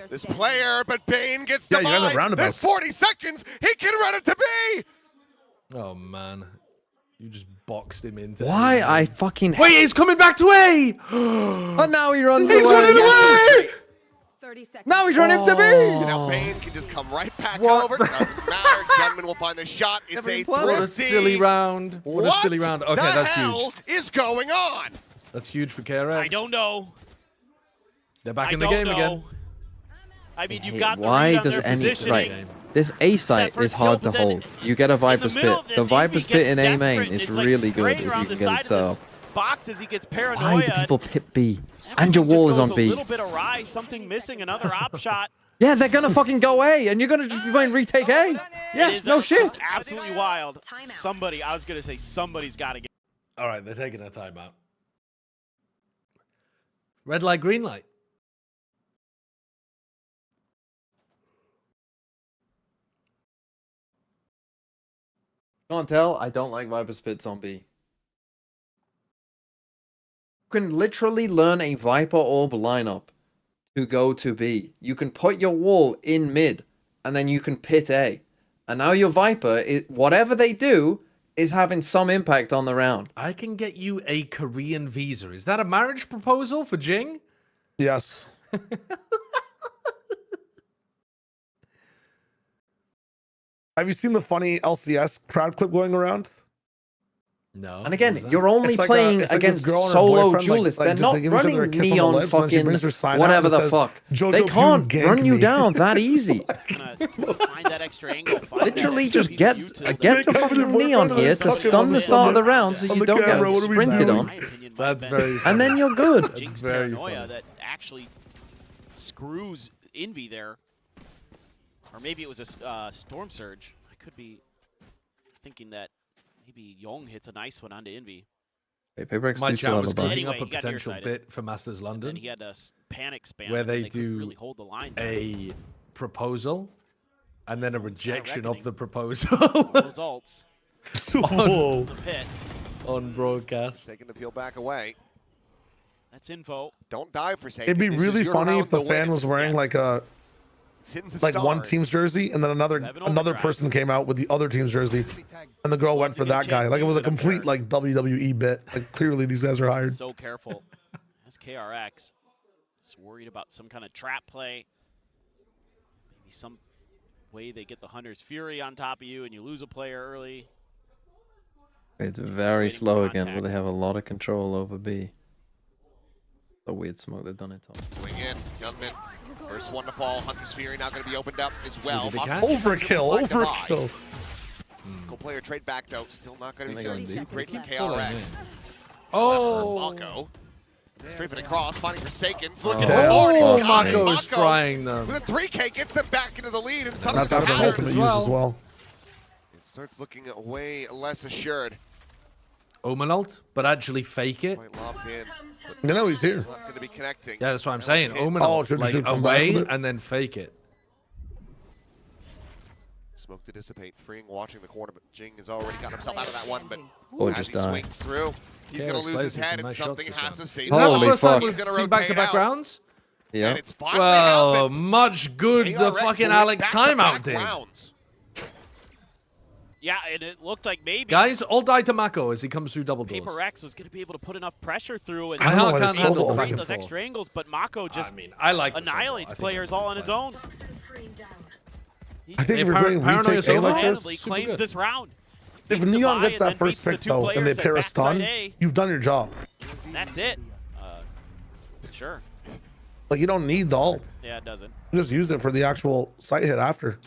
This player, but Bane gets Yeah, you guys have divided. roundabouts. There's 40 seconds. He can run it to B. Oh, man. You just boxed him into Why? I fucking Wait, he's coming back to A! And now he runs He's away. running away! 30 seconds. Now he's running to B! Now Bane can just come right back over. Doesn't matter. Gunman will find the shot. It's a 3D. What a silly round. What a silly round. Okay, that's huge. What the hell is going on? That's huge for KRX. I don't know. They're back in the game again. I mean, you've got the Why read on does their any positioning. right? This A site is hard to hold. You get a Viper's Pit. The Viper's Pit in A main is really good if you can get it set up. Box as he gets Why paranoia. do people pit B? And your wall is on A B. little bit awry, something missing, another op shot. Yeah, they're gonna fucking go A, and you're gonna just be playing retake A. Yeah, no shit. Absolutely wild. Somebody, I was gonna say somebody's got to get. All right, they're taking a timeout. Red light, green light. Can't tell. I don't like Viper's Pits on B. You can literally learn a Viper Orb lineup to go to B. You can put your wall in mid, and then you can pit A. And now your Viper, whatever they do, is having some impact on the round. I can get you a Korean visa. Is that a marriage proposal for Jing? Yes. Have you seen the funny LCS crowd clip going around? No. And again, you're only playing against solo duelists. They're not running neon fucking whatever the fuck. They can't run you down that easy. Find that extra angle. Literally just get the fucking neon here to stun the start of the round so you don't get sprinted on. That's very funny. And then you're good. Jinx paranoia that actually screws Envy there. Or maybe it was a Storm Surge. I could be thinking that maybe Young hits a nice one onto Envy. Hey, PRX My do still chat have was a bunch. cooking Anyway, up a he got potential nearsighted. bit for Masters London. And he had a panic spam where they couldn't do really hold the line a proposal and then a rejection of the proposal Those ults on, the pit. on broadcast. Taking the peel back away. That's info. Don't die for sake. It'd be really funny if the fan was wearing like a one team's jersey, and then another person came out with the other team's jersey, and the girl went for that guy. Like it was a complete like WWE bit. Like clearly these guys are hired. So careful. That's KRX. Just worried about some kind of trap play. Maybe some way they get the Hunter's Fury on top of you and you lose a player early. It's very slow again, but they have a lot of control over B. The weird smoke they've done it on. Swing in, Gunman. First one to fall. Hunter's Fury now going to be opened up as well. Overkill. Single player trade back though. Still not going to be going great for KRX. Oh! Mako. Strafing across, finding Forsaken. Oh, Looking forward. He's got it. Mako is frying them. With a 3K gets them back into the lead. And That's how the ultimate used as well. It starts looking way less assured. Omen ult, but actually fake it. Quite locked in. No, he's here. Not going to be connecting. Yeah, that's what I'm saying. Omen Oh, ult, should like come away back with it? and then fake it. Smoke to dissipate. Freeing, watching the corner, but Jing has already got himself out of that one. But Or as just he die. swings through, he's going to lose his head, and something has to save Is that the Holy first time fuck. we've He's gonna seen rotate back-to-back out. rounds? Yeah. And it's finally Well, happened. much good the KRX fucking will Alex win back-to-back timeout did. rounds. Yeah, and it looked like maybe Guys, all die to Mako as he comes through double doors. PRX was going to be able to put enough pressure through and can't handle create back and those forth. extra angles, but Mako just I like annihilates players all on his own. I think if you're playing retake A like this, claims this round. if Neon gets that first pick though, and they pair a stun, you've done your job. That's it. Sure. Like you don't need the ult. Yeah, it doesn't. Just use it for the actual sight hit after.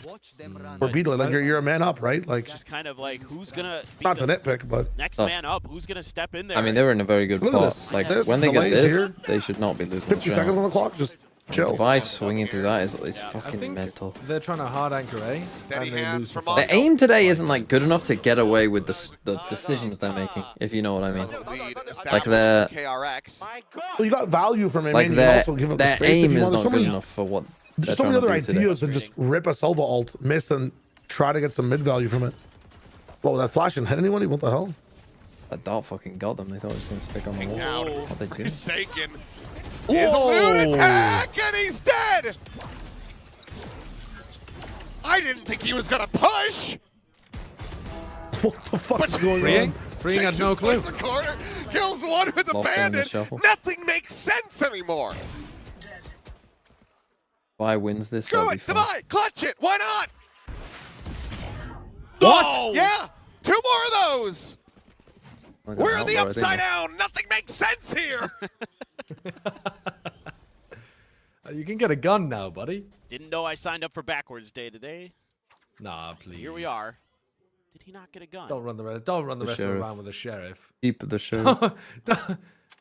Or beat it. Like you're a man up, right? Like just kind of like who's gonna be not to nitpick, but next man up. Who's gonna step in there? I mean, they were in a very good Look at spot. this. Like This when they get delays this, here. they should not be losing. 50 seconds on the clock, just chill. Vi swinging through that is I fucking think mental. they're trying to hard anchor A, and they lose for The aim today isn't like good enough to get away with the decisions they're making, if you know what I mean. Like their Well, you got value from it, like man. You their also give up the their space if aim you is want. not So good many- enough for what they're There's so trying many to other do today. ideas than just rip a Silva ult, miss, and try to get some mid value from it. Whoa, that flash and hit anyone? What the hell? That dart fucking got them. They thought it was going to stick on the wall. What they did. Forsaken is a lunatic, and he's dead! I didn't think he was gonna push! What the fuck is going on? Freeing had no clue. The corner, kills one with the Lost him in the bandit. shuffle. Nothing makes sense anymore. Vi wins this. Screw That'll be it, fun. Divide, clutch it, why not? What? Oh, yeah, 2 more of those. Look at We're that in the outro, I think. upside down. Nothing makes sense here. You can get a gun now, buddy. Didn't know I signed up for backwards day today. Nah, please. Here we are. Did he not get a gun? Don't run the rest. Don't run the rest of the sheriff. round with a sheriff. Keep the show.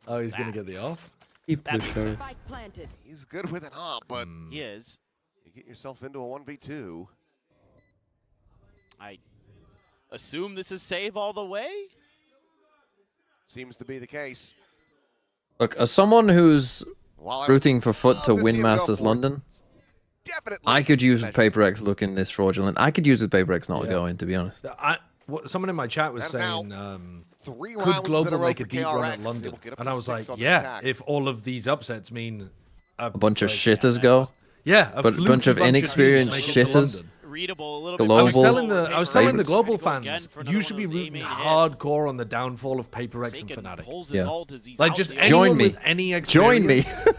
Oh, he's gonna get the off. Keep That the makes show. sense. He's good with an op, but He is. you get yourself into a 1v2. I assume this is save all the way. Seems to be the case. Look, as someone who's While I'm rooting for Foot to love to win see him go Masters for it. London, Definitely. I could use with PaperX looking this fraudulent. I could use with PaperX not going, to be honest. Someone in my chat was That is now saying, 3 could rounds in a Global row make a for deep run at KRX. London? We'll get up And to I was 6 like, on this yeah, attack. if all of these upsets mean A bunch of shitters go. Yeah, But a bunch of inexperienced shitters. Readable a little Global. bit. I was telling the global Trying to go again fans, for another you one should of be those rooting aiming hits. hardcore on the downfall of PaperX and Forsaken Fnatic. pulls his Yeah. ult as he's Like out just the anyone Join me. with any experience. Join me.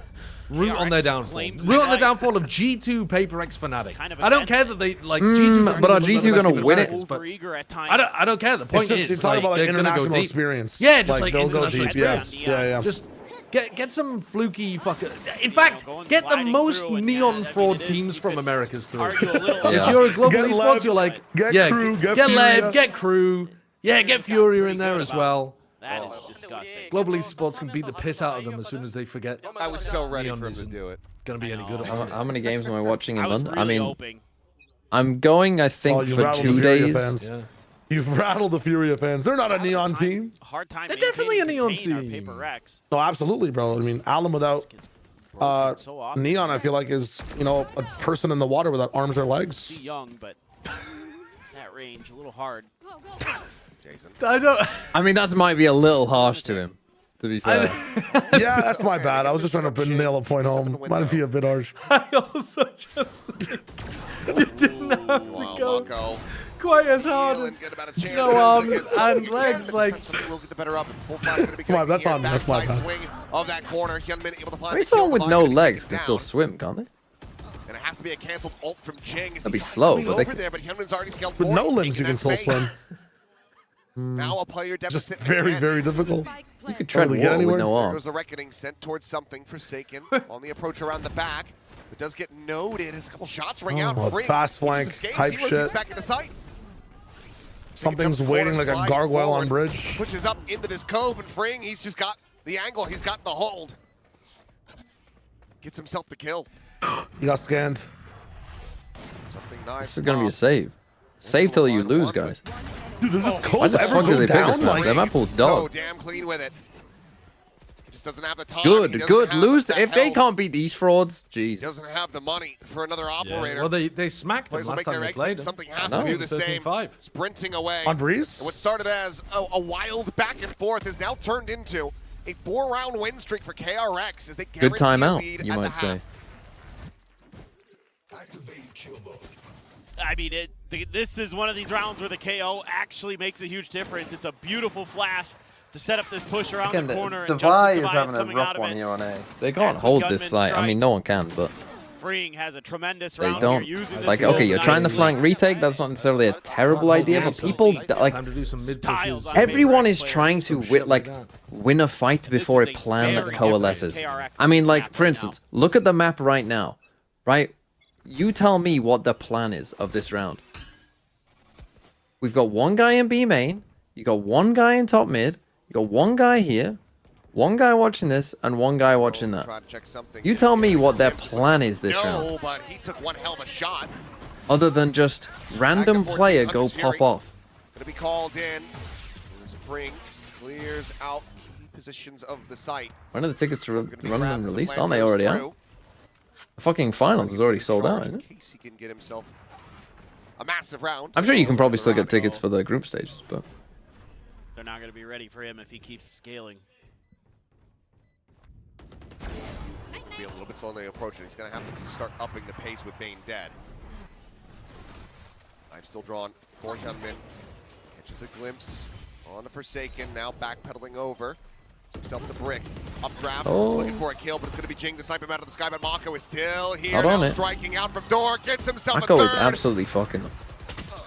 Root on their downfall. claims Root on the that- downfall of G2 PaperX Fnatic. kind of I don't against care it. that they like G2. but are G2 gonna win it? Overeager at times. I don't care. The point It's is, just, you're talking about like they're gonna go international deep. experience. Yeah, just like they'll go international deep. Yeah, experience. yeah. Just get some fluky fucker. In fact, going get the sliding most through and, neon I mean, fraud it is- teams you from could Americas through. argue a little Yeah. If you're a global Get esports, Lev, you're like, get yeah, Crew, get get Lev, Furia. get Crew, yeah, get Furia in there as well. That is disgusting. Global esports can beat the piss out of them as soon as they forget. I was so ready Neon for him to isn't do it. gonna be any good. How many games am I watching in I was London? really I mean, hoping. I'm going, I think, Oh, you for rattled 2 the Furia days. fans. Yeah. You've rattled the Furia fans. They're not a Neon team. Hard time. They're definitely a Neon maintaining our team. PaperX. No, absolutely, bro. I mean, Allen without So often. Neon, I feel like is a person in the water without arms or legs. Too young, but that range a little hard. Jason. I don't. I mean, that might be a little harsh to him, to be fair. Yeah, that's my bad. I was just trying to nail a point home. Might be a bit harsh. I also just you didn't have to Wow, go Mako. quite as hard Feeling as good about his no chances arms against and Hyunmin. legs. Like Something will get the better up. Full flash gonna be That's my- connected that's here. on me, that's my Backside bad. swing of that corner. Hyunmin able to find Maybe the someone kill. with Divide no gonna keep legs it can down. still swim, can't they? And it has to be a canceled ult from Jing. That'd be slow, but they over there, but Hyunmin's already scaled With forward. no He's limbs, you taking can that still bait. swim. Now a player Just deficit. very, again. very difficult. You could tread Probably get water with anywhere. no There arms. goes the Reckoning sent towards something. Forsaken on the approach around the back. It does get noded as a couple shots ring out. Oh, Free. fast He just flank escapes. type He rotates shit. back into sight. Something's Jumps waiting forward, like a sliding gargoyle on forward, bridge. Pushes up into this cove and freeing. He's just got the angle. He's got the hold. Gets himself the kill. You got scanned. Something nice. This is going to be a save. Save till you lose, guys. Dude, does this Why cove the ever fuck do go they pick this down? map? Like, That map was So dog. damn clean with it. Just doesn't have the time. He Good, doesn't good. have Lose. the If they help. can't beat these frauds, He jeez. doesn't have the money for another operator. well, they smacked them Players will last make time their they exit. played. Something I has know. to do the same. 13-5. Sprinting away. On Breeze? And what started as a wild back and forth is now turned into a 4-round win streak for KRX as they Good guarantee a timeout, lead you at might the say. half. Activate kill mode. I mean, this is one of these rounds where the KO actually makes a huge difference. It's a beautiful flash to set up this push around the corner. Devi is having a rough one here on A. They can't hold this site. I mean, no one can, but Freeing has a tremendous they round don't. here, using Like, this okay, you're trying to flank retake. That's not necessarily a terrible idea, but people like everyone is trying to win a fight before a plan coalesces. I mean, like for instance, look at the map right now, right? You tell me what the plan is of this round. We've got one guy in B main. You got one guy in top mid. You got one guy here. One guy watching this and one guy watching that. You tell me what their plan is this round. No, but he took one hell of a shot. Other than just random player go pop off. Gonna be called in. Spring clears out positions of the site. When are the tickets to run and released? Aren't they already out? The fucking finals is already sold out, isn't it? He can get himself a massive round. I'm sure you can probably still get tickets for the group stages, but they're not going to be ready for him if he keeps scaling. Be a little bit slowly approaching. He's going to have to start upping the pace with Bane dead. I've still drawn for Hyunmin. Catches a glimpse on the Forsaken. Now backpedaling over. Gets himself to bricks. Up grab. Looking for a kill, but it's going to be Jing to snipe him out of the sky. But Mako is still here. Now striking out from door. Gets himself a third. Mako is absolutely fucking.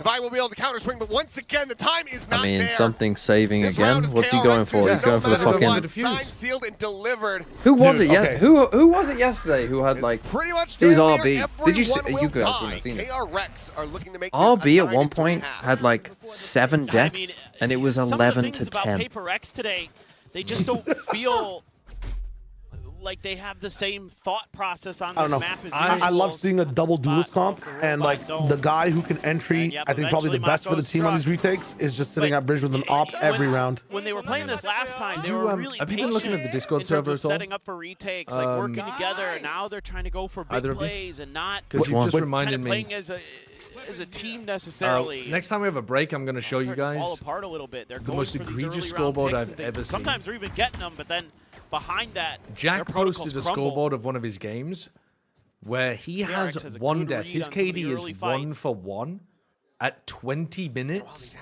Devi will be able to counter swing, but once again, the time is not there. I mean, something saving again. What's he going for? He's going for the fucking. Signed, sealed, and delivered. Who was it? Yeah, who was it yesterday? Who had like? Pretty much. It was RB. Did you see? You guys wouldn't have seen this. PRX are looking to make RB at one point had like 7 deaths, and it was 11 to 10. Some of the things about PRX today, they just don't feel like they have the same thought process on this map as I love seeing a double duelist comp, and like the guy who can entry, I think probably the best for the team on these retakes is just sitting at bridge with an op every round. When they were playing this last time, they were really have you been looking at the Discord server at all? Setting up for retakes, like working together. Now they're trying to go for big plays and not because you just reminded me playing as a team necessarily. Next time we have a break, I'm going to show you guys fall apart a little bit. They're the most egregious scoreboard I've ever seen. Sometimes they're even getting them, but then behind that, Jack posted a scoreboard of one of his games where he has 1 death. His KD is 1 for 1 at 20 minutes,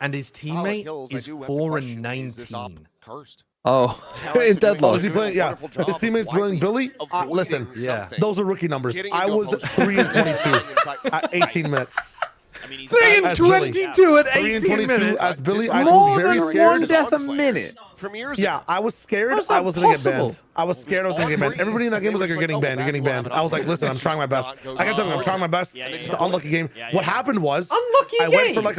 and his teammate is 4 and 19. Oh, in deadlock. Was he playing? Yeah, his teammate's playing Billy. Listen, those are rookie numbers. I was 3 and 22 at 18 minutes. 3 and 22 at 18 minutes. As Billy, I was was very than scared. 1 death a minute. Yeah, I was scared I was going to get banned. I was scared I was going to get banned. Everybody in that game was like, you're getting banned, you're getting banned. I was like, listen, I'm trying my best. I kept telling them, I'm trying my best. It's an unlucky game. What happened was, I went for like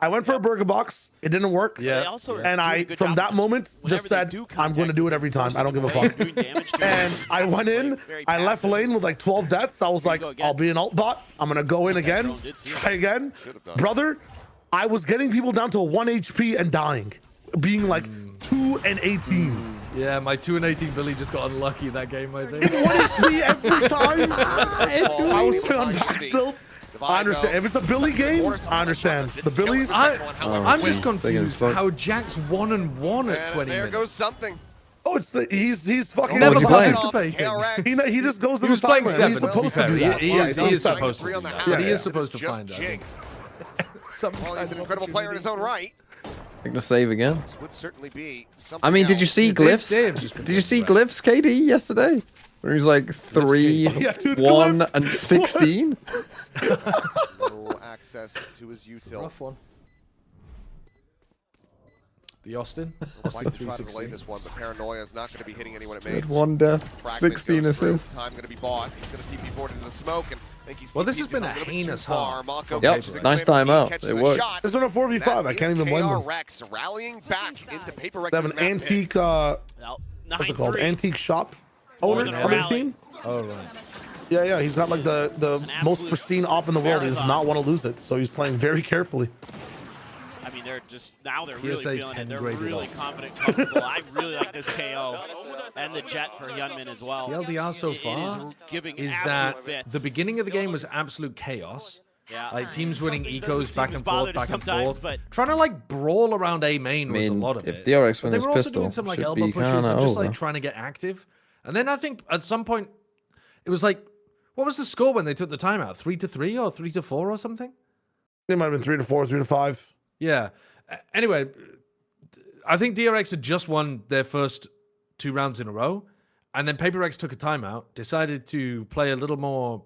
I went for a burger box. It didn't work. Yeah. And I, from that moment, just said, I'm going to do it every time. I don't give a fuck. And I went in, I left lane with like 12 deaths. I was like, I'll be an alt bot. I'm going to go in again, try again. Brother, I was getting people down to 1 HP and dying. Being like 2 and 18. Yeah, my 2 and 18 Billy just got unlucky that game, I think. 1 HP every time. I was on back still. I understand. If it's a Billy game, I understand. The Billies. I'm just confused how Jack's 1 and 1 at 20 There minutes. goes something. Oh, it's the he's fucking What was he playing? participating. He just goes to He was the playing timer. 7. He's supposed to do that. He is supposed to. But he is supposed to find out. Well, he's an incredible player in his own right. Taking a save again. This would certainly be I mean, did you see Glyphs? Did you see Glyphs KD yesterday? Where he's like 3, 1, and 16? No access to his util. Rough one. The Austin. Austin 360. This one, but Paranoia is not going to be hitting anyone at main. 1 death, 16 assists. Time going to be bought. He's going to TP forward into the smoke, and I think he's this has been a heinous half. Yep, nice timeout. It worked. This one a 4v5. I can't even blame them. PRX rallying back into PaperX's They have an antique. What's it called? Antique shop owner on the team. Oh right. Yeah, he's got like the most pristine op in the world. He does not want to lose it, so he's playing very carefully. I mean, they're really feeling it. They're really confident, comfortable. I really like this KO and the jet for Hyunmin as well. TLDR so far is that the beginning of the game was absolute chaos. Yeah. Like teams winning ecos back and forth. Trying to like brawl around A main was a lot of it. If DRX wins they this were also pistol, doing some like should elbow be pushes kinda and just like over. trying to get active. And then I think at some point it was like, What was the score when they took the timeout? 3-3 or 3-4 or something? It might have been 3-4, 3-5. Yeah. Anyway, I think DRX had just won their first 2 rounds in a row, and then PRX took a timeout, decided to play a little more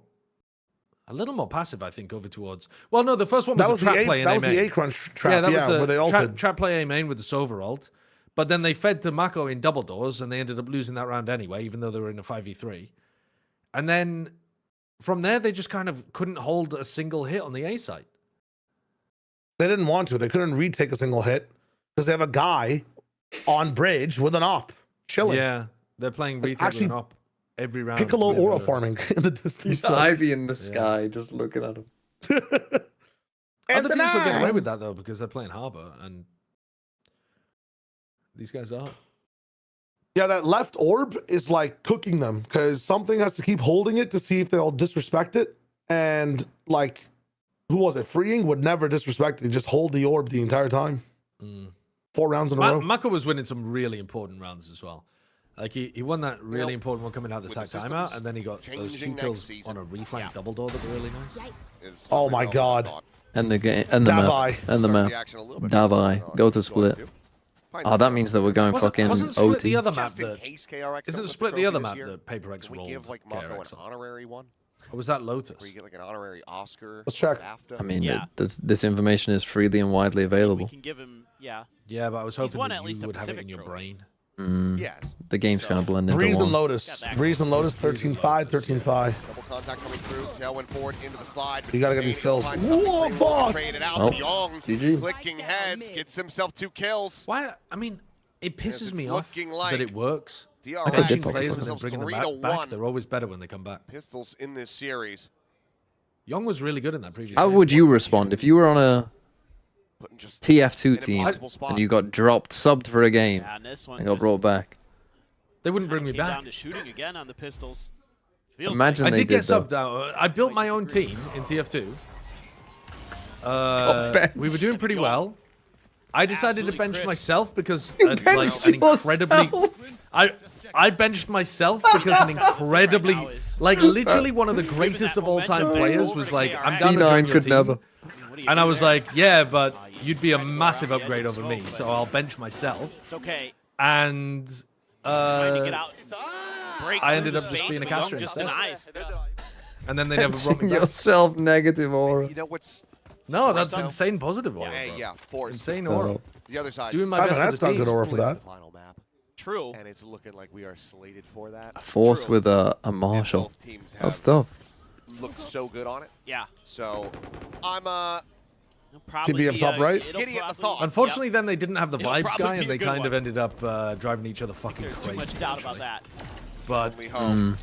passive, I think, over towards. Well, no, the first one was a trap play in A main. That was the A-Crunch trap, yeah, that was the where they ulted. Trap play A main with the Sova ult, but then they fed to Mako in double doors, and they ended up losing that round anyway, even though they were in a 5v3. And then from there, they just kind of couldn't hold a single hit on the A side. They didn't want to. They couldn't retake a single hit because they have a guy on bridge with an op chilling. Yeah, they're playing retake with an op every round. Piccolo aura farming in the distance. He's Ivy in the sky, just looking at him. Other teams will get away with that though because they're playing Harbor, and these guys are. Yeah, that left orb is like cooking them because something has to keep holding it to see if they'll disrespect it. And like, who was it? Freeing would never disrespect it. Just hold the orb the entire time. 4 rounds in a row. Mako was winning some really important rounds as well. Like he won that really important one coming out of the timeout, and then he got those 2 kills on a reflank double door that were really nice. Oh my god. And the game and the map. And the map. Davai. Go to split. Oh, that means that we're going fucking wasn't split OT. the other map that, isn't split the other map that PRX rolled? Give like Mako an KRX on? honorary one. Or was that Lotus? Where you get like an honorary Oscar. Let's check. I mean, this information is freely and widely available. We can give him, Yeah, but I was hoping that you would have it in your brain. Yes. The game's kind of blended into Breeze and one. Lotus. Breeze and Lotus 13-5, 13-5. Double contact coming through. Tailwind forward into the slide. You gotta get these kills. Whoa, boss! Young GG. flicking heads, gets himself 2 kills. Why? I mean, it pisses me off like that it works. DRX Benching players and then bringing them 3-1. back. They're always better when they come back. Pistols in this series. Young was really good in that previous How game. would you respond if you were on a TF2 team and you got dropped, subbed for a game, and got brought back? They wouldn't bring me came back. down to shooting again on the pistols. Feels Imagine I they did get though. subbed out. I built my own team in TF2. We were doing pretty well. I decided to bench myself because like an incredibly. I benched myself because an incredibly, like literally one of the greatest of all time players was like, I'm down to join your could team. never. And I was like, yeah, but you'd be a massive upgrade over me, so I'll bench myself. It's okay. And I ended up just being a caster instead. And then they never brought me back. Yourself negative aura. You know what's No, that's insane positive aura. Yeah, bro. yeah, force. Insane aura. The other side. Doing my best for the team. good aura for that. Final map. True. And it's looking like we are slated for that. A force with a Marshall. Both teams That's have tough. looked so good on it. Yeah. So I'm TB up top right. giddy at the thought. Unfortunately, then they didn't have the It'll vibes probably guy, be and a they good kind one. of ended up driving each other fucking There's crazy. too much doubt about that. But We hope.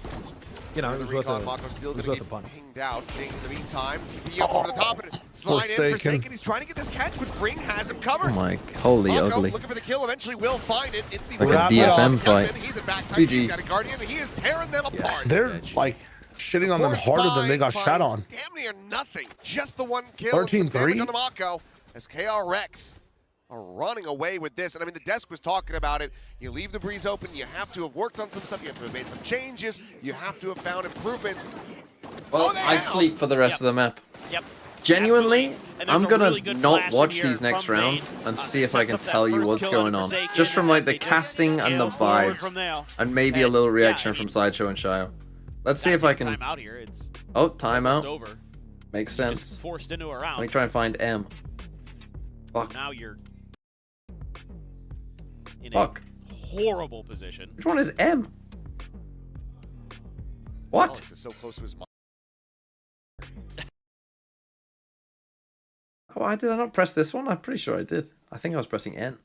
you know, it was worth Recon a, Mako still it was gonna worth a get punt. pinged out. Jing in the meantime. TP up over the top and slide in. Forsaken. He's trying to get this catch, but Bring has him covered. Oh my, holy Mako ugly. looking for the kill. Eventually will find it. It's the Like a DFM fight. He's in backside. GG. He's got a Guardian. He is tearing them apart. They're like shitting on them harder than they got shot on. Damn near nothing. Just the 1 kill. 13-3. On the Mako as KRX are running away with this. And I mean, the desk was talking about it. You leave the breeze open. You have to have worked on some stuff. You have to have made some changes. You have to have found improvements. Well, I sleep for the rest of the map. Yep. Genuinely, And I'm there's a gonna really good not flash watch here these next from rounds Maze. and see if I Sets can up that tell you first what's kill going on on. Forsaken, Just from like the they just casting and the scale forward vibes, from there. and maybe a little reaction from Sideshow and Shio. Let's see if I can. Time out here. It's Oh, timeout. over. Makes Just sense. forced into a Let round. me try and find M. Fuck. Now you're in Fuck. a horrible position. Which one is M? What? Alex is so close to his mind. Oh, did I not press this one? I'm pretty sure I did. I think I was pressing N.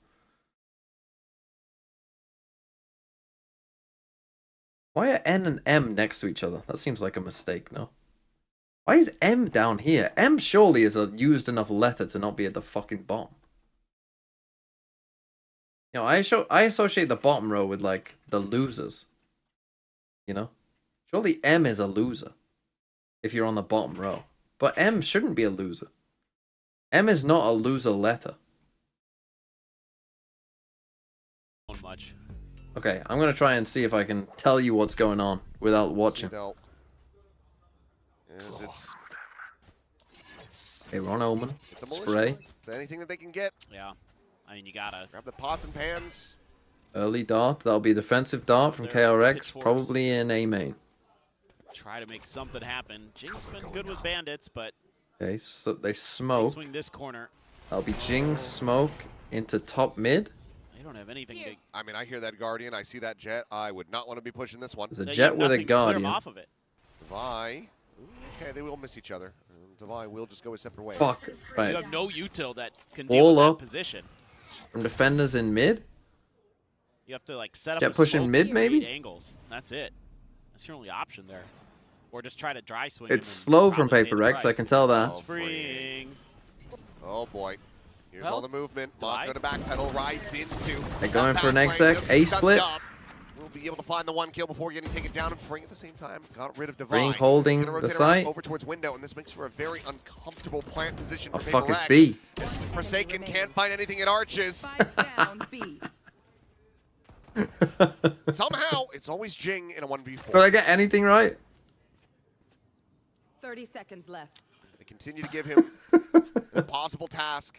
Why are N and M next to each other? That seems like a mistake, no? Why is M down here? M surely is a used enough letter to not be at the fucking bottom. You know, I associate the bottom row with, like, the losers. You know? Surely M is a loser. If you're on the bottom row. But M shouldn't be a loser. M is not a loser letter. Much. Okay, I'm gonna try and see if I can tell you what's going on without watching. It's Okay, we're on Omen. It's a Spray. It's anything that they can get. Yeah. I mean, you gotta grab the pots and pans. Early dart. That'll be a defensive dart from KRX, probably in A main. Try to make something happen. Jing's been good with bandits, but Okay, so they they smoke. swing this corner. That'll be Jing smoke into top mid. They don't have anything big. I mean, I hear that Guardian. I see that Jet. I would not want to be pushing this one. There's a Jet with a Guardian. Off of it. Devi. Okay, they will miss each other. Devi will just go a separate way. Fuck. Right. You have no util that can All deal with up. that position. From defenders in mid. You have to like set up Jet a pushing smoke mid, and maybe? create angles. That's it. That's your only option there. Or just try to dry swing. It's slow from Paper X, I can tell that. Freeing. Oh boy. Here's all the movement. Mako to backpedal, rides into. They're going for an that pass lane, exec, just A gets split. up. We'll be able to find the one kill before getting taken down, and Fring at the same time got rid of Devi. Fring holding He's gonna the rotate site. over towards window, and this makes for a very uncomfortable plant position Oh, for fuck, Paper it's X. B. This Forsaken can't find anything at Arches. Somehow, it's always Jing in a 1v4. Did I get anything right? 30 seconds left. They continue to give him an impossible task.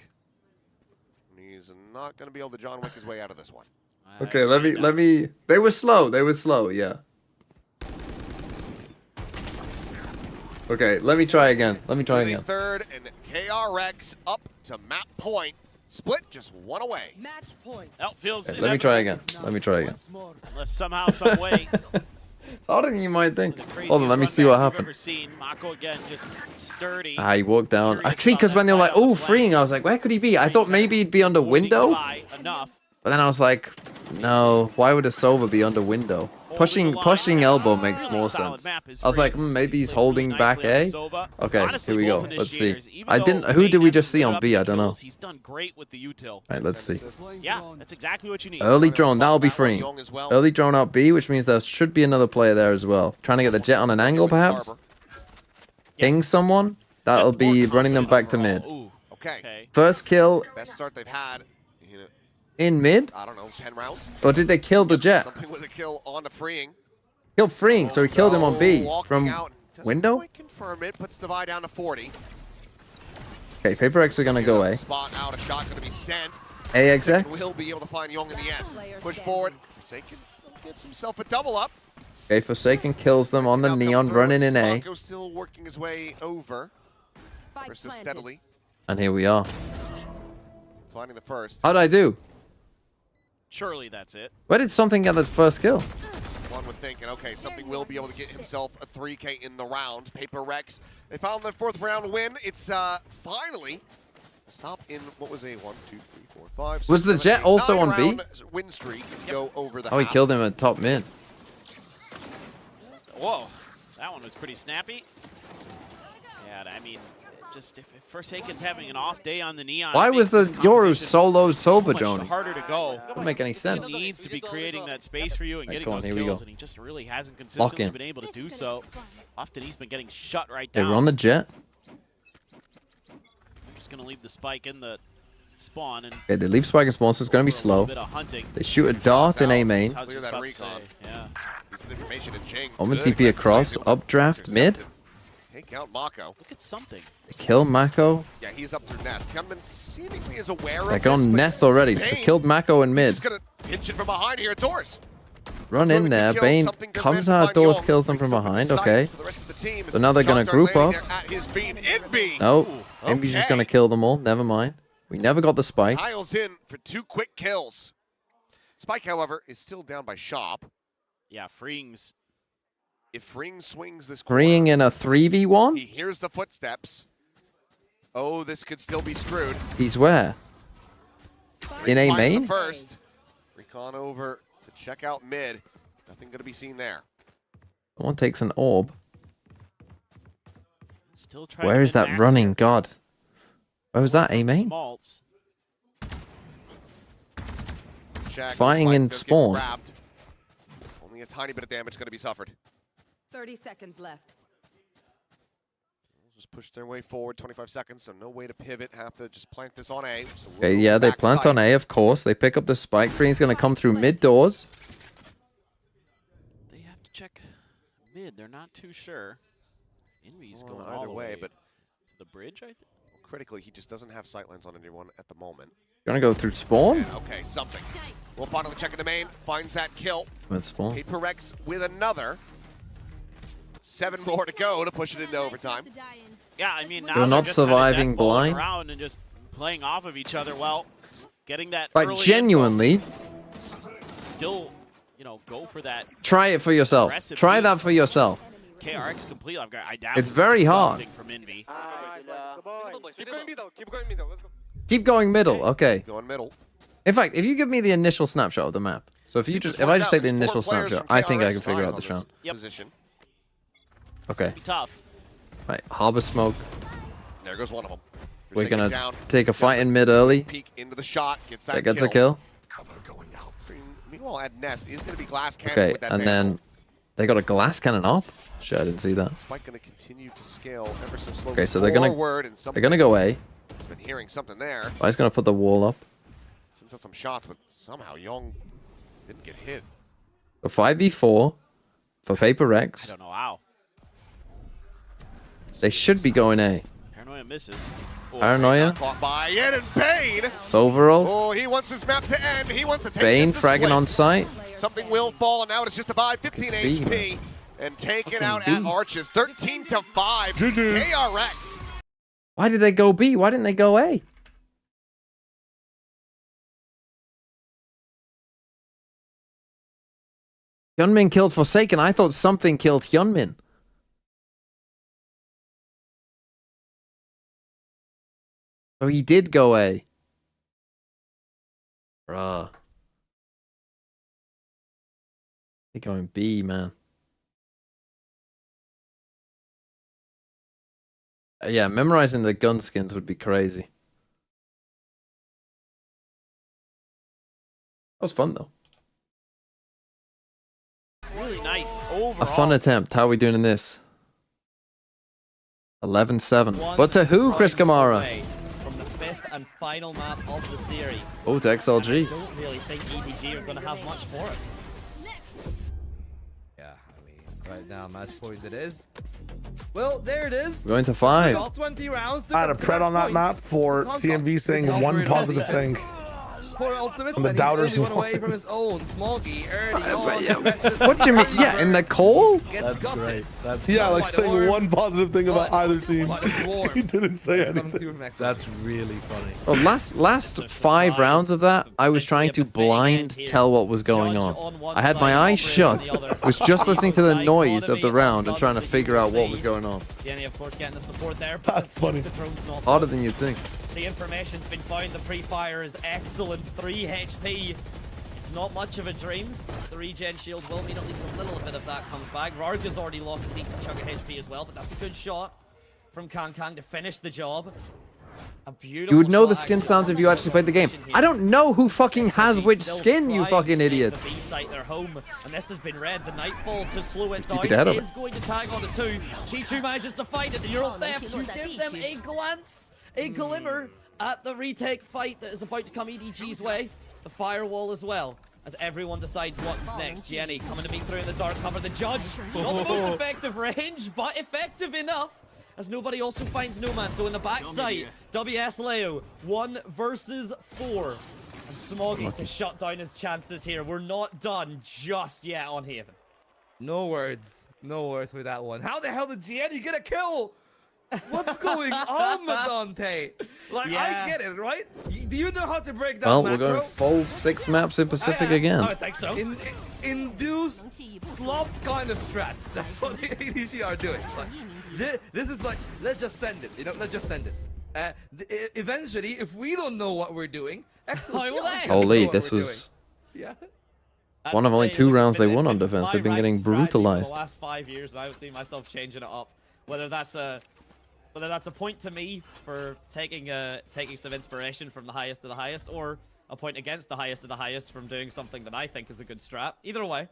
And he's not going to be able to John Wick his way out of this one. Okay, let me. They were slow, yeah. Okay, let me try again. The third, and KRX up to map point. Split just one away. Match point. Oh, feels Okay, let me try again. Unless somehow, some way. Harder than you might think. Hold on, let me see what happened. Mako again, just sturdy. Ah, he walked down. I see, because when they were like, oh, freeing, I was like, where could he be? I thought maybe he'd be under window. Enough. But then I was like, no, why would a Sova be under window? Pushing elbow makes more sense. I was like, maybe he's holding back A. Okay, here we go. Let's see. Who did we just see on B? I don't know. He's done great with the util. Alright, let's see. Yeah, that's exactly what you need. Early drone, that'll be freeing. Early drone out B, which means there should be another player there as well. Trying to get the Jet on an angle, perhaps? Ping someone? That'll be running them back to mid. Okay. First kill Best start they've had. in mid? I don't know, 10 rounds? Or did they kill the Jet? Something with a kill on the freeing. Killed freeing, so he killed him on B. Walking From out. Doesn't window? quite confirm it. Puts Devi down to 40. Okay, Paper X are gonna go A. Spot out. A shot going to be sent. A exec. Will be able to find Young in the end. Push forward. Forsaken gets himself a double up. Okay, Forsaken kills them on the Neon, running in A. Mako's still working his way over. Versus steadily. And here we are. Finding the first. How'd I do? Surely that's it. Where did something get the first kill? One would think, and okay, something will be able to get himself a 3K in the round. Paper Rex, they found their fourth round win. It's finally stop in what was a 1, 2, 3, 4, 5. 6, Was the 7, Jet 8, also on B? 9 round win streak. If you go over the Oh, he half. killed him at top mid. Whoa, that one was pretty snappy. Yeah, I mean, just if Forsaken's having an off day on the Neon. Why was the Yoru solo Soba much Joni? harder to go. Doesn't make any sense. He needs to be creating that space for you and Right, getting go on, those here we kills, go. and he just really hasn't Lock consistently in. been able to do so. Often he's been getting shut right They down. were on the Jet. I'm just gonna leave the spike in the spawn and Okay, they leave spike and spawn, so it's gonna be slow. bit of hunting. They shoot a dart in A main. I was Clear just that about to say, recon. yeah. Decent information to Jing. Omen Good TP aggressive across, play, able to updraft intercept mid. it. Take out Mako. Look at something. They kill Mako. Yeah, he's up through Nest. Hyunmin seemingly is aware They're of going this, but Nest already, so they Bane, killed Mako in He's mid. just gonna pinch it from behind here at doors. Run in there. Bane comes out of doors, kills them from behind. Okay. So now they're gonna group up. No, Envy's just gonna kill them all. Never mind. We never got the spike. Kyle's in for 2 quick kills. Spike, however, is still down by Shop. Yeah, Freeing's. If Fring swings this corner, Freeing in a 3v1? he hears the footsteps. Oh, this could still be screwed. He's where? In A Finds the main? first. Recon over to check out mid. Nothing going to be seen there. Someone takes an orb. Still trying Where to is that min-max running? here. God. Where was that? A main? Smaltz. Jack, Fighting Spike in does get spawn. grabbed. Only a tiny bit of damage going to be suffered. 30 seconds left. Just push their way forward, 25 seconds, so no way to pivot. Have to just plant this on A. So we'll Okay, go yeah, they back plant side. on A, of course. They pick up the spike. Freeing's gonna come through mid doors. They have to check mid. They're not too sure. Envy's going all either the way, but to the bridge, I think. Critically, he just doesn't have sightlines on anyone at the moment. Gonna go through spawn? Yeah, okay, something. We'll finally check in the main. Finds that kill. With spawn. PRX with another. 7 more to go to push it into overtime. Yeah, I mean, now You're not just surviving kinda blind. around and just playing off of each other. Well, getting that Like, early genuinely, info, still, go for that. try it for yourself. aggressive Try beat. that for yourself. KRX complete. I doubt It's very hard. from Envy. Keep going middle. Keep going middle. Let's go. Keep going middle. Okay. Going middle. In fact, if you give me the initial snapshot of the map, so if I just take the initial snapshot, I think I can figure out the shot. Position. Okay. Tough. Right. Harbor smoke. There goes one of them. We're gonna take a fight in mid early. Peek into the shot. Gets that That gets a kill. Meanwhile, at Nest is going to be glass cannon Okay, with that and barrel. then they got a glass cannon up. Shit, I didn't see that. Spike going to continue to scale ever so slowly Okay, so they're gonna forward, and go A. He's been hearing something there. I was gonna put the wall up. Sends out some shots, but somehow Young didn't get hit. A 5v4 for PRX. I don't know how. They should be going A. Paranoia misses. Paranoia. Caught by it, and Bane. So overall, Oh, he wants this map to end. He wants to take Bane this to fragging split. on site. Something will fall, and now it's just about 15 It's B, HP. And taken out Fucking at B. Arches. 13-5. KRX. Why did they go B? Why didn't they go A? Hyunmin killed Forsaken. I thought something killed Hyunmin. So he did go A. Bruh. They're going B, man. Yeah, memorizing the gun skins would be crazy. That was fun, though. Really nice overall. A fun attempt. How are we doing in this? 11-7. But to who, Chris Kamara? From the 5th and final map of the series. Oh, to XLG. I don't really think EDG are going to have much for it. Yeah, I mean, right now, match point it is. Well, there it is. We're going to 5. All 20 rounds. I had a pred on that map for TMV saying one positive thing. For ultimates, And the and doubters he's only one away from his own. Smoggy early on. What do you mean? Yeah, in the call? That's great. Yeah, like saying one positive thing about either team. He didn't say anything. That's really funny. Well, last 5 rounds of that, I was trying to blind tell what was going on. I had my eyes shut, was just listening to the noise of the round and trying to figure out what was going on. Danny, of course, getting the support there. That's funny. The drone's not Harder than you'd think. The information's been found. The pre-fire is excellent. 3 HP. It's not much of a dream. The regen shield will mean at least a little bit of that comes back. Rarga's already lost a decent chunk of HP as well, but that's a good shot from Kang to finish the job. A beautiful You would know shot, the skin actually. sounds if you actually played the game. I don't know who fucking has which Still skin, you trying fucking to make idiot. The B site their home, and this has been read. The Nightfall to slow it Keep down it ahead of is going to tag on the 2. Chi-Chu manages to find it. The Euro Theft to give them a glance, a glimmer at the retake fight that is about to come EDG's way. The firewall as well, as everyone decides what's next. Jenny coming to meet through in the dark cover. The Judge, not the most effective range, but effective enough, as nobody also finds No Man. So in the backside, WS Leo, 1 versus 4. And Smoggy to shut down his chances here. We're not done just yet on Haven. No words. No words with that one. How the hell did Gianni get a kill? What's going on, Madante? Like, I get it, right? Do you know how to break down Well, macro? we're going full 6 maps in Pacific again. I think so. Induce slop kind of strats. That's what the ADG are doing. Like, this is like, let's just send it. You know, let's just send it. Eventually, if we don't know what we're doing, Holy, this was one of only 2 rounds they won on defense. They've been getting brutalized. For the last 5 years, and I would see myself changing it up. Whether that's a point to me for taking some inspiration from the highest of the highest, or a point against the highest of the highest from doing something that I think is a good strat. Either way,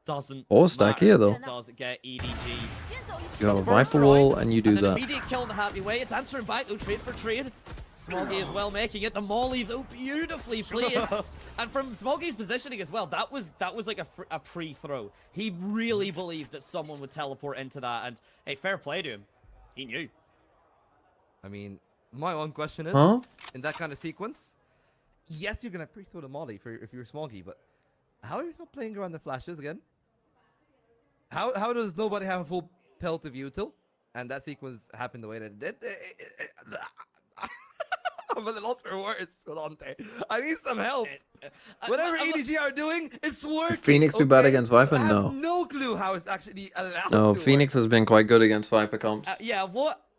doesn't Or stack matter. here, though. Does get EDG. You have a Viper wall and you do An that. immediate kill in a happy way. It's answering back though, trade for trade. Smoggy as well making it. The molly though beautifully placed, and from Smoggy's positioning as well. That was like a pre-throw. He really believed that someone would teleport into that, and hey, fair play to him. He knew. I mean, my one question is, in that kind of sequence, yes, you're gonna pre-throw the molly if you're Smoggy, but how are you not playing around the flashes again? How does nobody have a full pelt of util, and that sequence happened the way that it did? I'm a little for words, Solante. I need some help. Whatever EDG are doing, it's working. Phoenix too bad against Viper? I have No. no clue how it's actually allowed. No, to Phoenix has been quite good against Viper comps. Yeah,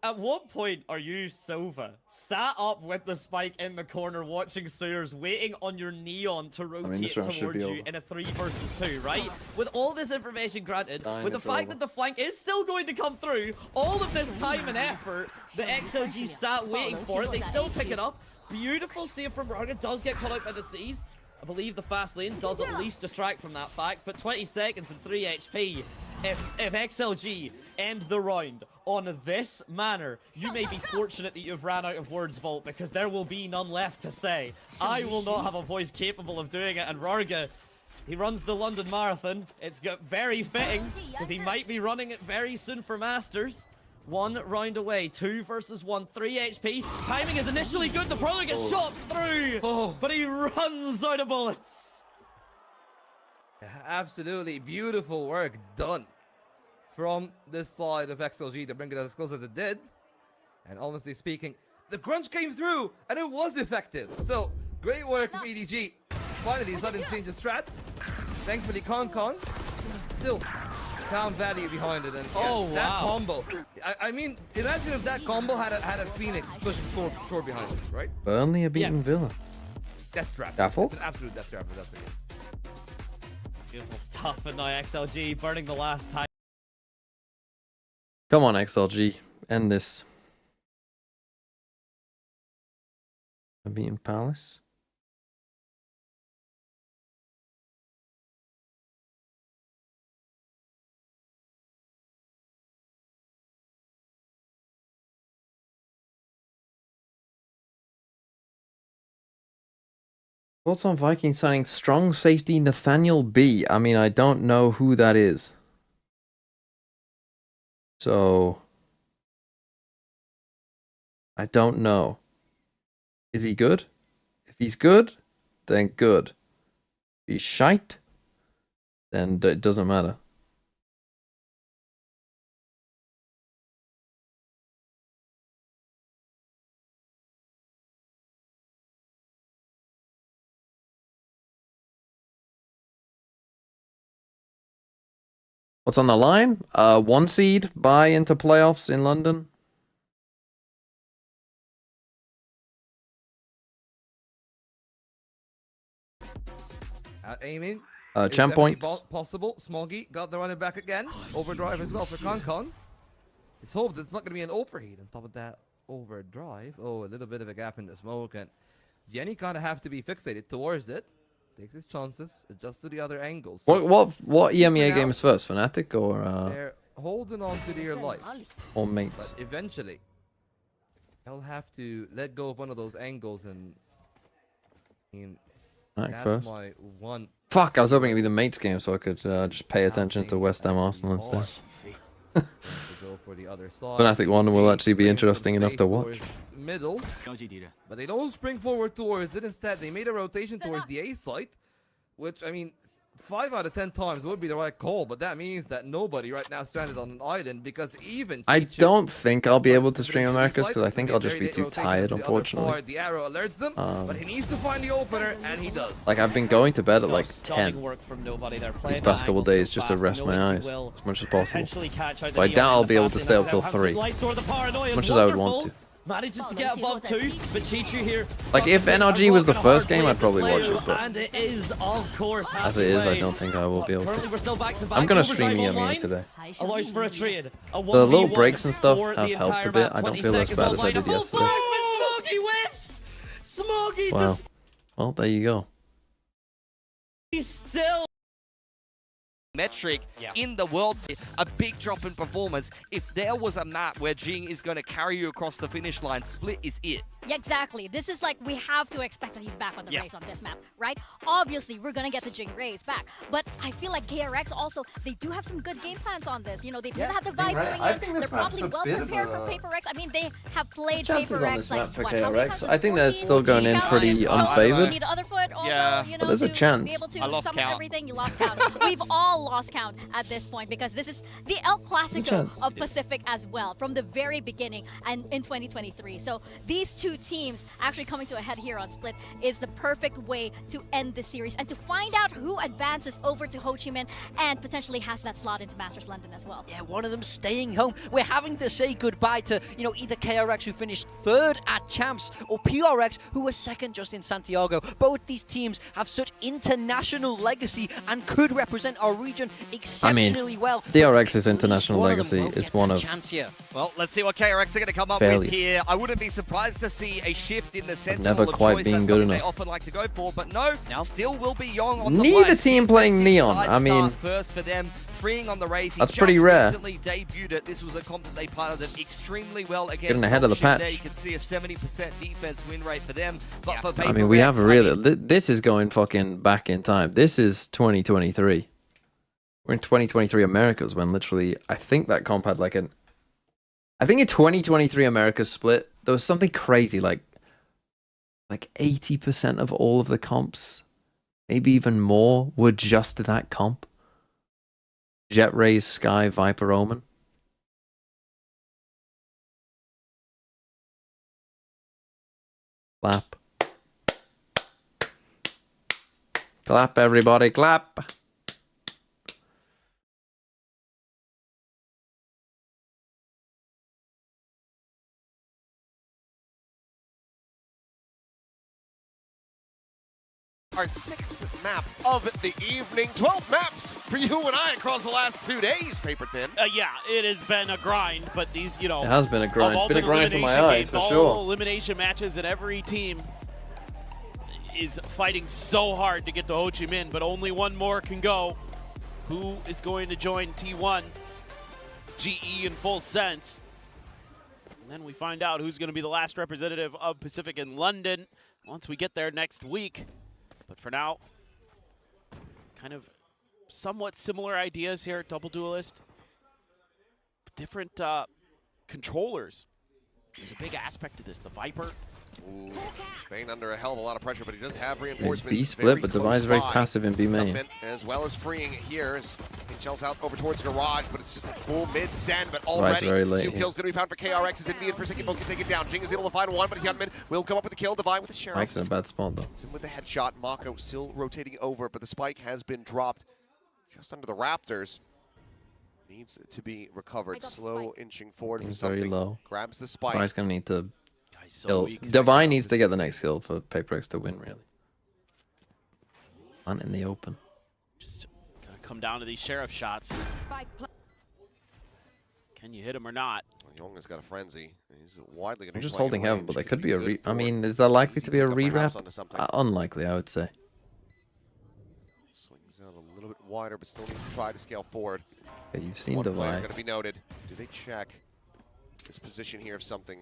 at what point are you, Silva, sat up with the spike in the corner watching Sewers, waiting on your Neon to rotate towards you in a 3 versus 2, right? With all this information granted, with the fact that the flank is still going to come through, all of this time and effort, the XLG sat waiting for it, they still pick it up. Beautiful save from Raga, does get caught out by the C's. I believe the fast lane does at least distract from that fact, but 20 seconds and 3 HP. If XLG end the round on this manner, you may be fortunate that you've ran out of words, Vault, because there will be none left to say. I will not have a voice capable of doing it, and Rarga, he runs the London Marathon. It's got very fitting, because he might be running it very soon for Masters. 1 round away, 2 versus 1, 3 HP. Timing is initially good, the Prowler gets shot through, but he runs out of bullets. Absolutely beautiful work done from this side of XLG to bring it as close as it did. And honestly speaking, the crunch came through and it was effective. So great work from EDG. Finally, sudden change of strat. Thankfully, Con still found value behind it. And that combo. I mean, imagine if that combo had a Phoenix pushing short behind it, right? Burnley a beaten Villa. Death trap. Careful. It's an absolute death trap if that's the case. Beautiful stuff, and now XLG burning the last time. Come on, XLG. End this. A beaten Palace. Thoughts on Vikings signing strong safety Nathaniel B? I mean, I don't know who that is. So, I don't know. Is he good? If he's good, then good. If he's shite, then it doesn't matter. What's on the line? 1 seed, buy into playoffs in London. Aiming. Champ points. Possible. Smoggy got the running back again. Overdrive as well for Con. It's hoped it's not going to be an overheat on top of that overdrive. Oh, a little bit of a gap in the smoke. And Jenny kind of have to be fixated towards it. Takes his chances, adjusts to the other angles. So what EMEA game is first, Fnatic or they're holding on to their life. Or mates? But eventually, they'll have to let go of one of those angles and. That's first. my one. Fuck! I was hoping it'd be the mates game so I could just pay attention to West Ham Arsenal instead. Fnatic 1 will actually be interesting enough to watch. Middle, but they don't spring forward towards it. Instead, they made a rotation towards the A site, which, I mean, 5 out of 10 times would be the right call, but that means that nobody right now stranded on an island because even I don't think I'll be able to stream Americas because I think I'll just be too tired, unfortunately. The arrow alerts them, but he needs to find the opener, and he does. Like, I've been going to bed at like 10 these past couple days just to rest my eyes as much as possible. So I doubt I'll be able to stay up till 3, as much as I would want to. Manages to get above 2, but Chichu here. Like, if NRG was the first game, I'd probably watch it, but and it is, of course, as it is, I don't think I will be able to. I'm gonna stream EMEA today. Allows for a trade. The little breaks and stuff have helped a bit. I don't feel as bad as I did yesterday. Smoggy whiffs! Smoggy Wow. Well, there you go. He's still metric in the world, a big drop in performance. If there was a map where Jing is going to carry you across the finish line, Split is it. Yeah, exactly. This is like, we have to expect that he's back on the race on this map, right? Obviously, we're gonna get the Jing race back, but I feel like KRX also, they do have some good game plans on this. You know, they do have device going in. They're probably well prepared for PRX. I mean, they have played chances PRX on this like, map for what, KRX? I think they're still going in pretty unfavored. The other foot also, you know, But there's a chance. be able to summon everything. You lost count. We've all lost count at this point because this is the El Clasico of Pacific as well from the very beginning and in 2023. So these two teams actually coming to a head here on Split is the perfect way to end the series and to find out who advances over to Ho Chi Minh and potentially has that slot into Masters London as well. Yeah, one of them staying home. We're having to say goodbye to, you know, either KRX who finished 3rd at Champs or PRX who was 2nd just in Santiago. Both these teams have such international legacy and could represent our region exceptionally well. DRX's international legacy is one of... Well, let's see what KRX are going to come up with here. I wouldn't be surprised to see a shift in the Sentinel never of quite choice. been That's good something enough. they often like to go for, but no, still will be Young on the Neither flank. team playing Neon. I mean, First for them, freeing on the race. That's pretty rare. Recently debuted it. This was a comp that they piloted extremely well against. Getting ahead of the patch. There you can see a 70% defense win rate for them. But for I mean, we have a really... This is going fucking back in time. This is 2023. We're in 2023 Americas when literally, I think that comp had like an... I think in 2023 Americas Split, there was something crazy like 80% of all of the comps, maybe even more, were just that comp. Jet Rays, Sky, Viper, Omen. Clap. Clap, everybody, clap. Our 6th map of the evening. 12 maps for you and I across the last 2 days, Paper Thin. Yeah, it has been a grind, but these, you know... It has been a grind. It's been a grind for my eyes, for sure. All elimination matches, and every team is fighting so hard to get to Ho Chi Minh, but only one more can go. Who is going to join T1? GE in full sense. And then we find out who's going to be the last representative of Pacific in London once we get there next week. But for now, kind of somewhat similar ideas here at Double Duelist. Different controllers. There's a big aspect to this. The Viper. Ooh, Bane under a hell of a lot of pressure, but he does have reinforcements. B split, but Devi's very passive in B main. As well as freeing it here as he shells out over towards Garage, but it's just a full mid-send, but already very late 2 kills going to be found for KRX as Invi and Forsaken both can take it down. Jing is able to find one, but Hyunmin will come up with the kill. Divine with the Sheriff. Mike's in a bad spot though. It's in with the headshot. Mako still rotating over, but the spike has been dropped just under the Raptors. Needs to be recovered. Slow inching forward for something. Very low. Grabs the spike. Devi's going to need to... So Divine needs to get the next kill for PaperX to win, really. Hunt in the open. Just gotta come down to these Sheriff shots. Can you hit him or not? Young has got a frenzy. He's widely going to I'm just holding heaven, but there could be a I mean, is there likely to be a re-wrap? Unlikely, I would say. Swings out a little bit wider, but still needs to try to scale forward. Okay, you've seen One player Divine. going to be noted. Do they check this position here of something?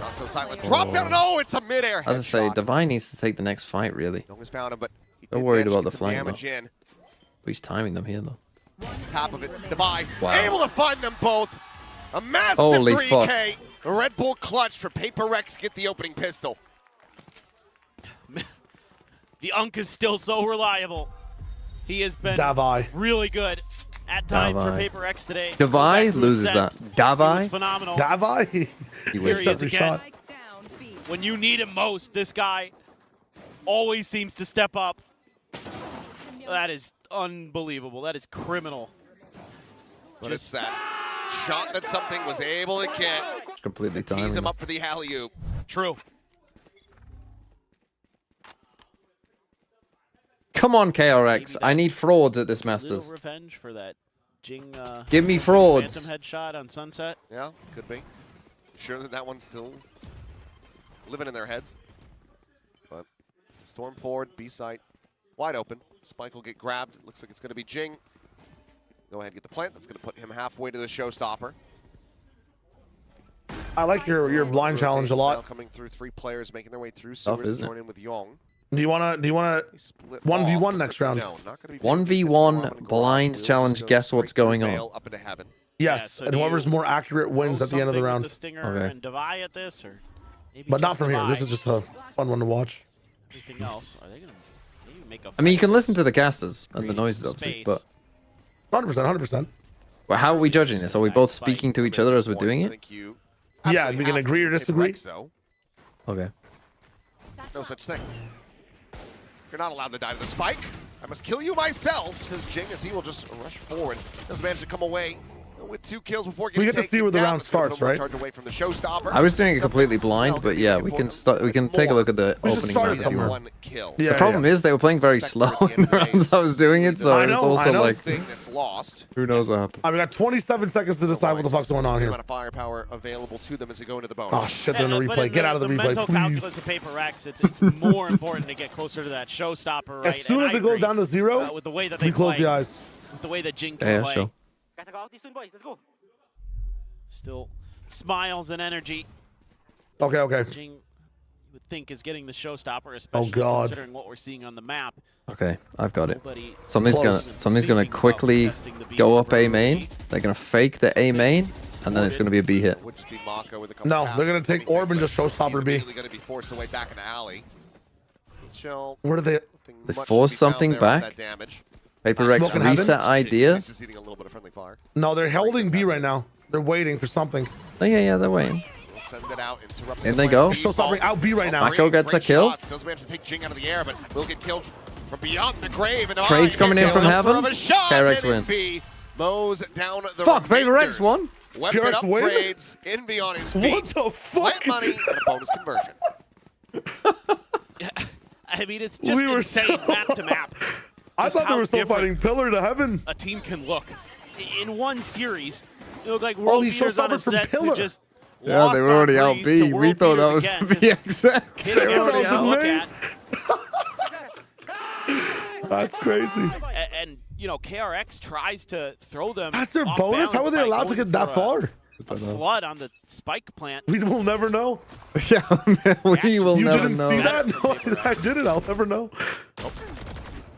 Not so silent. Drop down. No, it's a mid-air headshot. As I say, Divine needs to take the next fight, really. Young has found him, but They're worried about the flank, damage in. But he's timing them here, though. Top of it, Divine. Wow. Able to find them both. A massive Holy 3K. A Red Bull clutch for PaperX get the opening pistol. The Unk is still so reliable. He has been Davai. really good at times for Davai. PaperX today. Davai loses that. Davai? Phenomenal. Davai? He Here wins he is every again. shot. When you need him most, this guy always seems to step up. That is unbelievable. That is criminal. But it's that shot that something was able to get. Completely Tease timing him up for the alley-oop. True. Come on, KRX. I need frauds at this Little Masters. revenge for that Jing. Give me frauds. Phantom headshot on Sunset. Yeah, could be. Sure that one's still living in their heads. But storm forward, B site. Wide open. Spike will get grabbed. It looks like it's going to be Jing. Go ahead and get the plant. That's going to put him halfway to the showstopper. I like your blind challenge a lot. Coming through, 3 players making their way through sewers, joining in with Yong. Do you wanna 1v1 next round? No, not gonna be 1v1 blind challenge. Guess what's going on? Up into heaven. Yes, so and whoever's more accurate wins at the end of the round. Okay. And Devi at this, or but not from here. This is just a fun one to watch. Anything else? Are they gonna maybe make a? I mean, you can listen to the casters and the noises, obviously, but 100%. Well, how are we judging this? Are we both speaking to each other as we're doing it? Yeah, we can agree or disagree. Okay. No such thing. You're not allowed to die to the spike. I must kill you myself, says Jing, as he will just rush forward. Doesn't manage to come away with 2 kills before getting we get to see where the round starts, right? Away from the showstopper. I was doing it completely blind, but yeah, we can start. We can take a look at the opening round if you want. The problem is they were playing very slow in the rounds I was doing it, so it's also like, that's lost. Who knows what happened? We got 27 seconds to decide what the fuck's going on here. Amount of firepower available to them as they go into the bonus. Oh shit! They're in the replay. Get out of the replay, mental please. calculus of PRX, it's more important to get closer to that showstopper, right? As soon as it goes down to 0, with the way that we close the eyes. With the way that Jing can play. Sure. Still smiles and energy. Okay. Jing, you would think, is getting the showstopper, especially considering what we're seeing on the map. Okay, I've got it. Somebody's gonna quickly go up A main. They're gonna fake the A main, and then it's gonna be a B hit. No, they're gonna take Orb and just showstopper B. Gonna be forced away back in the alley. Where do they? They force something back. PRX reset idea. No, they're holding B right now. They're waiting for something. Oh, yeah, they're waiting. Send it out, in they go. Showstopper out B right now. Mako gets a kill. Doesn't manage to take Jing out of the air, but will get killed from beyond the grave. And Trades coming in from heaven. PRX win. Mows down the fuck, PRX won. Weapon upgrades. Envy on his feet. What the fuck? Plant money and a bonus conversion. I mean, it's just insane map to map. I thought they were still fighting pillar to heaven. A team can look in one series. It looked like world beaters on a set to just. Yeah, they were already out B. We thought that was the BXX. They were already out. That's crazy. And you know, KRX tries to throw them. That's their bonus. How are they allowed to get that far? A flood on the spike plant. We will never know. Yeah, we will never know. You didn't see that? No, I didn't. I'll never know.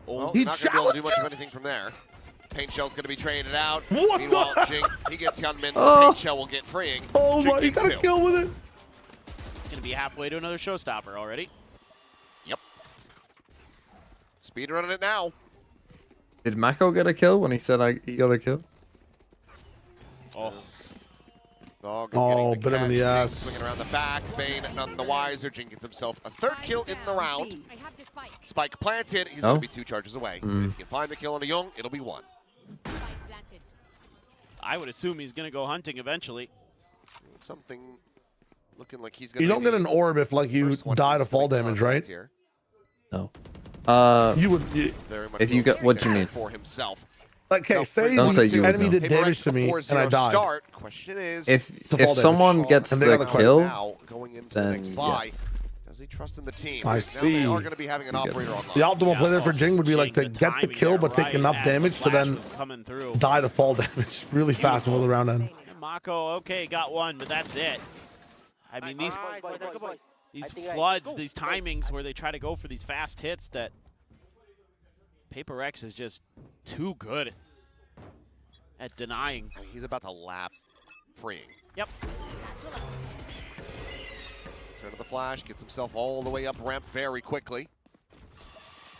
Well, not going to be able to do much of anything from there. Paint Shell's going to be traded out. What Meanwhile, Jing, he gets Hyunmin. Paint Shell will get freeing. Oh Jing my, you got a kill with it. It's going to be halfway to another showstopper already. Yep. Speed running it now. Did Mako get a kill when he said he got a kill? Oh, bit him in the ass. Swinging around the back. Bane none the wiser. Jing gets himself a 3rd kill in the round. Spike planted. He's going to be 2 charges away. If he can find the kill on a Young, it'll be 1. I would assume he's going to go hunting eventually. Something looking like he's going to. You don't get an orb if like you die to fall damage, right? No. You would. If you got, what do you mean? For himself. Like, okay, say don't say you enemy would did damage to me and I died. Question is, if someone gets the kill, then yes. Does he trust in the team? I now see. They are going to be having an operator online. The optimal play there for Jing would be like to get the kill but take enough damage to then die to fall damage really fast before the round ends. Mako, okay, got 1, but that's it. I mean, these floods, these timings where they try to go for these fast hits, that PRX is just too good at denying. He's about to lap freeing. Yep. Turn to the flash, gets himself all the way up ramp very quickly.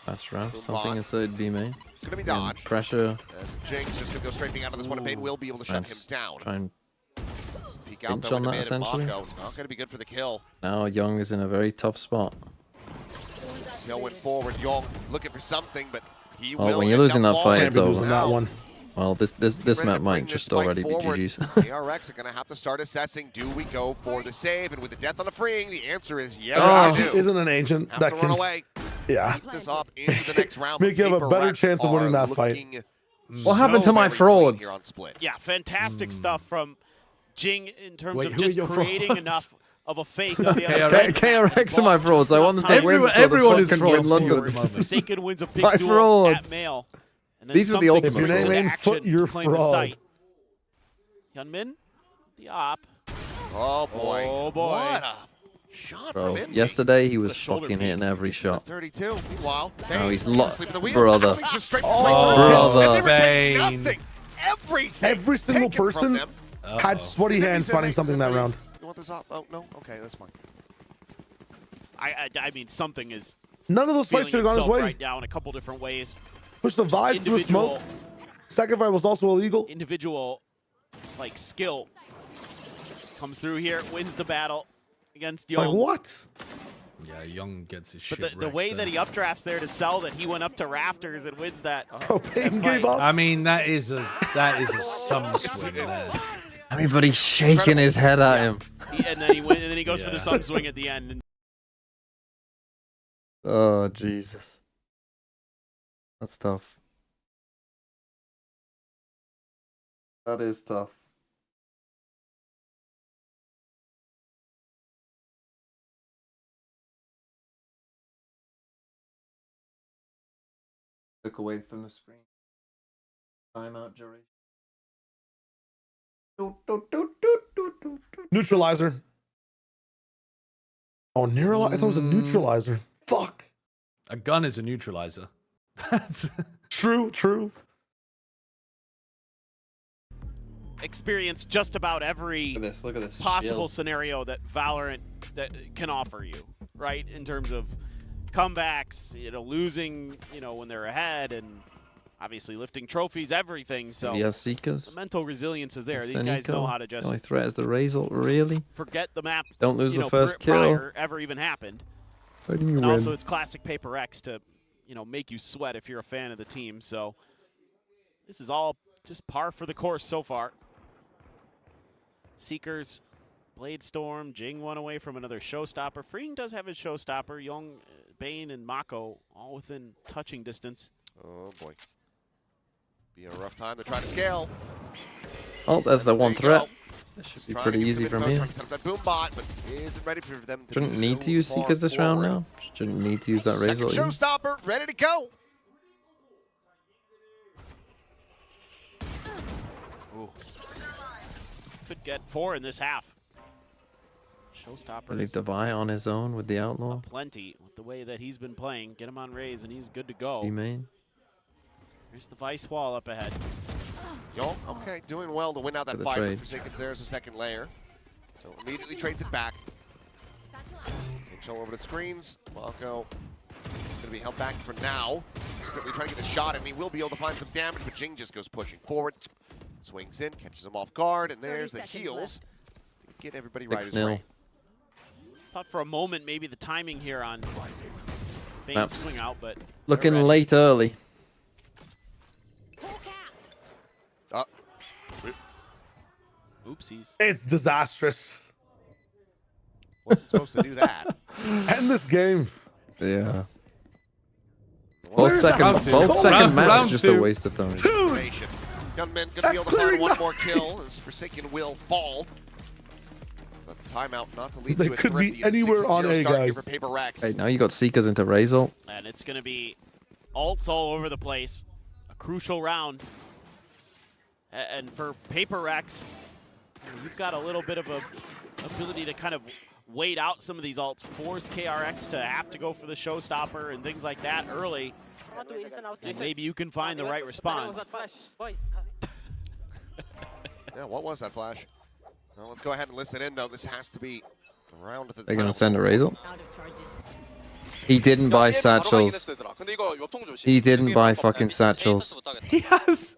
Fast ramp, something inside B main. It's going to be dodge. Pressure. As Jing's just going to go straight out of this one, and Bane will be able to shut him down. Try and peek out on that, essentially. Not going to be good for the kill. Now Young is in a very tough spot. Going forward, Young looking for something, but he well, will. When you're losing that fight, it's over. That one. Well, this map might just already be GG's. DRX are going to have to start assessing, do we go for the save? And with the death on the freeing, the answer is yes, we do. Isn't an ancient have that to can run away. Yeah. Keep this up into the next round. Make you have a better chance of winning that fight. What happened to my frauds? Yeah, fantastic stuff from Jing in terms of just creating enough of a fake of the other side. KRX are my frauds. I want them to win. Everyone is win frauds London. at the moment. Forsaken wins a big My duel frauds. at male. And then These are the ultimate Something If your name switches ain't to Foot, action you're to claim the fraud. site. Hyunmin, the op. Oh boy. Oh boy. What a shot Bro, from Indy. yesterday he was shoulder fucking hitting every shot. 32. Meanwhile, Oh, he's asleep in the wheel. brother. He's just straight Brother. Nothing. Everything. Every single taken from person them. had sweaty hands finding something that round. You want this up? Oh no. Okay, that's fine. I mean, something is None of those fights should have gone his way. right now in a couple different ways. Push the vibes through smoke. Second fight was also illegal. Individual, like, skill comes through here, wins the battle against Young. Like what? Yeah, Young gets his shit But the way that he updrafts there to sell that he went up to rafters and wins that. Payne gave up. I mean, that is a sum swing there. I mean, but he's shaking his head at him. And then he goes for the sum swing at the end. And Oh, Jesus. That's tough. That is tough. Look away from the screen. Timeout duration. Neutralizer. Oh, neutralizer. I thought it was a neutralizer. Fuck. A gun is a neutralizer. That's true. experience just about every Look at this possible shield. scenario that Valorant that can offer you, right? In terms of comebacks, losing, when they're ahead, and obviously lifting trophies, everything. So He has Seekers. the mental resilience is there. It's These the guys know Nico. how to just The only threat is the Razor, really? forget the map. Don't lose the first prior kill. ever even happened. Then you And win. also, it's classic Paper X to, make you sweat if you're a fan of the team. So this is all just par for the course so far. Seekers, Blade Storm, Jing one away from another showstopper. Freeing does have his showstopper. Young, Bane, and Mako all within touching distance. Oh boy. Be a rough time to try to scale. Oh, that's the one threat. go. That should be Trying pretty to get easy some from info, here. trying to set up that boom bot, but isn't ready for them to Shouldn't be need so to use far Seekers this round forward. now. Shouldn't need to use that Second Razor. even. showstopper, ready to go. Ooh. Could get 4 in this half. Showstopper. Really Devi on his own with the Outlaw. Plenty with the way that he's been playing. Get him on raise and he's good to go. B main. Here's the Vice wall up ahead. Yo, okay, doing well to win out that For the fight. trade. Forsaken's there as a second layer. So immediately trades it back. Control over the screens. Mako is going to be held back for now. He's quickly trying to get the shot, and he will be able to find some damage, but Jing just goes pushing forward. Swings in, catches him off guard, and there's the heals. Get everybody right as 6-0. rain. Thought for a moment maybe the timing here on Bane's Maps. swing out, but Looking they're ready. late early. Oopsies. It's disastrous. Wasn't supposed to do that. End this game. Yeah. Where's Both the second round maps round just two. a waste of time. Gunman gonna be able to find clearing one up. more kill as Forsaken will fall. But timeout not to lead They to a could be thrifty anywhere on 6-0 A, start here guys. for Paper X. Hey, now you got Seekers into Razor. And it's going to be ults all over the place. A crucial round. And for Paper X, you've got a little bit of a ability to kind of wait out some of these ults, force KRX to have to go for the showstopper and things like that early. And maybe you can find the right response. Yeah, what was that flash? Well, let's go ahead and listen in, though. This has to be the round of the They're gonna title. send a Razor. He didn't buy satchels. He didn't buy fucking satchels. He has.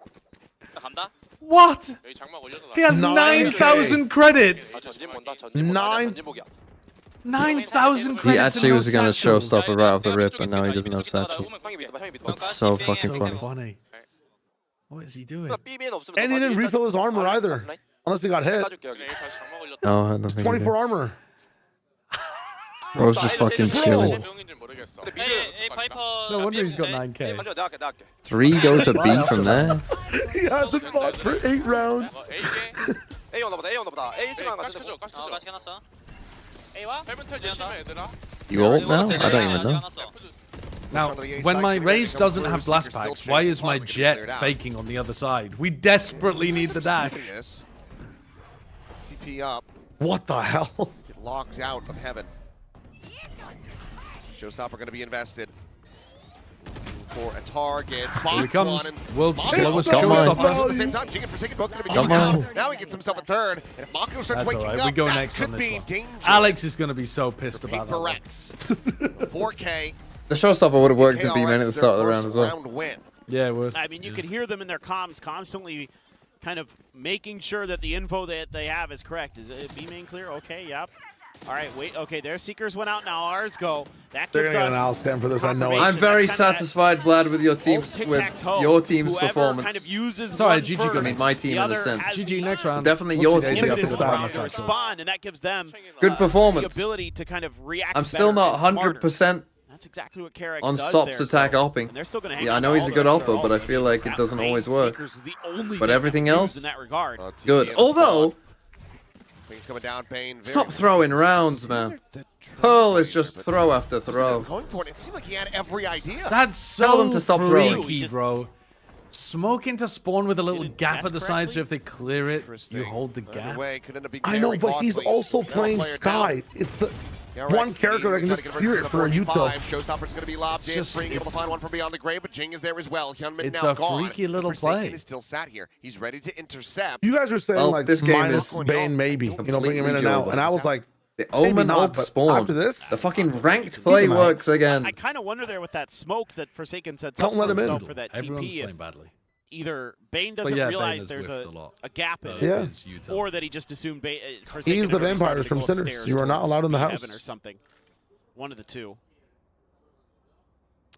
What? He has 9,000 credits. 9,000 credits. He actually and was no gonna satchels. showstopper right off the rip, but now he doesn't have satchels. That's so fucking funny. funny. What is he doing? And he didn't refill his armor either. Unless he got hit. No, I don't think he 24 did. armor. Bro's just fucking chilling. No wonder he's got 9K. 3 go to B from there. He hasn't fought for 8 rounds. You ult now? I don't even know. Now, when my Raze doesn't have blast packs, why is my Jet faking on the other side? We desperately need the dash. TP up. What the hell? Get locked out of heaven. Showstopper going to be invested for a target. Spots one. And World's slowest Showstopper. At the same time, Jing and Forsaken both going to be going out. Now he gets himself a third. And if Mako starts waking up, we go that next could on be this one. dangerous. Alex is going to be so pissed about that. PRX. 4K. The showstopper would have worked with B-Man at the start of the round as well. Yeah, it would. I mean, you could hear them in their comms constantly kind of making sure that the info that they have is correct. Is it B-main clear? Okay, yep. All right, wait. Okay, their Seekers went out now. Ours go. That They're gives going to us scan for this. I know it. I'm very satisfied, Vlad, with your team's performance. Kind of uses Sorry, one GG. first, I mean, my team in a the other sense. has GG next round. Definitely your team. to respond, and that gives them Good performance. the ability to kind of react. I'm still not 100% That's exactly what PRX on does Sop's there, attack so, opping. and they're still gonna hang Yeah, I on know to he's a all good those opper, but I feel like it doesn't always work. Seekers is the only But thing everything that's else, used in that regard. good. Although, Things coming down, Bane. stop throwing rounds, man. Pearl is just throw after throw. Going for it. It seemed like he had every idea. That's so Tell them to stop throwing. freaky, bro. Smoke into spawn with a little gap at the side, so if they clear it, you hold the gap. I know, but he's also playing Sky. It's the one character that can just clear it for a util. Showstopper's going to be lobbed in, being able to find one from beyond the grave, but Jing is there as well. Hyunmin It's now a gone. freaky little Forsaken play. is still sat here. He's ready to intercept. You guys were saying like this game minus is Bane maybe, you know, bring him in and out, and I was like, the Omen not, ult but spawn. after this, the fucking ranked play works again. I kind of wonder there with that smoke that Forsaken sets Don't up let for him in. himself for that Everyone's TP. playing badly. Either Bane doesn't yeah, realize Bane has there's whiffed a lot. a gap in it, Yeah. or that he just assumed Forsaken he's the had already vampires started to from go Sinners. upstairs You are not towards allowed in the house. heaven or something. One of the two.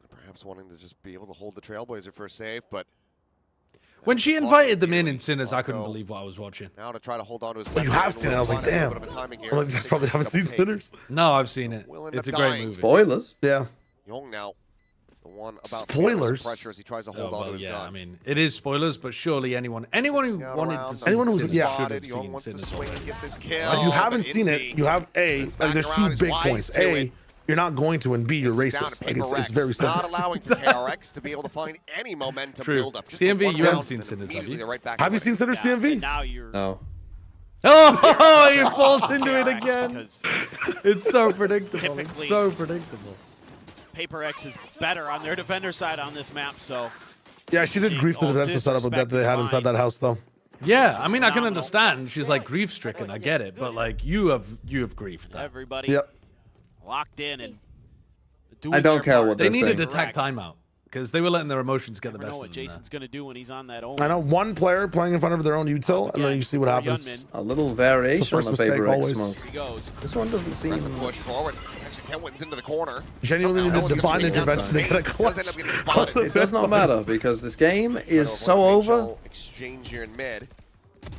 Perhaps wanting to just be able to hold the Trailblazer for a save, but When she invited them in Sinners, I couldn't believe what I was watching. now to try to hold on to his Well, you weapon have and seen it. I was like, damn. a bit of a timing here. I'm like, just probably haven't seen Sinners. No, I've seen it. Will end It's a up great dying. movie. Spoilers. Yeah. Young now, the one about Spoilers? pressure as he tries to Oh, hold on to well, his yeah, gun. I mean, it is spoilers, but surely anyone who wanted to see Anyone who's- Sinners yeah. should have Young seen wants to Sinners swing and already. get this kill. If you haven't but seen it, Indy you have A. turns Like, there's back two around, is big wise points. to A, it. you're not going to, and B, you're It's down racist. to Like, it's PRX, very simple. not allowing PRX to be able to find any momentum True. build up. Just TMV, one you haven't round, seen and Sinners, have immediately you? they're right back Have you at it. seen Sinners And TMV? now you're No. Oh, he falls into it PRX again. because It's so predictable. It's Typically- so predictable. PaperX is better on their defender side on this map, so Yeah, she did grief the all defensive setup with that they had inside that house, though. Yeah, I mean, I can understand. She's like grief-stricken. I get it, but like you have griefed that. everybody Yep. locked in and I don't care what They they're needed saying. to attack timeout because they were letting their emotions get the never know best what of them. Jason's gonna do when he's on that I know one player playing in front of their own util, and then you see what happens. A little variation on first the mistake paper X always. smoke. Here he goes. This one doesn't seem. Aggressive push forward. Actually, 10 wins into the corner. Genuinely Somehow need Ellen's to gonna divine swing down intervention. They the gotta main. Does end up getting spotted. It does not matter because this game is so over. Exchange here in mid.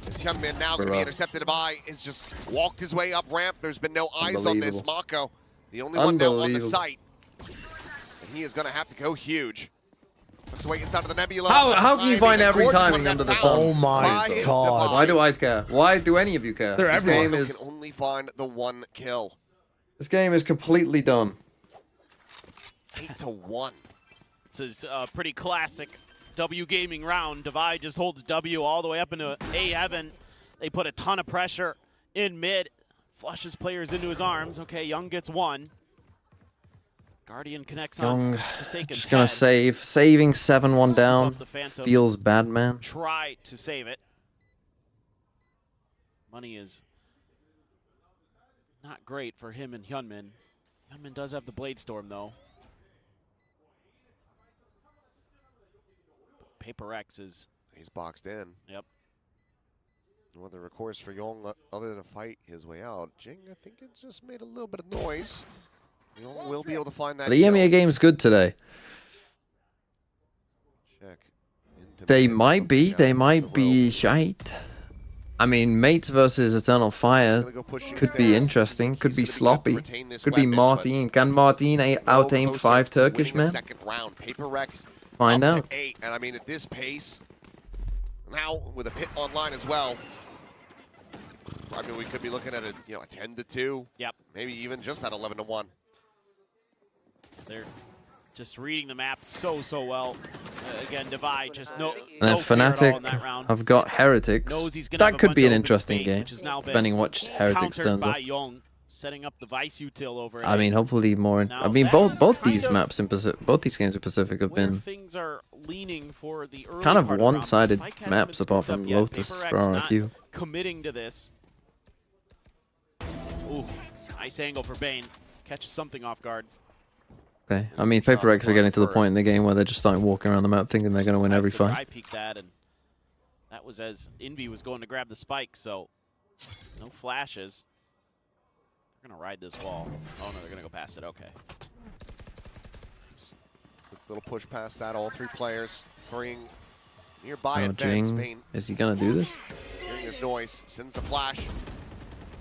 This Hyunmin now going to be Bruh. intercepted by, has just walked his way up ramp. There's been no eyes on this. Unbelievable. Mako, the only one now on the Unbelievable. site. And he is going to have to go huge. Looks away inside of the Nebula. How can you find every timing under the sun? Oh my god. Why do I care? Why do any of you care? They're This game everywhere. is Can only find the one kill. this game is completely done. 8-1. This is a pretty classic W gaming round. Divide just holds W all the way up into A heaven. They put a ton of pressure in mid. Flushes players into his arms. Okay, Young gets one. Guardian connects on Young, Forsaken just gonna head. save. Saving 7-1 down The Phantom feels bad, man. try to save it. Money is not great for him and Hyunmin. Hyunmin does have the Blade Storm though. PaperX is. He's boxed in. Yep. No other recourse for Young other than to fight his way out. Jing, I think it just made a little bit of noise. Young will be able to find that. The EMEA game's good today. Check. They might be shite. I mean, Mates versus Eternal Fire could be interesting, could be sloppy, could be Martin. Can Martin out-aim 5 Turkish men? Second round. PaperX Find up out. to 8, and I mean at this pace, now with a pit online as well, I mean, we could be looking at a 10-2. Yep. Maybe even just that 11-1. They're just reading the map so well. Again, Divide just no. And then Fnatic, I've got Heretics. That could be an interesting game, depending on what Heretics turns up. Setting up the Vice util over. I mean, hopefully more. I mean, both these maps in Pacific, both these games in Pacific have been things are leaning for the early kind of one-sided maps, apart from Lotus for RRQ. Committing to this. Ooh, nice angle for Bane. Catches something off guard. Okay, I mean, PRX are getting to the point in the game where they're just starting walking around the map thinking they're going to win every fight. I peeked that, and that was as Envy was going to grab the spike, so no flashes. They're going to ride this wall. Oh, no, they're going to go past it. Okay. Just quick little push past that. All three players hurrying nearby. Jing, is he going to do this? Hearing this noise, sends the flash.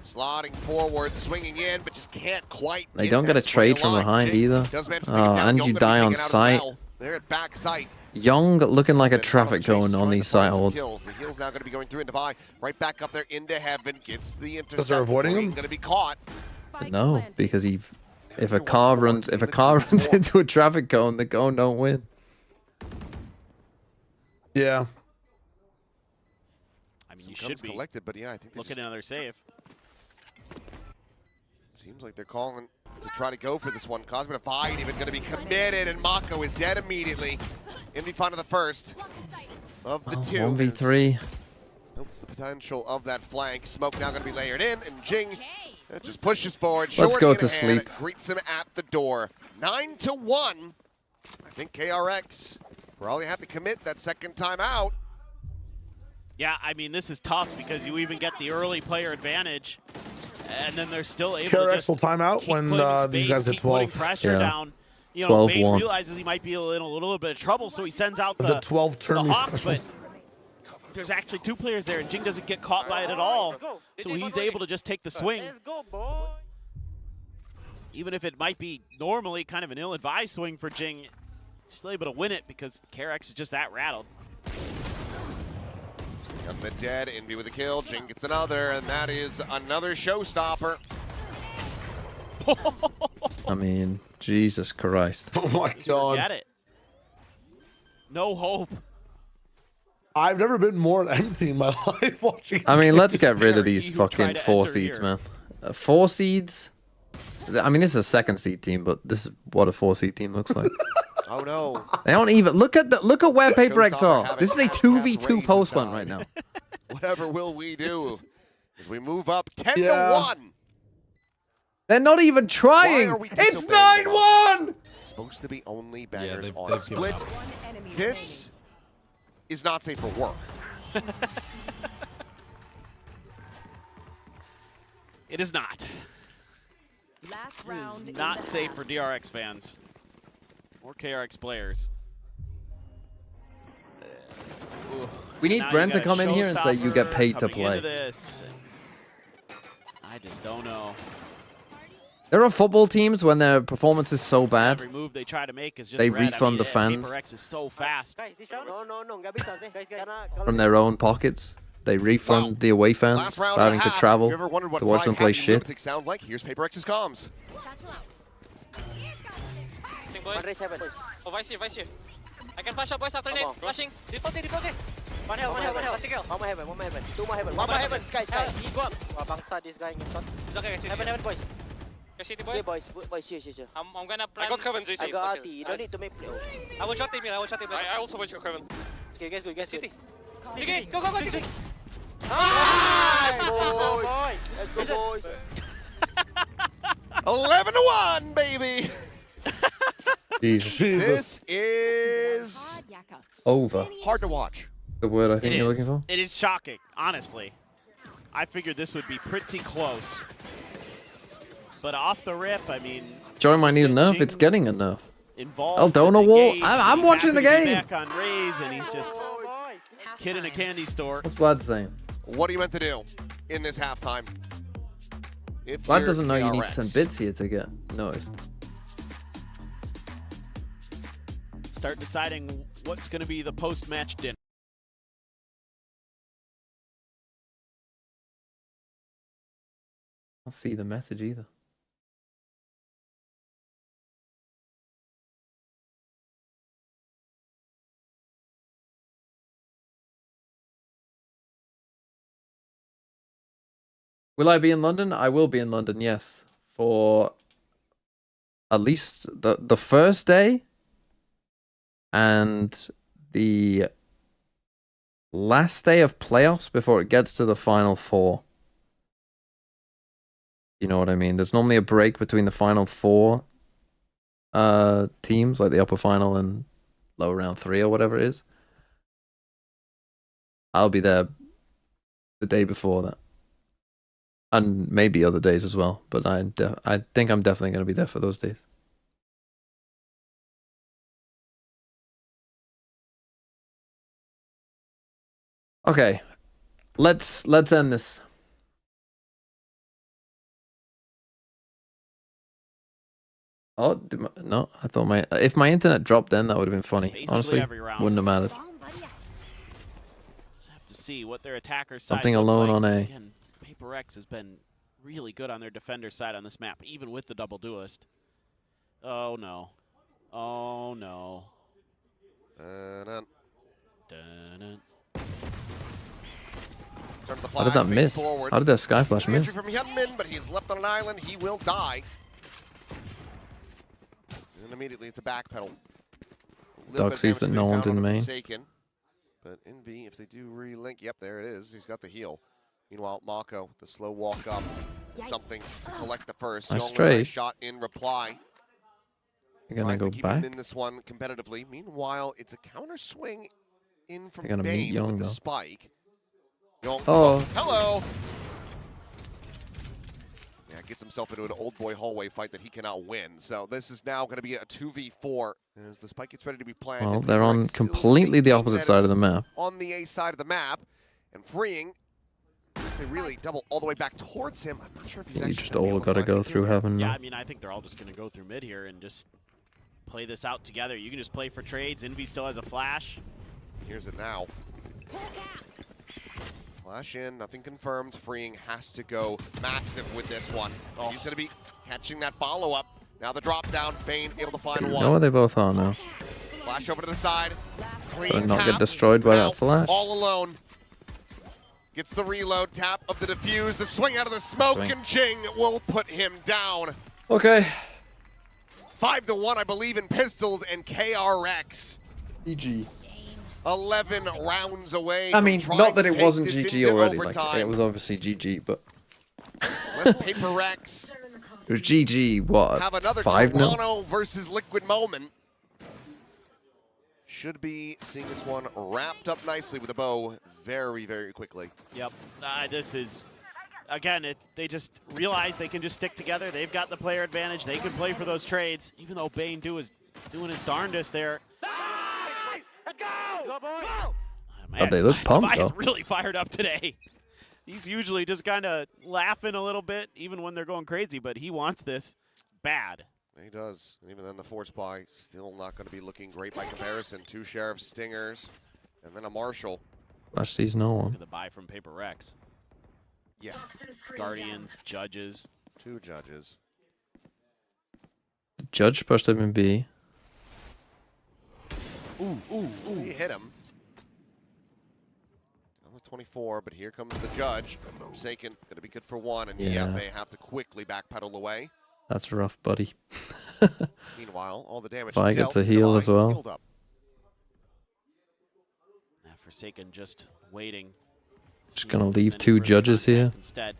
Slotting forward, swinging in, but just can't quite. They don't get a trade from behind either. Oh, and you die on sight. They're at back sight. Young looking like a traffic cone on these side holds. The heal's now going to be going through into Vi. Right back up there into heaven. Gets the intercept. Because they're avoiding him? Going to be caught. No, because if a car runs into a traffic cone, the cone don't win. Yeah. I mean, you should be collected, but yeah, I think look at another save. Seems like they're calling to try to go for this one. Cosmic Divide even going to be committed, and Mako is dead immediately. Envy found the first of the two. 1v3. Notes the potential of that flank. Smoke now going to be layered in, and Jing just pushes forward. Let's go to sleep. Greets him at the door. 9-1. I think KRX probably have to commit that second time out. Yeah, I mean, this is tough because you even get the early player advantage, and then they're still able KRX to just will time out when these guys hit 12. Pressure down. You know, Bane realizes he might be in a little bit of trouble, so he sends out the 12 turn Hawk, but there's actually two players there, and Jing doesn't get caught by it at all, so he's able to just take the swing. Even if it might be normally kind of an ill-advised swing for Jing, still able to win it because KRX is just that rattled. Got the dead, Envy with a kill, Jing gets another, and that is another showstopper. I mean, Jesus Christ. Oh my God. Get it. No hope. I've never been more empty in my life watching. I mean, let's get rid of these fucking 4 seeds, man. 4 seeds? I mean, this is a 2nd seed team, but this is what a 4 seed team looks like. Oh no. They don't even look at where PRX are. This is a 2v2 post one right now. Whatever will we do as we move up 10-1. They're not even trying. It's 9-1. It's supposed to be only bangers on split. This is not safe for work. It is not. Last round. It is not safe for DRX fans or KRX players. We need Brent to come in here and say you get paid to play. I just don't know. There are football teams when their performance is so bad, every move they try to make is just they refund the fans PRX is so fast. from their own pockets. They refund the away fans for having to travel to watch them play shit. Sound like? Here's PRX's comms. I can flash up, boys, after nade. Flashing. Default it. One heaven. One more heaven. Two more heaven. One more heaven. Guys. He go up. Bangsa, this guy in front. It's okay. Heaven, boys. City boy? Yeah, boys, here. I'm gonna plan. I got Coven, JC. I got RT. You don't need to make play. I will shot him. I also will shot Coven. Okay, guys, good. City. Go. Ah! Let's go, boys. 11-1, baby. Jesus. This is over. Hard to watch. The word I think you're looking for? It is shocking, honestly. I figured this would be pretty close. But off the rip, I mean... Joy might need a nerf. It's getting a nerf. Eldona wall. I'm watching the game. Back on Rays, and he's just kid in a candy store. What's Vlad saying? What are you meant to do in this halftime? Vlad doesn't know you need to send bits here to get noticed. Start deciding what's going to be the post-match dinner. I'll see the message either. Will I be in London? I will be in London, yes. For at least the first day and the last day of playoffs before it gets to the final four. You know what I mean? There's normally a break between the final four teams, like the upper final and lower round 3 or whatever it is. I'll be there the day before that. And maybe other days as well, but I think I'm definitely going to be there for those days. Okay, let's end this. Oh no! I thought if my internet dropped, then that would have been funny. Basically honestly, wouldn't have mattered. Just have to see what their attacker side Something looks alone like. on A. Again, PRX has been really good on their defender side on this map, even with the double duelist. Oh no! Oh no! Dun-dun. Dun-dun. How did that miss? Forward. How did that sky flash miss? From Hyunmin, but he's left on an island. He will die. And immediately it's a backpedal. Dog sees that no one's in main. But Envy, if they do relink, yep, there it is. He's got the heal. Meanwhile, Mako, the slow walk up. Something to collect the first. Nice Young trade. with a shot in reply. You're gonna go keep back. him in this one competitively. Meanwhile, it's a counter swing in from You're gonna meet Bane Young with the though. spike. Young, Oh. hello. Yeah, gets himself into an old boy hallway fight that he cannot win. So this is now going to be a 2v4 as the spike gets ready to be planted. Well, they're on completely the opposite side of the map. On the A side of the map, and freeing. They really double all the way back towards him. I'm not sure if he's You actually just gonna be all able to got to find go the through kill. heaven Yeah, now. I mean, I think they're all just going to go through mid here and just play this out together. You can just play for trades. Envy still has a flash. Here's it now. Flash in, nothing confirmed. Freeing has to go massive with this one. Oh. He's going to be catching that follow-up. Now the drop down. Bane able to find one. know where they both are now. Flash over to the side. Clean But not tap. get destroyed by Now that flash. all alone. Gets the reload, tap of the defuse, the swing out of the smoke, Swing. and Jing will put him down. Okay. 5-1, I believe, in pistols and KRX. GG. 11 rounds away. I mean, not that it wasn't this GG into already. Like, overtime. it was obviously GG, but Let's PRX it was GG. What? have another 5-0. Toronto versus Liquid moment. Should be seeing this one wrapped up nicely with a bow very, very quickly. Yep. This is, again, they just realize they can just stick together. They've got the player advantage. They can play for those trades, even though Bane is doing his darndest there. Let's go! Go! But they look pumped, Tobias though. really fired up today. He's usually just kind of laughing a little bit, even when they're going crazy, but he wants this bad. He does. And even then, the force buy still not going to be looking great by comparison. 2 Sheriff Stingers, and then a Marshal. Flash sees no one. Look at the buy from PRX. Yeah. Guardians, Judges. 2 Judges. The Judge pushed him in B. Ooh. He hit him. On the 24, but here comes the Judge. Forsaken, going to be good for 1, and yeah, Yeah. they have to quickly backpedal away. That's rough, buddy. Meanwhile, all the damage. If I get dealt to heal Devi as well. healed up. Forsaken just waiting. Just gonna leave 2 Judges here. Instead,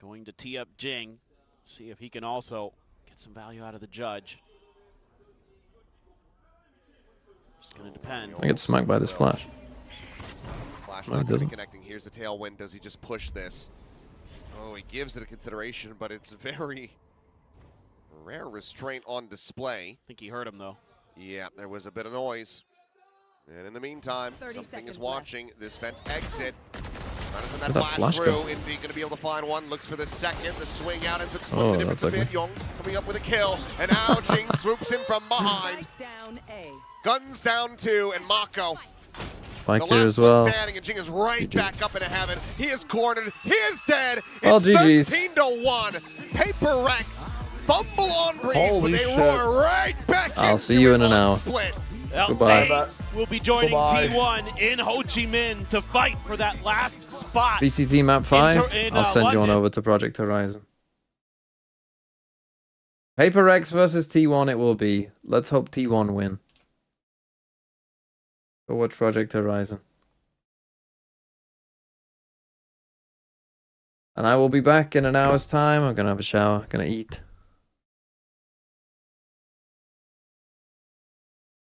going to tee up Jing. See if he can also get some value out of the Judge. Just going to depend. I get smacked by this flash. Flash No, not he going to be doesn't. connecting. Here's the tailwind. Does he just push this? Oh, he gives it a consideration, but it's very rare restraint on display. I think he hurt him, though. Yeah, there was a bit of noise. And in the meantime, 30 something seconds is watching this vent exit. Trying to send Where'd that that flash flash go? through. Envy going to be able to find one. Looks for the second. The swing out ends up Oh, splitting the difference that's a bit. ugly. Young coming up with a kill. And now Jing swoops in from behind. Down A. Guns down 2, and Mako Spike here as well. Standing, and Jing is right back up into heaven. He is cornered. He is dead. Well, it's GG's. 13-1. PRX fumble on Breeze, Holy but they shit. roar right back. I'll see you in an hour. Split. Goodbye. We'll be joining Goodbye. T1 in Ho Chi Minh to fight for that last spot. VCT map 5. in, I'll send you on London. over to Project Horizon. PRX versus T1 it will be. Let's hope T1 win. Go watch Project Horizon. And I will be back in an hour's time. I'm gonna have a shower, gonna eat.